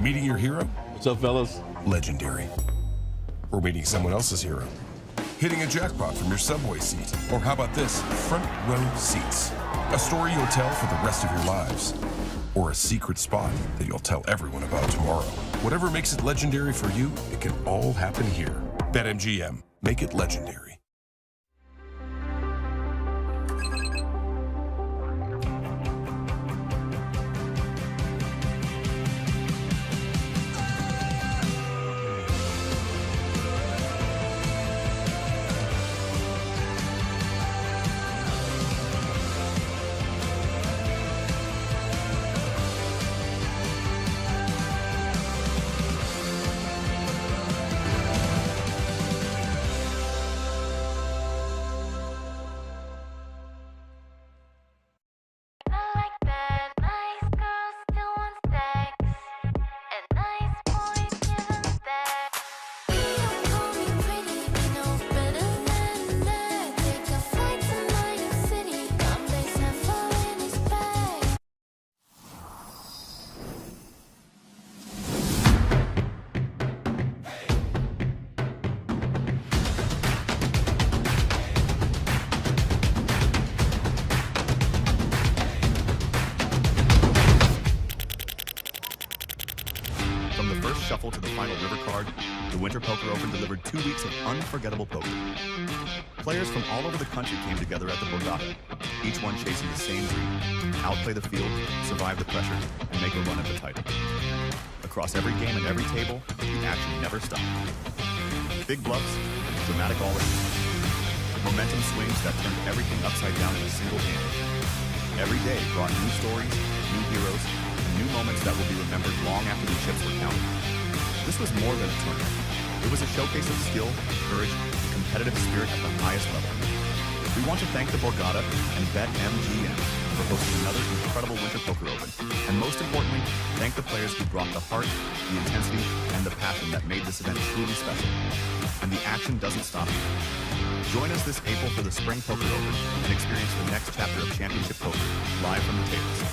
Meeting your hero? What's up, fellas? Legendary. Or meeting someone else's hero. Hitting a jackpot from your subway seat. Or how about this? Front row seats. A story you'll tell for the rest of your lives. Or a secret spot that you'll tell everyone about tomorrow. Whatever makes it legendary for you, it can all happen here. BetMGM. Make it legendary. shuffle to the final river card, the Winter Poker Open delivered 2 weeks of unforgettable poker. Players from all over the country came together at the Borgata, each one chasing the same dream: outplay the field, survive the pressure, and make a run at the title. Across every game and every table, the action never stopped. Big bluffs, dramatic all-ins, momentum swings that turned everything upside down in a single hand. Every day brought new stories, new heroes, and new moments that will be remembered long after the chips were counted. This was more than a tournament. It was a showcase of skill, courage, and competitive spirit at the highest level. We want to thank the Borgata and BetMGM for hosting another incredible Winter Poker Open, and most importantly, thank the players who brought the heart, the intensity, and the passion that made this event truly special. And the action doesn't stop here. Join us this April for the Spring Poker Open and experience the next chapter of Championship Poker, live from the tables.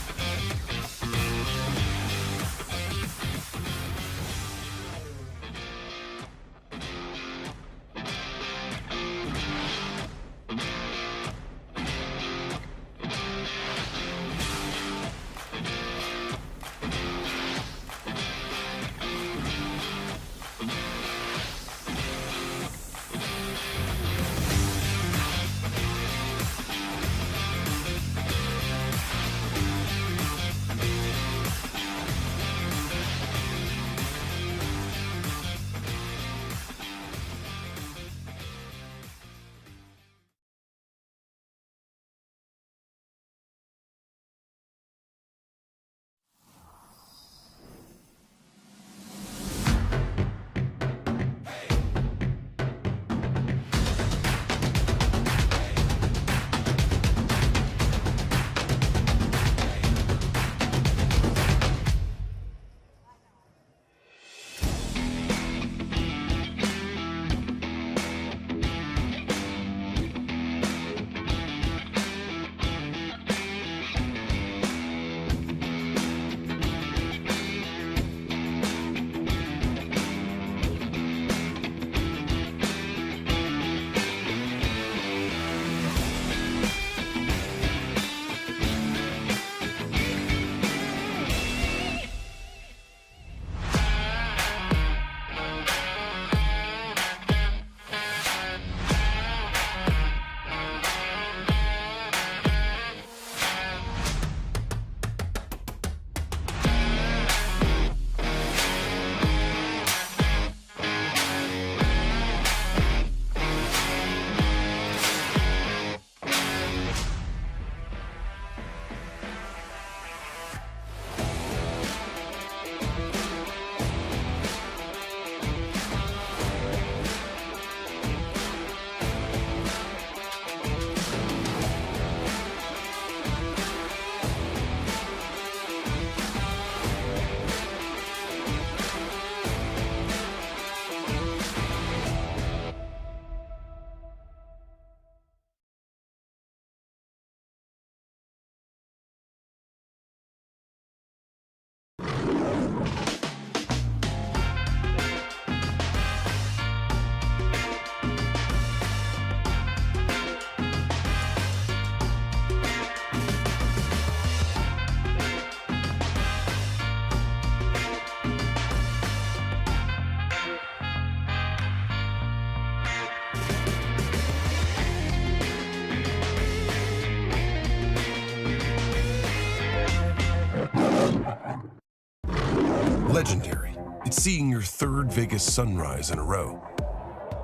seeing your third Vegas sunrise in a row.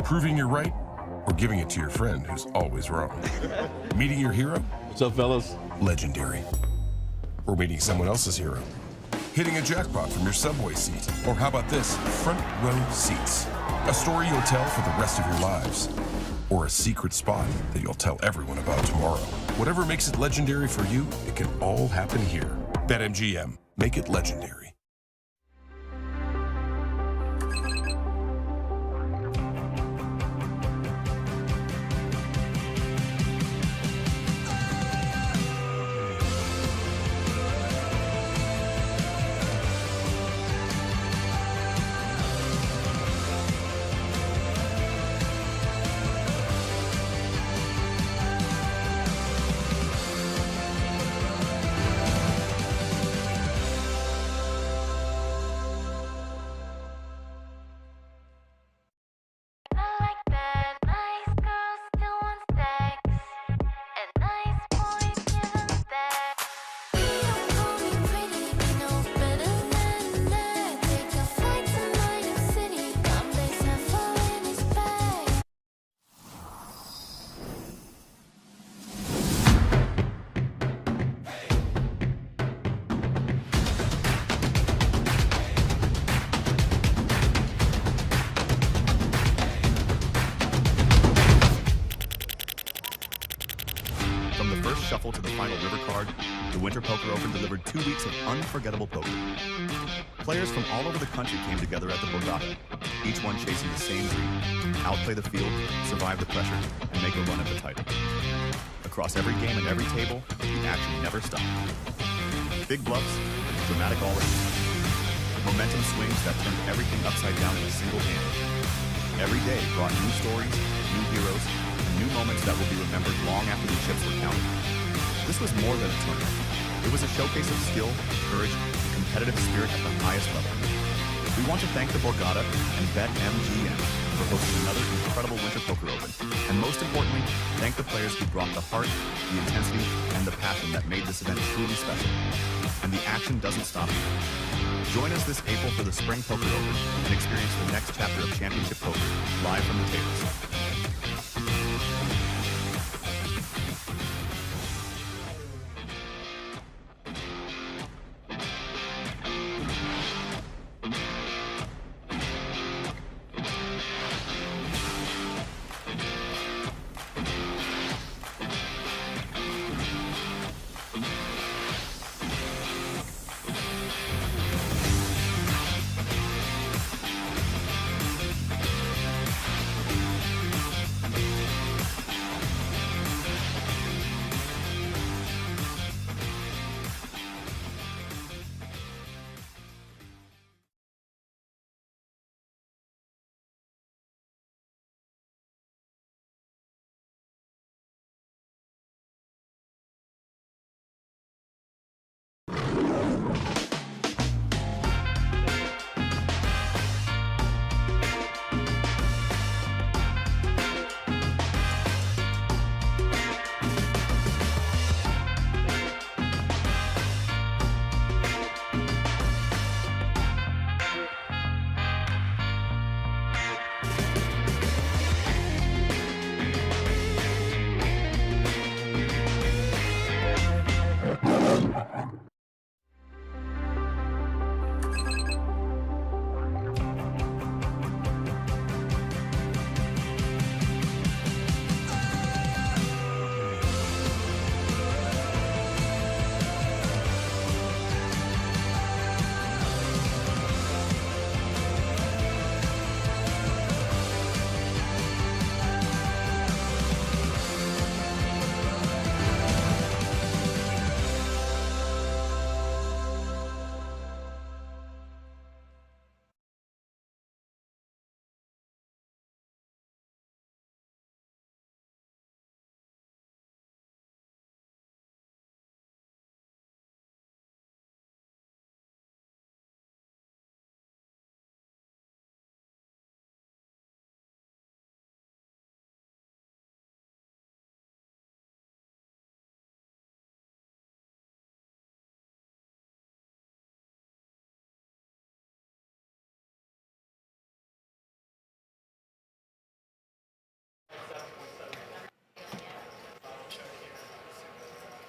Proving you're right or giving it to your friend who's always wrong. Meeting your hero? What's up, fellas? Legendary. Or meeting someone else's hero. Hitting a jackpot from your subway seat. Or how about this? Front row seats. A story you'll tell for the rest of your lives. Or a secret spot that you'll tell everyone about tomorrow. Whatever makes it legendary for you, it can all happen here. BetMGM. Make it legendary. shuffle to the final river card, the Winter Poker Open delivered 2 weeks of unforgettable poker. Players from all over the country came together at the Borgata, each one chasing the same dream: outplay the field, survive the pressure, and make a run at the title. Across every game and every table, the action never stopped. Big bluffs, dramatic all-ins, momentum swings that turned everything upside down in a single hand. Every day brought new stories, new heroes, and new moments that will be remembered long after the chips were counted. This was more than a tournament. It was a showcase of skill, courage, and competitive spirit at the highest level. We want to thank the Borgata and BetMGM for hosting another incredible Winter Poker Open, and most importantly, thank the players who brought the heart, the intensity, and the passion that made this event truly special. And the action doesn't stop here. Join us this April for the Spring Poker Open and experience the next chapter of Championship Poker live from the tables.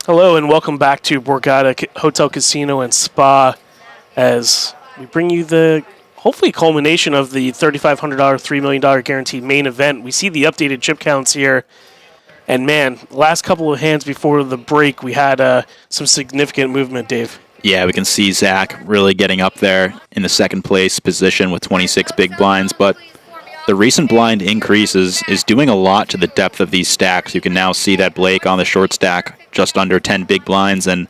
Hello and welcome back to Borgata Hotel Casino and Spa as we bring you the hopefully culmination of the $3,500, $3 million guaranteed main event. We see the updated chip counts here. And man, last couple of hands before the break, we had some significant movement, Dave. Yeah, we can see Zach really getting up there in the second place position with 26 big blinds, but the recent blind increase is doing a lot to the depth of these stacks. You can now see that Blake on the short stack just under 10 big blinds, and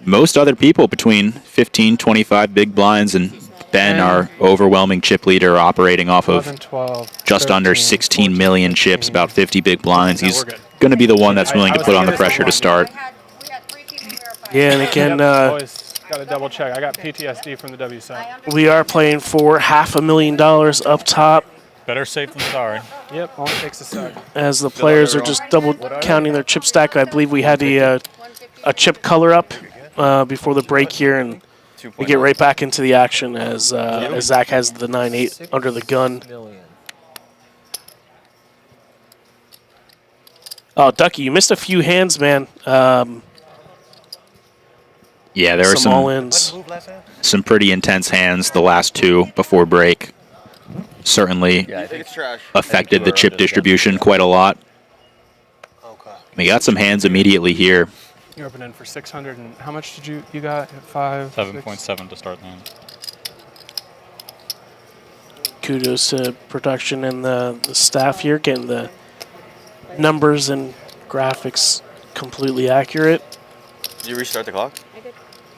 most other people between 15, 25 big blinds, and Ben, our overwhelming chip leader, operating off of 11, 12, just 13, under 16 million chips, 14. about 50 big blinds. He's going to be the one that's willing to put on the pressure to start. Yeah, and again, Boys, gotta double check. I got PTSD from the W side. we are playing for $500,000 up top. Better safe than sorry. Yep, only takes a sec. As the players are just double counting their chip stack. I believe we had a chip color up before the break here, and we get right back into the action as Zach has the 9-8 under the gun. Oh, Ducky, you missed a few hands, man. Yeah, there some were all-ins. Some pretty intense hands the last two before break. Certainly affected the chip distribution quite a lot. We got some hands immediately here. You're opening for 600, and how much did you got? 5? 7.7 to start the hand. Kudos to production and the staff here, getting the numbers and graphics completely accurate. Did you restart the clock?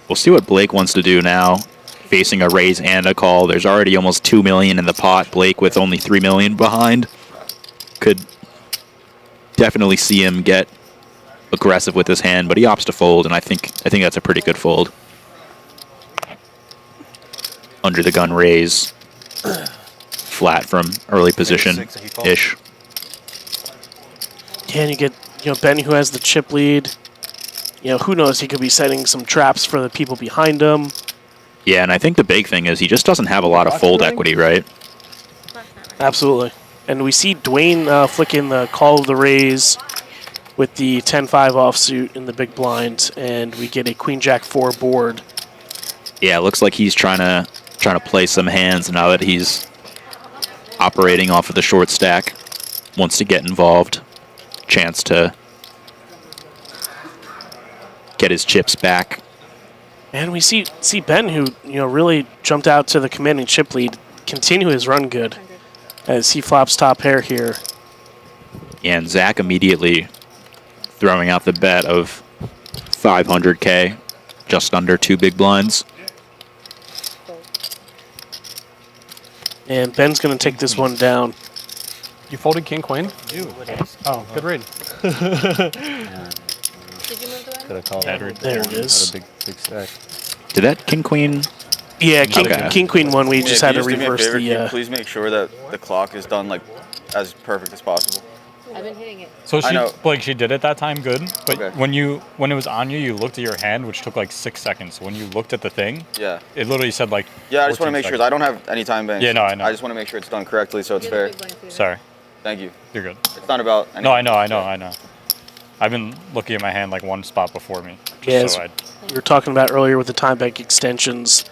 We'll see what Blake wants to do now, facing a raise and a call. There's already almost 2 million in the pot. Blake with only 3 million behind. Could definitely see him get aggressive with his hand, but he opts to fold, and I think that's a pretty good fold. Under the gun raise, flat from early position-ish. Yeah, and you get Ben, who has the chip lead. Who knows? He could be setting some traps for the people behind him. Yeah, and I think the big thing is he just doesn't have a lot of fold equity, right? Absolutely. And we see Dwayne flicking the call of the raise with the 10-5 offsuit in the big blind, and we get a Queen-Jack 4 board. Yeah, it looks like he's trying to play some hands now that he's operating off of the short stack. Wants to get involved. Chance to get his chips back. And we see Ben, who really jumped out to the commanding chip lead, continue his run good as he flops top pair here. Yeah, and Zach immediately throwing out the bet of 500K, just under 2 big blinds. And Ben's going to take this one down. You folded king queen? Oh, good read. Could have called There it is. Big stack. Did that king queen? Yeah, king queen one. We just had to reverse Can you the. please make sure that the clock is done as perfect as possible. I've been hitting it. So she did it that time good, but when it was on you, you looked at your hand, which took like 6 seconds. When you looked at the thing, yeah, it literally said like. Yeah, I just want to make sure. I don't have any time banks. Yeah, no, I know. I just want to make sure it's done correctly so it's fair. Sorry. Thank you. You're good. It's not about. No, I know. I've been looking at my hand like one spot before me. Yes, we were talking about earlier with the time bank extensions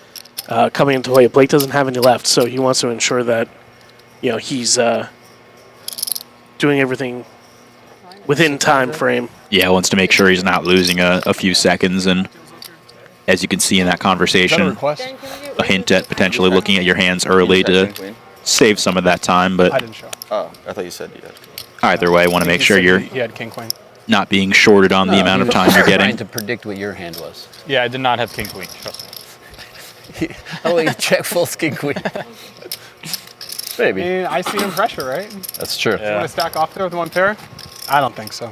coming into play. Blake doesn't have any left, so he wants to ensure that he's doing everything within time frame. Yeah, wants to make sure he's not losing a few seconds, and as you can see in that conversation, a hint at potentially looking at your hands early to save some of that time. But I didn't show. Oh, I thought you said you had. Either way, want to make sure you're He had king queen. not being shorted on the amount of time you're getting. Trying to predict what your hand was. Yeah, I did not have king queen. Trust me. Oh, you check full king queen. Maybe. I mean, I see him pressure, right? That's true. You want to stack off there with one pair? I don't think so.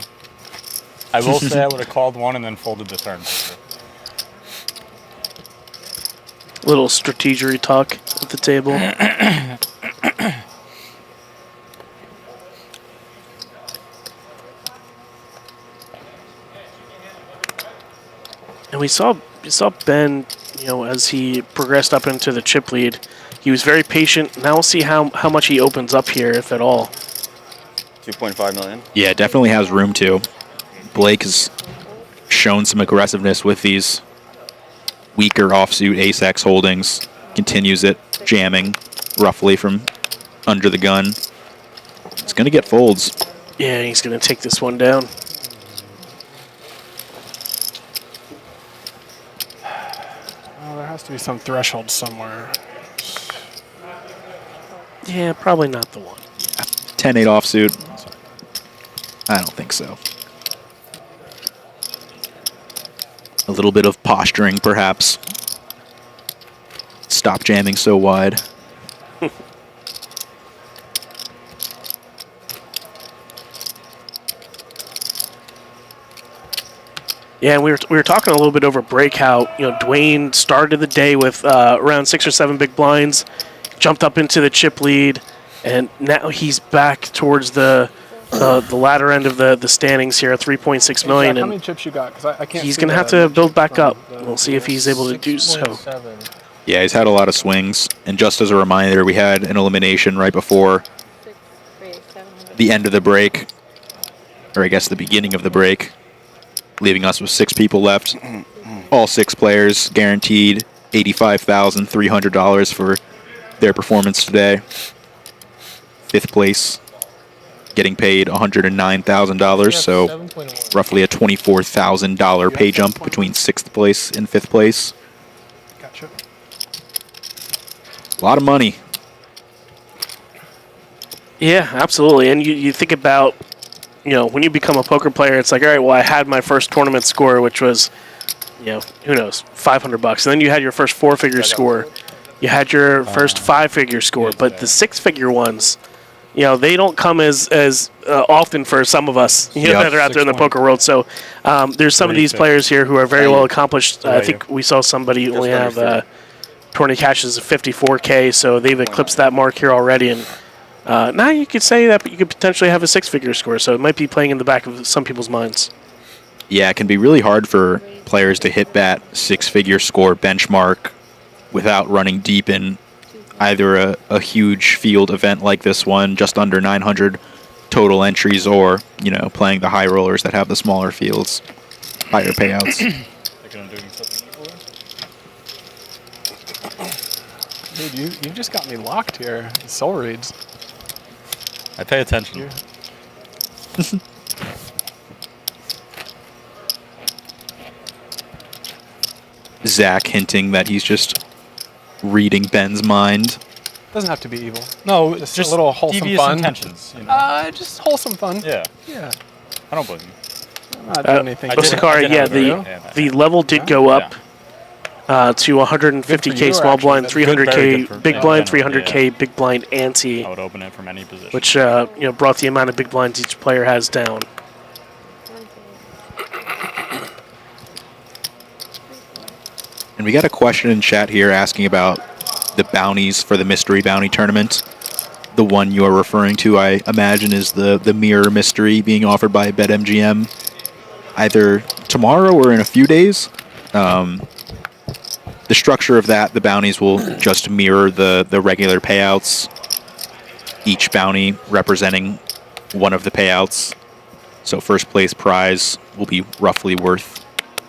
I will say I would have called one and then folded the turn. Little strategery talk at the table. And we saw Ben, as he progressed up into the chip lead, he was very patient. Now we'll see how much he opens up here, if at all. 2.5 million. Yeah, definitely has room to. Blake is shown some aggressiveness with these weaker offsuit ace-x holdings. Continues it, jamming roughly from under the gun. It's going to get folds. Yeah, he's going to take this one down. Well, there has to be some threshold somewhere. Yeah, probably not the one. 10-8 offsuit. I don't think so. A little bit of posturing, perhaps. Stop jamming so wide. Yeah, and we were talking a little bit over break how Dwayne started the day with around 6 or 7 big blinds, jumped up into the chip lead, and now he's back towards the latter end of the standings here at 3.6 million. How And many chips you got? Because I can't. he's see going to have that to build back from up. the- We'll see if he's able to do so. 6.7. Yeah, he's had a lot of swings. And just as a reminder, we had an elimination right before the end of the break, or I guess the beginning of the break, leaving us with 6 people left. All 6 players guaranteed $85,300 for their performance today. 5th place getting paid $109,000, so roughly a $24,000 pay jump between 6th place and 5th place. Gotcha. A lot of money. Yeah, absolutely. And you think about, when you become a poker player, it's like, all right, well, I had my first tournament score, which was, who knows, $500. And then you had your first 4-figure score. You had your first 5-figure score. But the 6-figure ones, they don't come as often for some of us that are out there in the poker world. So there's some of these players here who are very well accomplished. I think we saw somebody only have tourney cashes of 54K, so they've eclipsed that mark here already. And now you could say that, but you could potentially have a 6-figure score, so it might be playing in the back of some people's minds. Yeah, it can be really hard for players to hit that 6-figure score benchmark without running deep in either a huge field event like this one, just under 900 total entries, or, playing the high rollers that have the smaller fields, higher payouts. Dude, you just got me locked here. Soul reads. I pay attention. Zach hinting that he's just reading Ben's mind. Doesn't have to be evil. No, just just a little wholesome devious fun. intentions. Just wholesome fun. Yeah. Yeah. I don't blame you. I'm not doing anything. Osakara, yeah, the level did go up to 150K small blind, 300K big blind, 300K big blind ante. I would open it from any position. Which brought the amount of big blinds each player has down. And we got a question in chat here asking about the bounties for the mystery bounty tournament. The one you're referring to, I imagine, is the mirror mystery being offered by BetMGM either tomorrow or in a few days. The structure of that, the bounties will just mirror the regular payouts, each bounty representing one of the payouts. So first place prize will be roughly worth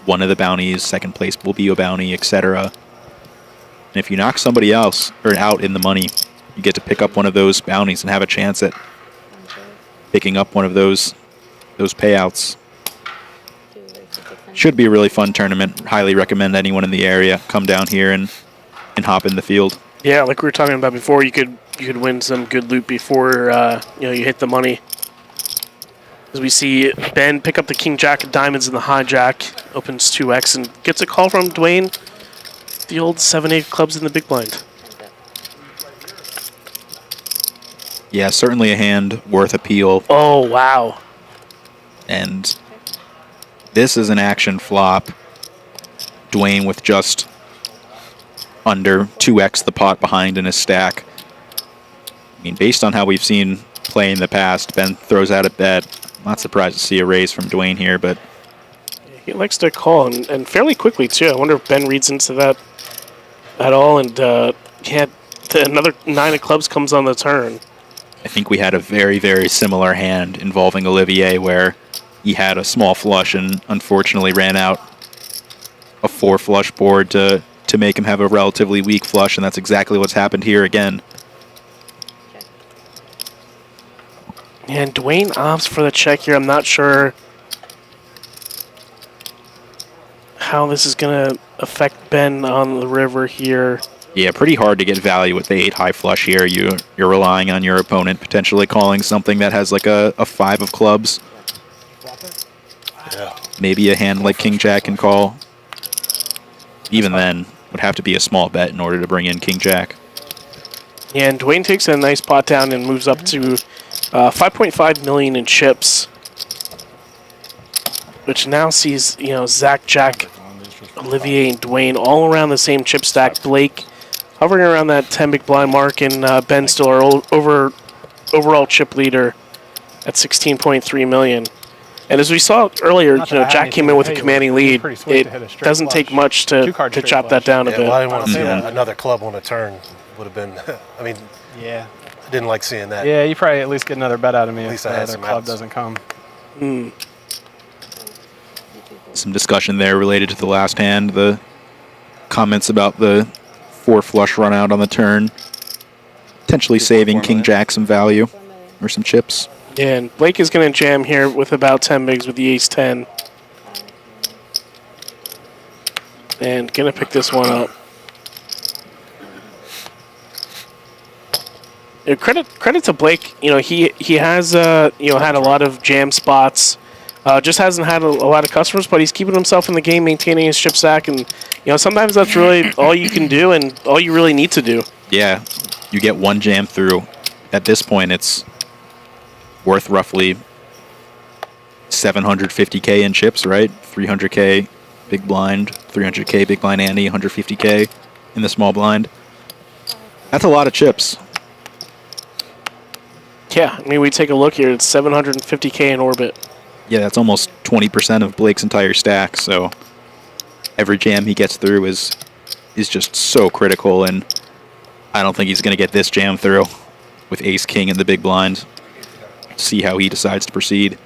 one of the bounties, second place will be a bounty, etc. And if you knock somebody else or out in the money, you get to pick up one of those bounties and have a chance at picking up one of those payouts. Should be a really fun tournament. Highly recommend anyone in the area come down here and hop in the field. Yeah, like we were talking about before, you could win some good loot before you hit the money. As we see Ben pick up the King Jack of Diamonds in the hijack, opens 2x and gets a call from Dwayne. The old 7-8 clubs in the big blind. Yeah, certainly a hand worth appeal. Oh, wow. And this is an action flop. Dwayne with just under 2x the pot behind in his stack. I mean, based on how we've seen play in the past, Ben throws out a bet. Not surprised to see a raise from Dwayne here, but he likes to call, and fairly quickly, too. I wonder if Ben reads into that at all, and another 9 of clubs comes on the turn. I think we had a very, very similar hand involving Olivier where he had a small flush and unfortunately ran out a 4 flush board to make him have a relatively weak flush, and that's exactly what's happened here again. And Dwayne opts for the check here. I'm not sure how this is going to affect Ben on the river here. Yeah, pretty hard to get value with the 8 high flush here. You're relying on your opponent potentially calling something that has like a 5 of clubs. Yeah. Maybe a hand like King Jack can call. Even then, would have to be a small bet in order to bring in King Jack. Yeah, and Dwayne takes a nice pot down and moves up to 5.5 million in chips, which now sees Zach, Jack, Olivier, and Dwayne all around the same chip stack. Blake hovering around that 10 big blind mark, and Ben still our overall chip leader at 16.3 million. And as we saw earlier, Jack came in with a commanding lead. It doesn't take much to chop that down a bit. Well, I didn't want to see another club on a turn. Would have been. I mean, yeah, I didn't like seeing that. Yeah, you probably at least get another bet out of me At if least I the had other some club outs. doesn't come. Some discussion there related to the last hand. The comments about the 4 flush run out on the turn. Potentially saving King Jack some value or some chips. Yeah, and Blake is going to jam here with about 10 bigs with the ace-10. And going to pick this one up. Yeah, credit to Blake. He has had a lot of jam spots. Just hasn't had a lot of customers, but he's keeping himself in the game, maintaining his chip stack, and sometimes that's really all you can do and all you really need to do. Yeah, you get 1 jam through. At this point, it's worth roughly 750K in chips, right? 300K big blind, 300K big blind ante, 150K in the small blind. That's a lot of chips. Yeah, I mean, we take a look here. It's 750K in orbit. Yeah, that's almost 20% of Blake's entire stack, so every jam he gets through is just so critical, and I don't think he's going to get this jam through with ace-king in the big blind. See how he decides to proceed.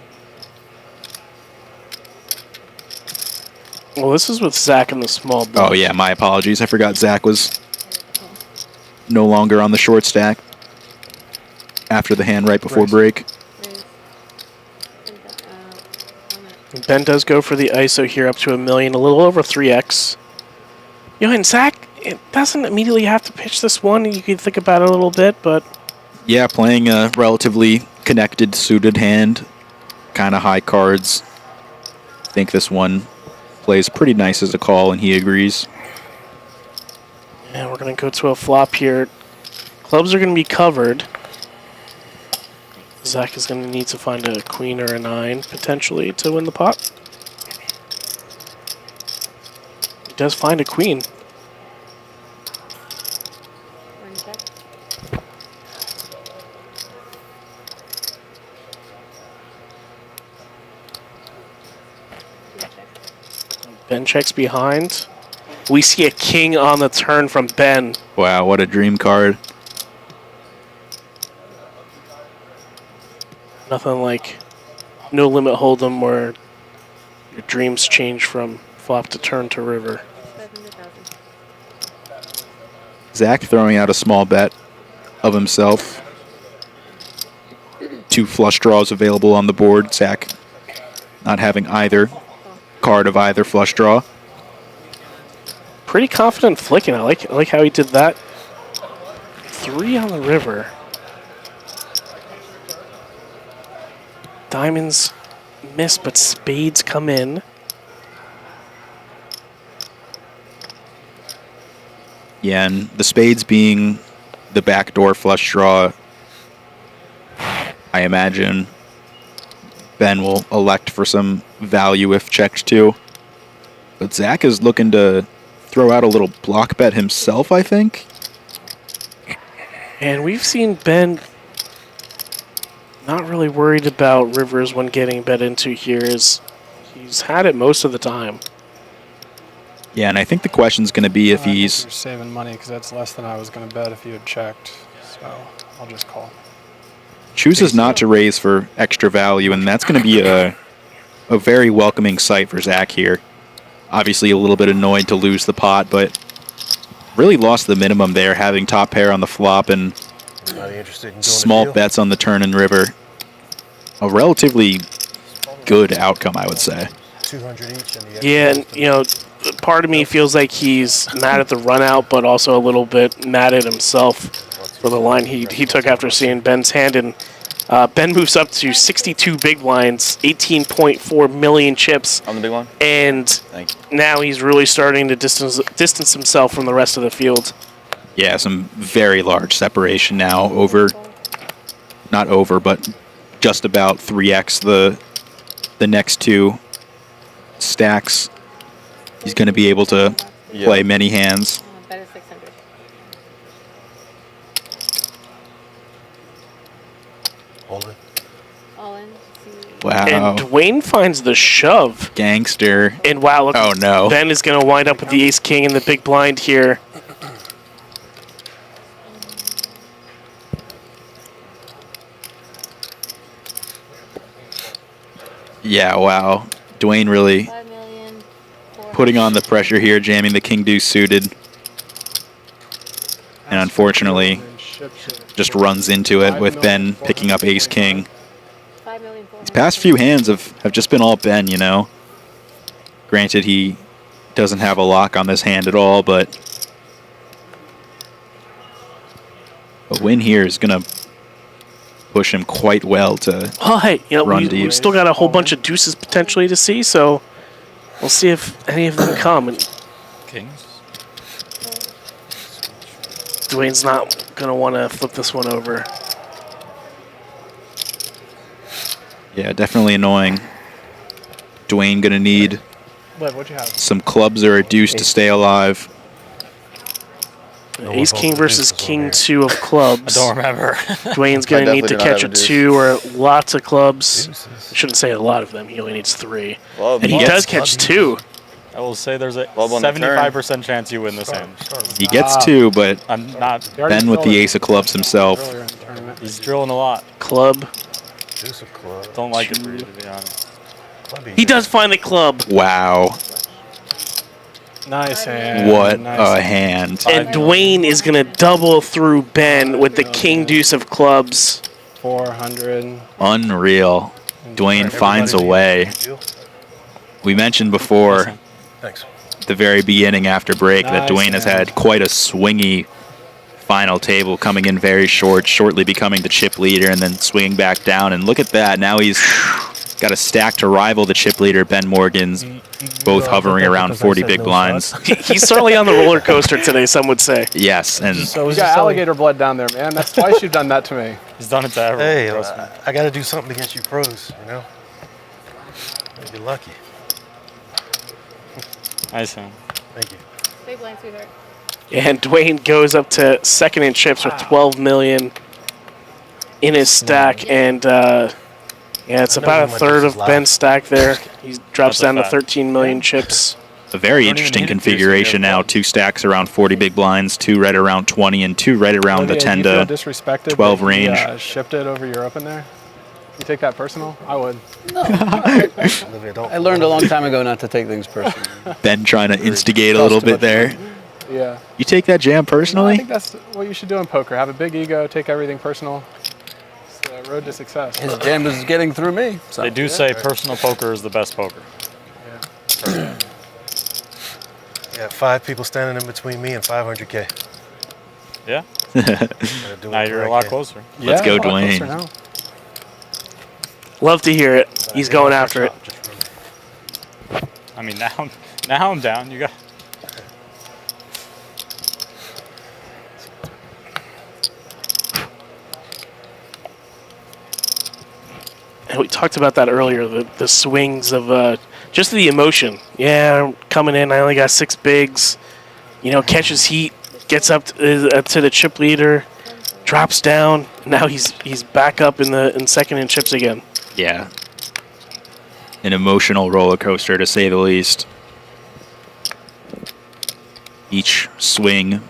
Well, this is with Zach in the small blind. Oh, yeah, my apologies. I forgot Zach was no longer on the short stack after the hand right before break. Ben does go for the ISO here up to $1 million, a little over 3x. And Zach, it doesn't immediately have to pitch this one. You can think about it a little bit, but... Yeah, playing a relatively connected, suited hand. Kind of high cards. I think this one plays pretty nice as a call, and he agrees. Yeah, we're going to go to a flop here. Clubs are going to be covered. Zach is going to need to find a queen or a 9, potentially, to win the pot. He does find a queen. Ben checks behind. We see a king on the turn from Ben. Wow, what a dream card. Nothing like no limit hold'em where your dreams change from flop to turn to river. Zach throwing out a small bet of himself. 2 flush draws available on the board. Zach not having either card of either flush draw. Pretty confident flicking. I like how he did that. 3 on the river. Diamonds miss, but spades come in. Yeah, and the spades being the backdoor flush draw, I imagine Ben will elect for some value if checked too. But Zach is looking to throw out a little block bet himself, I think. And we've seen Ben not really worried about rivers when getting bet into here. He's had it most of the time. Yeah, and I think the question's going to be if he's... You're saving money because that's less than I was going to bet if you had checked. So I'll just call. Chooses not to raise for extra value, and that's going to be a very welcoming sight for Zach here. Obviously a little bit annoyed to lose the pot, but really lost the minimum there, having top pair on the flop and small bets on the turn and river. A relatively good outcome, I would say. 200 each. Yeah, and you know, part of me feels like he's mad at the run out, but also a little bit mad at himself for the line he took after seeing Ben's hand. And Ben moves up to 62 big blinds, 18.4 million chips. On the big one? And now he's really starting to distance himself from the rest of the field. Yeah, some very large separation now over, not over, but just about 3x the next two stacks. He's going to be able to play many hands. Better 600. All in. All in. Wow. And Dwayne finds the shove. Gangster. And wow, look, oh no. Ben is going to wind up with the ace-king in the big blind here. Yeah, wow. Dwayne really putting on the pressure here, jamming the king deuce suited. And unfortunately, just runs into it with Ben picking up ace king. These past few hands have just been all Ben, you know. Granted, he doesn't have a lock on this hand at all, but a win here is going to push him quite well to hey, you know, run we've still got a whole bunch of deuces potentially to see, so we'll see if any of them come. And Kings. Dwayne's not going to want to flip this one over. Yeah, definitely annoying. Dwayne going to need What'd you have? some clubs or a deuce to stay alive. Ace-king versus king-2 of clubs. I don't remember. Dwayne's going to need to catch a 2 or lots of clubs. I shouldn't say a lot of them. He only needs 3. And he does catch 2. I will say there's a 75% chance you win this hand. He gets 2, but I'm not. Ben with the ace of clubs himself. He's drilling a lot. Club. Don't like it for you, to be honest. He does find the club. Wow. Nice hand. What nice a hand. And Dwayne is going to double through Ben with the king deuce of clubs. 400. Unreal. Dwayne finds a way. We mentioned before, at the very beginning after break, that Dwayne has had quite a swingy final table, coming in very short, shortly becoming the chip leader, and then swinging back down. And look at that. Now he's got a stack to rival the chip leader, Ben Morgan's, both hovering around 40 big blinds. He's certainly on the roller coaster today, some would say. Yes, and So you got alligator blood down there, man. That's twice you've done that to me. He's done it to everyone. Hey, I got to do something against you pros, you know? You're lucky. Nice hand. Thank you. Big blind, sweetheart. And Dwayne goes up to second in chips with 12 million in his stack, and yeah, it's about a third of Ben's stack there. He drops down to 13 million chips. a very interesting configuration now. 2 stacks around 40 big blinds, 2 right around 20, and 2 right around the 10 to 12 range. Shipped it over your open there. You take that personal? I would. No. I learned a long time ago not to take things personally. Ben trying to instigate a little bit there. Yeah. You take that jam personally? I think that's what you should do in poker. Have a big ego, take everything personal. It's the road to success. His jam is getting through me. So. They do say personal poker is the best poker. Yeah. You got 5 people standing in between me and 500K. Yeah. Now you're a lot closer. Let's go, Dwayne. Love to hear it. He's going after it. I mean, now I'm down. You got. And we talked about that earlier, the swings of just the emotion. Yeah, I'm coming in, I only got 6 bigs. You know, catches heat, gets up to the chip leader, drops down. Now he's back up in second in chips again. Yeah. An emotional roller coaster, to say the least. Each swing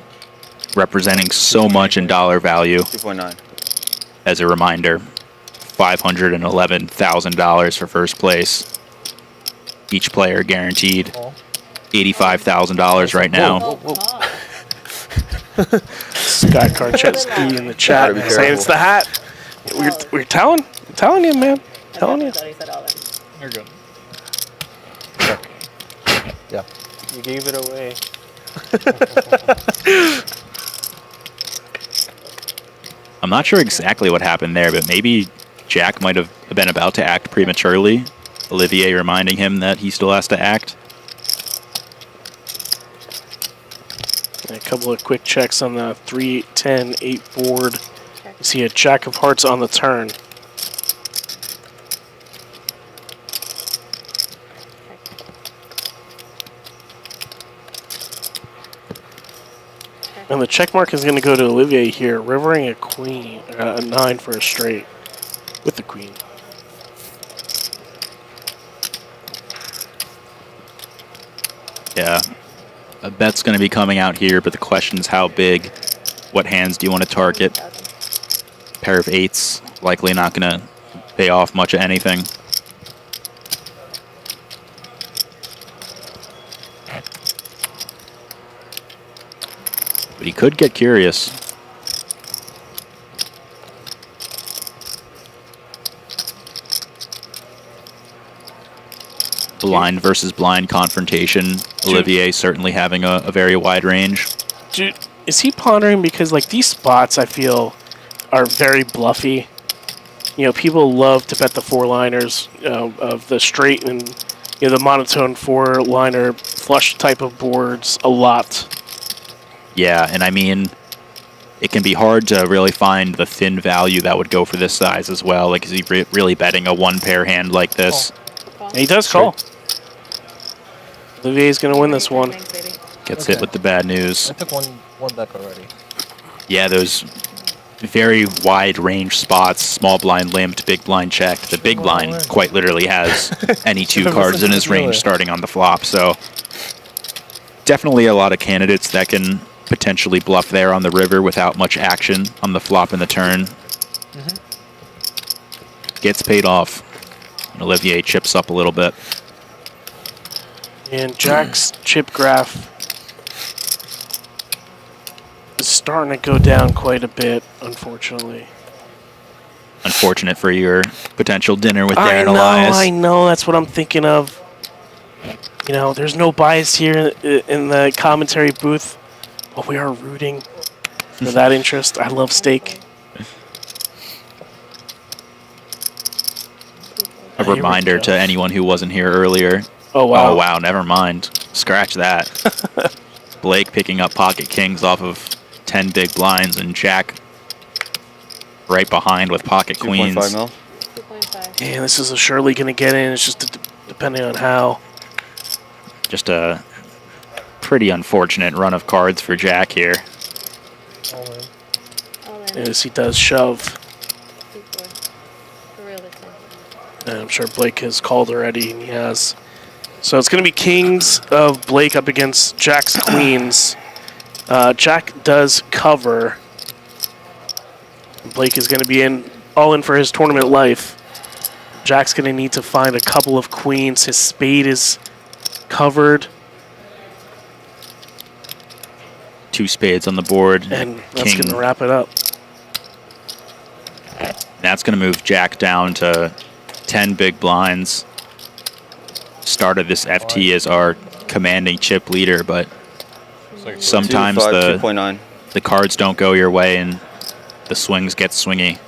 representing so much in dollar value. 2.9. As a reminder, $511,000 for first place. Each player guaranteed $85,000 right now. Sky Karcheski in the chat saying it's the hat. We're telling you, man. Telling you. You're good. Yeah. You gave it away. I'm not sure exactly what happened there, but maybe Jack might have been about to act prematurely. Olivier reminding him that he still has to act. A couple of quick checks on the 3, 10, 8 board. You see a Jack of Hearts on the turn. And the check mark is going to go to Olivier here, rivering a queen, a 9 for a straight with the queen. Yeah, a bet's going to be coming out here, but the question is how big? What hands do you want to target? Pair of 8s, likely not going to pay off much of anything. But he could get curious. Blind versus blind confrontation. Olivier certainly having a very wide range. Dude, is he pondering because like these spots I feel are very bluffy? You know, people love to bet the 4-liners of the straight and the monotone 4-liner flush type of boards a lot. Yeah, and I mean, it can be hard to really find the thin value that would go for this size as well. Like, is he really betting a 1-pair hand like this? And he does call. Olivier's going to win this one. Gets hit with the bad news. I took one back already. Yeah, those very wide range spots, small blind limped, big blind checked. The big blind quite literally has any 2 cards in his range starting on the flop. So definitely a lot of candidates that can potentially bluff there on the river without much action on the flop and the turn. Gets paid off. And Olivier chips up a little bit. And Jack's chip graph is starting to go down quite a bit, unfortunately. Unfortunate for your potential dinner with Darren Elias. I know, that's what I'm thinking of. You know, there's no bias here in the commentary booth, but we are rooting for that interest. I love steak. A reminder to anyone who wasn't here earlier. Oh, wow. Oh, wow, never mind. Scratch that. Blake picking up pocket kings off of 10 big blinds, and Jack right behind with pocket queens. 2.5 mil. Yeah, this is surely going to get in. It's just depending on how. Just a pretty unfortunate run of cards for Jack here. As he does shove. And I'm sure Blake has called already, and he has. So it's going to be kings of Blake up against Jack's queens. Jack does cover. Blake is going to be all in for his tournament life. Jack's going to need to find a couple of queens. His spade is covered. 2 spades on the board. And that's going to wrap it up. That's going to move Jack down to 10 big blinds. Started this FT as our commanding chip leader, but sometimes 2.9. the cards don't go your way and the swings get swingy.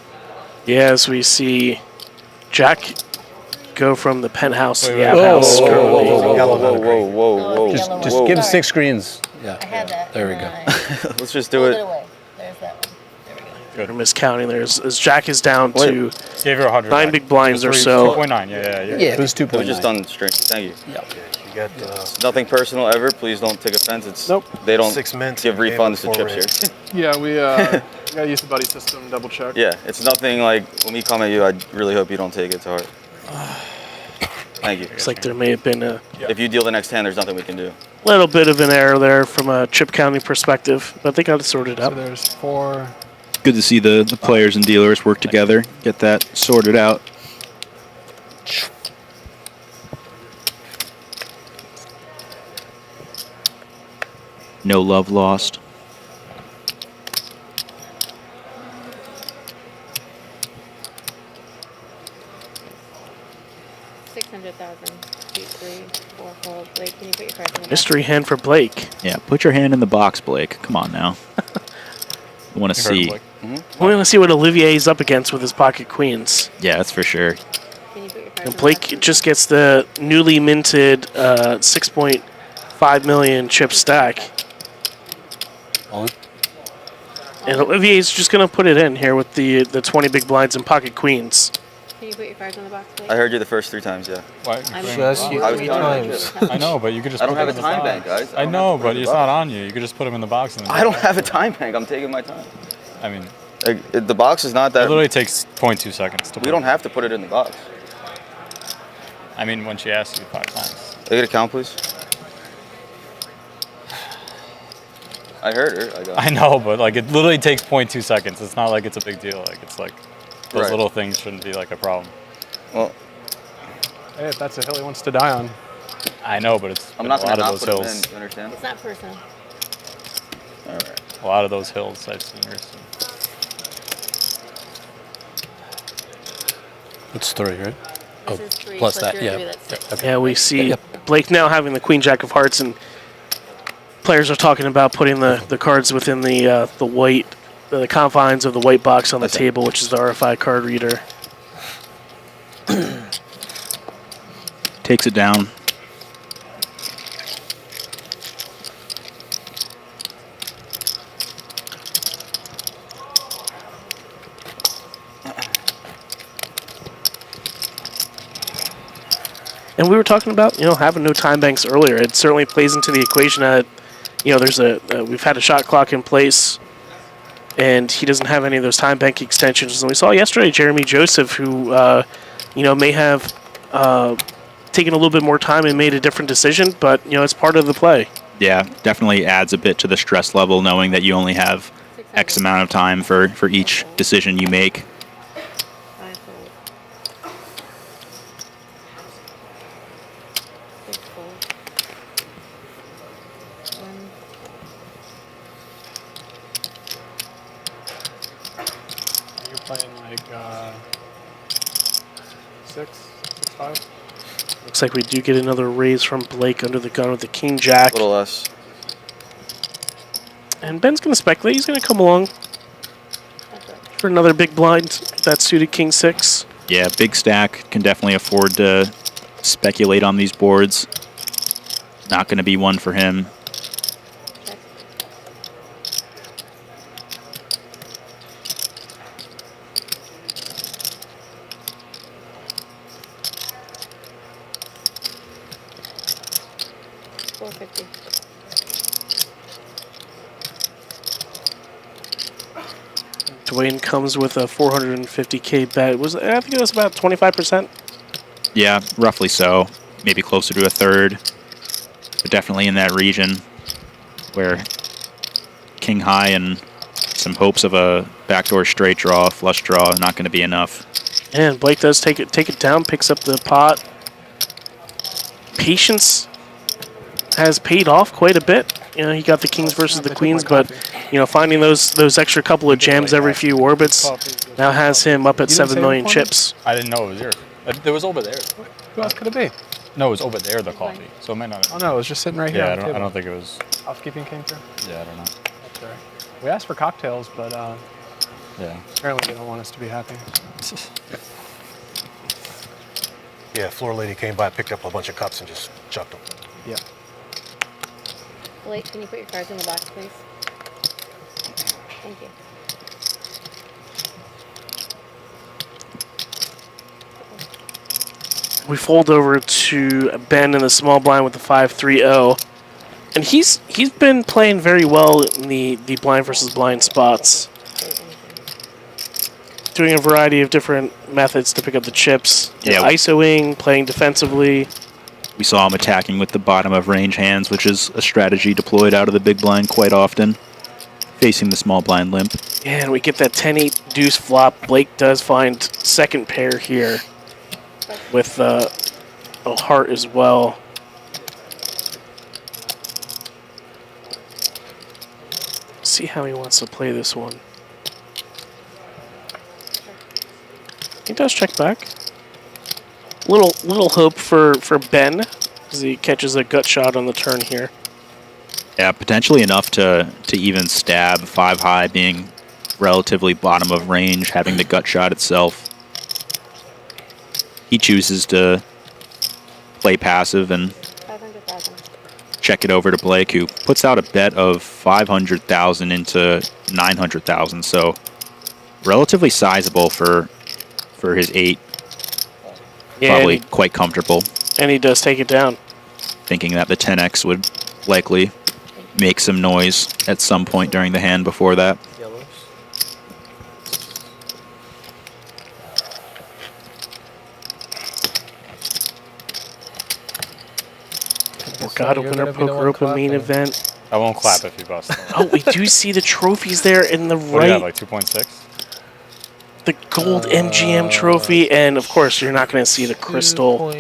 Yeah, as we see Jack go from the penthouse to the outhouse. Whoa. Just give 6 screens. Yeah. I had that. There we go. Let's just do it. There's that one. Good. Miscounting there. As Jack is down to Gave you 100 9 big blinds or so. 2.9, yeah. Yeah, it was 2.9. It was just on the string. Thank you. You got It's nothing personal ever. Please don't take offense. It's They don't 6 mints give and refunds to before chips here. Yeah, we gotta use the buddy system, double check. Yeah, it's nothing like when we come at you, I really hope you don't take it to heart. Thank you. It's like there may have been a If you deal the next hand, there's nothing we can do. little bit of an error there from a chip counting perspective, but they got it sorted out. So there's 4. Good to see the players and dealers work together, get that sorted out. No love lost. Blake, can you put your cards in the box? Mystery hand for Blake. Yeah, put your hand in the box, Blake. Come on now. I want to see. We want to see what Olivier is up against with his pocket queens. Yeah, that's for sure. And Blake just gets the newly minted 6.5 million chip stack. And Olivier's just going to put it in here with the 20 big blinds and pocket queens. Can you put your cards in the box, please? I heard you the first 3 times, yeah. Why? Just you 3 times. I know, but you could just. I don't put have them a in the time box. bank, guys. I know, but it's not on you. You could just put them in the box. And then I don't have a time bank. I'm taking my time. I mean, the box is not that. It literally takes 0.2 seconds to. We don't have to put it in the box. I mean, when she asks you 5 times. Can I get a count, please? I heard her. I know, but like it literally takes 0.2 seconds. It's not like it's a big deal. Like it's like those Right. little things shouldn't be like a problem. Well, Hey, if that's a hill he wants to die on. I know, but it's I'm not a lot gonna of not those put 'em hills. in. You understand? It's not personal. All right. A lot of those hills I've seen her. So. It's 3, right? This is 3 plus plus that, your yeah. 3, that's 6. Okay. Yeah, we see Blake now having the Queen Jack of Hearts, and players are talking about putting the cards within the white, the confines of the white box on the table, which is the RFI card reader. Takes it down. And we were talking about, having no time banks earlier. It certainly plays into the equation that, there's we've had a shot clock in place, and he doesn't have any of those time bank extensions. And we saw yesterday Jeremy Joseph, who, may have taken a little bit more time and made a different decision, but, it's part of the play. Yeah, definitely adds a bit to the stress level knowing that you only have X amount of time for each decision you make. You're playing like 6, 5. Looks like we do get another raise from Blake under the gun with the King Jack. A little less. And Ben's going to speculate. He's going to come along for another big blind. That suited King 6. Yeah, big stack. Can definitely afford to speculate on these boards. Not going to be one for him. Dwayne comes with a 450K bet. I think it was about 25%. Yeah, roughly so. Maybe closer to a third. But definitely in that region where King High and some hopes of a backdoor straight draw, flush draw, are not going to be enough. And Blake does take it down, picks up the pot. Patience has paid off quite a bit. He got the kings versus the queens, but finding those extra couple of jams every few orbits now has him up at 7 million chips. I didn't know it was yours. It was over there. Who else could it be? No, it was over there, the coffee. So it might not. Oh no, it was just sitting right here. Yeah, on the I table. don't think it was. Housekeeping came through. Yeah, I don't know. That's all right. We asked for cocktails, but yeah, apparently they don't want us to be happy. Yeah, floor lady came by, picked up a bunch of cups and just chucked them. Yeah. Blake, can you put your cards in the box, please? Thank you. We fold over to Ben in the small blind with the 5-3-0. And he's been playing very well in the blind versus blind spots. Doing a variety of different methods to pick up the chips. Yeah. ISOing, playing defensively. We saw him attacking with the bottom of range hands, which is a strategy deployed out of the big blind quite often, facing the small blind limp. Yeah, and we get that 10-8 deuce flop. Blake does find second pair here with a heart as well. see how he wants to play this one. He does check back. Little hope for Ben as he catches a gut shot on the turn here. Yeah, potentially enough to even stab 5 high, being relatively bottom of range, having the gut shot itself. He chooses to play passive and check it over to Blake, who puts out a bet of 500,000 into 900,000, so relatively sizable for his 8. Yeah, Probably quite comfortable. And he does take it down. Thinking that the 10x would likely make some noise at some point during the hand before that. Borgata winner, poker open main event. I won't clap if you bust. Oh, we do see the trophies there in the What do you have, right. like 2.6? The gold MGM trophy, and of course, you're not going to see the crystal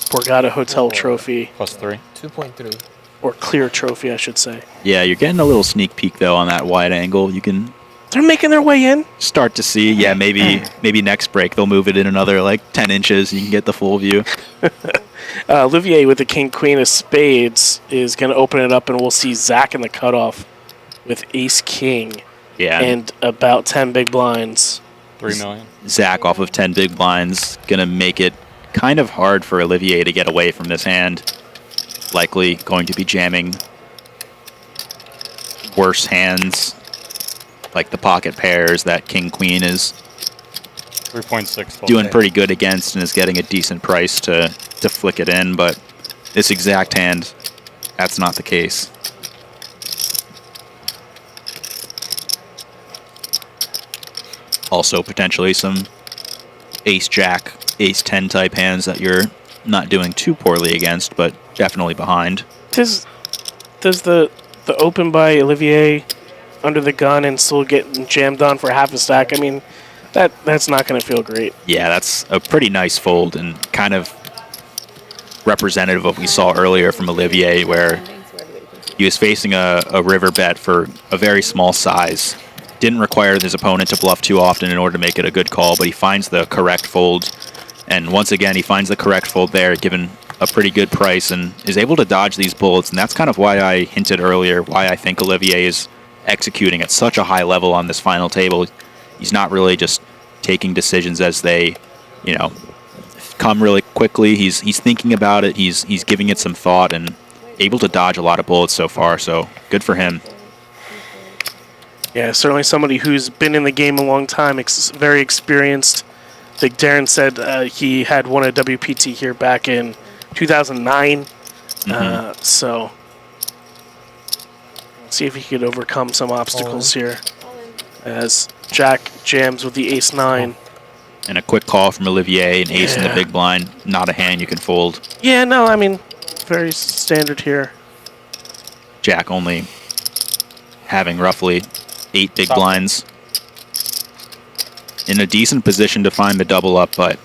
Borgata Hotel trophy. +3. 2.3. Or clear trophy, I should say. Yeah, you're getting a little sneak peek, though, on that wide angle. You can They're making their way in. start to see, yeah, maybe next break they'll move it in another, like, 10 inches. You can get the full view. Olivier with the king, queen of spades is going to open it up, and we'll see Zach in the cutoff with ace, king. Yeah. And about 10 big blinds. 3 million. Zach off of 10 big blinds, going to make it kind of hard for Olivier to get away from this hand. Likely going to be jamming worse hands, like the pocket pairs that king-queen is 3.6. doing pretty good against and is getting a decent price to flick it in, but this exact hand, that's not the case. Also, potentially some ace-jack, ace-10 type hands that you're not doing too poorly against, but definitely behind. Does the open by Olivier under the gun and still getting jammed on for half a stack? I mean, that's not going to feel great. Yeah, that's a pretty nice fold and kind of representative of what we saw earlier from Olivier, where he was facing a river bet for a very small size. Didn't require his opponent to bluff too often in order to make it a good call, but he finds the correct fold. And once again, he finds the correct fold there, given a pretty good price, and is able to dodge these bullets. And that's kind of why I hinted earlier, why I think Olivier is executing at such a high level on this final table. He's not really just taking decisions as they, come really quickly. He's thinking about it. He's giving it some thought and able to dodge a lot of bullets so far. So good for him. Yeah, certainly somebody who's been in the game a long time, very experienced. I think Darren said he had won a WPT here back in 2009. So let's see if he could overcome some obstacles here as Jack jams with the ace-9. And a quick call from Olivier, an ace in the big blind. Not a hand you can fold. Yeah, no, I mean, very standard here. Jack only having roughly 8 big blinds. In a decent position to find the double up, but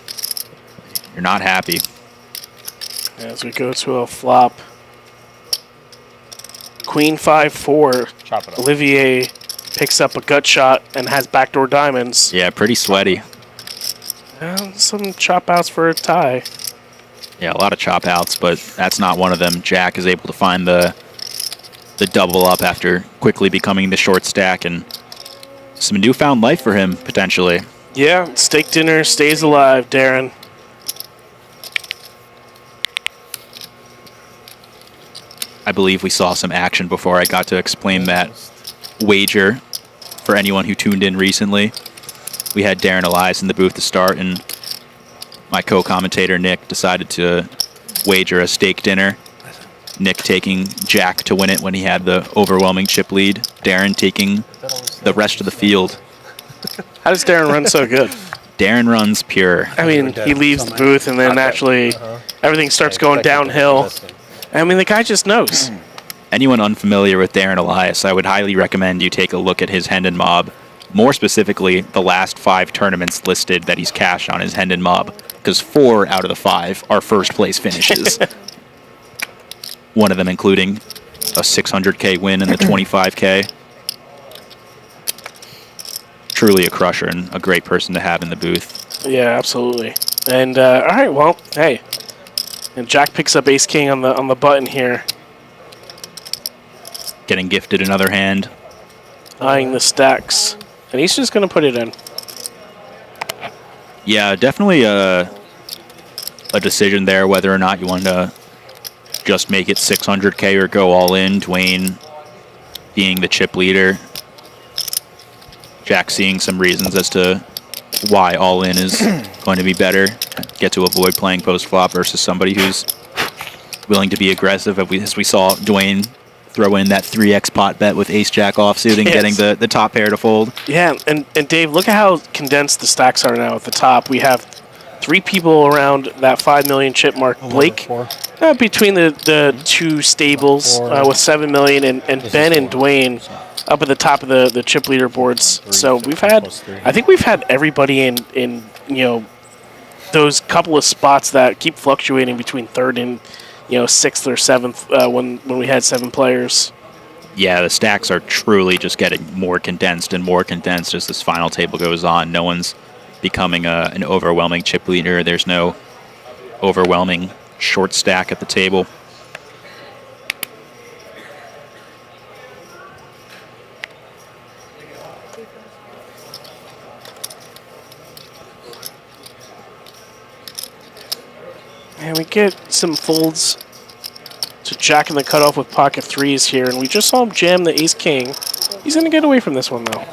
you're not happy. As we go to a flop. Queen 5-4. Olivier picks up a gut shot and has backdoor diamonds. Yeah, pretty sweaty. And some chop outs for a tie. Yeah, a lot of chop outs, but that's not one of them. Jack is able to find the double up after quickly becoming the short stack, and some newfound life for him, potentially. Yeah, steak dinner stays alive, Darren. I believe we saw some action before I got to explain that wager for anyone who tuned in recently. We had Darren Elias in the booth to start, and my co-commentator Nick decided to wager a steak dinner. Nick taking Jack to win it when he had the overwhelming chip lead. Darren taking the rest of the field. How does Darren run so good? Darren runs pure. I mean, he leaves the booth and then naturally everything starts going downhill. I mean, the guy just knows. Anyone unfamiliar with Darren Elias, I would highly recommend you take a look at his Hendon Mob. More specifically, the last 5 tournaments listed that he's cashed on his Hendon Mob, because 4 out of the 5 are first place finishes. One of them including a 600K win in the 25K. truly a crusher and a great person to have in the booth. Yeah, absolutely. And all right, well, hey, and Jack picks up Ace King on the button here. Getting gifted another hand. Eyeing the stacks, and he's just going to put it in. Yeah, definitely a decision there whether or not you want to just make it 600K or go all in. Dwayne being the chip leader. Jack seeing some reasons as to why all in is going to be better. Get to avoid playing post flop versus somebody who's willing to be aggressive. As we saw Dwayne throw in that 3x pot bet with ace jack offsuit and getting the top pair to fold. Yeah, and Dave, look at how condensed the stacks are now at the top. We have 3 people around that 5 million chip mark. Blake between the 2 stables with 7 million, and Ben and Dwayne up at the top of the chip leaderboards. So I think we've had everybody in those couple of spots that keep fluctuating between 3rd and 6th or 7th when we had 7 players. Yeah, the stacks are truly just getting more condensed and more condensed as this final table goes on. No one's becoming an overwhelming chip leader. There's no overwhelming short stack at the table. And we get some folds to Jack in the cutoff with pocket 3s here, and we just saw him jam the ace king. He's going to get away from this one, though.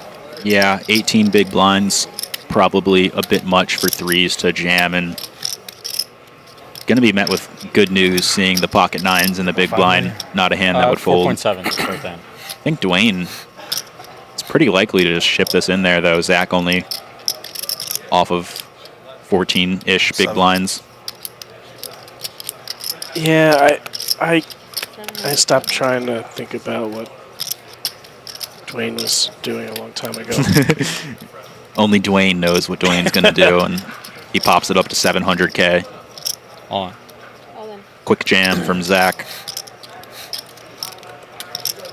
Yeah, 18 big blinds, probably a bit much for 3s to jam, and going to be met with good news seeing the pocket 9s in the big blind, not a hand that would fold. 4.7 right then. I think Dwayne, it's pretty likely to just ship this in there, though. Zach only off of 14-ish big blinds. Yeah, I stopped trying to think about what Dwayne was doing a long time ago. Only Dwayne knows what Dwayne's going to do, and he pops it up to 700K. All in. Quick jam from Zach.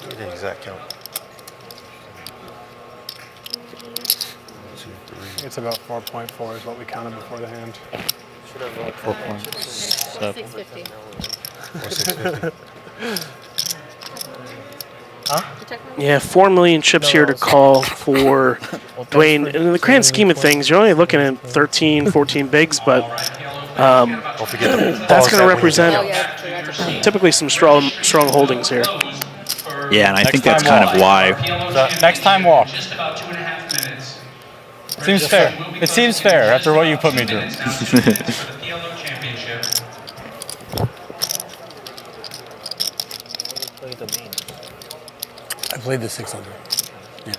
The exact count. It's about 4.4 is what we counted before the hand. Should have 4.7. 650. Or 650. Huh? Yeah, 4 million chips here to call for Dwayne. And in the grand scheme of things, you're only looking at 13, 14 bigs, but that's going to represent typically some strong holdings here. Yeah, and I think that's kind of why. Next time walk. Seems fair. It seems fair after what you put me through. I played the 600. Yeah.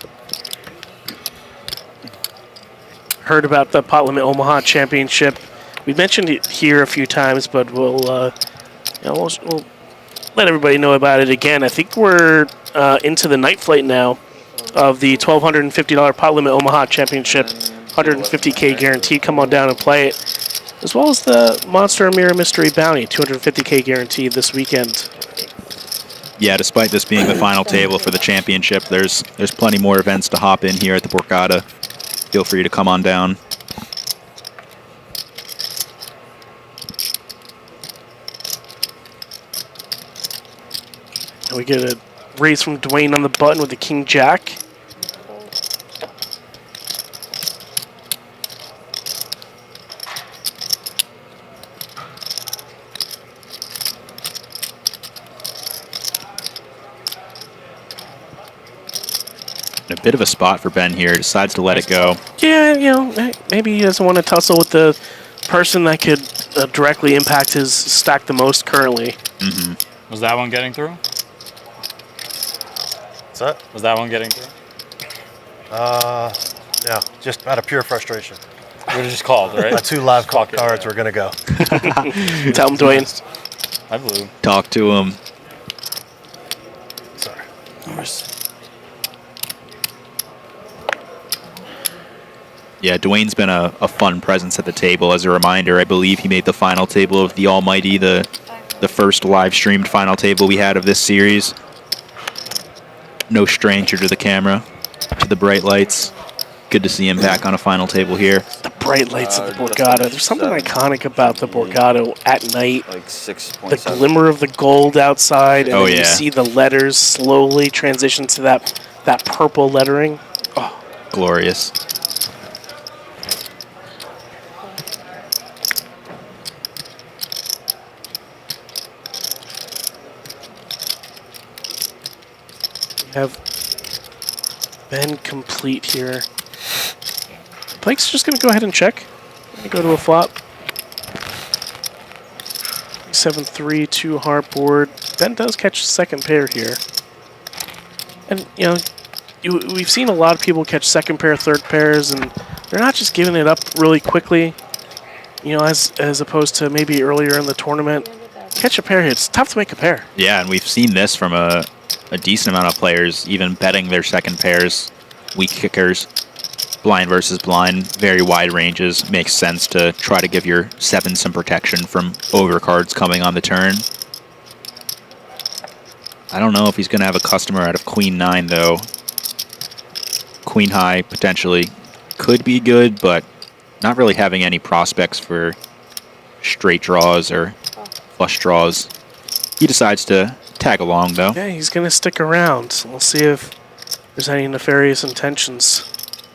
Heard about the Pot Limit Omaha Championship. We mentioned it here a few times, but we'll let everybody know about it again. I think we're into the night flight now of the $1,250 Pot Limit Omaha Championship, 150K guaranteed. Come on down and play it, as well as the Monster Mirror Mystery Bounty, 250K guaranteed this weekend. Yeah, despite this being the final table for the championship, there's plenty more events to hop in here at the Borgata. Feel free to come on down. And we get a raise from Dwayne on the button with the King Jack. A bit of a spot for Ben here. Decides to let it go. Yeah, maybe he doesn't want to tussle with the person that could directly impact his stack the most currently. Mm-hmm. Was that one getting through? What's that? Was that one getting through? Yeah, just out of pure frustration. You would have just called, right? My 2 live call cards were gonna go. Tell him, Dwayne. I blew. Talk to him. Sorry. Yeah, Dwayne's been a fun presence at the table. As a reminder, I believe he made the final table of the Almighty, the first live-streamed final table we had of this series. No stranger to the camera, to the bright lights. Good to see him back on a final table here. The bright lights of the Borgata. There's something iconic about the Borgata at night. Like 6.7. The glimmer of the gold outside, and Oh, then yeah. you see the letters slowly transition to that purple lettering. Oh, Glorious. we have Ben complete here. Blake's just going to go ahead and check. Go to a flop. 7-3, 2 hard board. Ben does catch second pair here. And, you know, we've seen a lot of people catch second pair, third pairs, and they're not just giving it up really quickly, you know, as opposed to maybe earlier in the tournament. Catch a pair here. It's tough to make a pair. Yeah, and we've seen this from a decent amount of players, even betting their second pairs, weak kickers, blind versus blind, very wide ranges. Makes sense to try to give your 7 some protection from overcards coming on the turn. I don't know if he's going to have a customer out of Queen 9, though. Queen High potentially could be good, but not really having any prospects for straight draws or flush draws. He decides to tag along, though. Yeah, he's going to stick around. We'll see if there's any nefarious intentions.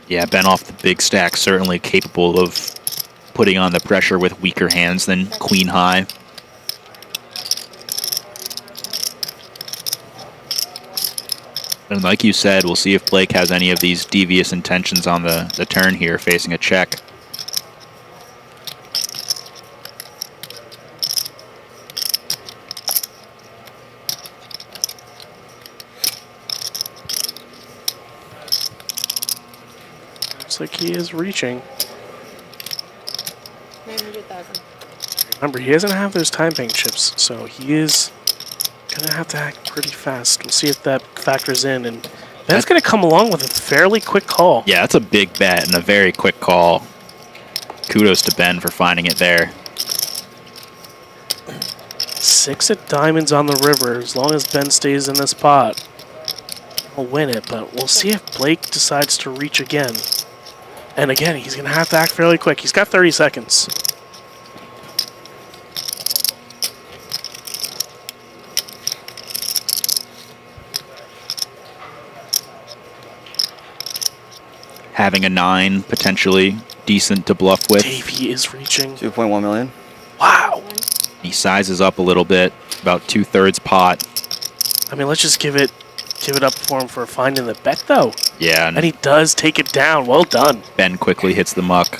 Yeah, Ben off the big stack, certainly capable of putting on the pressure with weaker hands than Queen High. And like you said, we'll see if Blake has any of these devious intentions on the turn here, facing a check. Looks like he is reaching. 900,000. Remember, he doesn't have those time bank chips, so he is going to have to act pretty fast. We'll see if that factors in. And Ben's going to come along with a fairly quick call. Yeah, that's a big bet and a very quick call. Kudos to Ben for finding it there. 6 of diamonds on the river. As long as Ben stays in the spot, he'll win it. But we'll see if Blake decides to reach again. And again, he's going to have to act fairly quick. He's got 30 seconds. Having a 9, potentially decent to bluff with. Davey is reaching. 2.1 million. Wow. He sizes up a little bit, about 2/3 pot. I mean, let's just give it up for him for finding the bet, though. Yeah. And he does take it down. Well done. Ben quickly hits the muck.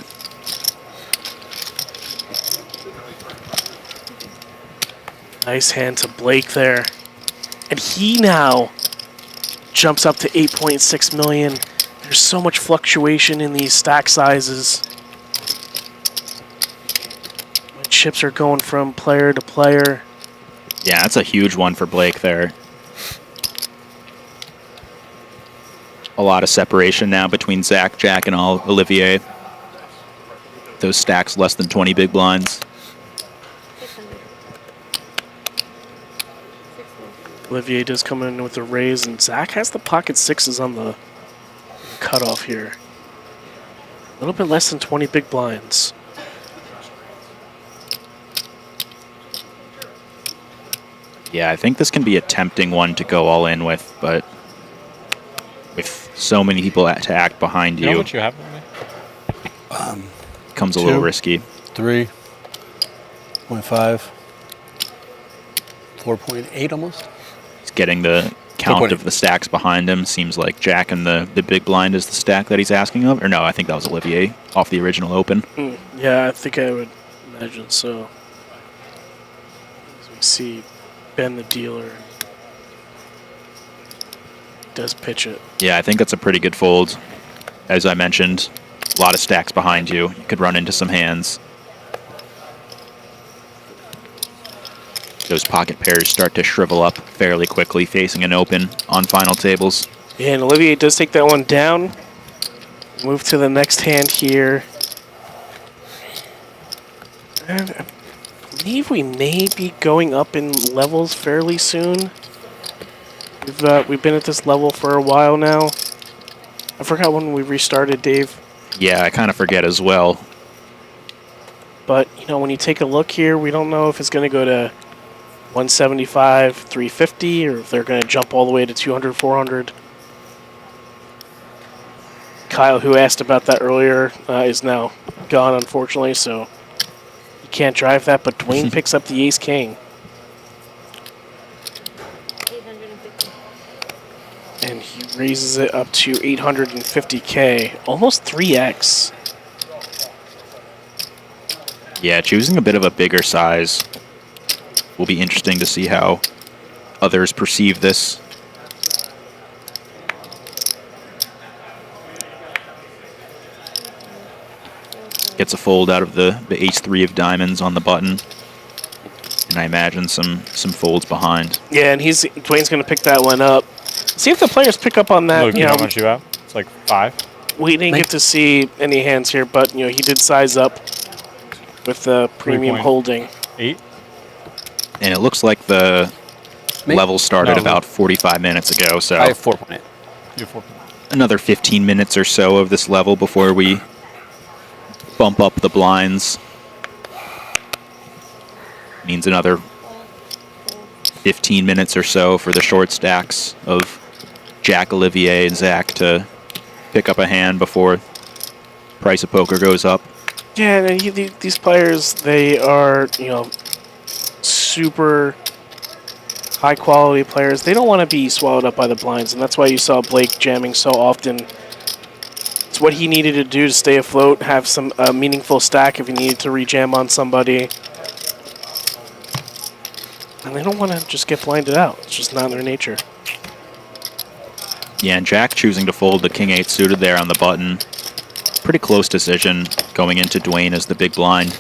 Nice hand to Blake there. And he now jumps up to 8.6 million. There's so much fluctuation in these stack sizes. My chips are going from player to player. Yeah, that's a huge one for Blake there. A lot of separation now between Zach, Jack, and Olivier. Those stacks less than 20 big blinds. Olivier does come in with a raise, and Zach has the pocket 6s on the cutoff here. A little bit less than 20 big blinds. Yeah, I think this can be a tempting one to go all in with, but with so many people to act behind you, You know what you have for me? becomes a little risky. 3.5, 4.8 almost. He's getting the count of the stacks behind him. Seems like Jack and the big blind is the stack that he's asking of. Or no, I think that was Olivier off the original open. Yeah, I think I would imagine so. As we see Ben the dealer does pitch it. Yeah, I think that's a pretty good fold. As I mentioned, a lot of stacks behind you. You could run into some hands. Those pocket pairs start to shrivel up fairly quickly, facing an open on final tables. Yeah, and Olivier does take that one down. Move to the next hand here. And I believe we may be going up in levels fairly soon. We've been at this level for a while now. I forgot when we restarted, Dave. Yeah, I kind of forget as well. But, you know, when you take a look here, we don't know if it's going to go to 175, 350, or if they're going to jump all the way to 200, 400. Kyle, who asked about that earlier, is now gone, unfortunately, so you can't drive that. But Dwayne picks up the ace-king. And he raises it up to 850K, almost 3x. Yeah, choosing a bit of a bigger size will be interesting to see how others perceive this. Gets a fold out of the ace-3 of diamonds on the button. And I imagine some folds behind. Yeah, and Dwayne's going to pick that one up. See if the players pick up on that. Luke, you know how much you have? It's like 5. We didn't get to see any hands here, but, you know, he did size up with the premium holding. 8. And it looks like the level started about 45 minutes ago, so I have 4.8. You have 4.8. Another 15 minutes or so of this level before we bump up the blinds. Means another 15 minutes or so for the short stacks of Jack, Olivier, and Zach to pick up a hand before price of poker goes up. Yeah, and these players, they are, you know, super high-quality players. They don't want to be swallowed up by the blinds, and that's why you saw Blake jamming so often. It's what he needed to do to stay afloat, have some meaningful stack if he needed to rejam on somebody. And they don't want to just get blinded out. It's just not in their nature. Yeah, and Jack choosing to fold the king-8 suited there on the button. Pretty close decision going into Dwayne as the big blind.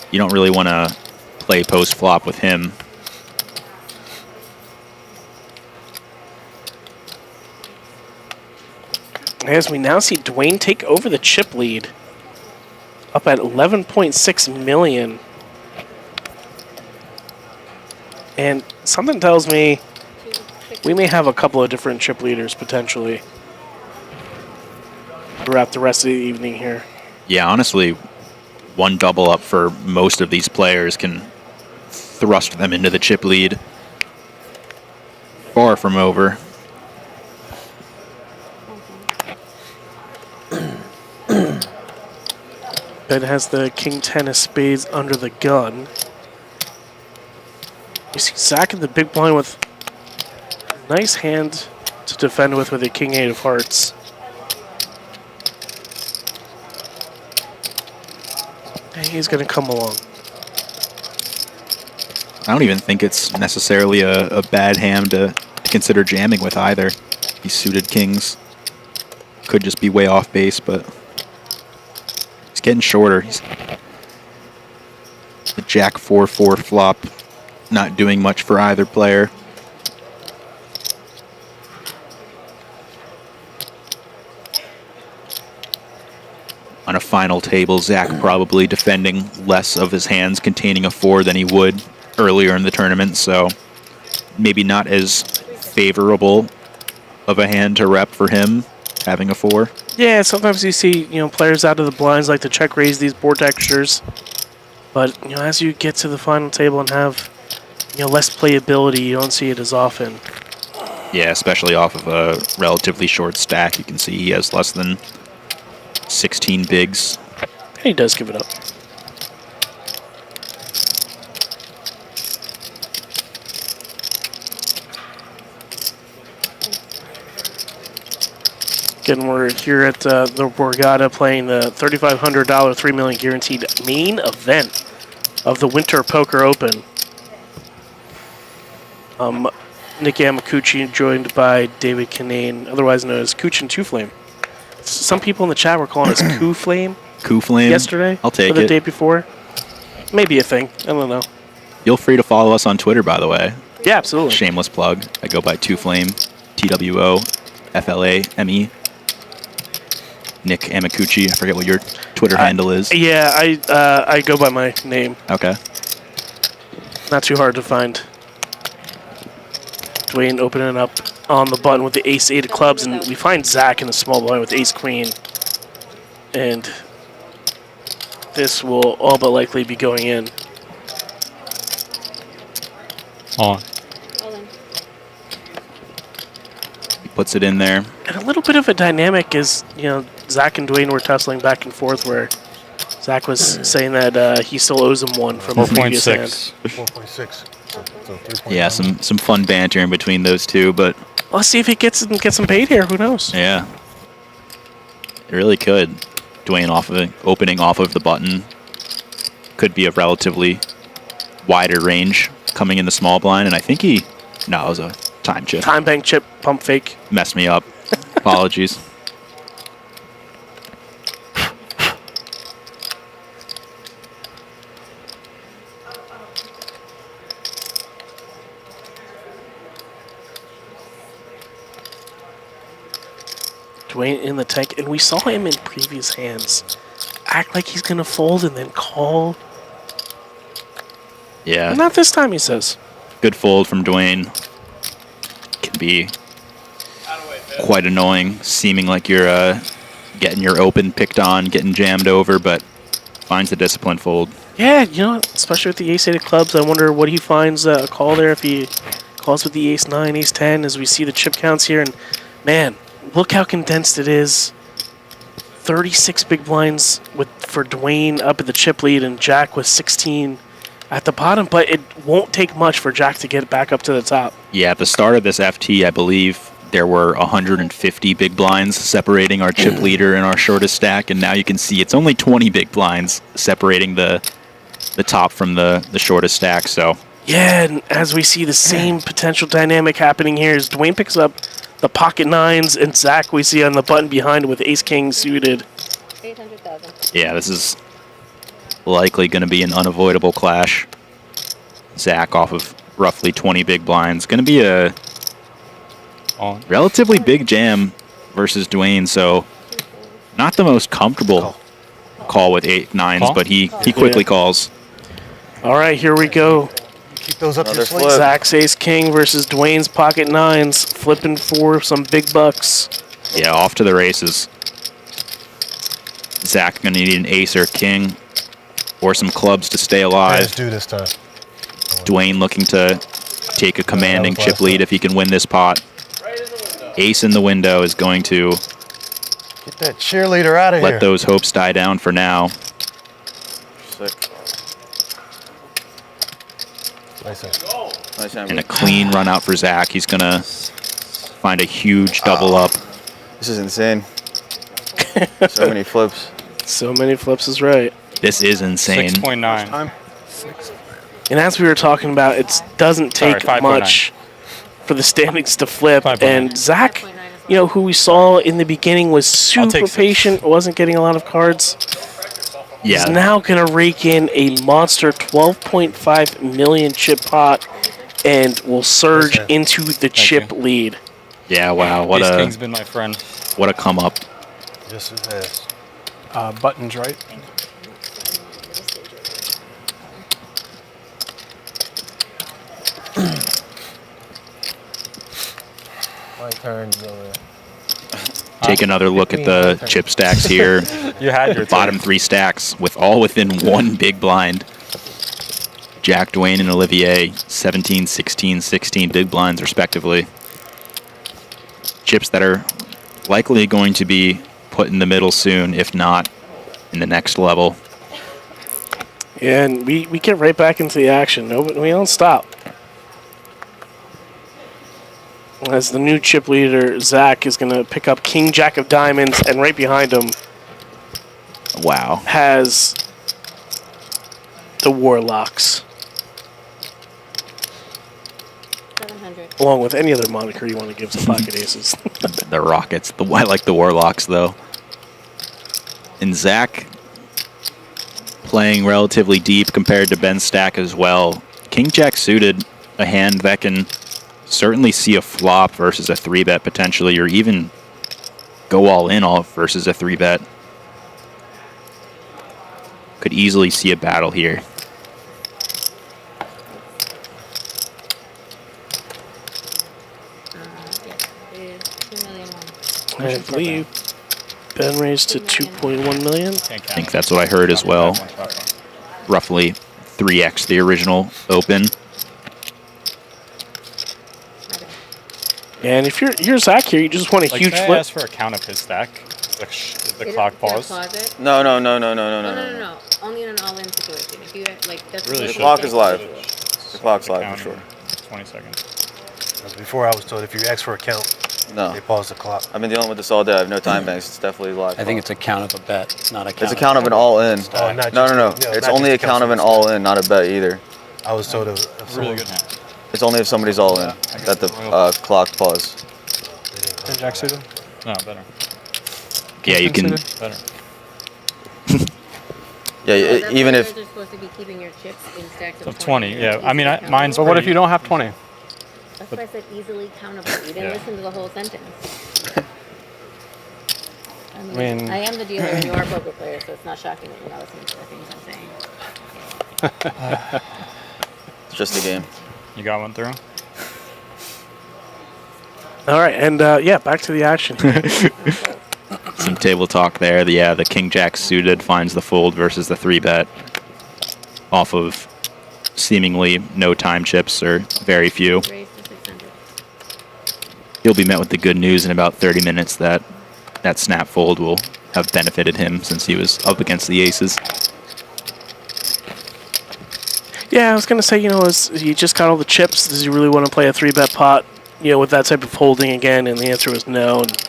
You don't really want to play post-flop with him. As we now see Dwayne take over the chip lead, up at 11.6 million. And something tells me we may have a couple of different chip leaders potentially throughout the rest of the evening here. Yeah, honestly, one double up for most of these players can thrust them into the chip lead. Far from over. Ben has the king-10 of spades under the gun. You see Zach in the big blind with a nice hand to defend with a king-8 of hearts. And he's going to come along. I don't even think it's necessarily a bad hand to consider jamming with either. These suited kings could just be way off base, but he's getting shorter. He's the Jack 4-4 flop, not doing much for either player. On a final table, Zach probably defending less of his hands containing a 4 than he would earlier in the tournament, so maybe not as favorable of a hand to rep for him having a 4. Yeah, sometimes you see, you know, players out of the blinds like to check raise these board textures, but you know, as you get to the final table and have, you know, less playability, you don't see it as often. Yeah, especially off of a relatively short stack, you can see he has less than 16 bigs. And he does give it up. Again, we're here at the Borgata playing the $3,500 $3 million guaranteed main event of the Winter Poker Open. Nick Yamakuchi joined by David Kinane, otherwise known as Cooch and Two Flame. Some people in the chat were calling us Coup Flame. Coup Flame? Yesterday. I'll take or the it. day before. Maybe a thing. I don't know. Feel free to follow us on Twitter, by the way. Yeah, absolutely. Shameless plug. I go by Two Flame, TWOFLAME. Nick Amakuchi. I forget what your Twitter handle is. Yeah, I go by my name. Okay. Not too hard to find. Dwayne opening up on the button with the ace-8 of clubs, and we find Zach in the small blind with ace-queen. And this will all but likely be going in. On. He puts it in there. And a little bit of a dynamic is, you know, Zach and Dwayne were tussling back and forth where Zach was saying that he still owes him one from the previous hand. 4.6. So 3.9. Yeah, some fun banter in between those two, but Let's see if he gets some paid here. Who knows? yeah, it really could. Dwayne opening off of the button could be a relatively wider range coming in the small blind, and I think it was a time chip. Time bank chip, pump fake. Messed me up. Apologies. Dwayne in the tank, and we saw him in previous hands act like he's gonna fold and then call. Yeah. Not this time, he says. Good fold from Dwayne. Can be quite annoying, seeming like you're getting your open picked on, getting jammed over, but finds the discipline fold. Yeah, you know, especially with the ace-8 of clubs, I wonder what he finds a call there if he calls with the ace-9, ace-10, as we see the chip counts here. And man, look how condensed it is. 36 big blinds for Dwayne up at the chip lead, and Jack with 16 at the bottom, but it won't take much for Jack to get back up to the top. Yeah, at the start of this FT, I believe there were 150 big blinds separating our chip leader and our shortest stack, and now you can see it's only 20 big blinds separating the top from the shortest stack. So yeah, and as we see the same potential dynamic happening here as Dwayne picks up the pocket nines, and Zach we see on the button behind with ace-king suited. 800,000. yeah, this is likely going to be an unavoidable clash. Zach off of roughly 20 big blinds. Going to be a relatively big jam versus Dwayne, so not the most comfortable call with 8-9s, but he quickly calls. All right, here we go. Keep those up Another your sleeve. flip. Zach's ace-king versus Dwayne's pocket nines, flipping for some big bucks. Yeah, off to the races. Zach going to need an ace or king or some clubs to stay alive. Let's do this time. Dwayne looking to take a commanding chip lead if he can win this pot. Ace in the window is going to Get that cheerleader out of here. let those hopes die down for now. Sick. Nice hand. Nice hand. And a clean run out for Zach. He's going to find a huge double up. This is insane. So many flips. So many flips is right. This is insane. 6.9. And as we were talking about, it doesn't take 5.9. much for the standings to flip. 5.9. And Zach, you know, who we saw in the beginning was super take 6. patient, wasn't getting a lot of cards. Yeah. He's now going to rake in a monster 12.5 million chip pot and will surge into the chip lead. Yeah, wow. What Ace-king's been my friend. What a come up. Yes, it has. Buttons, right? My turn's over. Take another look at the chip stacks here. You had your Bottom 3 stacks with all within one big blind. Jack, Dwayne, and Olivier, 17, 16, 16 big blinds respectively. Chips that are likely going to be put in the middle soon, if not in the next level. Yeah, and we get right back into the action. No, but we don't stop. As the new chip leader, Zach, is going to pick up King Jack of Diamonds, and right behind him, wow, has the Warlocks. 700. Along with any other moniker you want to give to pocket aces. The Rockets. I like the Warlocks, though. And Zach playing relatively deep compared to Ben's stack as well. King Jack suited, a hand that can certainly see a flop versus a 3-bet potentially, or even go all in versus a 3-bet. Could easily see a battle here. I believe Ben raised to 2.1 million. I think that's what I heard as well. Roughly 3x the original open. And if you're Zach here, you just want a huge Can I flip. ask for a count of his stack? Is the clock pause? No. No. Only in an all-in situation. If you that's Really The should. clock is live. The clock's live for sure. 20 seconds. As before, I was told if you ask for a count, No. they pause the clock. I've been dealing with this all day. I have no time banks. It's definitely live. I think it's a count of a bet, not a count. It's a count of an all-in. Oh, not No. just- It's not only a just count of an all-in, not a bet either. I was told of Really good hand. It's only if somebody's all-in that the clock pause. And Jack suited? No, better. Yeah, you can. Better. Yeah, even if you're supposed to be keeping your chips in stacks of 20. Yeah, I mean, mine's. But what if you don't have 20? That's why I said easily countable. You didn't listen to the whole sentence. I mean- I am the dealer and you are a poker player, so it's not shocking that you're not listening to the things I'm saying. it's just a game. You got one through? All right, and yeah, back to the action. Some table talk there. The king jack suited finds the fold versus the 3-bet off of seemingly no time chips or very few. He'll be met with the good news in about 30 minutes that that snap fold will have benefited him since he was up against the aces. Yeah, I was gonna say, you just got all the chips. Does he really want to play a 3-bet pot, with that type of holding again? And the answer was no. And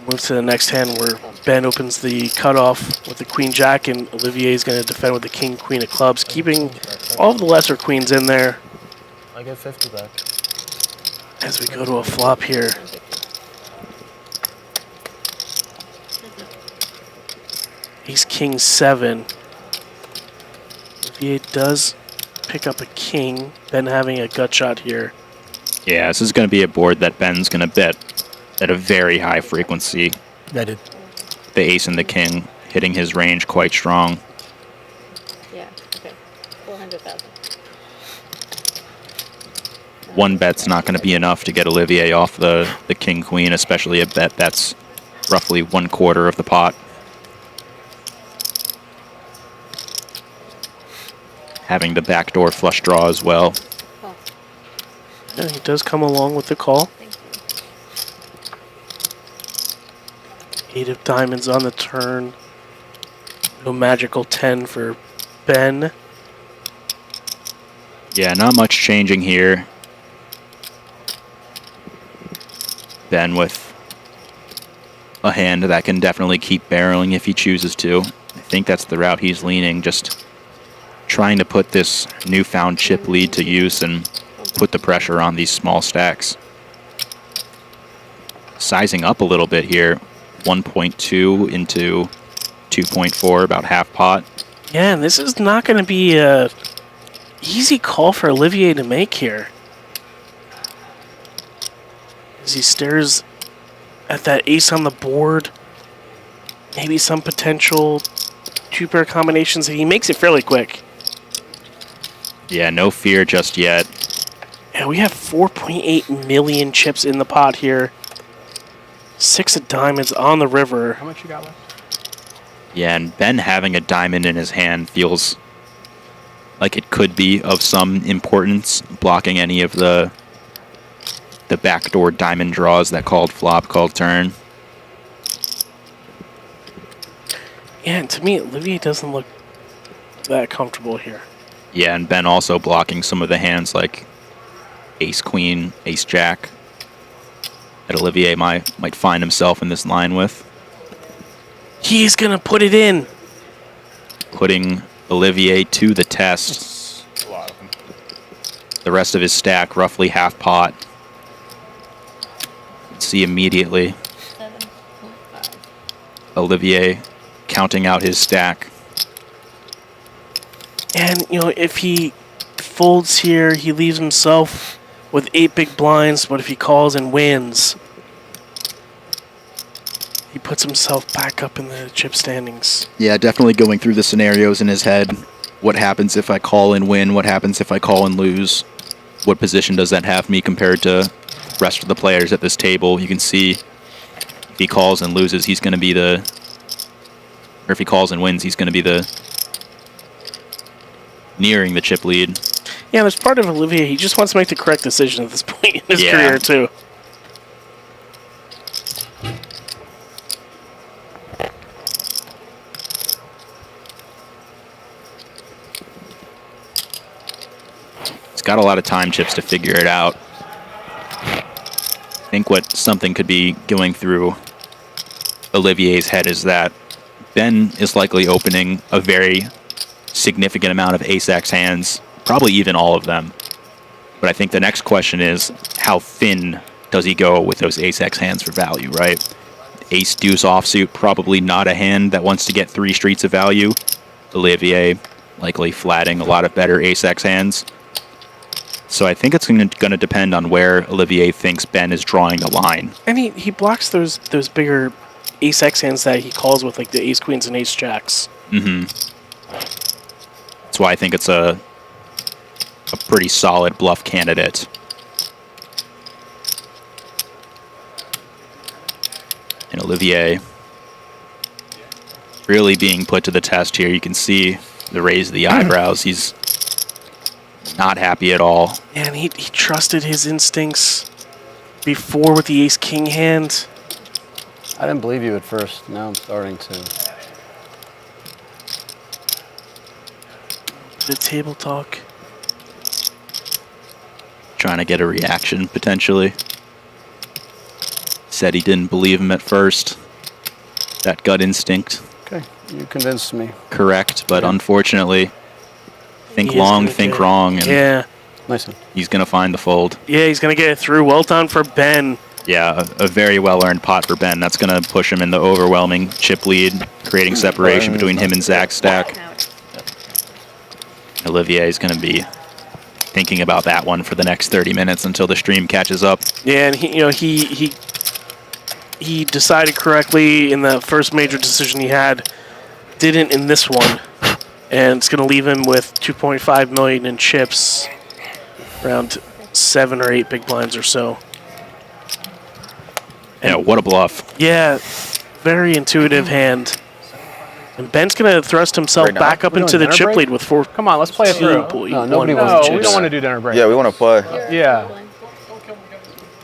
move to the next hand where Ben opens the cutoff with the queen jack, and Olivier is going to defend with the king queen of clubs, keeping all of the lesser queens in there. I get 50 back. As we go to a flop here. Ace king 7. Olivier does pick up a king. Ben having a gut shot here. Yeah, this is going to be a board that Ben's going to bet at a very high frequency. Betted. The ace and the king hitting his range quite strong. Yeah, okay. 400,000. One bet's not going to be enough to get Olivier off the king queen, especially a bet that's roughly 1/4 of the pot. Having the backdoor flush draw as well. Yeah, he does come along with the call. 8 of diamonds on the turn. No magical 10 for Ben. Yeah, not much changing here. Ben with a hand that can definitely keep barreling if he chooses to. I think that's the route he's leaning, just trying to put this newfound chip lead to use and put the pressure on these small stacks. Sizing up a little bit here. 1.2 into 2.4, about half pot. Yeah, and this is not going to be a easy call for Olivier to make here. As he stares at that ace on the board, maybe some potential 2-pair combinations, and he makes it fairly quick. Yeah, no fear just yet. Yeah, we have 4.8 million chips in the pot here. 6 of diamonds on the river. How much you got left? Yeah, and Ben having a diamond in his hand feels like it could be of some importance, blocking any of the backdoor diamond draws that called flop, called turn. Yeah, and to me, Olivier doesn't look that comfortable here. Yeah, and Ben also blocking some of the hands like ace queen, ace jack that Olivier might find himself in this line with. He's going to put it in. Putting Olivier to the test. The rest of his stack roughly half pot. See immediately Olivier counting out his stack. And, if he folds here, he leaves himself with 8 big blinds, but if he calls and wins, he puts himself back up in the chip standings. Yeah, definitely going through the scenarios in his head. What happens if I call and win? What happens if I call and lose? What position does that have me compared to the rest of the players at this table? You can see he calls and loses, he's going to be the... Or if he calls and wins, he's going to be the... nearing the chip lead. Yeah, there's part of Olivier. He just wants to make the correct decision at this point in his career, too. He's got a lot of time chips to figure it out. I think what something could be going through Olivier's head is that Ben is likely opening a very significant amount of ace-x hands, probably even all of them. But I think the next question is, how thin does he go with those ace-x hands for value, right? Ace-deuce offsuit, probably not a hand that wants to get 3 streets of value. Olivier likely flatting a lot of better ace-x hands. So I think it's going to depend on where Olivier thinks Ben is drawing the line. And he blocks those bigger ace-x hands that he calls with, like the ace-queens and ace-jacks. Mm-hmm. That's why I think it's a pretty solid bluff candidate. And Olivier really being put to the test here. You can see the raise of the eyebrows. He's not happy at all. And he trusted his instincts before with the ace-king hand. I didn't believe you at first. Now I'm starting to. The table talk. Trying to get a reaction, potentially. Said he didn't believe him at first. That gut instinct. Okay, you convinced me. Correct, but unfortunately, think long, think wrong. And yeah. Nice one. He's going to find the fold. Yeah, he's going to get it through. Well done for Ben. Yeah, a very well-earned pot for Ben. That's going to push him in the overwhelming chip lead, creating separation between him and Zach's stack. Olivier is going to be thinking about that one for the next 30 minutes until the stream catches up. Yeah, and he decided correctly in the first major decision he had, didn't in this one, and it's going to leave him with 2.5 million in chips, around 7 or 8 big blinds or so. Yeah, what a bluff. Yeah, very intuitive hand. And Ben's going to thrust himself back up into the chip lead with 4. Come on, let's play it through. No, nobody No, wants we don't want to do dinner break. Yeah, we want to play. Yeah.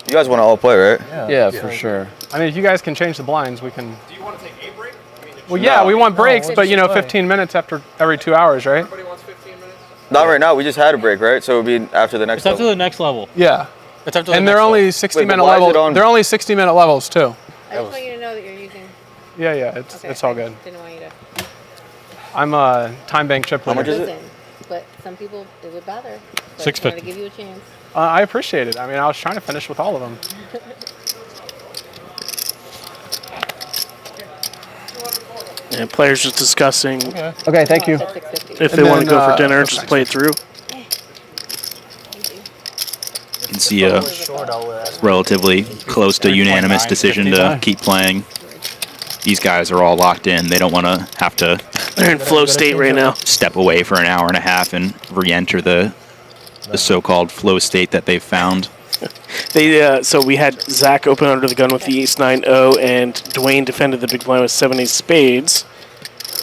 You guys want to all play, right? Yeah, for sure. I mean, if you guys can change the blinds, we can. Do you want to take a break? Well, yeah, we want breaks, but 15 minutes after every 2 hours, right? Not right now. We just had a break, right? So it would be after the next It's after the next level. Yeah. It's after And they're only 60-minute levels. They're only 60-minute levels too. I just want you to know that you're using. Yeah, it's all good. Didn't want you to. I'm a time bank chip leader. How much is it? Listen, but some people it would bother. So I just $6.50. wanted to give you a chance. I appreciate it. I mean, I was trying to finish with all of them. And players just discussing. Okay, thank you. If they want to go for dinner, just play it through. You can see a relatively close to unanimous decision to keep playing. These guys are all locked in. They don't want to have to... They're in flow state right now. Step away for an hour and a half and re-enter the so-called flow state that they've found. So we had Zach open under the gun with the ace-9-0, and Dwayne defended the big blind with 7-8 spades.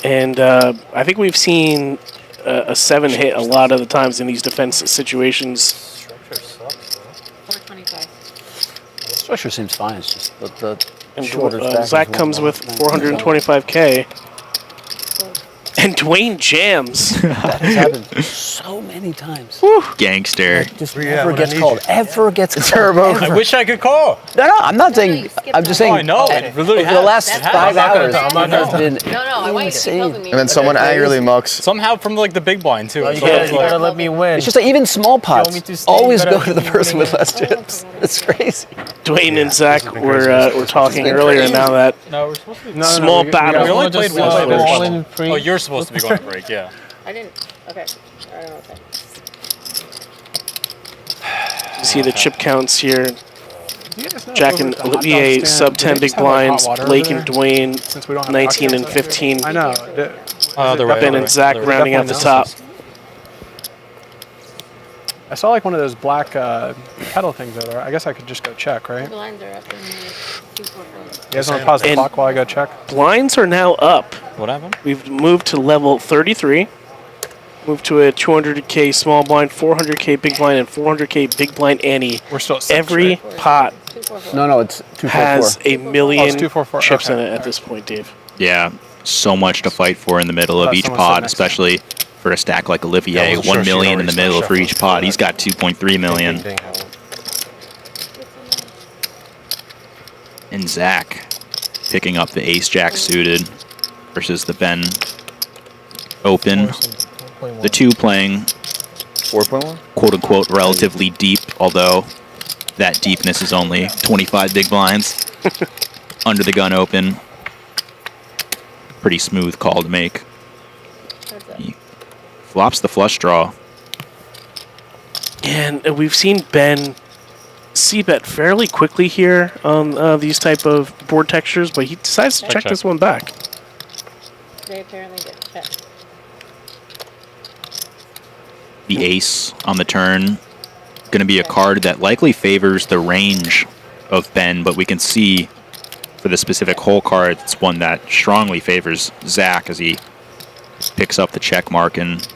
And I think we've seen a 7 hit a lot of the times in these defense situations. Structure seems fine. It's just the And shorter stack Zach is comes one with more. 425K. And Dwayne jams. That has happened so many times. Gangster. Just ever gets called. Ever gets called. Turbo. I wish I could call. No, I'm not saying. I'm just saying. Oh, I know. It really over the last has. 5 hours, I'm not it has gonna- been I want you to insane. tell me. And then someone angrily mucks. Somehow from like the big blind too. You gotta let me win. It's just like even small me pots to stay, always but go to the person with less chips. It's crazy. Dwayne and Zach were talking earlier, and now that No, we're supposed to be. small battle. We only played just, once all first. in pre- Oh, you're supposed to be going to break, yeah. I didn't. Okay. I don't know what that is. You see the chip counts here. You guys know Jack over and at the hot Olivier, dog stand, sub do 10 they big just have, like, hot blinds. water Blake over and there? Dwayne, Since we don't have 19 and cocktails. 15. I know. Oh, they're right. Ben and Zach rounding out the top. I saw like one of those black kettle things over there. I guess I could just go check, right? Blinds are up in the 2-4 You guys want to pause the clock while I go check? Blinds are now up. What happened? We've moved to level 33. Moved to a 200K small blind, 400K big blind, and 400K big blind ante. We're still at 6, Every right? pot No, it's 244. has a million it's 244. chips Okay. in it at this point, Dave. Yeah, so much to fight for in the middle of each someone pot, said next time. especially for a stack like Olivier. Yeah, I wasn't sure 1 if she'd million in already the started middle for each shuffling. pot. He's got 2.3 million. Ding, ding, ding. And Zach picking up the ace-jack suited versus the Ben open. The two playing 4.1? quote-unquote relatively deep, although that deepness is only 25 big blinds. Under the gun open. Pretty smooth call to make. He flops the flush draw. And we've seen Ben c-bet fairly quickly here on these type of board textures, but he decides to check this one back. They apparently get checked. The ace on the turn. Going to be a card that likely favors the range of Ben, but we can see for the specific hole card, it's one that strongly favors Zach as he picks up the check mark. And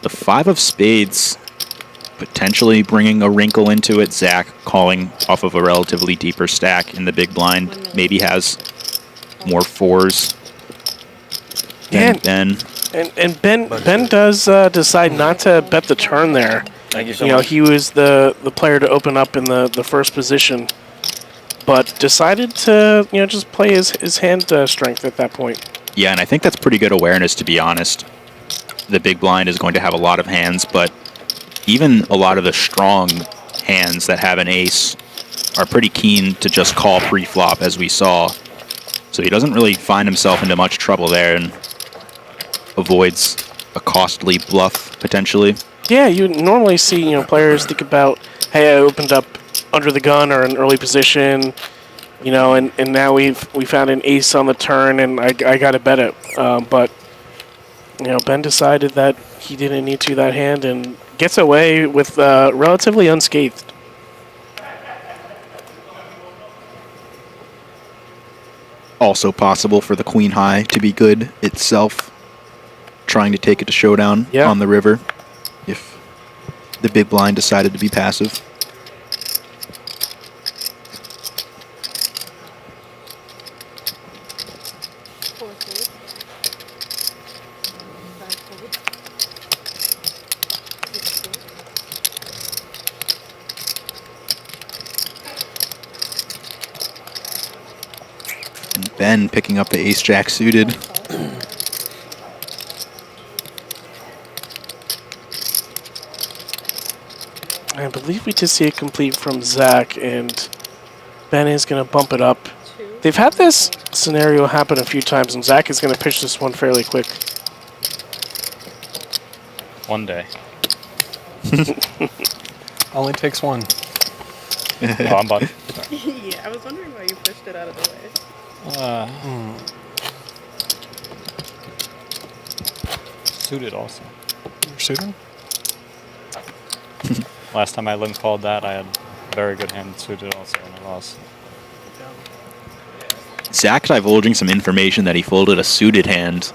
the 5 of spades potentially bringing a wrinkle into it. Zach calling off of a relatively deeper stack in the big blind. Maybe has more 4s than Ben. And Ben does decide not to bet the turn there. Thank you so You know, much. he was the player to open up in the first position, but decided to just play his hand strength at that point. Yeah, and I think that's pretty good awareness, to be honest. The big blind is going to have a lot of hands, but even a lot of the strong hands that have an ace are pretty keen to just call pre-flop, as we saw. So he doesn't really find himself into much trouble there and avoids a costly bluff, potentially. Yeah, you normally see players think about, hey, I opened up under the gun or an early position, and now we found an ace on the turn and I got to bet it. But Ben decided that he didn't need to that hand and gets away with relatively unscathed. Also possible for the queen high to be good itself, trying to take it to showdown on the river if the big blind decided to be passive. And Ben picking up the ace-jack suited. I believe we did see it complete from Zach, and Ben is going to bump it up. They've had this scenario happen a few times, and Zach is going to pitch this one fairly quick. One day. Only takes one. Oh, I'm about Yeah, I was wondering why you pushed it out of the way. Suited also. You're suited? Last time I limp called that, I had a very good hand suited also, and I lost. Zach divulging some information that he folded a suited hand.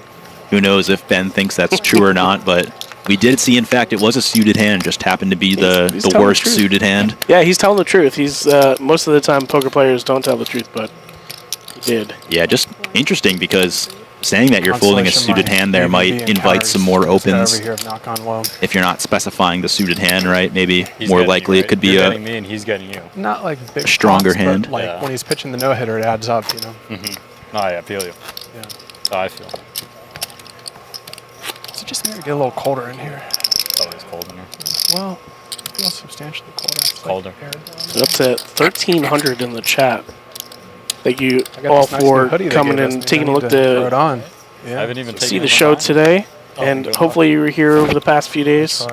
Who knows if Ben thinks that's true or not, but we did see, in fact, it was a suited hand, just happened to be He's the telling worst the truth. suited hand. Yeah, he's telling the truth. He's most of the time poker players don't tell the truth, but he did. Yeah, just interesting because saying that you're folding a suited hand there might invite some more opens. Over here of knock on low. If you're not specifying the suited hand, right? Maybe He's more getting likely you, it could You're be getting me and he's getting you. Not like big stronger pops, but hand. like Yeah. when he's pitching the no hitter, it adds up. Oh, yeah, I feel you. Yeah. That's how I feel. So just maybe get a little colder in here. It's always cold in here. Well, it feels substantially colder. It's Colder. We're up to 1,300 in the chat. Thank you I got all this nice for new hoodie they coming gave us. and Maybe taking I a need look to throw to it on. Yeah. I haven't even taken see it the on show mine. today, Oh, and doing hopefully you were here over the past few days.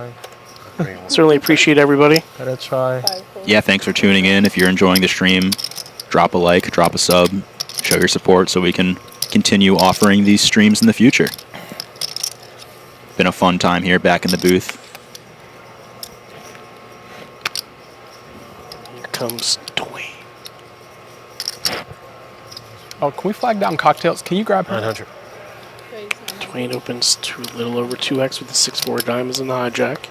Certainly appreciate everybody. Gotta try. Yeah, thanks for tuning in. If you're enjoying the stream, drop a like, drop a sub, show your support so we can continue offering these streams in the future. Been a fun time here back in the booth. comes Dwayne. Oh, can we flag down cocktails? Can you grab her? 900. Dwayne opens to a little over 2x with the 6-4 diamonds and the hijack.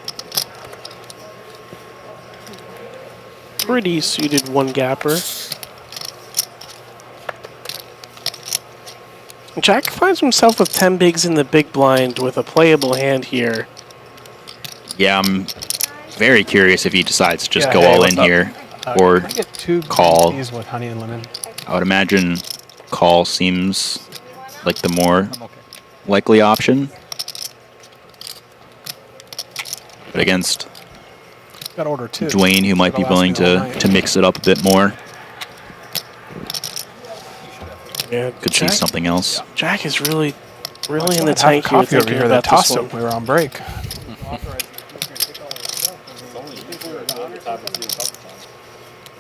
Pretty suited one gapper. Jack finds himself with 10 bigs in the big blind with a playable hand here. Yeah, I'm very curious if he decides to just Yeah, go hey, all what's in up? here or Can I get 2 call. teas with honey and lemon? I would imagine call seems like the more likely option. But against Got to order 2. Dwayne, who might be It'll willing last me all to night. mix it up a bit more. Yeah, Could see something else. Jack is really in the Have a tank here coffee over thinking here that about this tossed one. him. We were on break.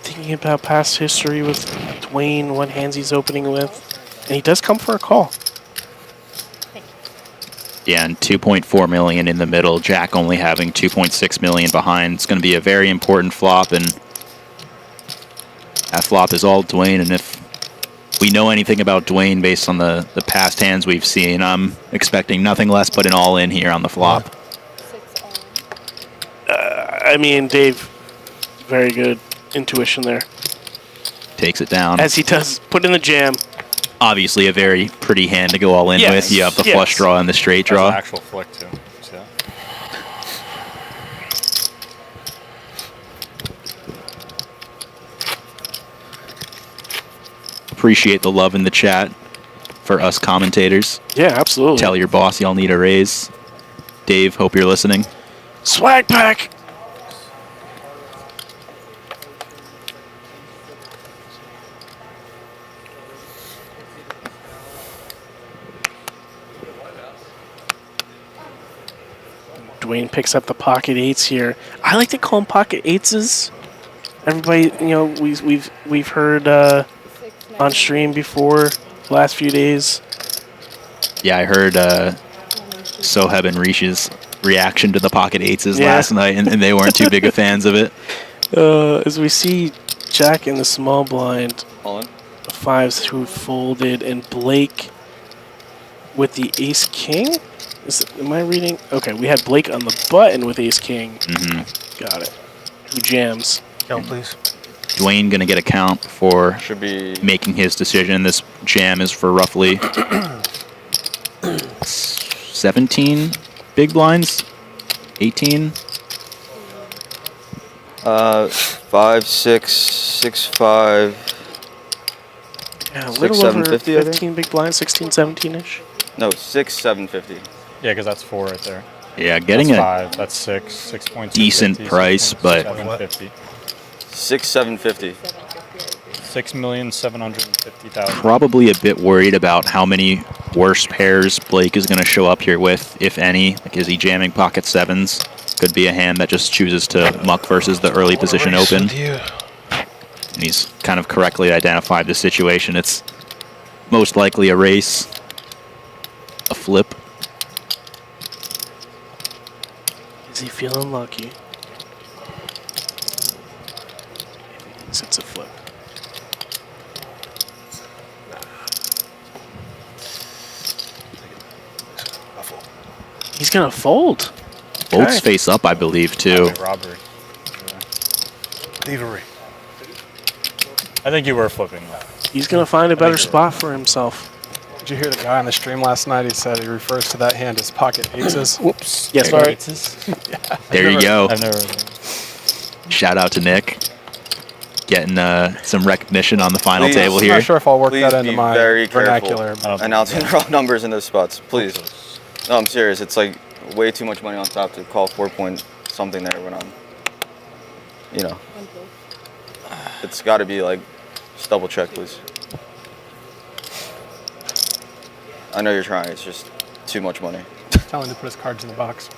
Thinking about past history with Dwayne, what hands he's opening with. And he does come for a call. Yeah, and 2.4 million in the middle. Jack only having 2.6 million behind. It's going to be a very important flop, and that flop is all Dwayne. And if we know anything about Dwayne based on the past hands we've seen, I'm expecting nothing less but an all-in here on the flop. I mean, Dave, very good intuition there. Takes it down. As he does, put in the jam. Obviously a very pretty hand to go all in with. You have the flush draw and the straight draw. That's an actual flick, too. See that? Appreciate the love in the chat for us commentators. Yeah, absolutely. Tell your boss y'all need a raise. Dave, hope you're listening. Swag pack! Dwayne picks up the pocket eights here. I like to call them pocket eightses. Everybody, you know, we've heard on stream before the last few days. Yeah, I heard Soheb and Rish's reaction to the pocket eights last night, and they weren't too big of fans of it. As we see Jack in the small blind, All in. the fives who folded, and Blake with the ace king. Am I reading? Okay, we had Blake on the button with ace king. Got it. Who jams? Count, please. Dwayne gonna get a count for Should be making his decision. This jam is for roughly 17 big blinds, 18. 5, 6, 6, 5. Yeah, a 6, little over 750, I think. 15 big blinds, 16, 17-ish. No, 6, 750. Yeah, because that's 4 right there. Yeah, getting that's a 5. That's 6. 6.250, decent price, but 750. 6, 750. 6,750,000. probably a bit worried about how many worse pairs Blake is going to show up here with, if any. Like, is he jamming pocket sevens? Could be a hand that just chooses to muck versus the early position open. And he's kind of correctly identified the situation. It's most likely a race, a flip. Is he feeling lucky? He thinks it's a flip. He's gonna fold. Bolts Okay. face up, I believe, too. Robbery. Thievery. I think you were flipping. He's gonna find a better spot for himself. Did you hear the guy on the stream last night? He said he refers to that hand as pocket eights. Whoops. Yes, sorry. Yeah. There you go. I've never. Shout out to Nick. Getting some recognition on the final Please. table I'm here. not sure if I'll work Please that into be my very vernacular. careful announcing the wrong numbers in those spots. Please. No, I'm serious. It's like way too much money on top to call 4 point something there when I'm, you know. It's got to be like, just double check, please. I know you're trying. It's just too much money. Tell him to put his cards in the box.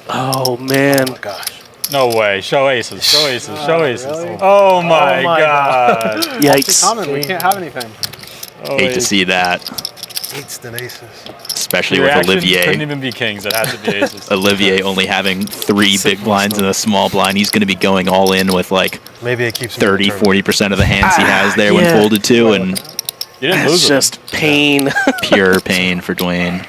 Oh man. Oh, gosh. No way. Show aces. Show aces. Show aces. Really? Oh my god. Yikes. Common, we can't have anything. Hate to see that. Eights than aces. Especially The with reaction Olivier. couldn't even be kings. It had to be aces. Olivier only having 3 big blinds and a small blind. He's going to be going all in with like Maybe it keeps 30, 40% of the hands he has there when folded to, and You didn't lose It's just pain. pure pain for Dwayne.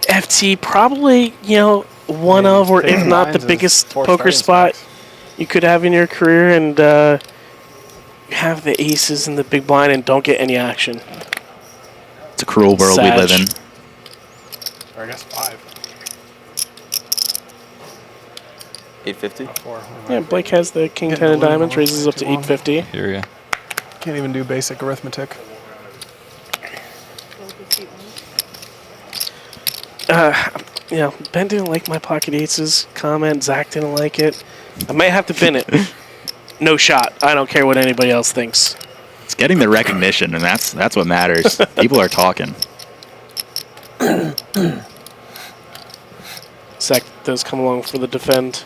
FT probably, you know, one of, or if not the biggest poker spot you could have in your career, and you have the aces and the big blind and don't get any action. It's a cruel world we live in. Or I guess 5. 850? Yeah, Blake has the king 10 of diamonds, raises up to 850. Here we go. Can't even do basic arithmetic. You know, Ben didn't like my pocket aces comment. Zach didn't like it. I might have to bin it. No shot. I don't care what anybody else thinks. It's getting the recognition, and that's what matters. People are talking. Zach does come along for the defend.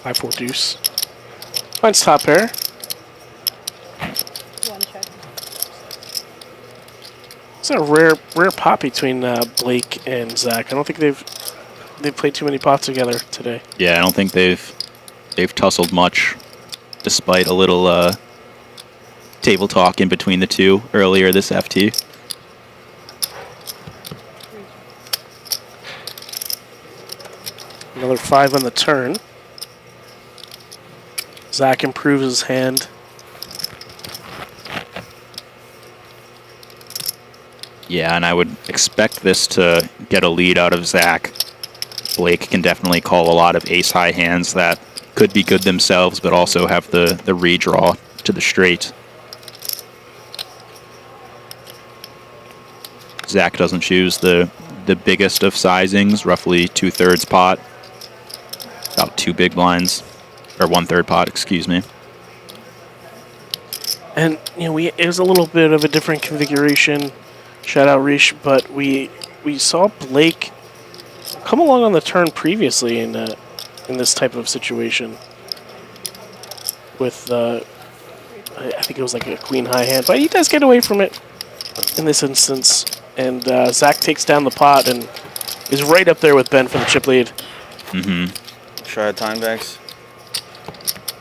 Five, 4 deuce. Finds top pair. It's a rare pot between Blake and Zach. I don't think they've played too many pots together today. Yeah, I don't think they've tussled much, despite a little table talk in between the two earlier this FT. Another 5 on the turn. Zach improves his hand. Yeah, and I would expect this to get a lead out of Zach. Blake can definitely call a lot of ace-high hands that could be good themselves, but also have the redraw to the straight. Zach doesn't choose the biggest of sizings, roughly 2/3 pot. About 2 big blinds, or 1/3 pot, excuse me. And you know, it was a little bit of a different configuration. Shout out Rish, but we saw Blake come along on the turn previously in this type of situation. With I think it was like a queen high hand, but he does get away from it in this instance. And Zach takes down the pot and is right up there with Ben for the chip lead. Mm-hmm. Should I have time banks?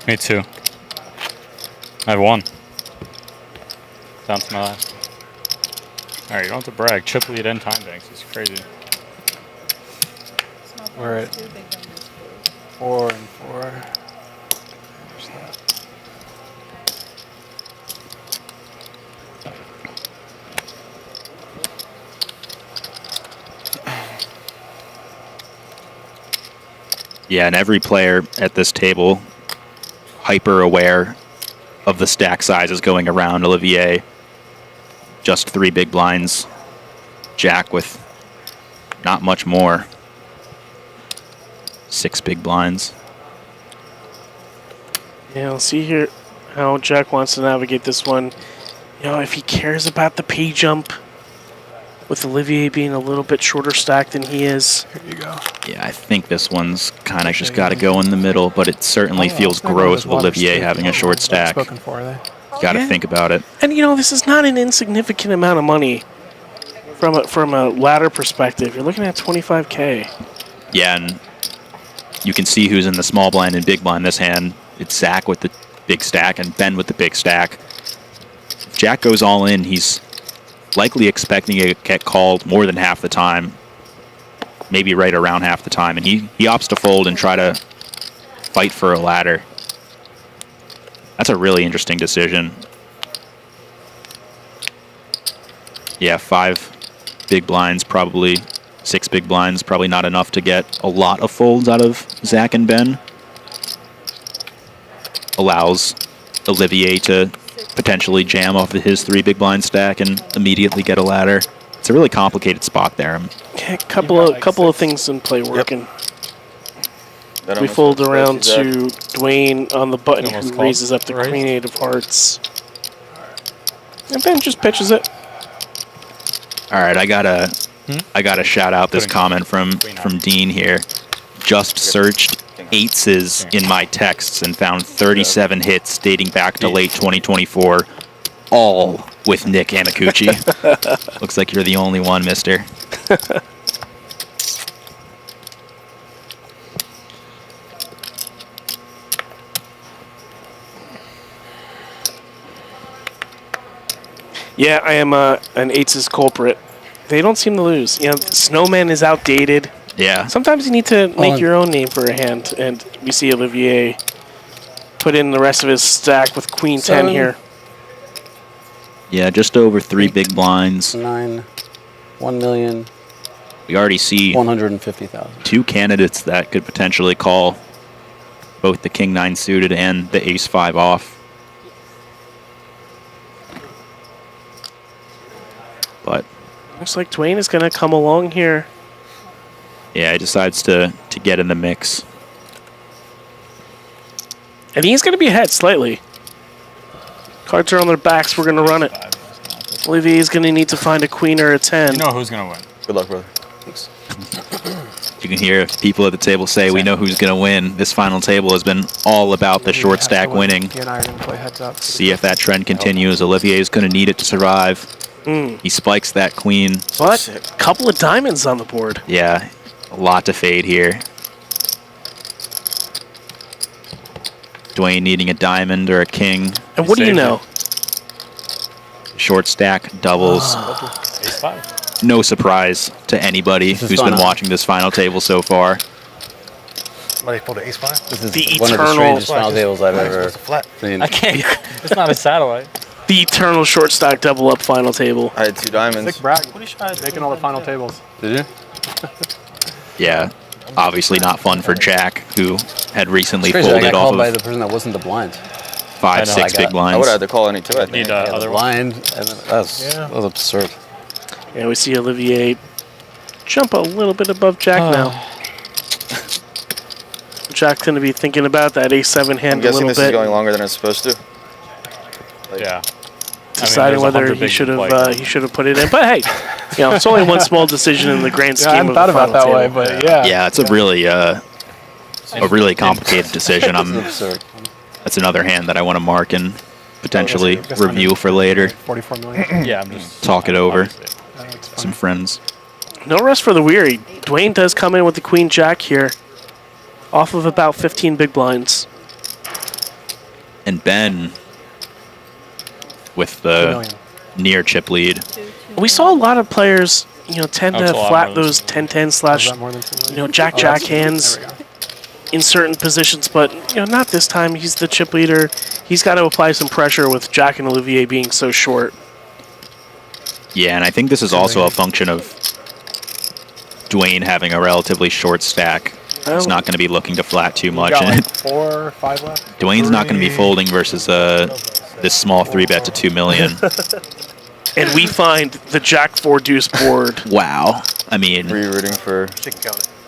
Me too. I have 1. Down to my last. Alright, you don't have to brag. Chip lead and time banks. It's crazy. We're at 4 and 4. There's that. Yeah, and every player at this table hyper aware of the stack sizes going around. Olivier, just 3 big blinds. Jack with not much more. 6 big blinds. Yeah, I'll see here how Jack wants to navigate this one. You know, if he cares about the pay jump, with Olivier being a little bit shorter stacked than he is. Here you go. Yeah, I think this one's kind of just got to go in the middle, but it certainly feels gross with Olivier having a short stack. Spoken for, are they? Got to think about it. And you know, this is not an insignificant amount of money from a ladder perspective. You're looking at 25K. Yeah, and you can see who's in the small blind and big blind this hand. It's Zach with the big stack and Ben with the big stack. If Jack goes all in, he's likely expecting it to get called more than half the time, maybe right around half the time, and he opts to fold and try to fight for a ladder. That's a really interesting decision. Yeah, 5 big blinds, probably 6 big blinds, probably not enough to get a lot of folds out of Zach and Ben. Allows Olivier to potentially jam off his 3 big blind stack and immediately get a ladder. It's a really complicated spot there. Yeah, couple of things in play working. Yep. We fold around to Dwayne on the button who raises up the Queen 8 of Hearts. And Ben just pitches it. All right, I gotta shout out this comment from Dean here. Just searched eights in my texts and found 37 hits dating back to late 2024, all with Nick Anacucci. Looks like you're the only one, mister. Yeah, I am an eights' culprit. They don't seem to lose. You know, Snowman is outdated. Yeah. Sometimes you need to make your own name for a hand, and we see Olivier put in the rest of his stack with Queen 10 here. Yeah, just over 3 big blinds. 9, 1 million. We already see 150,000. 2 candidates that could potentially call both the King 9 suited and the Ace 5 off. But looks like Dwayne is going to come along here. Yeah, he decides to get in the mix. And he's going to be ahead slightly. Cards are on their backs. We're going to run it. Olivier is going to need to find a queen or a 10. You know who's going to win. Good luck, brother. Thanks. You can hear people at the table say, we know who's going to win. This final table has been all about the short stack winning. He and I are going to play heads up. See if that trend continues. Olivier is going to need it to survive. He spikes that queen. What? A couple of diamonds on the board. Yeah, a lot to fade here. Dwayne needing a diamond or a king. And what do you know? Short stack doubles. Ace 5. No surprise to anybody who's been watching this final table so far. Somebody pulled an Ace 5? This is The one of the eternal- strangest final tables I've ever seen. I can't. It's not a satellite. The eternal short stack double up final table. I had 2 diamonds. Sick brag. Making all the final tables. Did you? Yeah, obviously not fun for Jack, who had recently Crazy, I folded got off called by of the person that wasn't the blind. 5, 6 big I blinds. would have had to call any 2, I think. Need other one. Blind. And that was absurd. Yeah, we see Olivier jump a little bit above Jack now. Jack's going to be thinking about that A7 I'm hand a guessing little this bit. is going longer than it's supposed to. Yeah. Deciding whether he should have put it in, but hey, you know, it's only one small decision in the grand scheme I hadn't of thought the about final that table. way, but yeah. Yeah, it's a really complicated decision. That's another hand that I want to mark and potentially review for later. 44 million. Yeah, I'm just Talk it over. Some friends. No rest for the weary. Dwayne does come in with the Queen Jack here, off of about 15 big blinds. And Ben with the near chip lead. We saw a lot of players, you know, tend That's to a lot flat more than those 10-10 slash, you know, Jack-Jack hands in certain positions, but, you know, not this time. He's the chip leader. He's got to apply some pressure with Jack and Olivier being so short. Yeah, and I think this is also a function of Dwayne having a relatively short stack. He's not going to be looking to flat too much. Got like 4 or 5 left. Dwayne's not going to be folding versus this small 3-bet to 2 million. And we find the Jack 4 deuce board. Wow. I mean, Rooting for.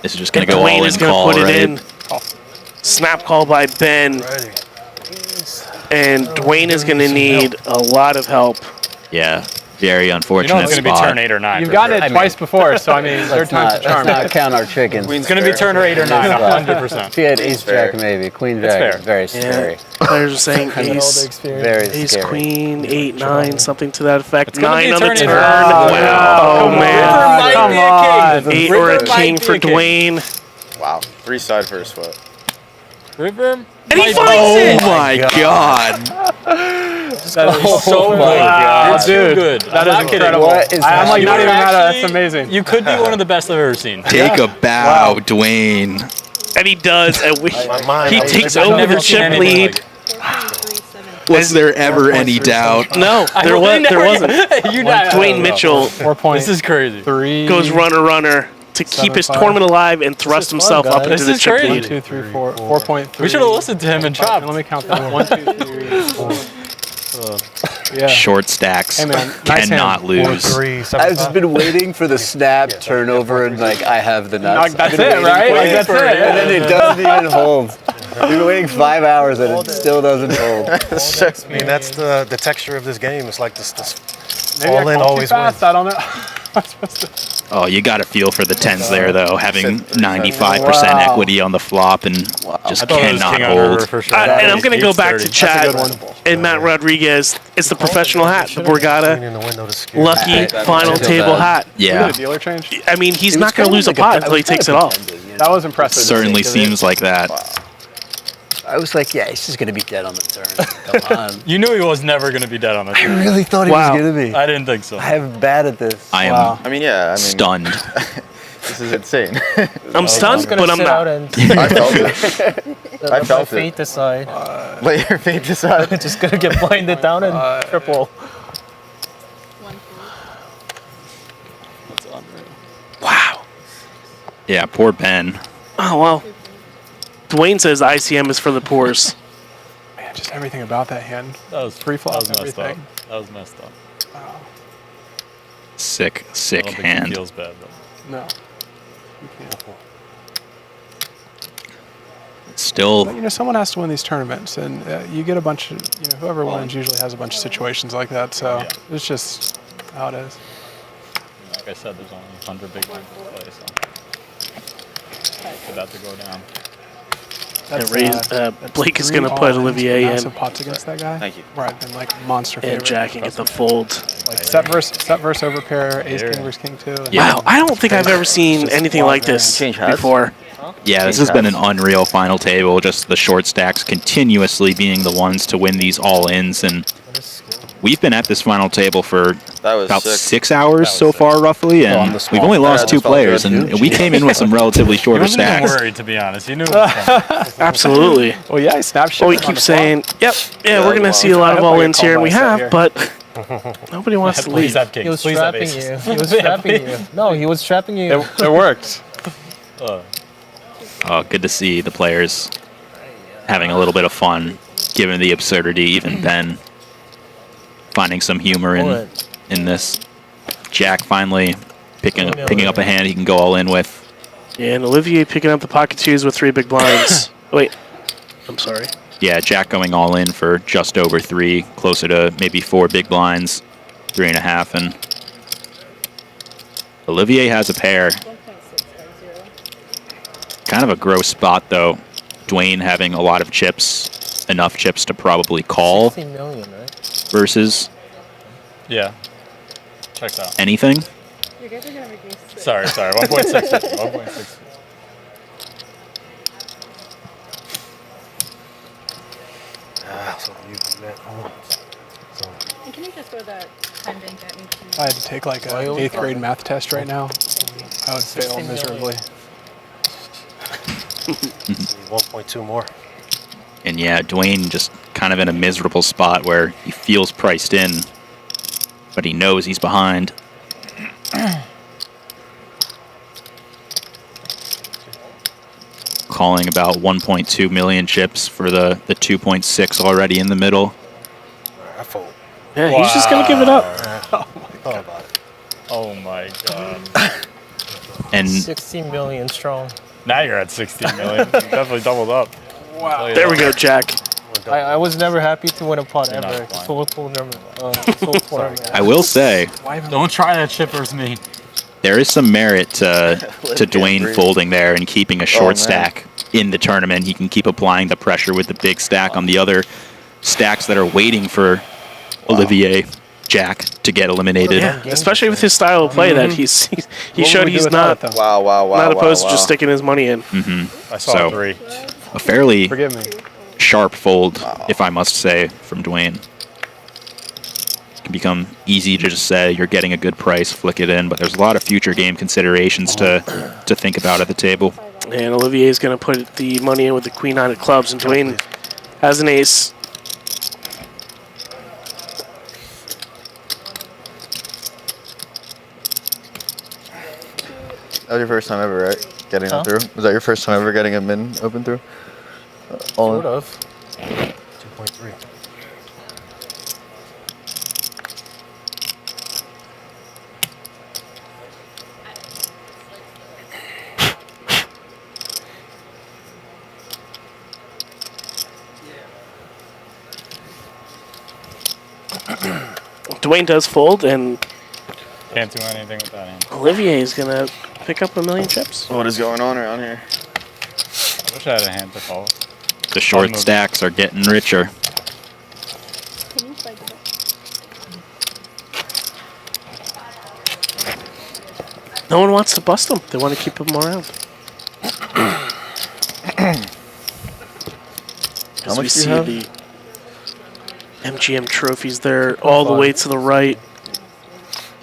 this is just going to go Dwayne all is in going to call, put it right? in. Snap call by Ben. And Dwayne is going to need a lot of help. Yeah, very unfortunate You know it's going to be spot. turn 8 or 9. You've gotten it twice before, so I mean, third time's a charm. Let's not count our chickens. It's going to be turn 8 or 9, 100%. If he had Ace Jack, maybe. Queen Jack fair. is very scary. Players are saying ace, Very ace, scary. queen, 8, 9, something to that effect. It's gonna 9 be on the turn turn. eight. Wow, man. Come on. 8 or a king for Dwayne. Wow. 3 side first what? River. And he finds it! Oh my god. That is so good. God. It's Dude, too good. that I'm is not kidding. incredible. What is I'm like You not are even mad at actually- That's amazing. You could be one of the best I've ever seen. Take a bow, Dwayne. And he does. And he takes I've over never the seen chip anything lead. like Was there ever any doubt? No, I there never- wasn't. You're not- Dwayne Mitchell 4.3 This is crazy. goes runner to keep his 7-5. tournament alive and thrust himself up into This the is chip crazy. lead. 2, 3, 4, 4.3. We should have listened to him and chopped. Let me count that. 1, 2, 3, 4. Yeah. Short stacks Hey, man, nice cannot hand. lose. 3, 7, I've just been waiting for the snap turnover and like I have the nuts. That's I've been it, waiting right? for Like, that's it. And then it doesn't even hold. We've been waiting 5 hours and it still doesn't hold. I mean, that's the texture of this game. It's like this Maybe all I in called too always fast. wins. I don't know. Oh, you got to feel for the tens there, though, having 95% Wow. equity on the flop and just I thought it was cannot king on river hold. for sure. And I'm going to go back to 830. Chad and Matt Rodriguez. It's the professional hat, the Borgata In the window to scare lucky final table hat. Yeah, Did a dealer change? I mean, he's not going to lose a pot until he takes it off. That was impressive. certainly seems like that. I was like, yeah, he's just gonna be dead on the turn. Come on. You knew he was never going to be dead on the I turn. really thought he was gonna be. I didn't think so. I am bad at this. I am I mean, stunned. this is insane. I'm stunned, but I'm not. I felt it. I felt it. Fate decide. Let your fate decide. Just gonna get blinded down and triple. That's unreal. Wow. Yeah, poor Ben. Oh, well. Dwayne says ICM is for the poors. Man, just everything about that hand. That was Pre-flop, That was messed everything. up. That was messed up. Sick I don't think hand. He feels bad though. No. You can't. Still, But, someone has to win these tournaments, and you get a bunch of, whoever wins usually has a bunch of situations like that. So it's just how it is. Like I said, there's only 100 big lines to play, so for that to go down. Blake is three going to all put ins Olivier for in. massive pots against that guy. Thank you. Right, and like monster And favorite. Jack can get the fold. Like set verse over pair, ace king versus king two. Wow, I don't think I've ever seen anything like this before. yeah, this has been an unreal final table. Just the short stacks continuously being the ones to win these all-ins. And we've been at this final table for about 6 hours so far, roughly. And we've only lost 2 players. And we came in with some relatively shorter He wasn't even stacks. worried, to be honest. He knew it was coming. Absolutely. Well, yeah, he snapped. Well, we keep saying, yep, yeah, we're going to see a lot of all-ins here, and we have, but nobody wants to Please leave. have kings. He was Please have trapping you. aces. He was trapping you. No, he was trapping you. It worked. Oh, good to see the players having a little bit of fun, given the absurdity. Even Ben finding some humor in this. Jack finally picking up a hand he can go all in with. Yeah, and Olivier picking up the pocket twos with 3 big blinds. Wait, I'm sorry. Yeah, Jack going all in for just over 3, closer to maybe 4 big blinds, 3.5, and Olivier has a pair. Kind of a gross spot though. Dwayne having a lot of chips, enough chips to probably call 16 million, right? versus Yeah. Checks out. anything. You guys are gonna make me sick. Sorry. 1.6. 1.6. So you can bet once. So And can you just throw that time bank at me, please? If I had to take like an 8th grade math test right now, I would fail 16 million. miserably. 1.2 more. And yeah, Dwayne just kind of in a miserable spot where he feels priced in, but he knows he's behind. Calling about 1.2 million chips for the 2.6 already in the middle. I fold. Yeah, he's just going to give it up. Thought about it. Oh my god. And 16 million strong. Now you're at 16 million. You definitely doubled up. Wow. There we go, Jack. I was never happy to win a pot You're not ever. flying. Full tournament. I will say, Don't try that chip versus me. there is some merit to Dwayne breathe. folding there and keeping a short man. stack in the tournament. He can keep applying the pressure with the big stack on the other stacks that are waiting for Olivier Jack to get eliminated. Yeah, especially with his style of play that he showed he's not not opposed to just sticking his money in. I saw So, 3. a fairly Forgive me. sharp fold, if I must say, from Dwayne. It can become easy to just say you're getting a good price, flick it in, but there's a lot of future game considerations to think about at the table. And Olivier is going to put the money in with the queen-9 of clubs, and Dwayne has an ace. That was your first time ever, right? Getting them through? Was that your first time ever getting a min open through? All in? Sort of. 2.3. Dwayne does fold, and Can't do anything with that hand. Olivier is going to pick up 1,000,000 chips. What is going on around here? I wish I had a hand to call. The short stacks are getting richer. No one wants to bust them. They want to keep them around. How much we do you see have? the MGM trophies there all the way to the right.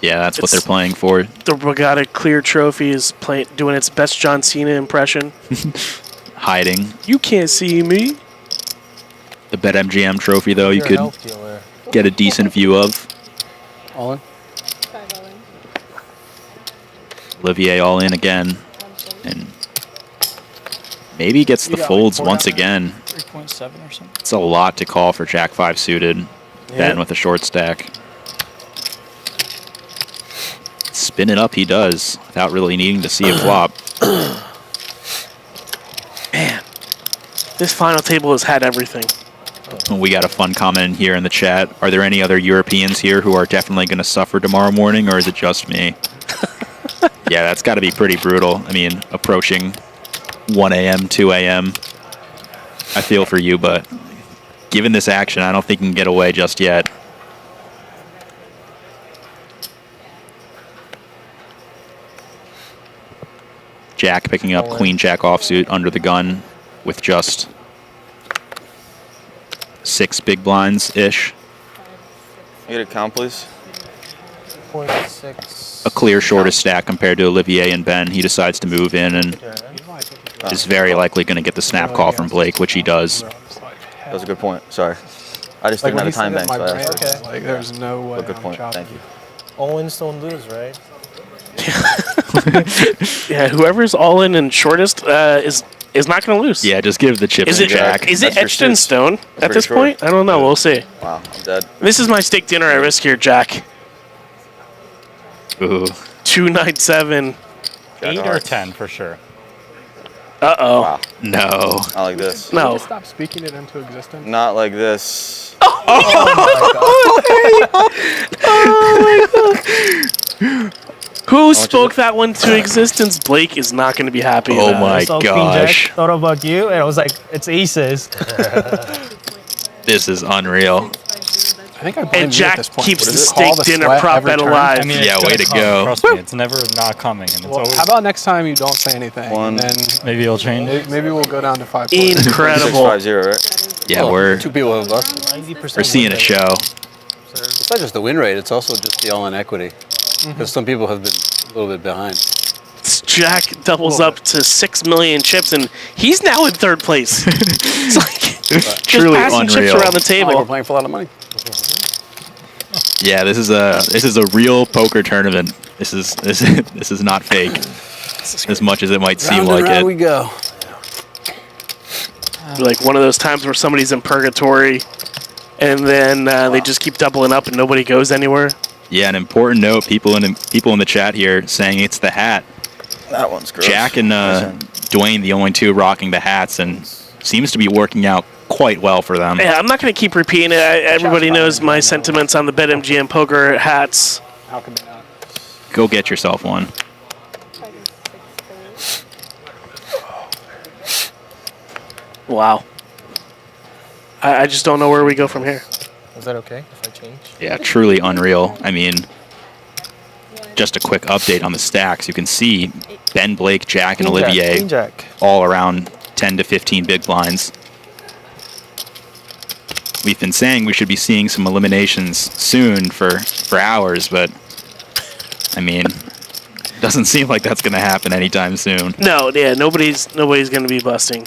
Yeah, that's what they're playing for. The Borgata Clear Trophy is doing its best John Cena impression. Hiding. You can't see me. The BetMGM trophy, though, you You're a could health dealer. get a decent view of. All in? Olivier all in again. And maybe gets the folds once again. 3.7 or something. It's a lot to call for Jack 5 suited. Ben with a short stack. Spin it up he does without really needing to see a flop. Man, this final table has had everything. We got a fun comment here in the chat. Are there any other Europeans here who are definitely going to suffer tomorrow morning, or is it just me? Yeah, that's got to be pretty brutal. I mean, approaching 1 a.m., 2 a.m. I feel for you, but given this action, I don't think you can get away just yet. Jack picking up Queen Jack offsuit under the gun with just 6 big blinds-ish. You get a count, please? 0.6. A clear shortest stack compared to Olivier and Ben. He decides to move in and is very likely going to get the snap call from Blake, which he does. That was a good point. Sorry. I just didn't have a time bank. Okay. Like, there's no way. Good point. Thank you. All wins don't lose, right? Yeah, whoever's all in and shortest is not going to lose. Yeah, just give the chip Is to it Jack. Is it etched in stone at pretty this sure. point? I don't know. We'll see. Wow, I'm dead. This is my steak dinner at risk here, Jack. Ooh. 297. 8 or 10 for sure. Uh-oh. Wow. No. Not like this. Can you No. just stop speaking it into existence? Not like this. Who spoke that one to existence? Blake is not going to be happy. Oh about my it. So gosh. Queen Jack thought about you, and I was like, it's aces. This is unreal. I think I blame And you at Jack this point. keeps What the is it? Call steak the dinner sweat prop every bet turn? alive. I mean, Yeah, it's way gonna to come. go. Trust me, it's never not coming, and it's Well, always. how about next time you don't say anything? One. And then Maybe you'll change. maybe we'll go down to 5. Incredible. 650, right? Yeah, Well, we're 2 people have busted. 90% we're seeing a show. It's not just the win rate, it's also just the all-in equity. Because some people have been a little bit behind. Jack doubles up to 6 million chips, and he's now in third place. It's like just Truly passing chips unreal. around the It's not like we're table. playing for a lot of money. Yeah, this is a real poker tournament. This is not fake. As much as it might seem Round like and round it. we go. Like one of those times where somebody's in purgatory, and then they just keep doubling up, and nobody goes anywhere. Yeah, an important note: people in the chat here saying it's the hat. That one's gross. Jack and Dwayne, the only two rocking the hats, and seems to be working out quite well for them. Yeah, I'm not going to keep repeating it. Everybody knows my sentiments on the BetMGM poker hats. How can they not? Go get yourself one. Wow. I just don't know where we go from here. Is that okay if I change? Yeah, truly unreal. I mean, just a quick update on the stacks. You can see Ben, Blake, Jack, and Olivier Queen Jack. all around 10 to 15 big blinds. We've been saying we should be seeing some eliminations soon for hours, but I mean, doesn't seem like that's going to happen anytime soon. No, yeah, nobody's going to be busting.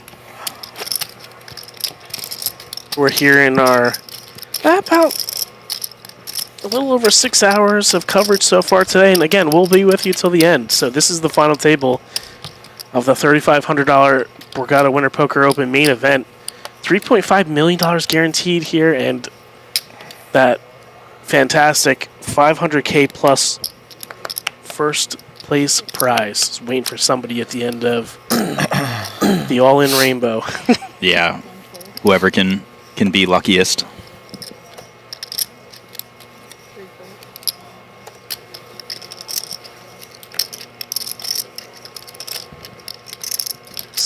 We're here in our about a little over 6 hours of coverage so far today, and again, we'll be with you till the end. So this is the final table of the $3,500 Borgata Winter Poker Open main event. $3.5 million guaranteed here, and that fantastic $500K plus first place prize. Just waiting for somebody at the end of the all-in rainbow. Yeah, whoever can be luckiest.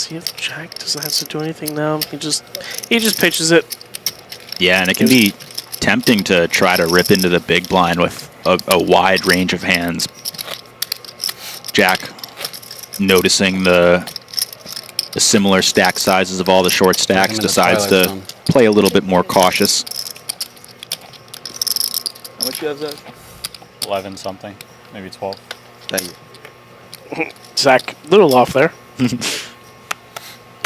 see if Jack decides to do anything now. He just pitches it. Yeah, and it can be tempting to try to rip into the big blind with a wide range of hands. Jack, noticing the similar stack sizes of all the short stacks, decides to play a little bit more cautious. How much do you have, Zach? 11 something, maybe 12. Thank you. Zach, a little off there.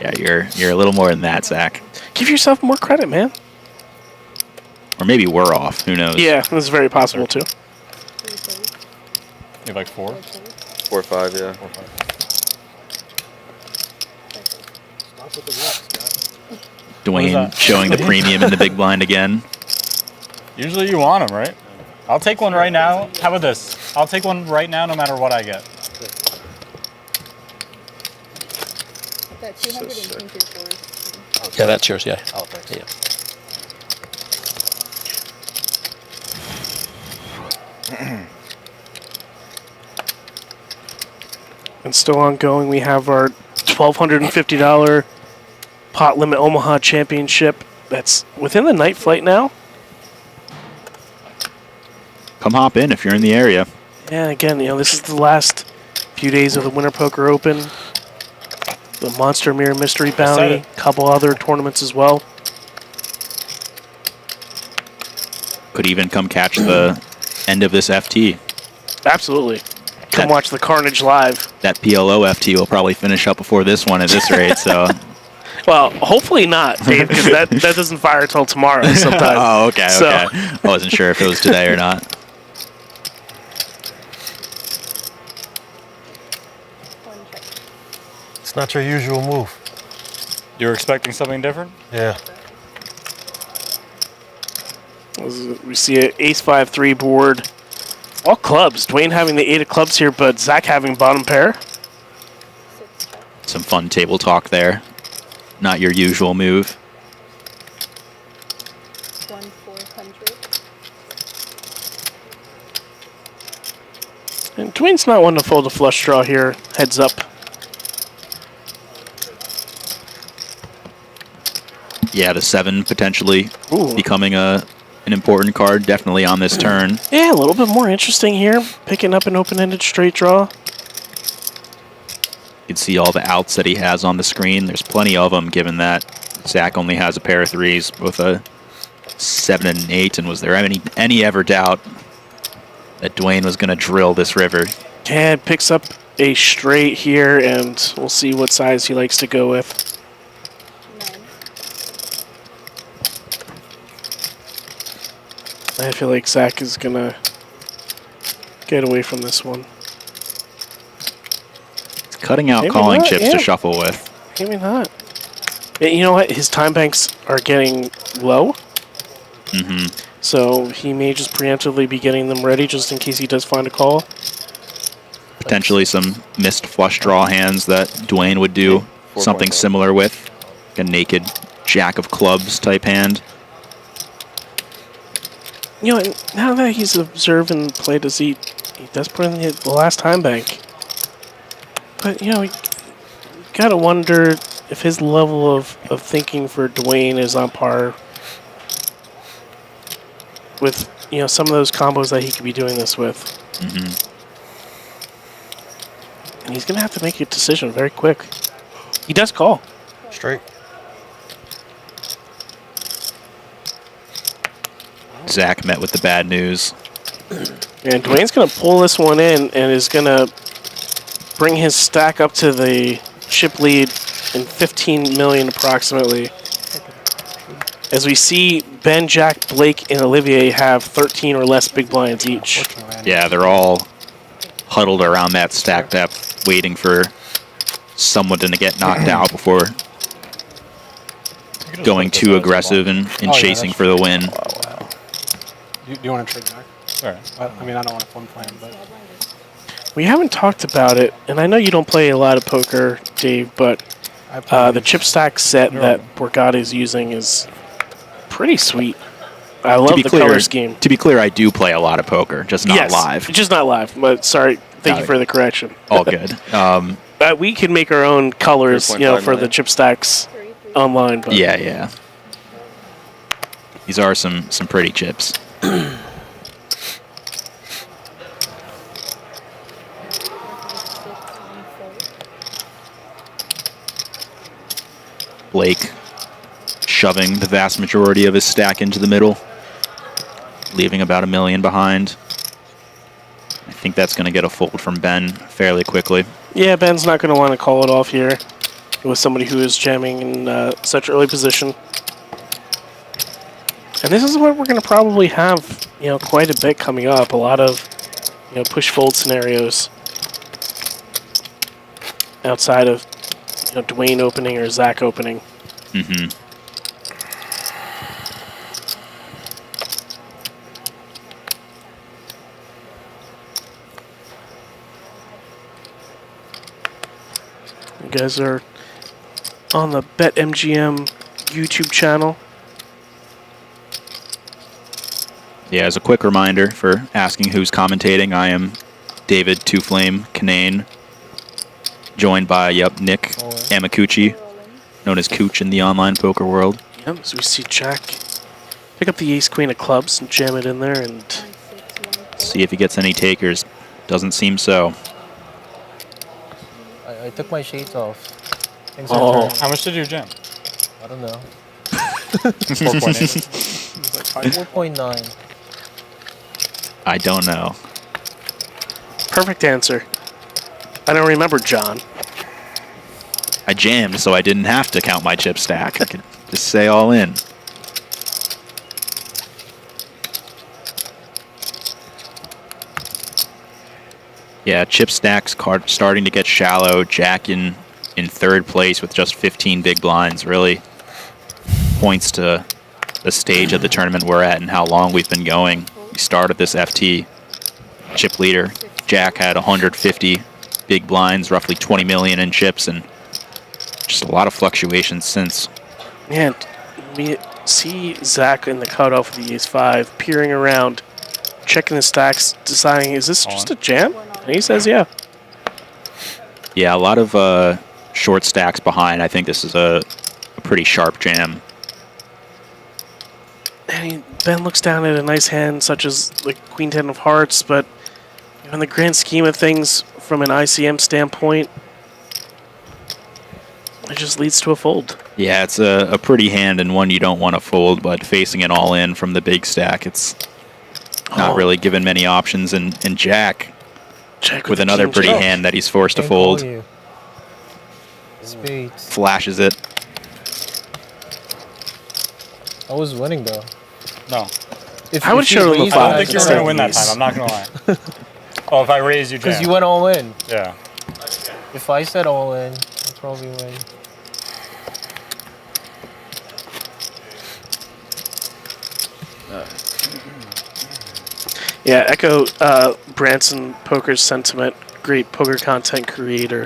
Yeah, you're a little more than that, Zach. Give yourself more credit, man. Or maybe we're off. Who knows? Yeah, that's very possible too. You have like 4? 4 or 5, yeah. 4 or 5. Dwayne showing the premium in the big blind again. Usually you want them, right? I'll take one right now. How about this? I'll take one right now no matter what I get. That 200 and think is yours. Yeah, that's yours, yeah. Oh, thanks. Yeah. And still ongoing, we have our $1,250 pot limit Omaha Championship. That's within the night flight now. Come hop in if you're in the area. Yeah, again, this is the last few days of the Winter Poker Open. The Monster Mirror Mystery Bounty, a couple other tournaments as well. Could even come catch the end of this FT. Absolutely. Come watch the carnage live. That PLO FT will probably finish up before this one at this rate, so... Well, hopefully not, Dave, because that doesn't fire until tomorrow sometime. Oh, okay, So- okay. I wasn't sure if it was today or not. It's not your usual move. You were expecting something different? Yeah. We see an ace-5-3 board. All clubs. Dwayne having the 8 of clubs here, but Zach having bottom pair. Some fun table talk there. Not your usual move. 1,400. And Dwayne's not one to fold a flush draw here. Heads up. Yeah, the 7 potentially becoming an important card, definitely on this turn. Yeah, a little bit more interesting here. Picking up an open-ended straight draw. You can see all the outs that he has on the screen. There's plenty of them, given that Zach only has a pair of 3s with a 7 and an 8. And was there any ever doubt that Dwayne was going to drill this river? Yeah, it picks up a straight here, and we'll see what size he likes to go with. I feel like Zach is going to get away from this one. It's cutting out Maybe calling not, chips yeah. to shuffle with. Maybe not. You know what? His time banks are getting low. Mm-hmm. So he may just preemptively be getting them ready just in case he does find a call. Potentially some missed flush draw hands that Dwayne would do something similar with. Like a naked jack of clubs type hand. Now that he's observed and played as he does put in the last time bank. But, you gotta wonder if his level of thinking for Dwayne is on par with, some of those combos that he could be doing this with. Mm-hmm. And he's gonna have to make a decision very quick. He does call. Straight. Zach met with the bad news. And Dwayne's going to pull this one in and is going to bring his stack up to the chip lead in 15 million approximately. As we see Ben, Jack, Blake, and Olivier have 13 or less big blinds each. Yeah, they're all huddled around that stack depth, waiting for someone to get knocked out before going too aggressive and chasing for the win. Do you want to trade back? Alright. I mean, I don't want to flip plan, but... We haven't talked about it, and I know you don't play a lot of poker, Dave, but the chip stack set that Borgata is using is pretty sweet. I love the color scheme. To be clear, I do play a lot of poker, just not live. Just not live, but sorry. Thank you for the correction. All good. We can make our own colors, for 3.5 the million. chip stacks online. But Yeah. These are some pretty chips. Blake shoving the vast majority of his stack into the middle, leaving about $1 million behind. I think that's going to get a fold from Ben fairly quickly. Yeah, Ben's not going to want to call it off here with somebody who is jamming in such early position. And this is what we're going to probably have, quite a bit coming up. A lot of, push fold scenarios outside of, Dwayne opening or Zach opening. Mm-hmm. You guys are on the BetMGM YouTube channel. Yeah, as a quick reminder for asking who's commentating, I am David Two Flame Canane, joined by, Nick Amakuchi, known as Cooch in the online poker world. Yep, so we see Jack pick up the ace-queen of clubs and jam it in there and see if he gets any takers. Doesn't seem so. I took my shades off. Things Oh, how much did you jam? I don't know. 4.8. 4.9. I don't know. Perfect answer. I don't remember, John. I jammed, so I didn't have to count my chip stack. I could just say all in. Yeah, chip stacks starting to get shallow. Jack in third place with just 15 big blinds really points to the stage of the tournament we're at and how long we've been going. We started this FT chip leader. Jack had 150 big blinds, roughly 20 million in chips, and just a lot of fluctuations since. Man, we see Zach in the cutoff with the ace-5, peering around, checking the stacks, deciding, is this just a jam? And he says, yeah. Yeah, a lot of short stacks behind. I think this is a pretty sharp jam. And Ben looks down at a nice hand such as like Queen 10 of Hearts, but in the grand scheme of things, from an ICM standpoint, it just leads to a fold. Yeah, it's a pretty hand and one you don't want to fold, but facing it all in from the big stack, it's not really given many options. And Jack with another pretty hand that he's forced to fold. Spades. Flashes it. I was winning though. No. I would show him the 5. I don't think you were going to win that time. I'm not going to lie. Oh, if I raise, you jam. Because you went all in. Yeah. If I said all in, I'd probably win. Yeah, echo Branson Poker's sentiment. Great poker content creator.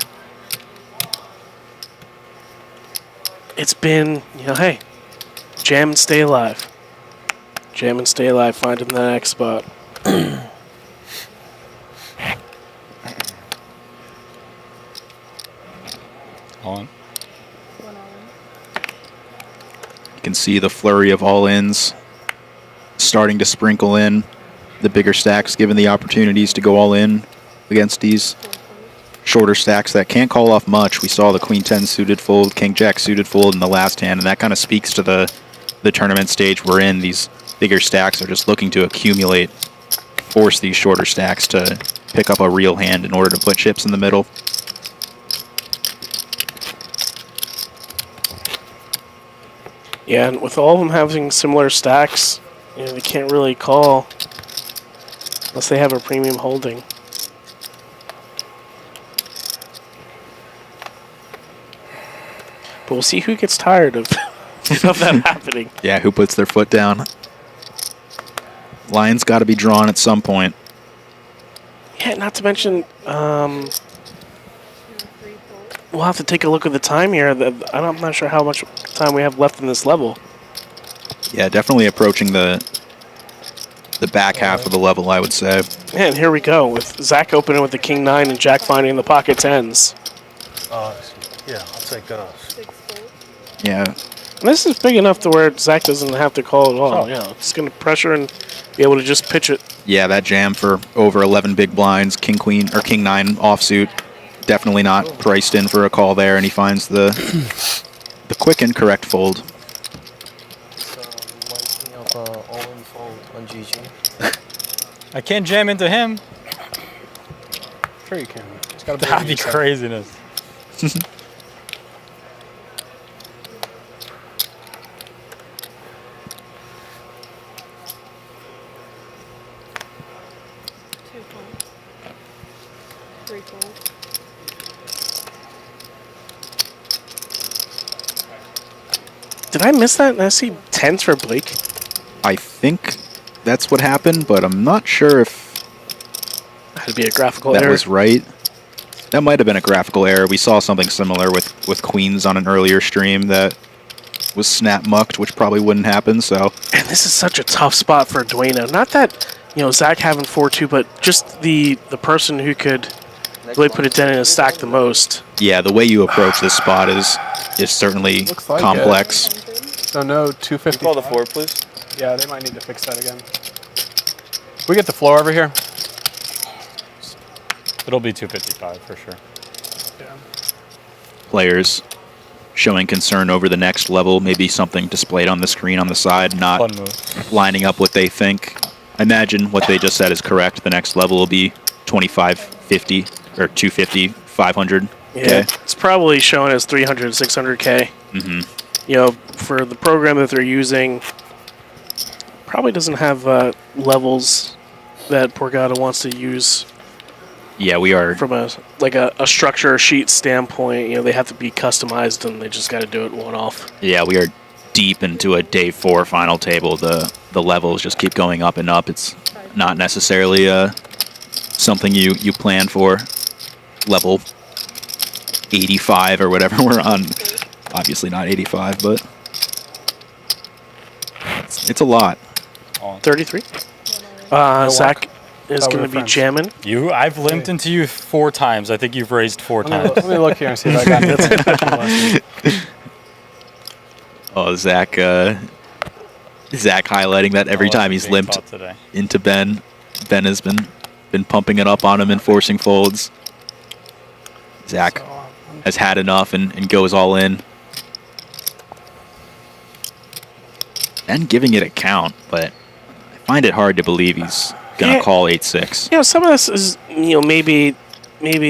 It's been, hey, jam and stay alive. Jam and stay alive, find him the next spot. All in. You can see the flurry of all-ins starting to sprinkle in. The bigger stacks given the opportunities to go all in against these shorter stacks that can't call off much. We saw the Queen 10 suited fold, King Jack suited fold in the last hand, and that kind of speaks to the tournament stage we're in. These bigger stacks are just looking to accumulate, force these shorter stacks to pick up a real hand in order to put chips in the middle. Yeah, and with all of them having similar stacks, they can't really call unless they have a premium holding. But we'll see who gets tired of that happening. Yeah, who puts their foot down. Line's got to be drawn at some point. Yeah, not to mention, we'll have to take a look at the time here. I'm not sure how much time we have left in this level. Yeah, definitely approaching the back half of the level, I would say. And here we go with Zach opening with the King 9 and Jack finding the pocket 10s. Yeah, I'll take 6 fold. Yeah. And this is big enough to where Zach doesn't have to call at all. Oh. Yeah, it's going to pressure and be able to just pitch it. Yeah, that jam for over 11 big blinds, king queen or king 9 offsuit, definitely not priced in for a call there, and he finds the quick and correct fold. Reminds me of Owen fold on GG. I can't jam into him. Sure you can. It's gotta That'd be yourself. craziness. 2 fold. 3 fold. Did I miss that? Did I see 10s for Blake? I think that's what happened, but I'm not sure if That'd be a graphical that error. was right. That might have been a graphical error. We saw something similar with queens on an earlier stream that was snap mucked, which probably wouldn't happen. So, And this is such a tough spot for Dueno. Not that, Zach having 4-2, but just the person who could really put it down and stack the most. yeah, the way you approach this spot is certainly Looks like complex. So no 250. Call the floor, please. Yeah, they might need to fix that again. We get the floor over here. It'll be 255 for sure. Yeah. Players showing concern over the next level, maybe something displayed on the screen on the side, not Fun move. lining up what they think. I imagine what they just said is correct. The next level will be 2550 or 250, 500. Yeah, it's probably showing as 300, 600K. Mm-hmm. For the program that they're using, probably doesn't have levels that Borgata wants to use. Yeah, we are. From a structure sheet standpoint, they have to be customized, and they just got to do it one-off. Yeah, we are deep into a day 4 final table. The levels just keep going up and up. It's not necessarily something you plan for. Level 85 or whatever we're on. Obviously not 85, but it's a lot. 33. Zach is going to be jamming. I've limped into you 4 times. I think you've raised 4 times. Let me look here and see if I got this. Oh, Zach highlighting that every time he's limped into Ben. Ben has been pumping it up on him and forcing folds. Zach has had enough and goes all in. And giving it a count, but I find it hard to believe he's gonna call 8-6. Some of this is maybe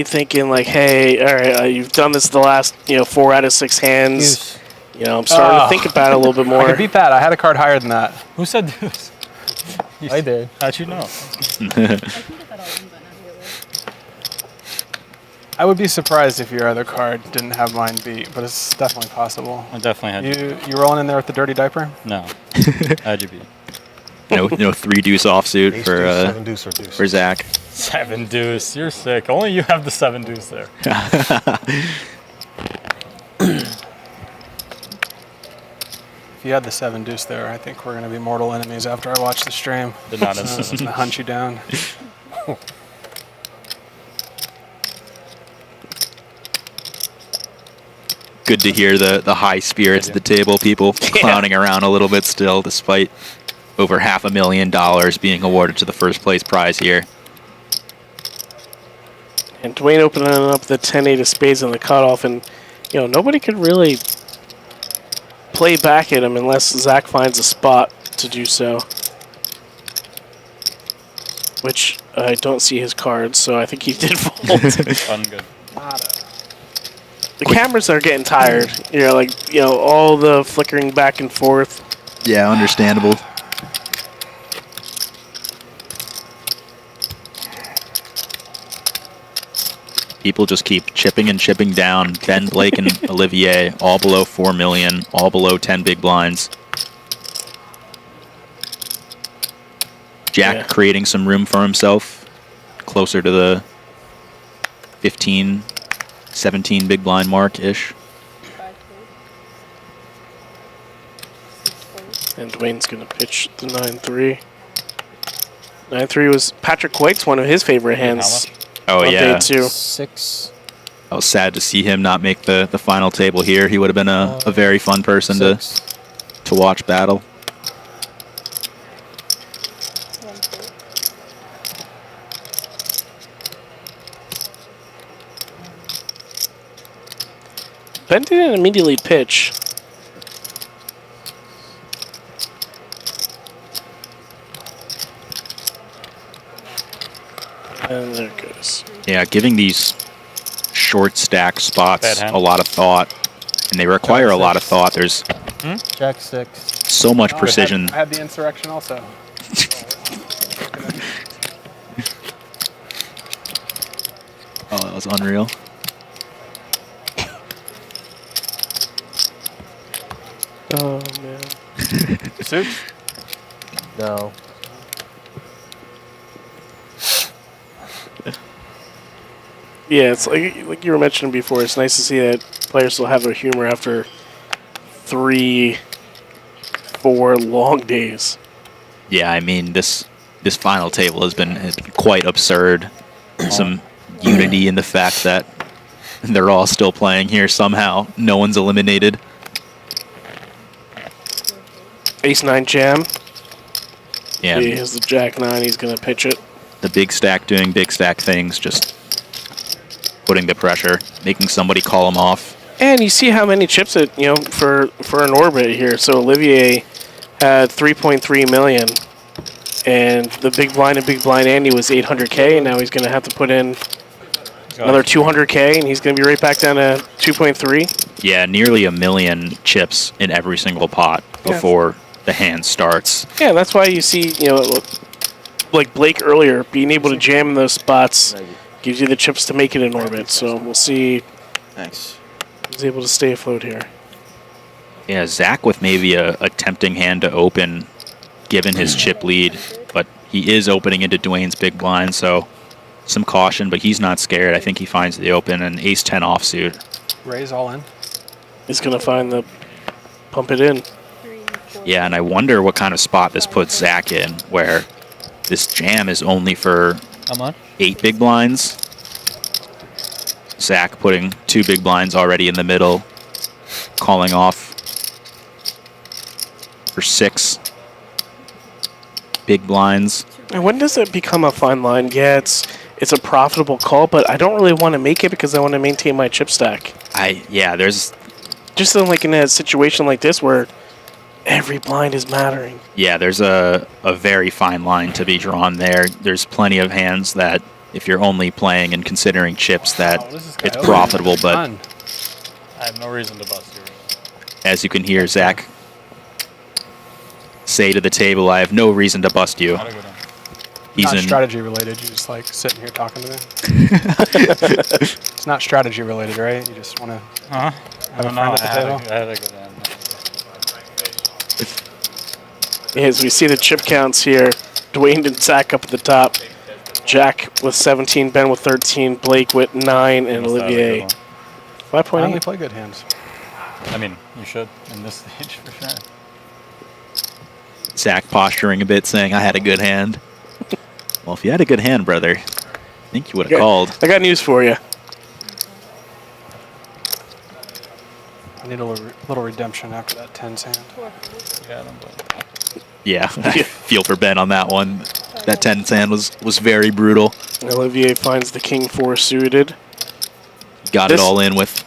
thinking like, hey, all right, you've done this the last 4 out of 6 hands. I'm starting to think about it a little bit more. I could beat that. I had a card higher than that. Who said this? I did. How'd you know? I would be surprised if your other card didn't have mine beat, but it's definitely possible. I definitely had you rolling in there with the dirty diaper? No. How'd you beat? No 3 deuce offsuit Ace, for deuce, 7 deuce or deuce. for Zach. 7 deuce. You're sick. Only you have the 7 deuce there. If you had the 7 deuce there, I think we're going to be mortal enemies after I watch the stream. Did not I'm going to hunt you down. Good to hear the high spirits at the table. People clowning around a little bit still, despite over $500,000 being awarded to the first place prize here. And Dwayne opening up the 10-8 of spades on the cutoff, and nobody could really play back at him unless Zach finds a spot to do so. Which I don't see his cards, so I think he did fold. Ungood. The cameras are getting tired. All the flickering back and forth. Yeah, understandable. People just keep chipping and chipping down. Ben, Blake, and Olivier, all below 4 million, all below 10 big blinds. Jack creating some room for himself, closer to the 15, 17 big blind mark-ish. And Dwayne's going to pitch the 9-3. 9-3 was Patrick White's one of his favorite hands. Oh, on yeah. day 2. 6. I was sad to see him not make the final table here. He would have been a very fun person to watch battle. Ben didn't immediately pitch. And there it goes. Yeah, giving these short stack spots Bad hand. a lot of thought, and they require a lot of thought. There's Jack 6. so much precision. I had the insurrection also. Oh, that was unreal. Oh, man. Suits? No. Yeah, it's like you were mentioning before. It's nice to see that players still have their humor after 3-4 long days. Yeah, I mean this final table has been quite absurd. Some unity in the fact that they're all still playing here somehow. No one's eliminated. Ace-9 jam. Yeah. He has the Jack-9. He's going to pitch it. The big stack doing big stack things, just putting the pressure, making somebody call him off. And you see how many chips it, for an orbit here. So Olivier had 3.3 million, and the big blind and big blind Andy was 800K, and now he's going to have to put in another 200K, and he's going to be right back down to 2.3. Yeah, nearly 1 million chips in every single pot before the hand starts. Yeah, that's why you see, like Blake earlier, being able to jam in those spots gives you the chips to make it in orbit. So we'll see. Thanks. He's able to stay afloat here. Yeah, Zach with maybe a tempting hand to open, given his chip lead, but he is opening into Dwayne's big blind, so some caution, but he's not scared. I think he finds the open, and ace-10 offsuit. Raise all in. He's going to find the pump it in. Yeah, and I wonder what kind of spot this puts Zach in, where this jam is only for 8 big blinds. Zach putting 2 big blinds already in the middle, calling off for 6 big blinds. And when does it become a fine line? Yeah, it's a profitable call, but I don't really want to make it because I want to maintain my chip stack. There's just in a situation like this where every blind is mattering. Yeah, there's a very fine line to be drawn there. There's plenty of hands that, if you're only playing and considering chips, that it's profitable, but I have no reason to bust you. as you can hear Zach say to the table, I have no reason to bust you. He's not in strategy related. You're just like sitting here talking to me. It's not strategy related, right? You just want to have a friend at the table. I had a good hand. As we see the chip counts here, Dwayne and Zach up at the top. Jack with 17, Ben with 13, Blake with 9, and Olivier 5.8. I only play good hands. I mean, you should in this stage for sure. Zach posturing a bit, saying, I had a good hand. Well, if you had a good hand, brother, I think you would have called. I got news for you. I need a little redemption after that 10's hand. Yeah, I feel for Ben on that one. That 10 hand was very brutal. Olivier finds the king 4 suited. Got it all in with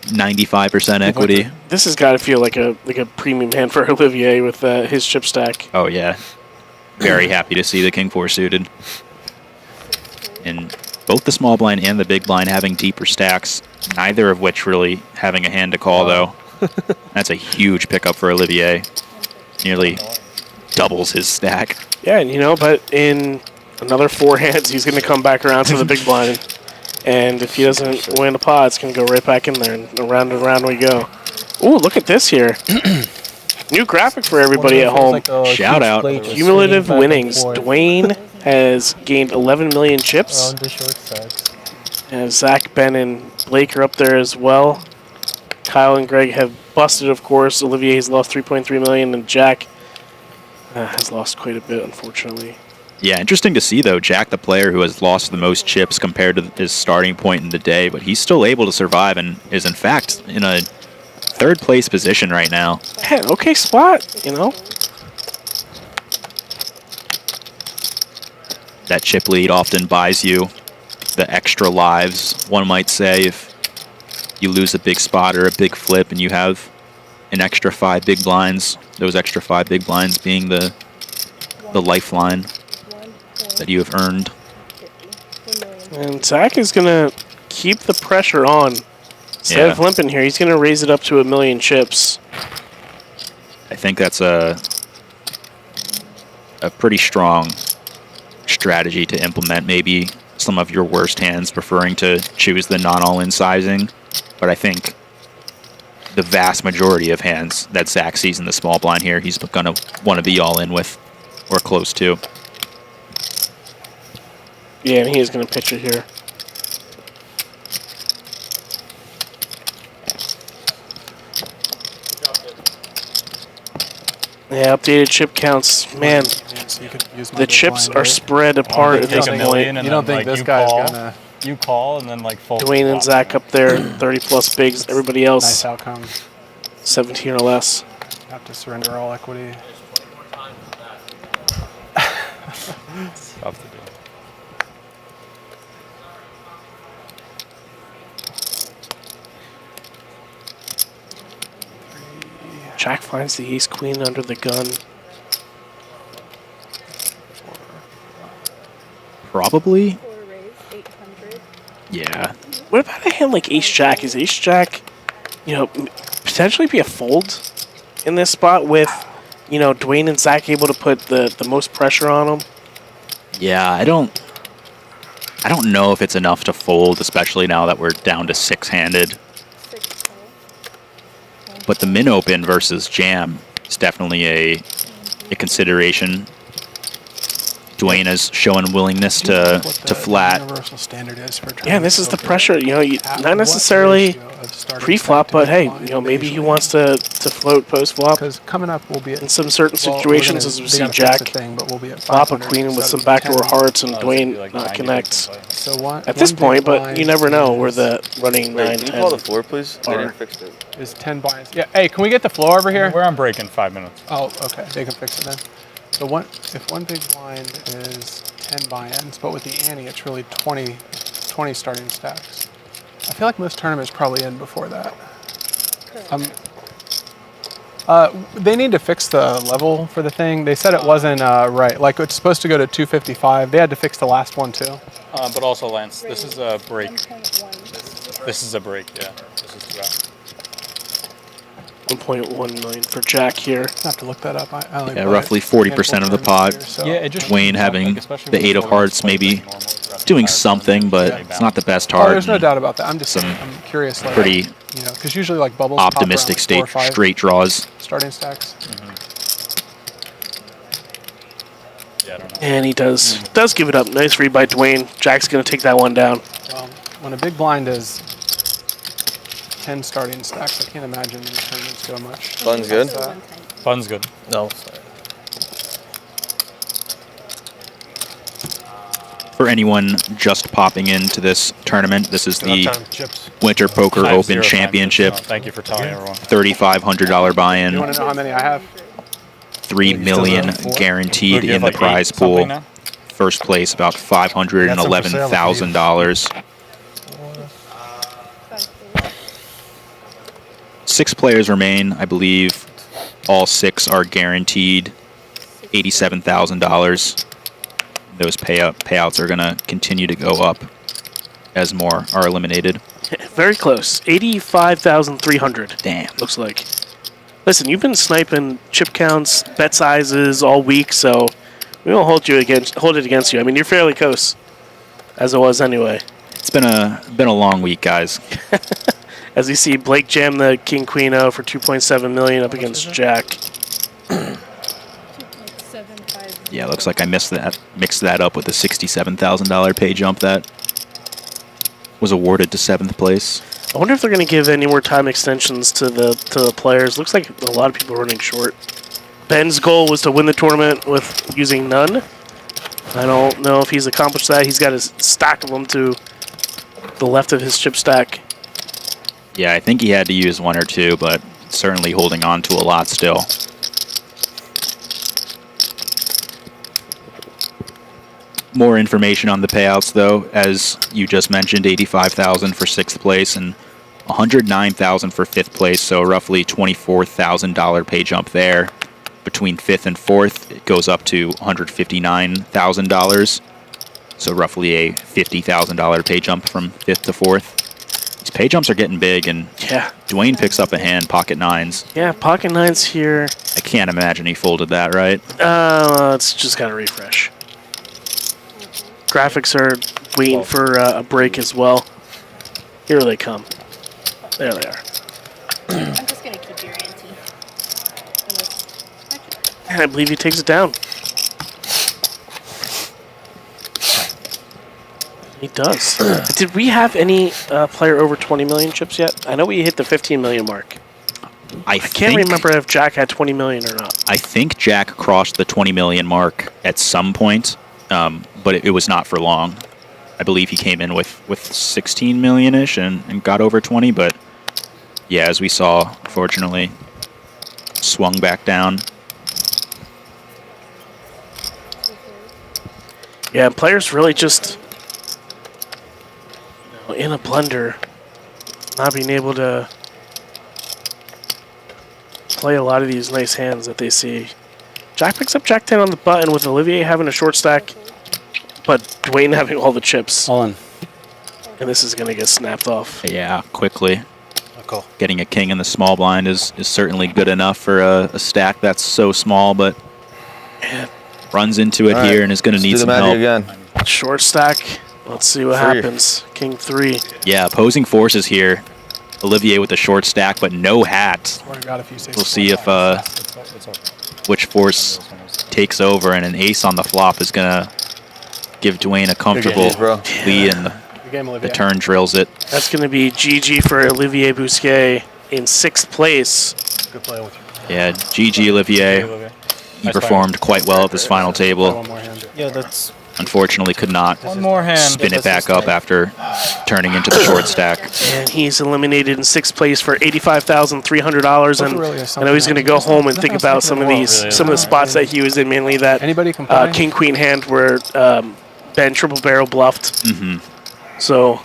95% equity. This has got to feel like a premium hand for Olivier with his chip stack. Oh, yeah. Very happy to see the king 4 suited. And both the small blind and the big blind having deeper stacks, neither of which really having a hand to call, though. That's a huge pickup for Olivier. Nearly doubles his stack. Yeah, and but in another 4 hands, he's going to come back around to the big blind. And if he doesn't win a pot, it's going to go right back in there, and around we go. Ooh, look at this here. New graphic for everybody at home. Shout out. Cumulative winnings. Dwayne has gained 11 million chips. And Zach, Ben, and Blake are up there as well. Kyle and Greg have busted, of course. Olivier has lost 3.3 million, and Jack has lost quite a bit, unfortunately. Yeah, interesting to see, though, Jack, the player who has lost the most chips compared to his starting point in the day, but he's still able to survive and is, in fact, in a third-place position right now. Yeah, okay spot, you know. That chip lead often buys you the extra lives, one might say, if you lose a big spot or a big flip and you have an extra 5 big blinds, those extra 5 big blinds being the lifeline that you have earned. And Zach is going to keep the pressure on. Instead of limping here, he's going to raise it up to 1,000,000 chips. I think that's a pretty strong strategy to implement. Maybe some of your worst hands preferring to choose the non-all-in sizing, but I think the vast majority of hands that Zach sees in the small blind here, he's going to want to be all-in with or close to. Yeah, and he is going to pitch it here. Yeah, updated chip counts. Man, the chips are spread apart at this point. You don't think this guy's gonna... You call and then like full. Dwayne and Zach up there, 30-plus bigs. Everybody else, Nice outcome. 17 or less. Have to surrender all equity. Tough to do. Jack finds the ace-queen under the gun. Probably. Yeah. What about a hand like ace-jack? Is ace-jack, you know, potentially be a fold in this spot with, you know, Dwayne and Zach able to put the most pressure on him? Yeah, I don't know if it's enough to fold, especially now that we're down to 6-handed. But the min open versus jam is definitely a consideration. Dwayne has shown willingness to flat. Universal standard is for Yeah, this is the pressure. You know, not necessarily pre-flop, but hey, you know, maybe he wants to float post-flop. Because coming up, we'll be at, in some certain situations, as we see Jack flop a queen with some backdoor hearts and Dwayne not connects. So At this point, but you never know where the running 9, 10. Can you call the floor, please? They are. didn't fix it. Is 10 buy-ins. Yeah, hey, can we get the floor over here? We're on break in 5 minutes. Oh, okay. They can fix it then. So if one big blind is 10 buy-ins, but with the ante, it's really 20 starting stacks. I feel like most tournaments probably end before that. They need to fix the level for the thing. They said it wasn't right. Like, it's supposed to go to 255. They had to fix the last one, too. But also, Lance, this is a break. This is a break, yeah. This is 2 hours. 1.1 million for Jack here. I have to look that up. Yeah, roughly 40% of the pot. Dwayne having the 8 of hearts, maybe doing something, but it's not the best heart. Oh, there's no doubt about that. I'm curious. Like, pretty you know, because usually like bubbles optimistic pop around, like 4 or 5 straight draws. starting stacks. Yeah, I don't know. And he does give it up. Nice read by Dwayne. Jack's going to take that one down. When a big blind is 10 starting stacks, I can't imagine any tournaments go much. Fun's good? Fun's good. No. For anyone just popping into this tournament, this is the Winter Poker 5-0 Open Championship. Thank you for telling everyone. $3,500 buy-in. You want to know how many I have? $3 million guaranteed in the prize pool. First place about $511,000. 6 players remain. I believe all 6 are guaranteed $87,000. Those payouts are going to continue to go up as more are eliminated. Very close. 85,300. Damn. Looks like. Listen, you've been sniping chip counts, bet sizes all week, so we won't hold it against you. I mean, you're fairly close, as it was anyway. It's been a long week, guys. As you see, Blake jam the King Queen O for 2.7 million up against Jack. Yeah, looks like I mixed that up with the $67,000 pay jump that was awarded to 7th place. I wonder if they're going to give any more time extensions to the players. Looks like a lot of people are running short. Ben's goal was to win the tournament with using none. I don't know if he's accomplished that. He's got a stack of them to the left of his chip stack. Yeah, I think he had to use 1 or 2, but certainly holding on to a lot still. More information on the payouts, though, as you just mentioned, $85,000 for 6th place and $109,000 for 5th place, so roughly $24,000 pay jump there. Between 5th and 4th, it goes up to $159,000, so roughly a $50,000 pay jump from 5th to 4th. These pay jumps are getting big, and yeah, Dwayne picks up a hand, pocket 9s. Yeah, pocket 9s here. I can't imagine he folded that, right? It's just got to refresh. Graphics are waiting for a break as well. Here they come. There they are. I'm just going to keep your ante. And I believe he takes it down. He does. Did we have any player over 20 million chips yet? I know we hit the 15 million mark. I can't remember if Jack had 20 million or not. I think Jack crossed the 20 million mark at some point, but it was not for long. I believe he came in with 16 million-ish and got over 20, but yeah, as we saw, fortunately, swung back down. Yeah, players really just in a blender, not being able to play a lot of these nice hands that they see. Jack picks up Jack 10 on the button with Olivier having a short stack, but Dwayne having all the chips. All in. And this is going to get snapped off. Yeah, quickly. Cool. Getting a king in the small blind is certainly good enough for a stack that's so small, but runs into it here and is going to need some help. Again. Short stack. Let's see what happens. King 3. Yeah, opposing forces here. Olivier with the short stack, but no hat. We'll see if which force takes over, and an ace on the flop is going to give Dwayne a comfortable lead, and the turn drills it. That's going to be GG for Olivier Bousquet in 6th place. Good play with you. Yeah, GG Olivier. He performed quite well at this final table. Yeah, that's... Unfortunately, could not spin it back up after turning into the short stack. And he's eliminated in 6th place for $85,300. And I know he's going to go home and think about some of the spots that he was in, mainly that King Queen hand where Ben triple barrel bluffed. So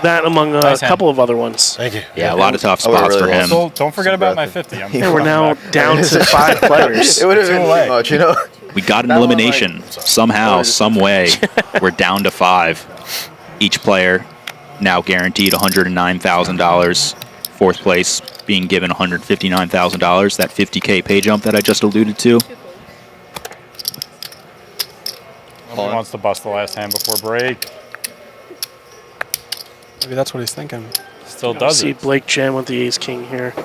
that among a couple of other ones. Thank you. Yeah, a lot of tough spots for him. So don't forget about my 50. And we're now down to 5 players. It would have been too much, you know. We got an elimination. Somehow, some way, we're down to 5. Each player now guaranteed $109,000. 4th place being given $159,000. That 50K pay jump that I just alluded to. Nobody wants to bust the last hand before break. Maybe that's what he's thinking. Still does See it. Blake jam with the ace king here. I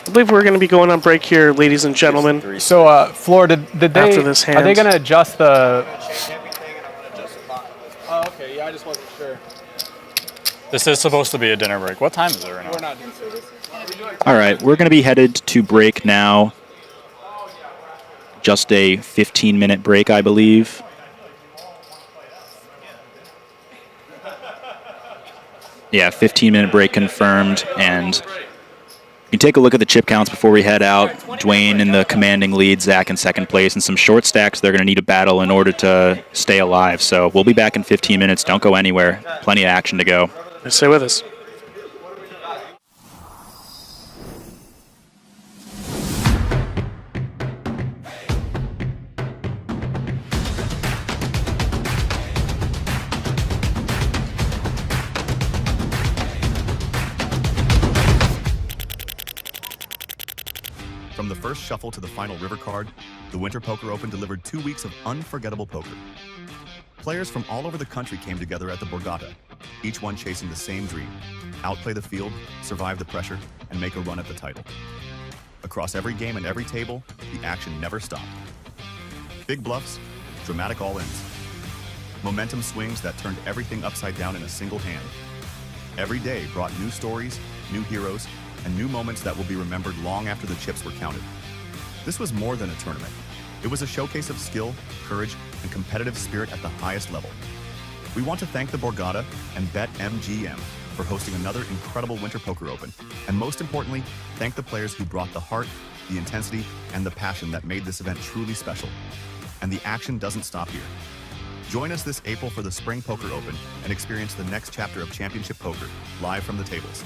believe we're going to be going on break here, ladies and gentlemen. So, Floor, did they? After this hand. Are they going to adjust the? Oh, okay. Yeah, I just wasn't sure. This is supposed to be a dinner break. What time is it right now? We're not doing All right, we're going to be headed to break now. Just a 15-minute break, I believe. Yeah, 15-minute break confirmed, and you can take a look at the chip counts before we head out. Dwayne in the commanding lead, Zach in 2nd place, and some short stacks they're going to need a battle in order to stay alive. So we'll be back in 15 minutes. Don't go anywhere. Plenty of action to go. Stay with us. From the first shuffle to the final river card, the Winter Poker Open delivered 2 weeks of unforgettable poker. Players from all over the country came together at the Borgata, each one chasing the same dream: outplay the field, survive the pressure, and make a run at the title. Across every game and every table, the action never stopped. Big bluffs, dramatic all-ins, momentum swings that turned everything upside down in a single hand. Every day brought new stories, new heroes, and new moments that will be remembered long after the chips were counted. This was more than a tournament. It was a showcase of skill, courage, and and competitive spirit at the highest level. We want to thank the Borgata and BetMGM for hosting another incredible Winter Poker Open, and most importantly, thank the players who brought the heart, the intensity, and the passion that made this event truly special. And the action doesn't stop here. Join us this April for the Spring Poker Open and experience the next chapter of Championship Poker, live from the tables.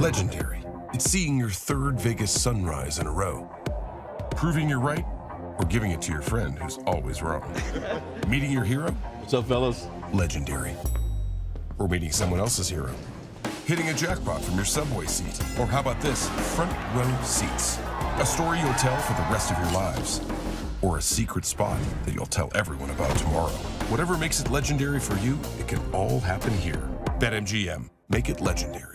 Legendary. It's seeing your third Vegas sunrise in a row. Proving you're right, or giving it to your friend who's always wrong. Meeting your hero? What's up, fellas? Legendary. Or meeting someone else's hero. Hitting a jackpot from your subway seat. Or how about this? Front row seats. A story you'll tell for the rest of your lives. Or a secret spot that you'll tell everyone about tomorrow. Whatever makes it legendary for you, it can all happen here. BetMGM. Make it legendary.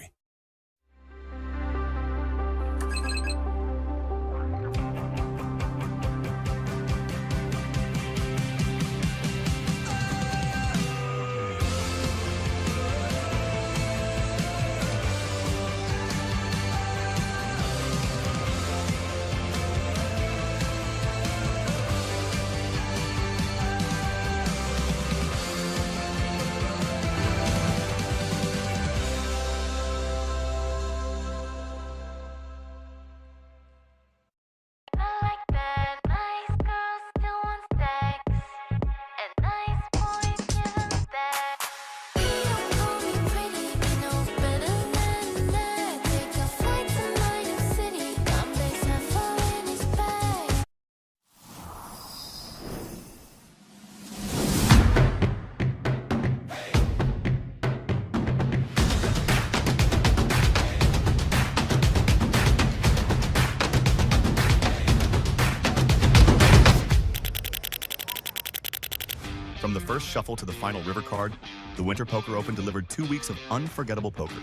first shuffle to the final river card, the Winter Poker Open delivered 2 weeks of unforgettable poker.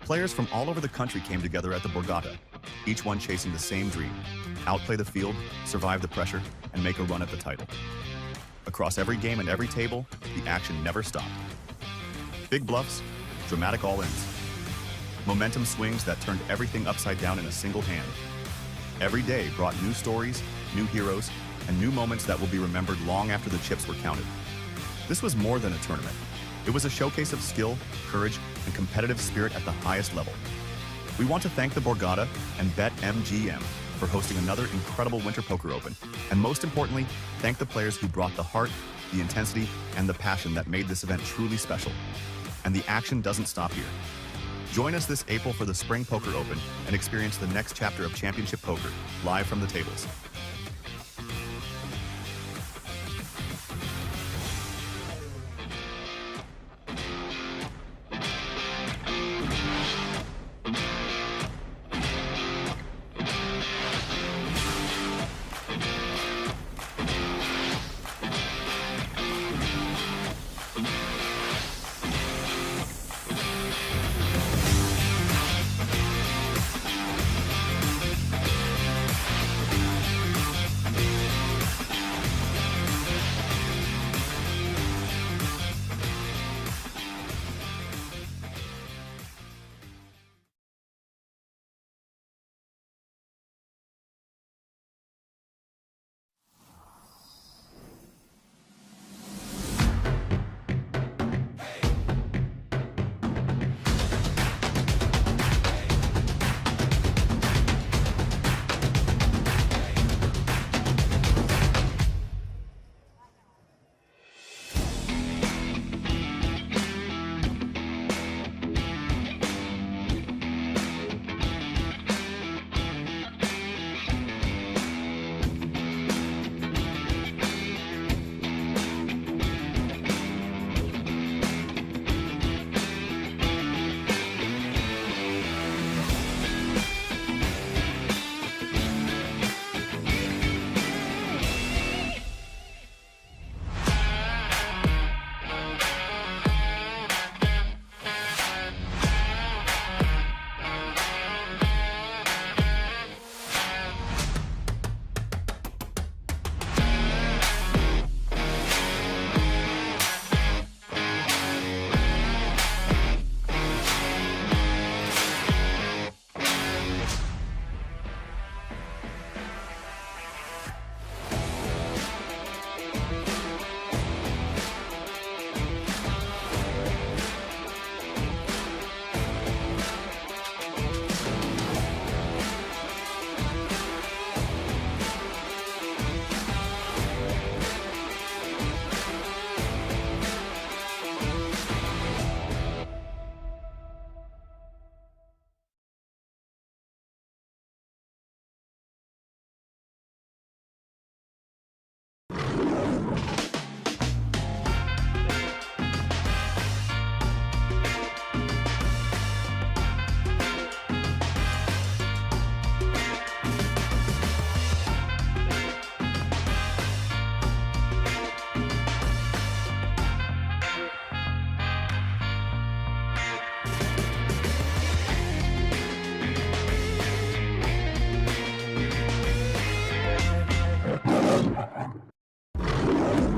Players from all over the country came together at the Borgata, each one chasing the same dream: outplay the field, survive the pressure, and make a run at the title. Across every game and every table, the action never stopped. Big bluffs, dramatic all-ins, momentum swings that turned everything upside down in a single hand. Every day brought new stories, new heroes, and new moments that will be remembered long after the chips were counted. This was more than a tournament. It was a showcase of skill, courage, and competitive spirit at the highest level. We want to thank the Borgata and BetMGM for hosting another incredible Winter Poker Open, and most importantly, thank the players who brought the heart, the intensity, and the passion that made this event truly special. And the action doesn't stop here. Join us this April for the Spring Poker Open and experience the next chapter of Championship Poker, live from the tables.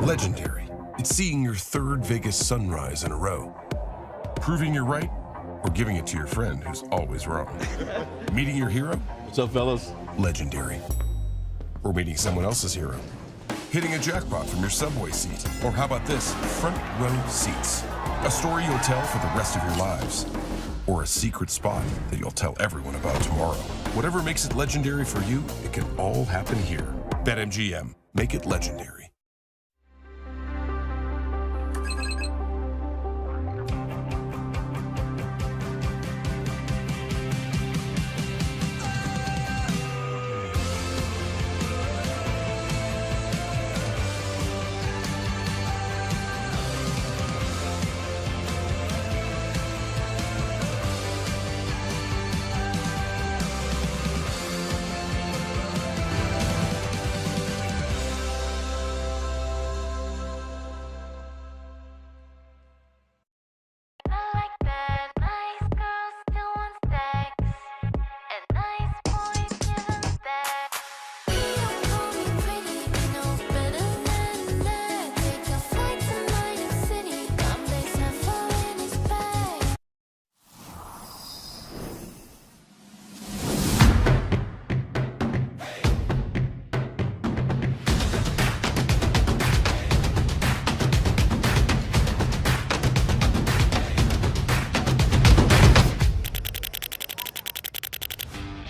Legendary. It's seeing your third Vegas sunrise in a row. Proving you're right, or giving it to your friend who's always wrong. Meeting your hero? What's up, fellas? Legendary. Or meeting someone else's hero. Hitting a jackpot from your subway seat. Or how about this? Front row seats. A story you'll tell for the rest of your lives. Or a secret spot that you'll tell everyone about tomorrow. Whatever makes it legendary for you, it can all happen here. BetMGM. Make it legendary.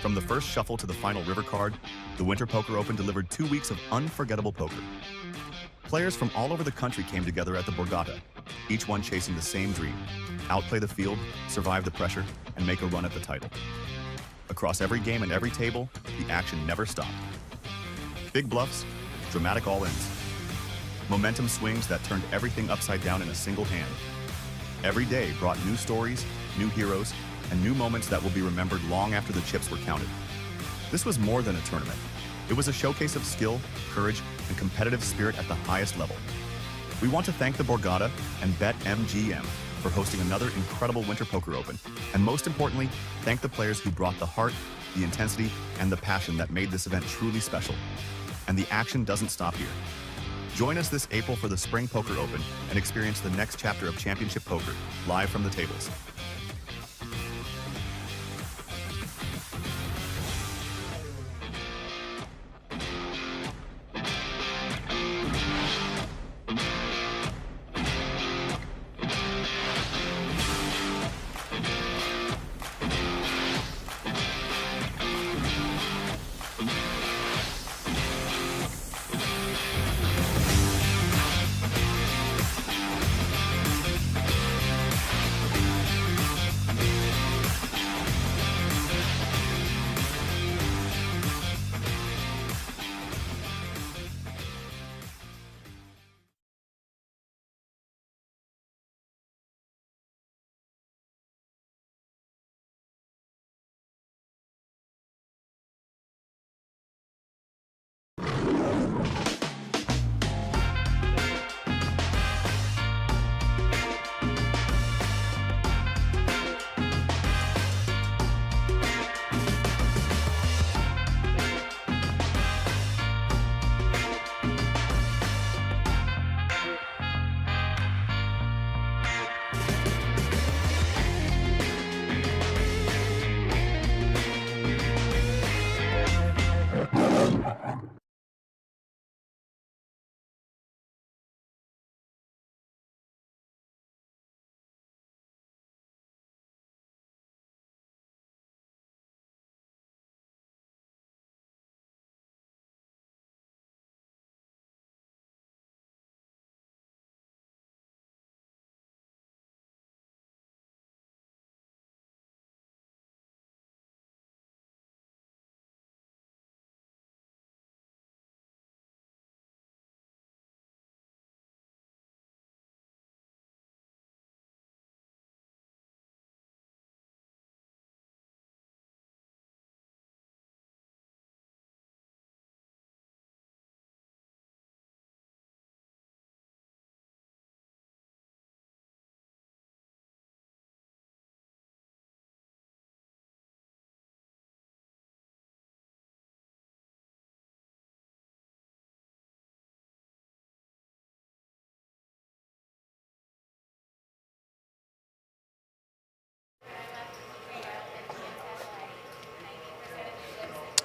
From the first shuffle to the final river card, the Winter Poker Open delivered 2 weeks of unforgettable poker. Players from all over the country came together at the Borgata, each one chasing the same dream: outplay the field, survive the pressure, and make a run at the title. Across every game and every table, the action never stopped. Big bluffs, dramatic all-ins, momentum swings that turned everything upside down in a single hand. Every day brought new stories, new heroes, and new moments that will be remembered long after the chips were counted. This was more than a tournament. It was a showcase of skill, courage, and competitive spirit at the highest level. We want to thank the Borgata and BetMGM for hosting another incredible Winter Poker Open, and most importantly, thank the players who brought the heart, the intensity, and the passion that made this event truly special. And the action doesn't stop here. Join us this April for the Spring Poker Open and experience the next chapter of Championship Poker, live from the tables.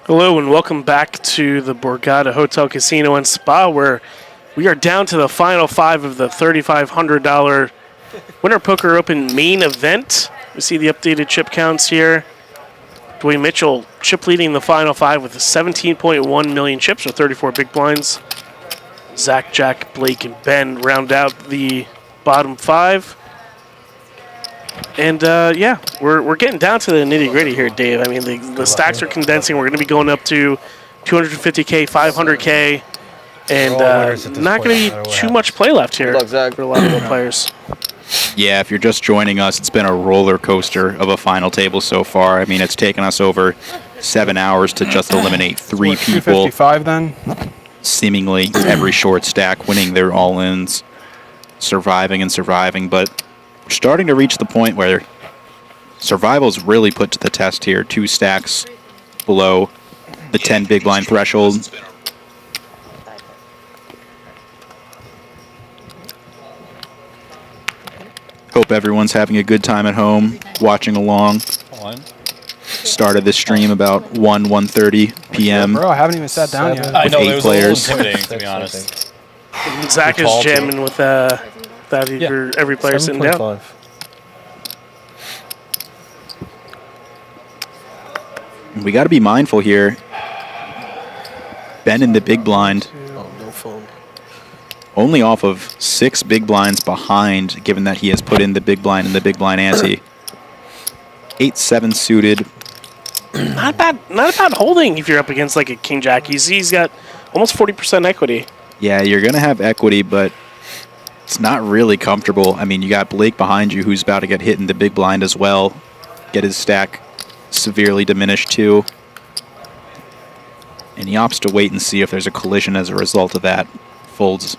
Hello and welcome back to the Borgata Hotel Casino and Spa, where we are down to the final 5 of the $3,500 Winter Poker Open main event. We see the updated chip counts here. Dwayne Mitchell chip leading the final 5 with 17.1 million chips, or 34 big blinds. Zach, Jack, Blake, and Ben round out the bottom 5. And yeah, we're getting down to the nitty gritty here, Dave. I mean, the stacks are condensing. We're going to be going up to 250K, 500K, and not going to be too much play left here for a lot of the players. Yeah, if you're just joining us, it's been a roller coaster of a final table so far. I mean, it's taken us over 7 hours to just eliminate 3 people. 255 then? Seemingly every short stack winning their all-ins, surviving and surviving, but we're starting to reach the point where survival's really put to the test here. 2 stacks below the 10 big blind threshold. Hope everyone's having a good time at home, watching along. Started this stream about 1:30 p.m. Bro, I haven't even sat down yet. I know, with 8 it was players. a little intimidating, to be honest. Zach is jamming with every player sitting down. We got to be mindful here. Ben in the big blind. Oh, no phone. Only off of 6 big blinds behind, given that he has put in the big blind and the big blind ante. 8-7 suited. Not bad holding if you're up against like a king jack. He's got almost 40% equity. Yeah, you're going to have equity, but it's not really comfortable. I mean, you got Blake behind you who's about to get hit in the big blind as well. Get his stack severely diminished too. And he opts to wait and see if there's a collision as a result of that. Folds.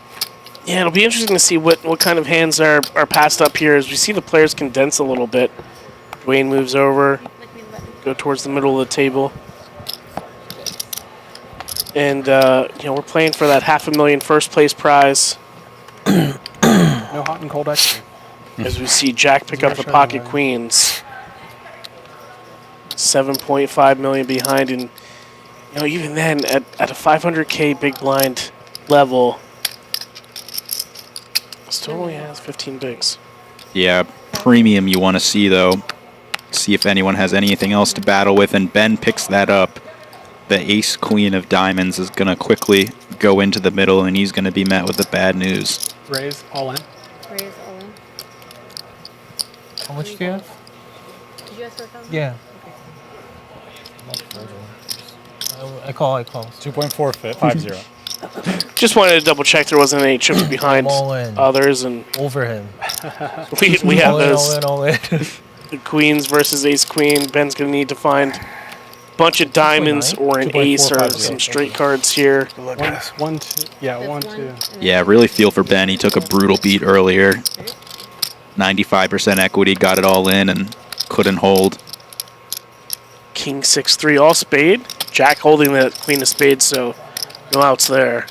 Yeah, it'll be interesting to see what kind of hands are passed up here as we see the players condense a little bit. Dwayne moves over, go towards the middle of the table. And, we're playing for that $500,000 first place prize. No hot and cold equity. As we see Jack pick up the pocket queens. $7.5 million behind, and even then at a $500K big blind level, still only has 15 bigs. Yeah, premium you want to see though. See if anyone has anything else to battle with, and Ben picks that up. The ace queen of diamonds is going to quickly go into the middle, and he's going to be met with the bad news. Raise all in. Raise all in. How much do you have? Did you ask for a phone? Yeah. I call. 2.450. Just wanted to double check there wasn't any chips behind others, and over him. we have those. All in. The queens versus ace queen. Ben's gonna need to find a bunch of diamonds or an ace or some straight cards here. One, two. Yeah, 1, 2. Yeah, really feel for Ben. He took a brutal beat earlier. 95% equity, got it all in, and couldn't hold. King 6-3 all spade. Jack holding the queen of spades, so no outs there.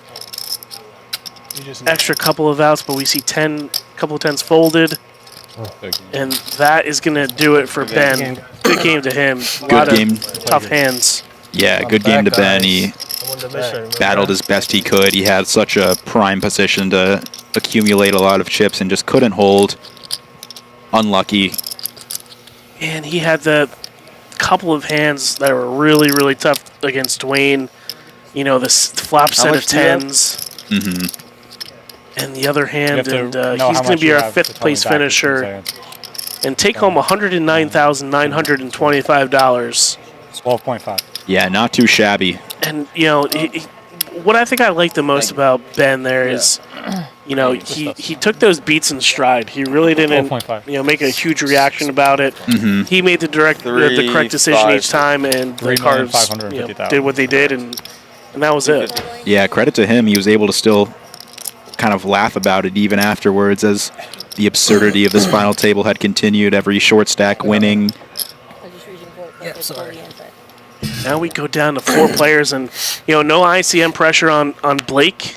Extra couple of outs, but we see couple of tens folded. And that is going to do it for Ben. Good game to him. A lot of tough hands. Yeah, good game to Ben. He battled as best he could. He had such a prime position to accumulate a lot of chips and just couldn't hold. Unlucky. And he had the couple of hands that were really, really tough against Dwayne. This flop set of tens. Mm-hmm. And the other hand, and he's going to be our 5th place finisher and take home $109,925. 12.5. Yeah, not too shabby. And, what I think I like the most about Ben there is, he took those beats in stride. He really didn't, make a huge reaction about it. Mm-hmm. He made the correct decision each time, and the cards did what they did, and that was it. Yeah, credit to him. He was able to still kind of laugh about it even afterwards as the absurdity of this final table had continued. Every short stack winning. Yeah, sorry. Now we go down to 4 players, and no ICM pressure on Blake.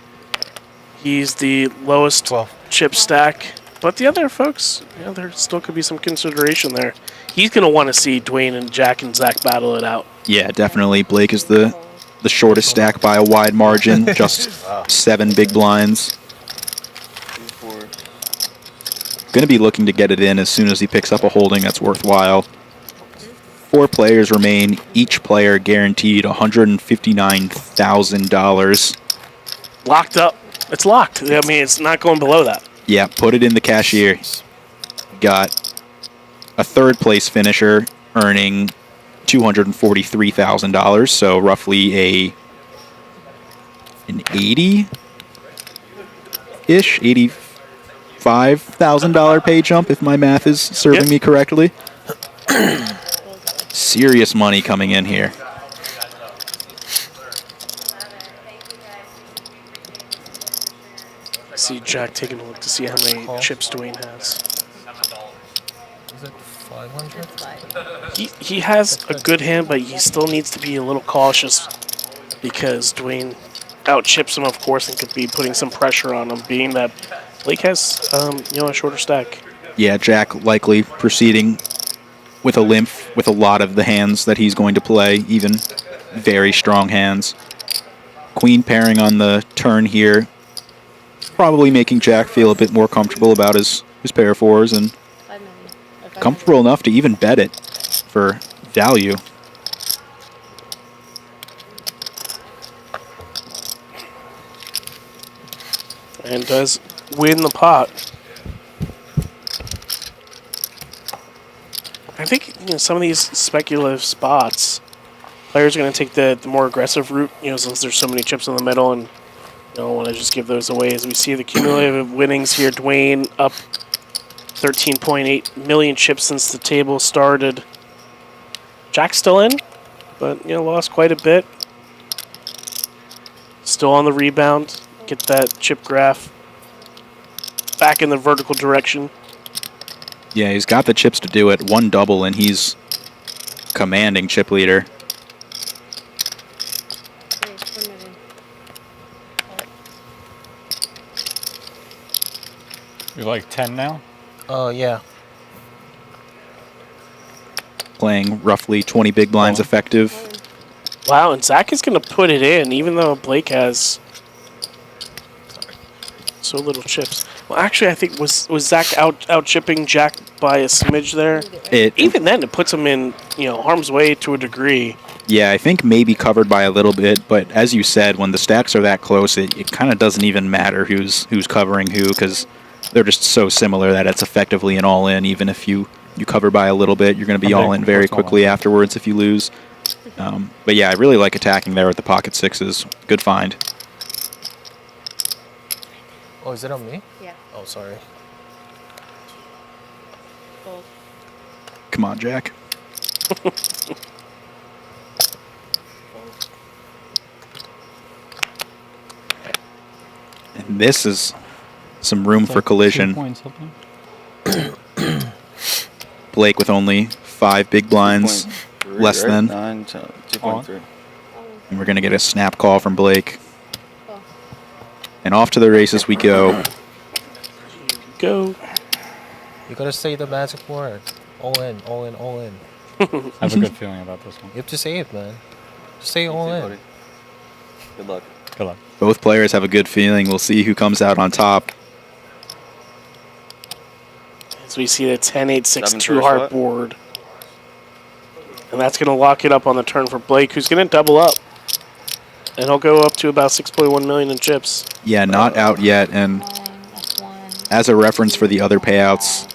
He's the lowest chip stack, but the other folks, there still could be some consideration there. He's going to want to see Dwayne and Jack and Zach battle it out. Yeah, definitely. Blake is the shortest stack by a wide margin, just 7 big blinds. Going to be looking to get it in as soon as he picks up a holding that's worthwhile. 4 players remain, each player guaranteed $159,000. Locked up. It's locked. I mean, it's not going below that. Yeah, put it in the cashier. Got a 3rd place finisher earning $243,000, so roughly an 80-ish, $85,000 pay jump, if my math is serving me correctly. Serious money coming in here. See Jack taking a look to see how many chips Dwayne has. Is it 500? He has a good hand, but he still needs to be a little cautious because Dwayne out-chips him, of course, and could be putting some pressure on him, being that Blake has, a shorter stack. Yeah, Jack likely proceeding with a limp with a lot of the hands that he's going to play, even very strong hands. Queen pairing on the turn here, probably making Jack feel a bit more comfortable about his pair of 4s and comfortable enough to even bet it for value. and does win the pot. I think some of these speculative spots, players are going to take the more aggressive route, since there's so many chips in the middle, and don't want to just give those away. As we see the cumulative winnings here, Dwayne up 13.8 million chips since the table started. Jack's still in, but lost quite a bit. Still on the rebound. Get that chip graph back in the vertical direction. Yeah, he's got the chips to do it. One double, and he's commanding chip leader. You're like 10 now? Oh, yeah. Playing roughly 20 big blinds effective. Wow, and Zach is going to put it in, even though Blake has so little chips. Well, actually, I think was Zach out chipping Jack by a smidge there? Even then, it puts him in harm's way to a degree. Yeah, I think maybe covered by a little bit, but as you said, when the stacks are that close, it kind of doesn't even matter who's covering who, because they're just so similar that it's effectively an all-in. Even if you cover by a little bit, you're going to be all-in very quickly afterwards if you lose. But yeah, I really like attacking there with the pocket sixes. Good find. Oh, is it on me? Yeah. Oh, sorry. Come on, Jack. And this is some room for collision. Blake with only 5 big blinds, less than. 9, 2.3. And we're going to get a snap call from Blake. And off to the races we go. Go. You gotta say the magic word. All in, all in, all in. I have a good feeling about this one. You have to say it, man. Just say all in. Buddy. Good luck. Good luck. Both players have a good feeling. We'll see who comes out on top. As we see the 10-8-6 7 two-heart first board. And that's going to lock it up on the turn for Blake, who's going to double up. And he'll go up to about 6.1 million in chips. Yeah, not out yet. And as a reference for the other payouts,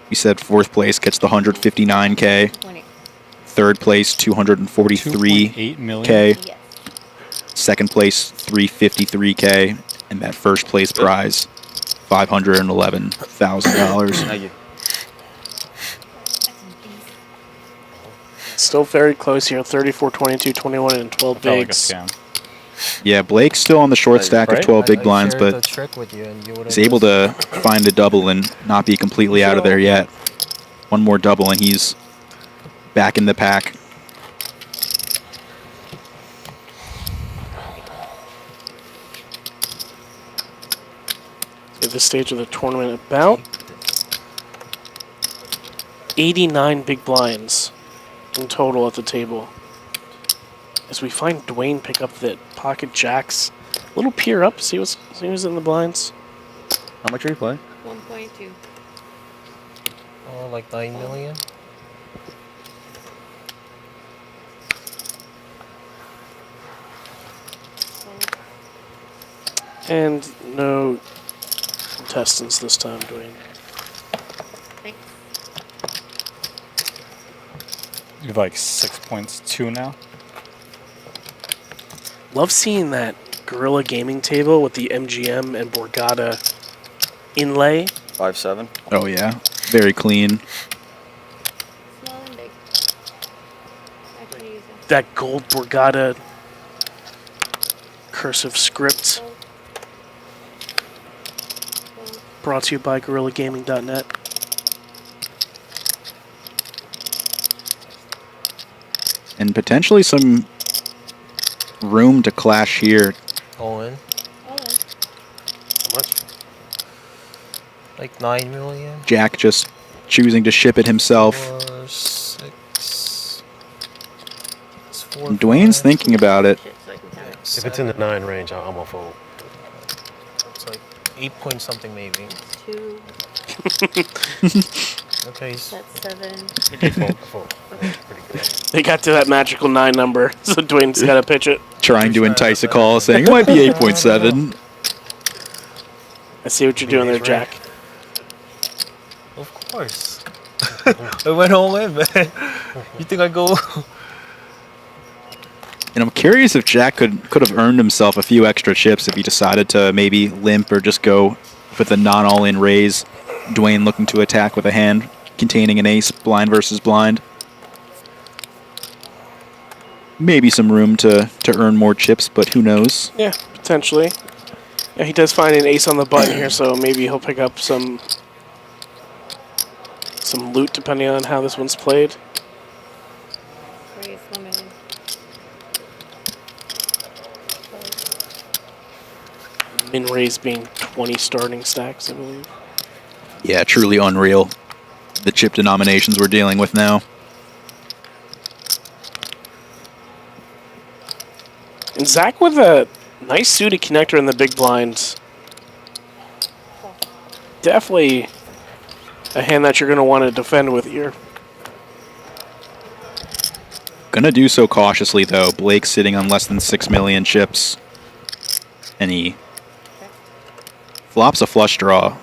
we said 4th place gets the 159K. 3rd place, 243K. 2nd place, 353K. And that 1st place prize, $511,000. Thank you. Still very close here, 34, 22, 21, and 12 bigs. Yeah, Blake's still on the short stack of 12 big blinds, but he's able to find a double and not be completely out of there yet. One more double and he's back in the pack. At this stage of the tournament, about 89 big blinds in total at the table. As we find Dwayne pick up the pocket jacks. A little peer up, see what's in the blinds. How much are you playing? 1.2. Oh, like 9 million? And no contestants this time, Dwayne. You have like 6.2 now. Love seeing that Gorilla Gaming table with the MGM and Borgata inlay. 5.7. Oh yeah, very clean. Small and big. That gold Borgata cursive script. Brought to you by GorillaGaming.net. And potentially some room to clash here. All in? All in. How much? Like 9 million? Jack just choosing to ship it himself. 4, 6. It's 4, And Dwayne's 5. thinking about it. If it's in the 9 range, I'm a fold. It's like 8 point something maybe. 2. Okay. That's 7. Fold. Pretty good. They got to that magical 9 number, so Dwayne's got to pitch it. Trying to entice a call, saying it might be 8.7. I see what you're doing there, Jack. Of course. I went all in, man. You think I go? And I'm curious if Jack could have earned himself a few extra chips if he decided to maybe limp or just go with a non-all-in raise. Dwayne looking to attack with a hand containing an ace, blind versus blind. Maybe some room to earn more chips, but who knows? Yeah, potentially. Yeah, he does find an ace on the button here, so maybe he'll pick up some loot depending on how this one's played. Raise limited. Min raise being 20 starting stacks, I believe. Yeah, truly unreal. The chip denominations we're dealing with now. And Zach with a nice suited connector in the big blind. Definitely a hand that you're going to want to defend with here. Gonna do so cautiously, though. Blake's sitting on less than 6 million chips. And he flops a flush draw.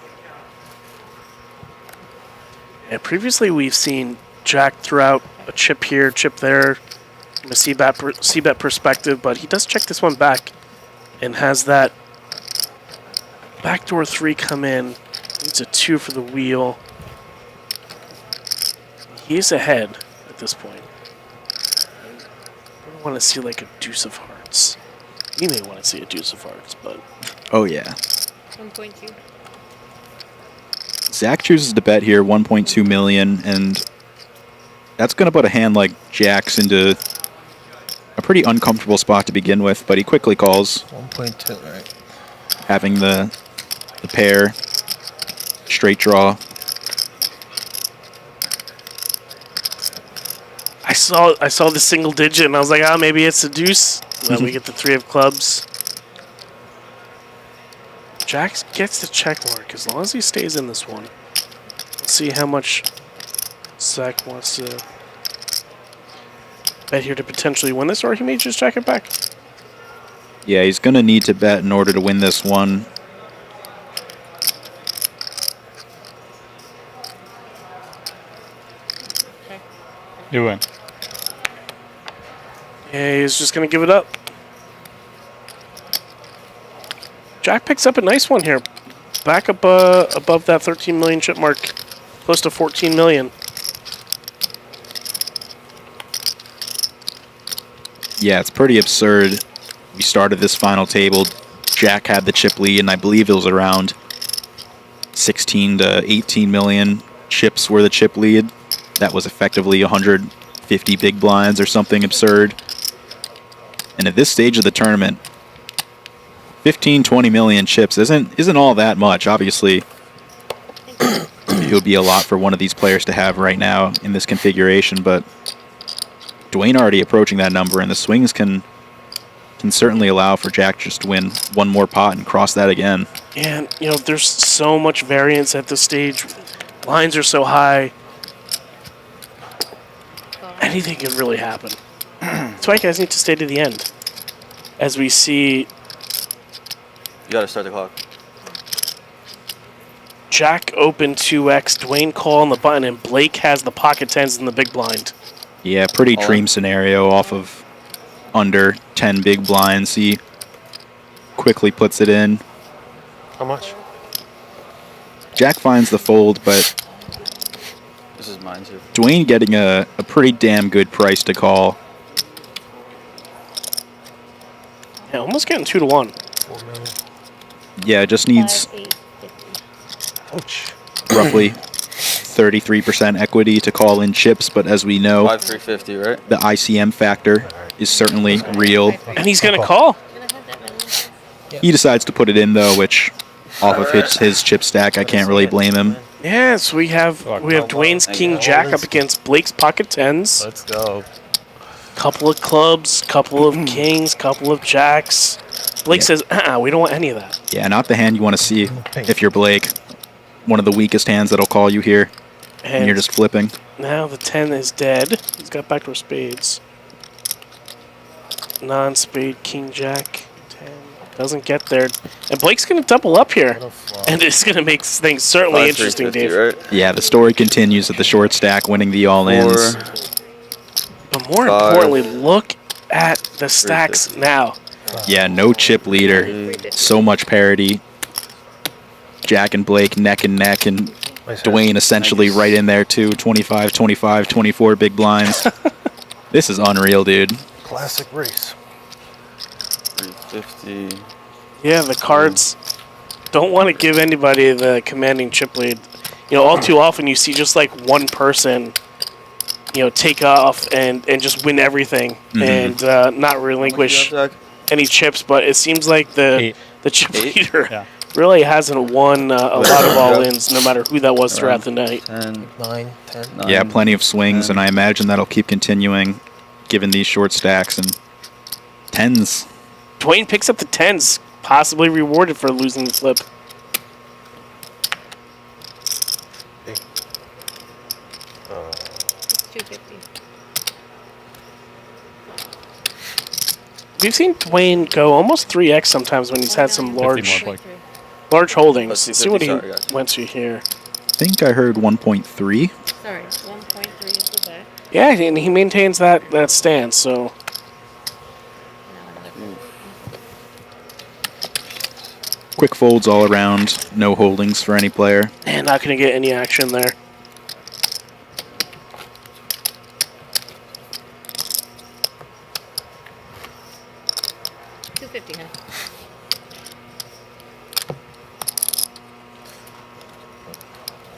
Yeah, previously we've seen Jack throw out a chip here, chip there, from a C-bet perspective, but he does check this one back and has that backdoor 3 come in. It's a 2 for the wheel. He's ahead at this point. I don't want to see like a deuce of hearts. You may want to see a deuce of hearts, but... Oh, yeah. 1.2. Zach chooses to bet here 1.2 million, and that's going to put a hand like Jack's into a pretty uncomfortable spot to begin with, but he quickly calls. 1.2, right? Having the pair, straight draw. I saw the single digit, and I was like, maybe it's a deuce. And then we get the 3 of clubs. Jack gets the check mark as long as he stays in this one. Let's see how much Zach wants to bet here to potentially win this, or he may just check it back. Yeah, he's going to need to bet in order to win this one. You win. Yeah, he's just going to give it up. Jack picks up a nice one here. Back up above that 13 million chip mark. Close to 14 million. Yeah, it's pretty absurd. We started this final table. Jack had the chip lead, and I believe it was around 16 to 18 million chips were the chip lead. That was effectively 150 big blinds or something absurd. And at this stage of the tournament, 15, 20 million chips isn't all that much. Obviously, it would be a lot for one of these players to have right now in this configuration, but Dwayne already approaching that number, and the swings can certainly allow for Jack just to win one more pot and cross that again. And, there's so much variance at this stage. Lines are so high. Anything can really happen. That's why you guys need to stay to the end. As we see... You gotta start the clock. Jack open 2x, Dwayne call on the button, and Blake has the pocket tens in the big blind. Yeah, pretty dream scenario off of under 10 big blinds. He quickly puts it in. How much? Jack finds the fold, but this is mine too. Dwayne getting a pretty damn good price to call. Yeah, almost getting 2 to 1. Yeah, just needs roughly 33% equity to call in chips, but as we know, 350, right? The ICM factor is certainly real. And he's going to call. He decides to put it in, though, which off of his chip stack, I can't really blame him. Yes, we have Dwayne's King Jack up against Blake's pocket tens. Let's go. Couple of clubs, couple of kings, couple of jacks. Blake says, we don't want any of that. Yeah, not the hand you want to see if you're Blake. One of the weakest hands that'll call you here. And you're just flipping. Now the 10 is dead. He's got backdoor spades. Non-spade, king, jack, 10. Doesn't get there. And Blake's going to double up here. And it's going to make things certainly interesting, Dave. Right? Yeah, the story continues at the short stack, winning the all-ins. But more importantly, look at the stacks now. Yeah, no chip leader. So much parity. Jack and Blake neck and neck, and Dwayne essentially right in there too. 25, 25, 24 big blinds. This is unreal, dude. Classic race. 350. Yeah, the cards don't want to give anybody the commanding chip lead. You know, all too often you see just like one person, you know, take off and just win everything and not relinquish any chips. But it seems like the chip leader really hasn't won a lot of all-ins, no matter who that was throughout the night. 9, 10. Yeah, plenty of swings, and I imagine that'll keep continuing given these short stacks and tens. Dwayne picks up the tens, possibly rewarded for losing the flip. It's 250. We've seen Dwayne go almost 3x sometimes when he's had some large holdings. Let's see what he went to here. I think I heard 1.3. Sorry, 1.3 is the bet. Yeah, and he maintains that stance, so... Quick folds all around, no holdings for any player. And not going to get any action there. $250,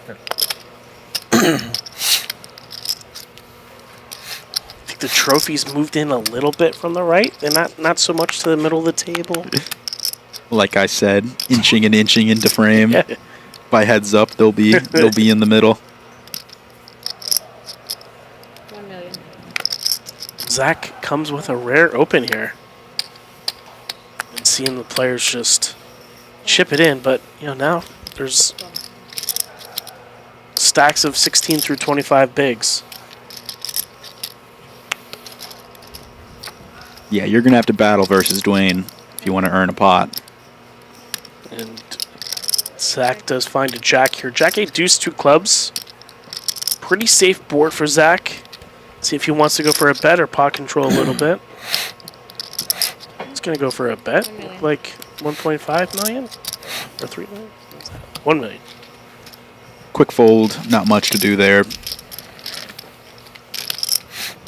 huh? I think the trophies moved in a little bit from the right. They're not so much to the middle of the table. Like I said, inching and inching into frame. By heads up, they'll be in the middle. 1 million. Zach comes with a rare open here. And seeing the players just chip it in, but you know now there's stacks of 16 through 25 bigs. Yeah, you're gonna have to battle versus Dwayne if you want to earn a pot. And Zach does find a jack here. Jack 8 deuce 2 clubs. Pretty safe board for Zach. See if he wants to go for a bet or pot control a little bit. He's gonna go for a bet. Like 1.5 million or 3 million. 1 million. Quick fold, not much to do there.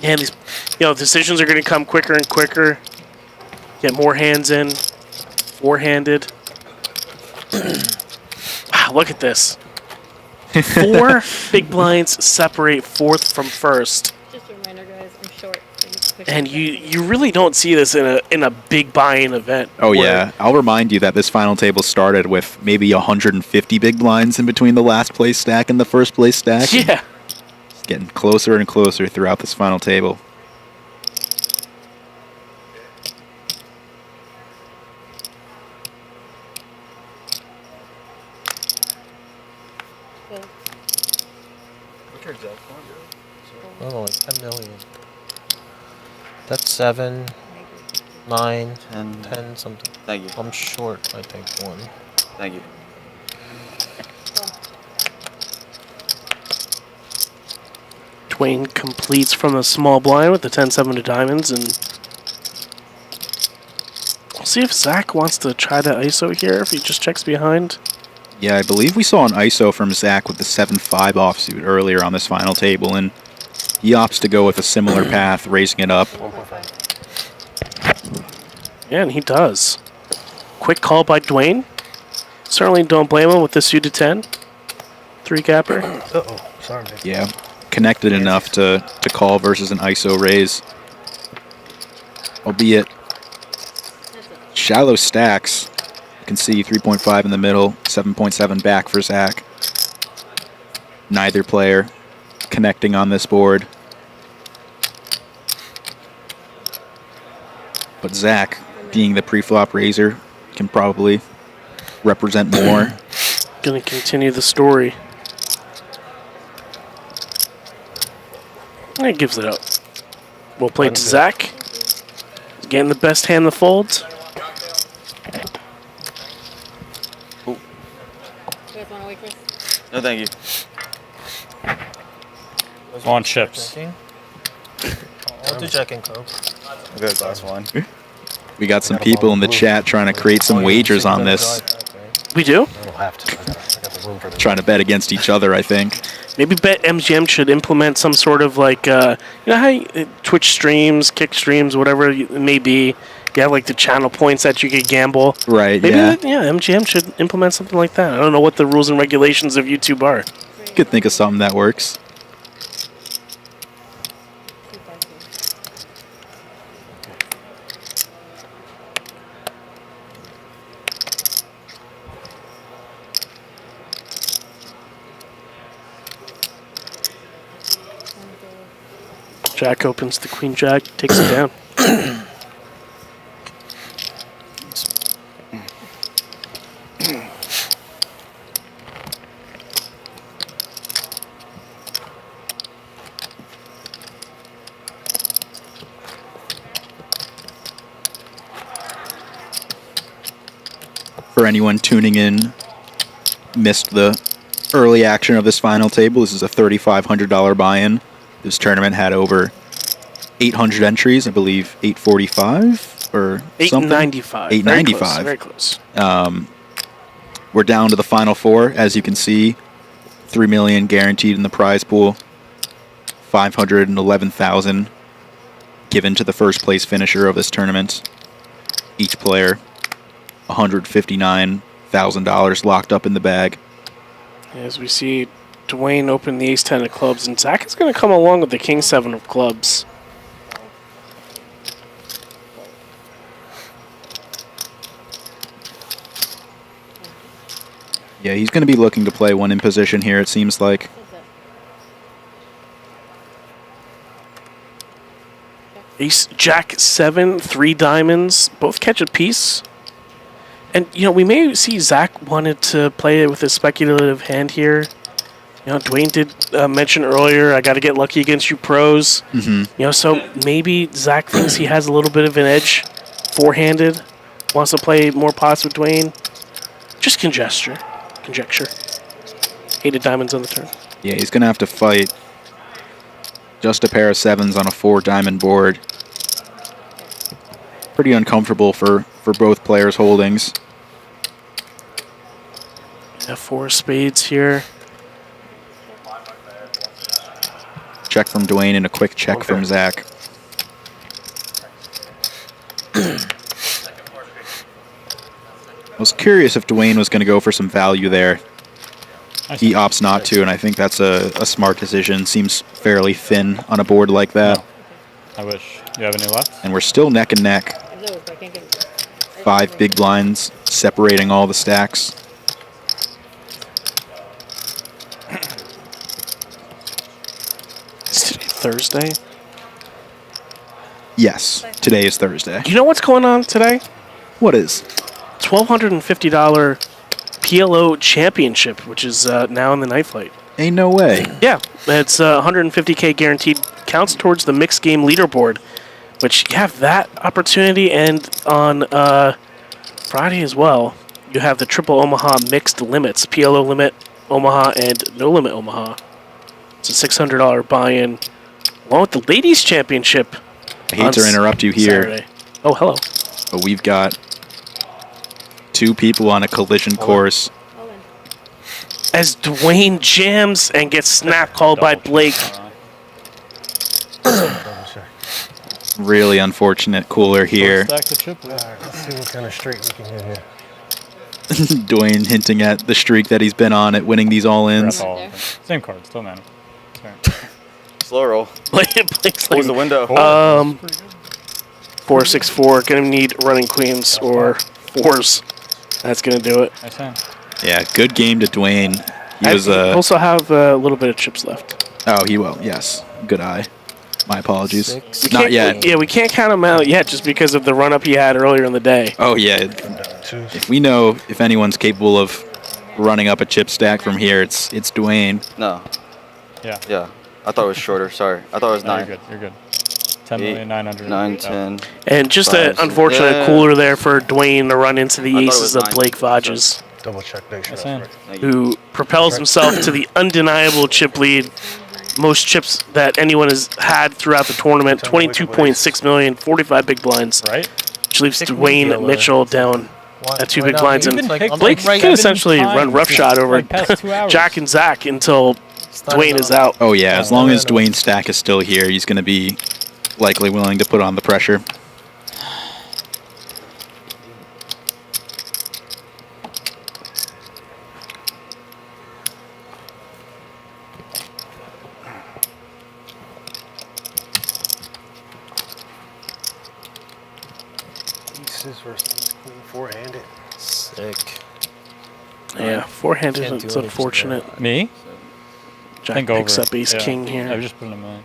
And these, decisions are going to come quicker and quicker. Get more hands in. Four-handed. Wow, look at this. 4 big blinds separate fourth from first. Just a reminder, guys, I'm short. And you really don't see this in a big buy-in event. Oh yeah, I'll remind you that this final table started with maybe 150 big blinds in between the last place stack and the first place stack. Yeah. It's getting closer and closer throughout this final table. Oh, like 10 million. That's 7, 9, 10 something. Thank you. I'm short, I think, 1. Thank you. Dwayne completes from the small blind with the 10-7 of diamonds, and we'll see if Zach wants to try to ISO here, if he just checks behind. Yeah, I believe we saw an ISO from Zach with the 7-5 offsuit earlier on this final table, and he opts to go with a similar path, raising it up. Yeah, and he does. Quick call by Dwayne. Certainly don't blame him with the suited 10. 3-gapper. Uh-oh, sorry. Yeah, connected enough to call versus an ISO raise. Albeit shallow stacks. You can see 3.5 in the middle, 7.7 back for Zach. Neither player connecting on this board. But Zach, being the pre-flop raiser, can probably represent more. Gonna continue the story. He gives it up. We'll play to Zach. He's getting the best hand in the folds. No, thank you. On chips. I'll do Jack and Coke. Okay, last one. We got some people in the chat trying to create some wagers on this. We do? I don't have to. I got the room for the Trying to bet against each other, I think. Maybe BetMGM should implement some sort of like, you know how Twitch streams, Kick streams, whatever it may be, you have like the channel points that you could gamble. Right, Maybe yeah. MGM should implement something like that. I don't know what the rules and regulations of YouTube are. You could think of something that works. Jack opens the Queen Jack, takes it down. For anyone tuning in, missed the early action of this final table, this is a $3,500 buy-in. This tournament had over 800 entries, I believe 845 or something. 895. 895. Very close. We're down to the final four, as you can see. $3 million guaranteed in the prize pool. $511,000 given to the first place finisher of this tournament. Each player, $159,000 locked up in the bag. As we see Dwayne open the ace-10 of clubs, and Zach is going to come along with the king-7 of clubs. Yeah, he's going to be looking to play one in position here, it seems like. Ace, Jack, 7, 3 diamonds, both catch a piece. And, you know, we may see Zach wanted to play it with a speculative hand here. You know, Dwayne did mention earlier, I got to get lucky against you pros. Mm-hmm. You know, so maybe Zach thinks he has a little bit of an edge, four-handed, wants to play more pots with Dwayne. Just conjecture. 8 of diamonds on the turn. Yeah, he's going to have to fight just a pair of 7s on a 4-diamond board. Pretty uncomfortable for both players' holdings. Yeah, 4 spades here. Check from Dwayne and a quick check from Zach. I was curious if Dwayne was going to go for some value there. He opts not to, and I think that's a smart decision. Seems fairly thin on a board like that. No. I wish. Do you have any left? And we're still neck and neck. 5 big blinds separating all the stacks. Is today Thursday? Yes, today is Thursday. You know what's going on today? What is? $1,250 PLO Championship, which is now in the night flight. Ain't no way. Yeah, it's $150K guaranteed. Counts towards the mixed game leaderboard, which you have that opportunity, and on Friday as well, you have the Triple Omaha mixed limits, PLO limit Omaha and no limit Omaha. It's a $600 buy-in, along with the Ladies Championship. I hate to interrupt you here. Saturday. Oh, hello. But we've got 2 people on a collision course. As Dwayne jams and gets snap called by Blake. Really unfortunate cooler here. Let's see what kind of streak we can get here. Dwayne hinting at the streak that he's been on at winning these all-ins. Same card, still matter. Slow roll. Blake's Close the window. 4-6-4. Gonna need running queens or 4s. That's gonna do it. Yeah, good game to Dwayne. He was also have a little bit of chips left. Oh, he will. Yes, good eye. My apologies. We Not can't- yet. Yeah, we can't count him out yet just because of the run-up he had earlier in the day. Oh yeah. If we know if anyone's capable of running up a chip stack from here, it's Dwayne. No. Yeah. Yeah. I thought it was shorter. Sorry. I thought it was No, 9. You're good. 10,900,000. 9, 10. And just an 5, unfortunate yeah. cooler there for Dwayne to run into the I thought it aces was of 9. Blake Vodges. Double check, make sure Nice that's hand. right. who propels himself to the undeniable chip lead. Most chips that anyone has had throughout the tournament, 22.6 million, 45 big blinds. Right. Which leaves Pick me, Dwayne dealer. Mitchell down at 2 why big not blinds. me? And It's like, I'm Blake like can right essentially run roughshot over like past 2 hours. Jack and Zach until Dwayne is out. Oh yeah, as long as Dwayne's stack is still here, he's going to be likely willing to put on the pressure. Aces versus queen four-handed. Sick. Yeah, forehand Can't is do unfortunate. Me? Jack Think picks over. up ace Yeah. king here. I was just putting a million.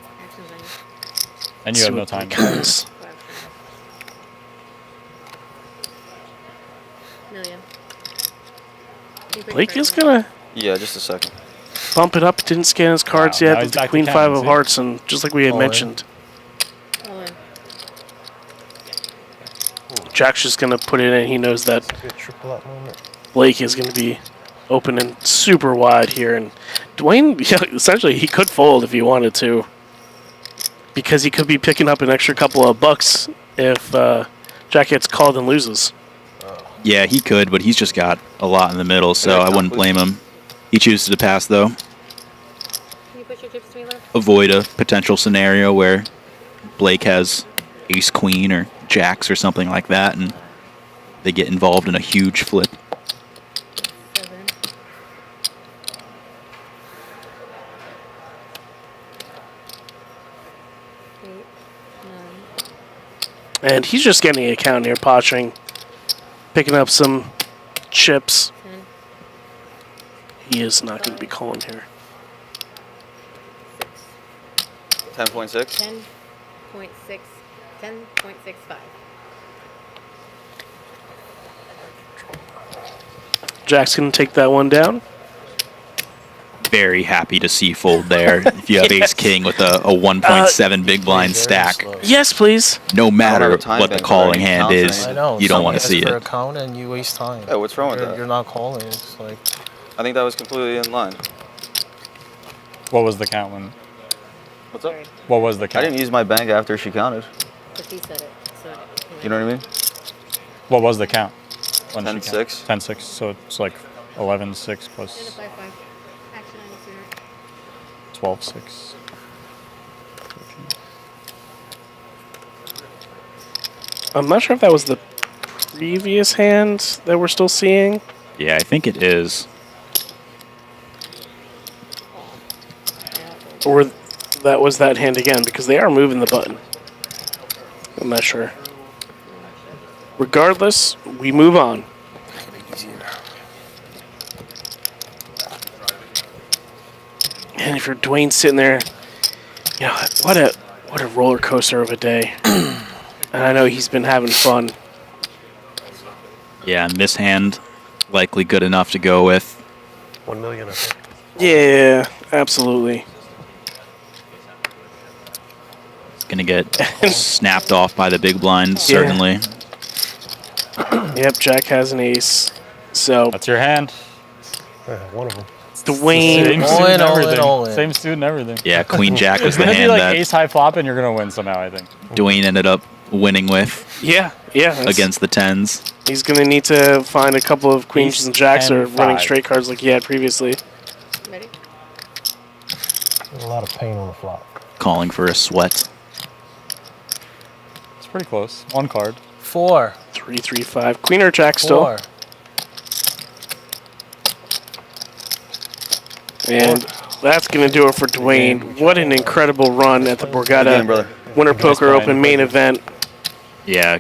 And you See have no what time. Blake has. Million. Blake is gonna Yeah, just a second. bump it up. Didn't scan his cards Wow, now yet. he's With the back to queen 10, five of see? hearts, and just like we had All in. mentioned, All in. Jack's just gonna put it in. He knows that Good triple up moment. Blake is gonna be opening super wide here, and Dwayne, yeah, essentially he could fold if he wanted to, because he could be picking up an extra couple of bucks if Jack gets called and loses. Yeah, he could, but he's just got a lot in the middle, so I wouldn't blame him. He chooses to pass, though. Can you push your chips to me, left? Avoid a potential scenario where Blake has ace-queen or jacks or something like that, and they get involved in a huge flip. 7. Eight. 9. And he's just getting an account here, posturing, picking up some chips. 10. He is not going to be calling here. 10.6. 10.6. 10.65. Jack's going to take that one down. Very happy to see fold there. If you have ace-king with a 1.7 big blind stack, Yes, please. no matter have a time what the bank calling already. hand Counts is, I know. you don't want to somebody see asks for it. a count and you waste time. Yeah, what's wrong with that? You're not calling. It's like I think that was completely in line. What was the count when? What's up? What was the I count? didn't use my bank after she counted. But he said it. So You know what I mean? What was the count? When she 10-6. counted? 10-6. So it's like 11-6 plus 5. Action on the 12-6. I'm not sure if that was the previous hand that we're still seeing. Yeah, I think it is. Or that was that hand again, because they are moving the button. I'm not sure. Regardless, we move on. And if you're Dwayne sitting there, you know, what a roller coaster of a day. And I know he's been having fun. Yeah, and this hand likely good enough to go with. 1 million, I think. Yeah, absolutely. Gonna get snapped off by the big blind, certainly. Yep, Jack has an ace. So That's your hand. Yeah, one of them. Dwayne. Same All suit in, and all in, everything. all in. Same suit and everything. Yeah, Queen Jack was the It's gonna be hand like that ace high flop, and you're gonna win somehow. I think. Dwayne ended up winning with Yeah. against the tens. He's going to need to find a couple of queens Ace and jacks or 10-5. running straight cards like he had previously. Ready? There's a lot of pain on the flop. Calling for a sweat. It's pretty close. One card. 4. 3, 3, 5. Queen or jack still. 4. And that's going to do it for Dwayne. What an incredible run at the Borgata Winter Poker Open main event. Yeah,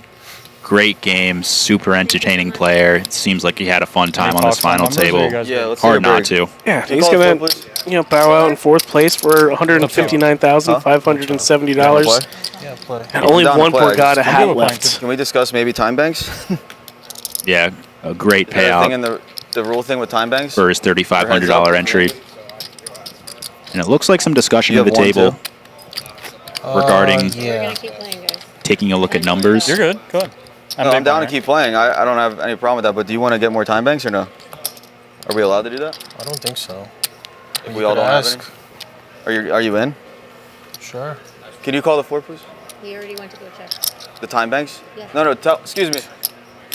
great game, super entertaining player. It seems like he had a fun time on this final table. Yeah, let's Hard take a not to. Yeah, Can you he's call it going four, to bow out in fourth place for $159,570. Yeah, play. And only Down to one play, I Borgata just- hat left. Can we discuss maybe time banks? Yeah, a great Is there a thing in payout the rule thing with time banks? for his $3,500 entry. And it looks like some discussion You at the have one, table regarding We're Yeah. gonna keep playing, guys. taking a look at numbers. You're good. Go ahead. No, I'm down to keep playing. I don't have any problem with that, but do you want to get more time banks or no? Are we allowed to do that? I don't think so. If we all don't have any? Are you in? Sure. Can you call the 4, please? He already went to go check. The time banks? Yeah. No, excuse me.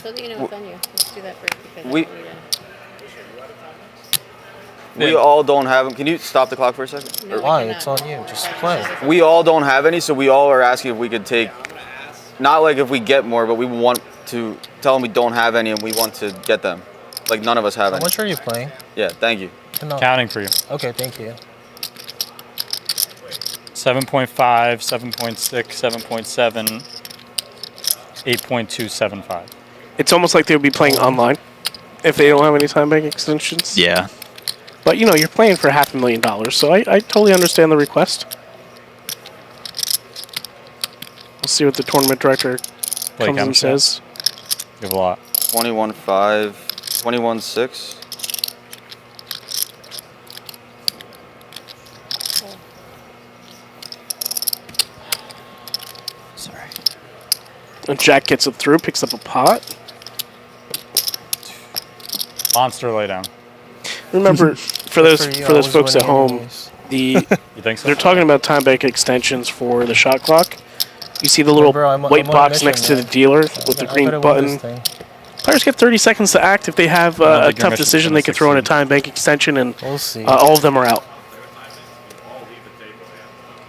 So that you know it's on you. Let's do that first because We all don't have them. Can you stop the clock for a second? No, Why? It's on you. Just play. We all don't have any, so we all are asking if we could take, not like if we get more, but we want to tell them we don't have any and we want to get them. Like none of us have How any. much are you playing? Yeah, thank you. No. Counting for you. Okay, thank you. 7.5, 7.6, 7.7, 8.275. It's almost like they would be playing online if they don't have any time bank extensions. Yeah. But, you know, you're playing for $500,000, so I totally understand the request. We'll see what the tournament director comes and says. You have a lot. 21.5, 21.6. Sorry. And Jack gets it through, picks up a pot. Monster laydown. Remember, for those folks at home, You think so? they're talking about time bank extensions for the shot clock. You see the little white box next to the dealer with the green button. Players get 30 seconds to act. If they have a tough decision, they can throw in a time bank extension, and all of them are out.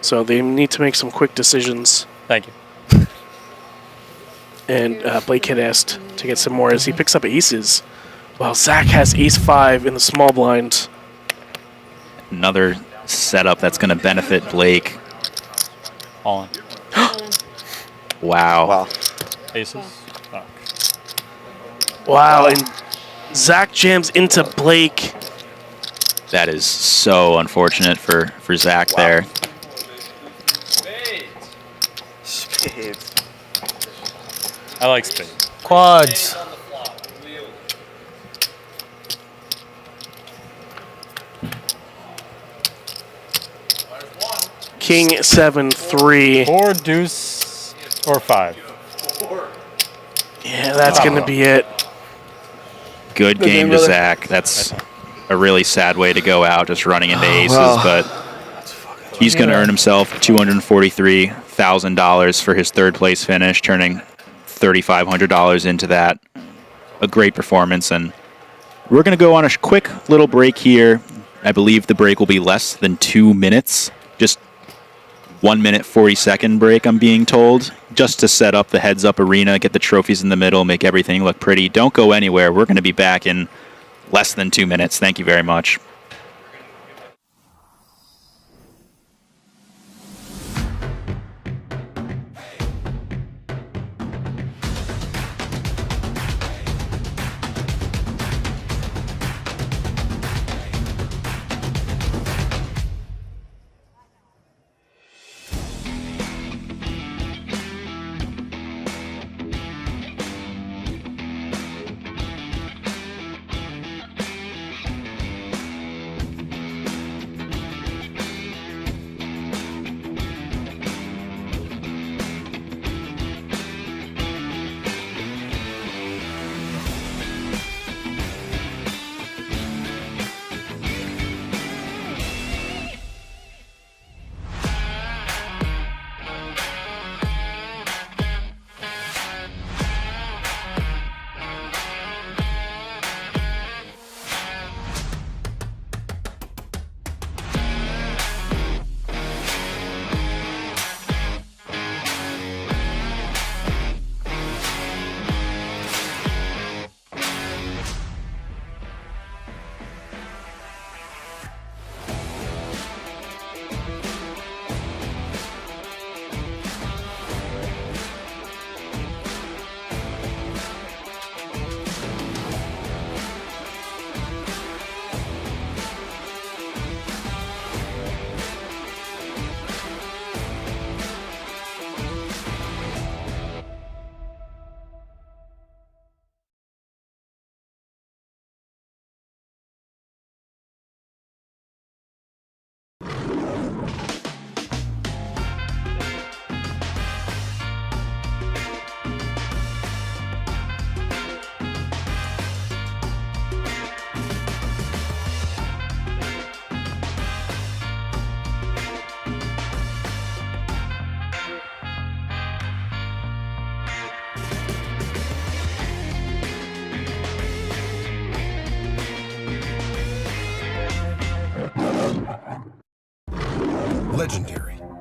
So they need to make some quick decisions. Thank you. And Blake had asked to get some more as he picks up aces. Well, Zach has ace-5 in the small blind. Another setup that's going to benefit Blake. All in. Wow. Aces. Fuck. Wow, and Zach jams into Blake. That is so unfortunate for Zach there. Spades. I like spades. Quads. King 7-3. 4 deuce or 5. Yeah, that's going to be it. Good game to Zach. That's a really sad way to go out, just running into aces, but he's going to earn himself $243,000 for his third place finish, turning $3,500 into that. A great performance, and we're going to go on a quick little break here. I believe the break will be less than 2 minutes, just 1 minute 40-second break, I'm being told, just to set up the heads-up arena, get the trophies in the middle, make everything look pretty. Don't go anywhere. We're going to be back in less than 2 minutes. Thank you very much.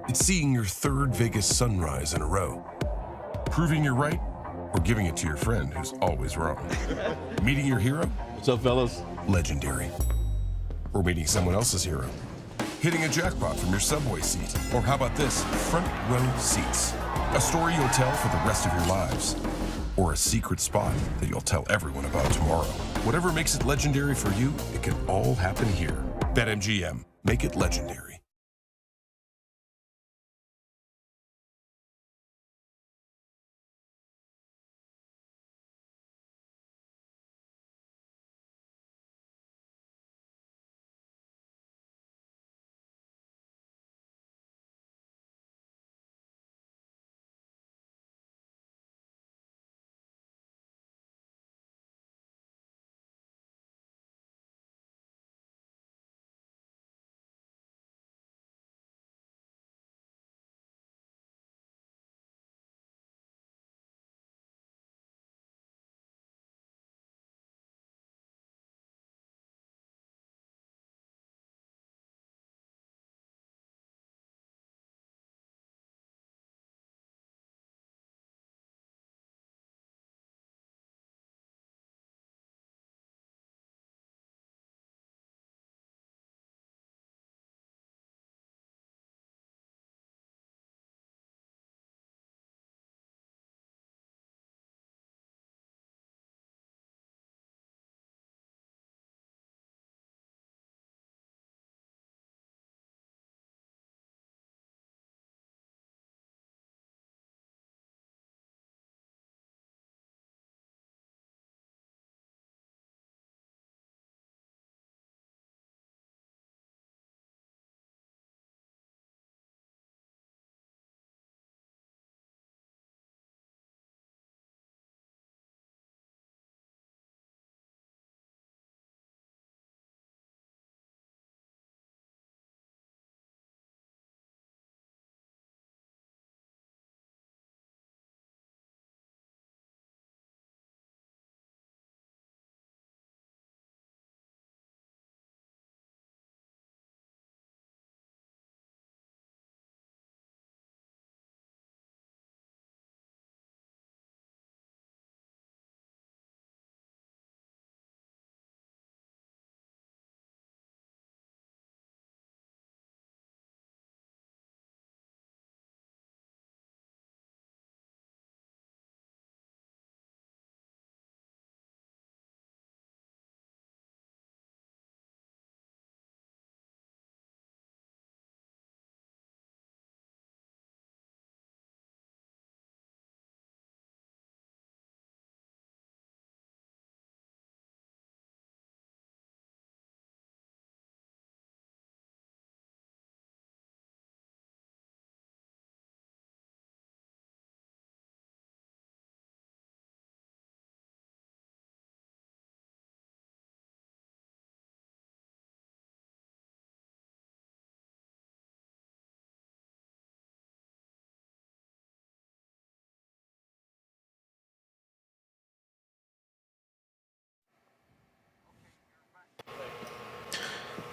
It's seeing your third Vegas sunrise in a row. Proving you're right, or giving it to your friend who's always wrong. Meeting your hero? What's up, fellas? Legendary. Or meeting someone else's hero. Hitting a jackpot from your subway seat. Or how about this? Front row seats. A story you'll tell for the rest of your lives. Or a secret spot that you'll tell everyone about tomorrow. Whatever makes it legendary for you, it can all happen here. BetMGM. Make it legendary.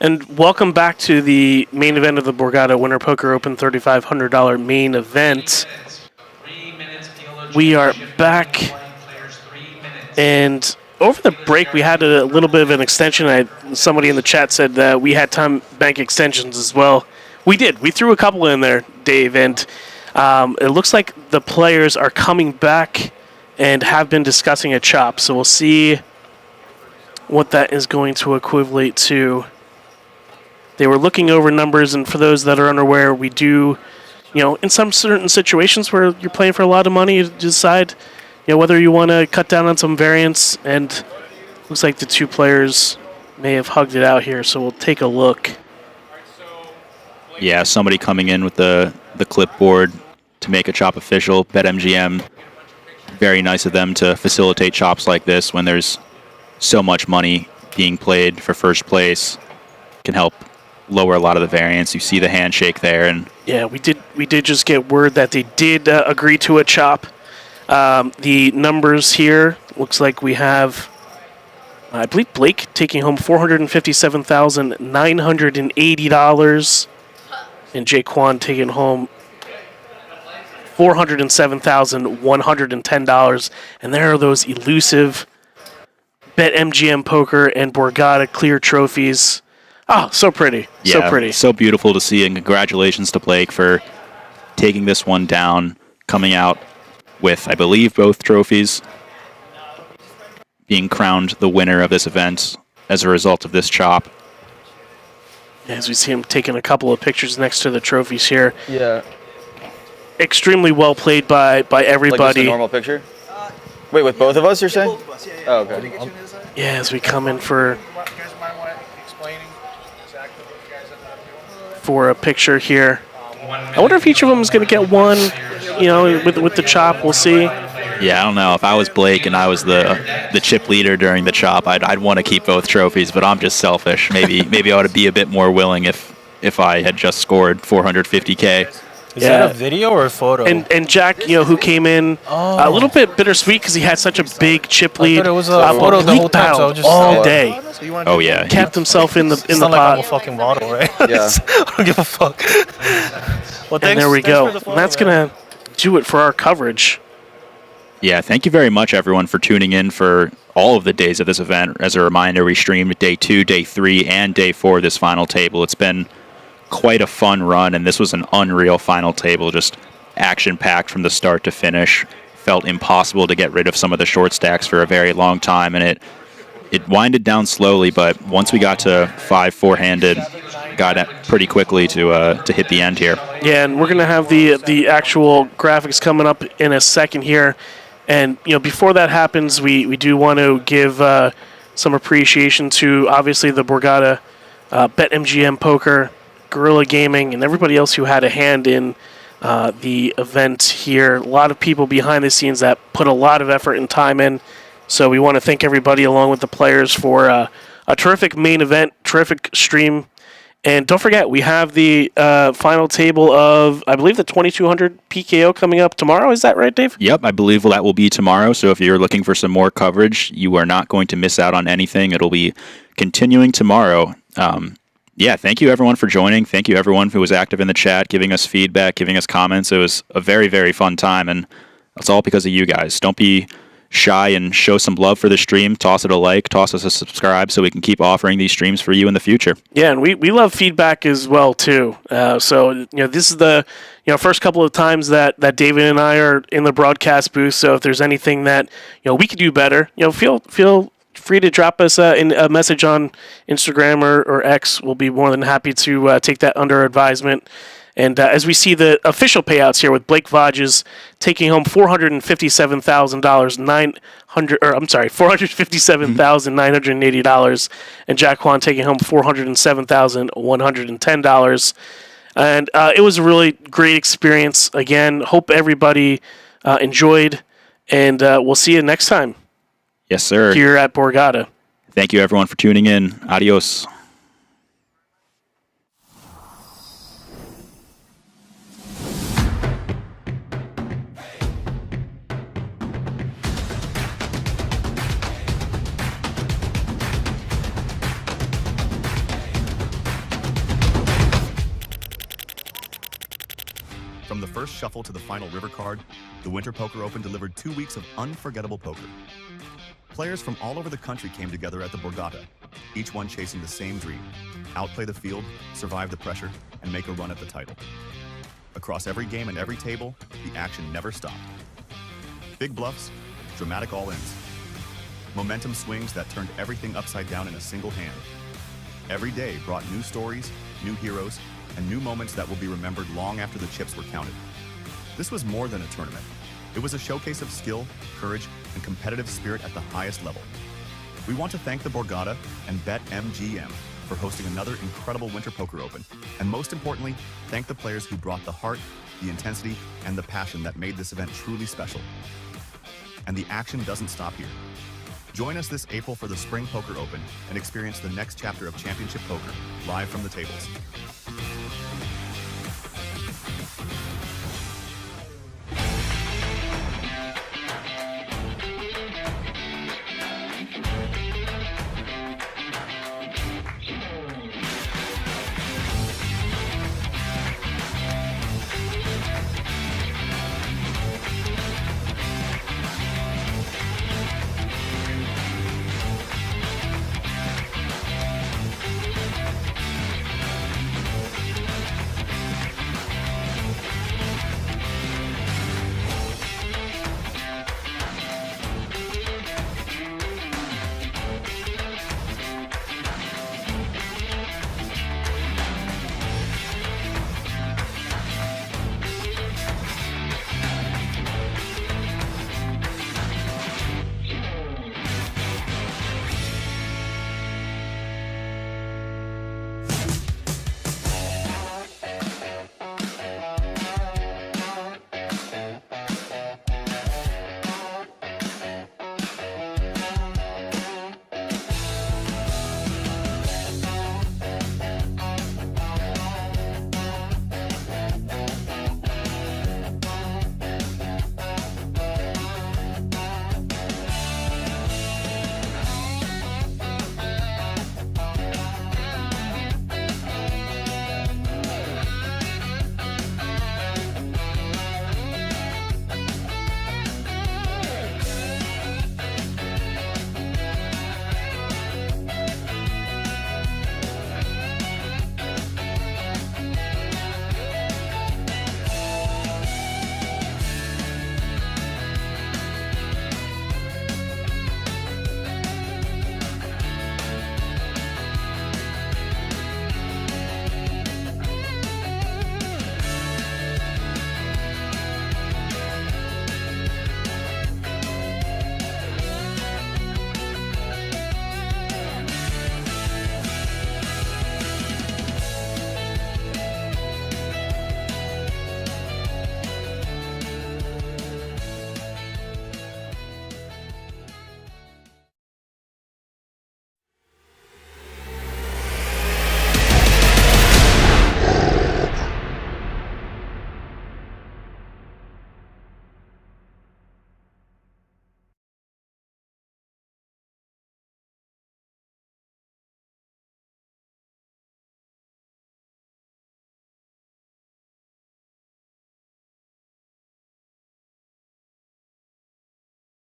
And welcome back to the main event of the Borgata Winter Poker Open $3,500 main event. We are back, and over the break we had a little bit of an extension. Somebody in the chat said that we had time bank extensions as well. We did. We threw a couple in there, Dave, and it looks like the players are coming back and have been discussing a chop. So we'll see what that is going to equivalent to. They were looking over numbers, and for those that are unaware, we do, in some certain situations where you're playing for a lot of money, you decide, whether you want to cut down on some variance, and looks like the two players may have hugged it out here, so we'll take a look. Yeah, somebody coming in with the clipboard to make a chop official. BetMGM, very nice of them to facilitate chops like this when there's so much money being played for first place. Can help lower a lot of the variance. You see the handshake there, and yeah, we did just get word that they did agree to a chop. The numbers here looks like we have, I believe, Blake taking home $457,980. and Jaquan taking home $407,110. And there are those elusive BetMGM Poker and Borgata clear trophies. Oh, so pretty. Yeah, so pretty. So beautiful to see, and congratulations to Blake for taking this one down, coming out with, I believe, both trophies, being crowned the winner of this event as a result of this chop. As we see him taking a couple of pictures next to the trophies here. Yeah. Extremely well played by everybody. Like just a normal picture? Wait, with both of us, you're saying? Both of us, yeah. Oh, okay. Yeah, as we come in for a picture here. I wonder if each of them is going to get one, with the chop. We'll see. Yeah, I don't know. If I was Blake and I was the chip leader during the chop, I'd want to keep both trophies, but I'm just selfish. Maybe I ought to be a bit more willing if I had just scored 450K. Is that a video or a photo? And Jack, who came in a little bit bittersweet because he had such a big chip lead. I thought it was a photo the whole time, so just all day. Oh yeah, kept himself in the pot. Like I'm a fucking model, right? Yeah. I don't give a fuck. Well, and there we go. And that's gonna do it for our coverage. Yeah, thank you very much, everyone, for tuning in for all of the days of this event. As a reminder, we streamed day 2, day 3, and day 4 of this final table. It's been quite a fun run, and this was an unreal final table, just action-packed from the start to finish. Felt impossible to get rid of some of the short stacks for a very long time, and it winded down slowly, but once we got to 5 4-handed, got it pretty quickly to hit the end here. Yeah, and we're going to have the actual graphics coming up in a second here. And, before that happens, we do want to give some appreciation to, obviously, the Borgata, BetMGM Poker, Guerrilla Gaming, and everybody else who had a hand in the event here. A lot of people behind the scenes that put a lot of effort and time in. So we want to thank everybody along with the players for a terrific main event, terrific stream. And don't forget, we have the final table of, I believe, the 2200 PKO coming up tomorrow. Is that right, Dave? Yep, I believe that will be tomorrow. So if you're looking for some more coverage, you are not going to miss out on anything. It'll be continuing tomorrow. Yeah, thank you, everyone, for joining. Thank you, everyone who was active in the chat, giving us feedback, giving us comments. It was a very, very fun time, and that's all because of you guys. Don't be shy and show some love for the stream. Toss it a like, toss us a subscribe so we can keep offering these streams for you in the future. Yeah, and we love feedback as well too. So this is the first couple of times that David and I are in the broadcast booth. So if there's anything that we could do better, feel free to drop us a message on Instagram or X. We'll be more than happy to take that under advisement. And as we see the official payouts here with Blake Vodges taking home $457,980, and Jaquan taking home $407,110. And it was a really great experience. Again, hope everybody enjoyed, and we'll see you next time. Yes, sir. Here at Borgata. Thank you, everyone, for tuning in. Adios. From the first shuffle to the final river card, the Winter Poker Open delivered 2 weeks of unforgettable poker. Players from all over the country came together at the Borgata, each one chasing the same dream: outplay the field, survive the pressure, and make a run at the title. Across every game and every table, the action never stopped. Big bluffs, dramatic all-ins, momentum swings that turned everything upside down in a single hand. Every day brought new stories, new heroes, and new moments that will be remembered long after the chips were counted. This was more than a tournament. It was a showcase of skill, courage, and competitive spirit at the highest level. We want to thank the Borgata and BetMGM for hosting another incredible Winter Poker Open, and most importantly, thank the players who brought the heart, the intensity, and the passion that made this event truly special. And the action doesn't stop here. Join us this April for the Spring Poker Open and experience the next chapter of Championship Poker live from the tables.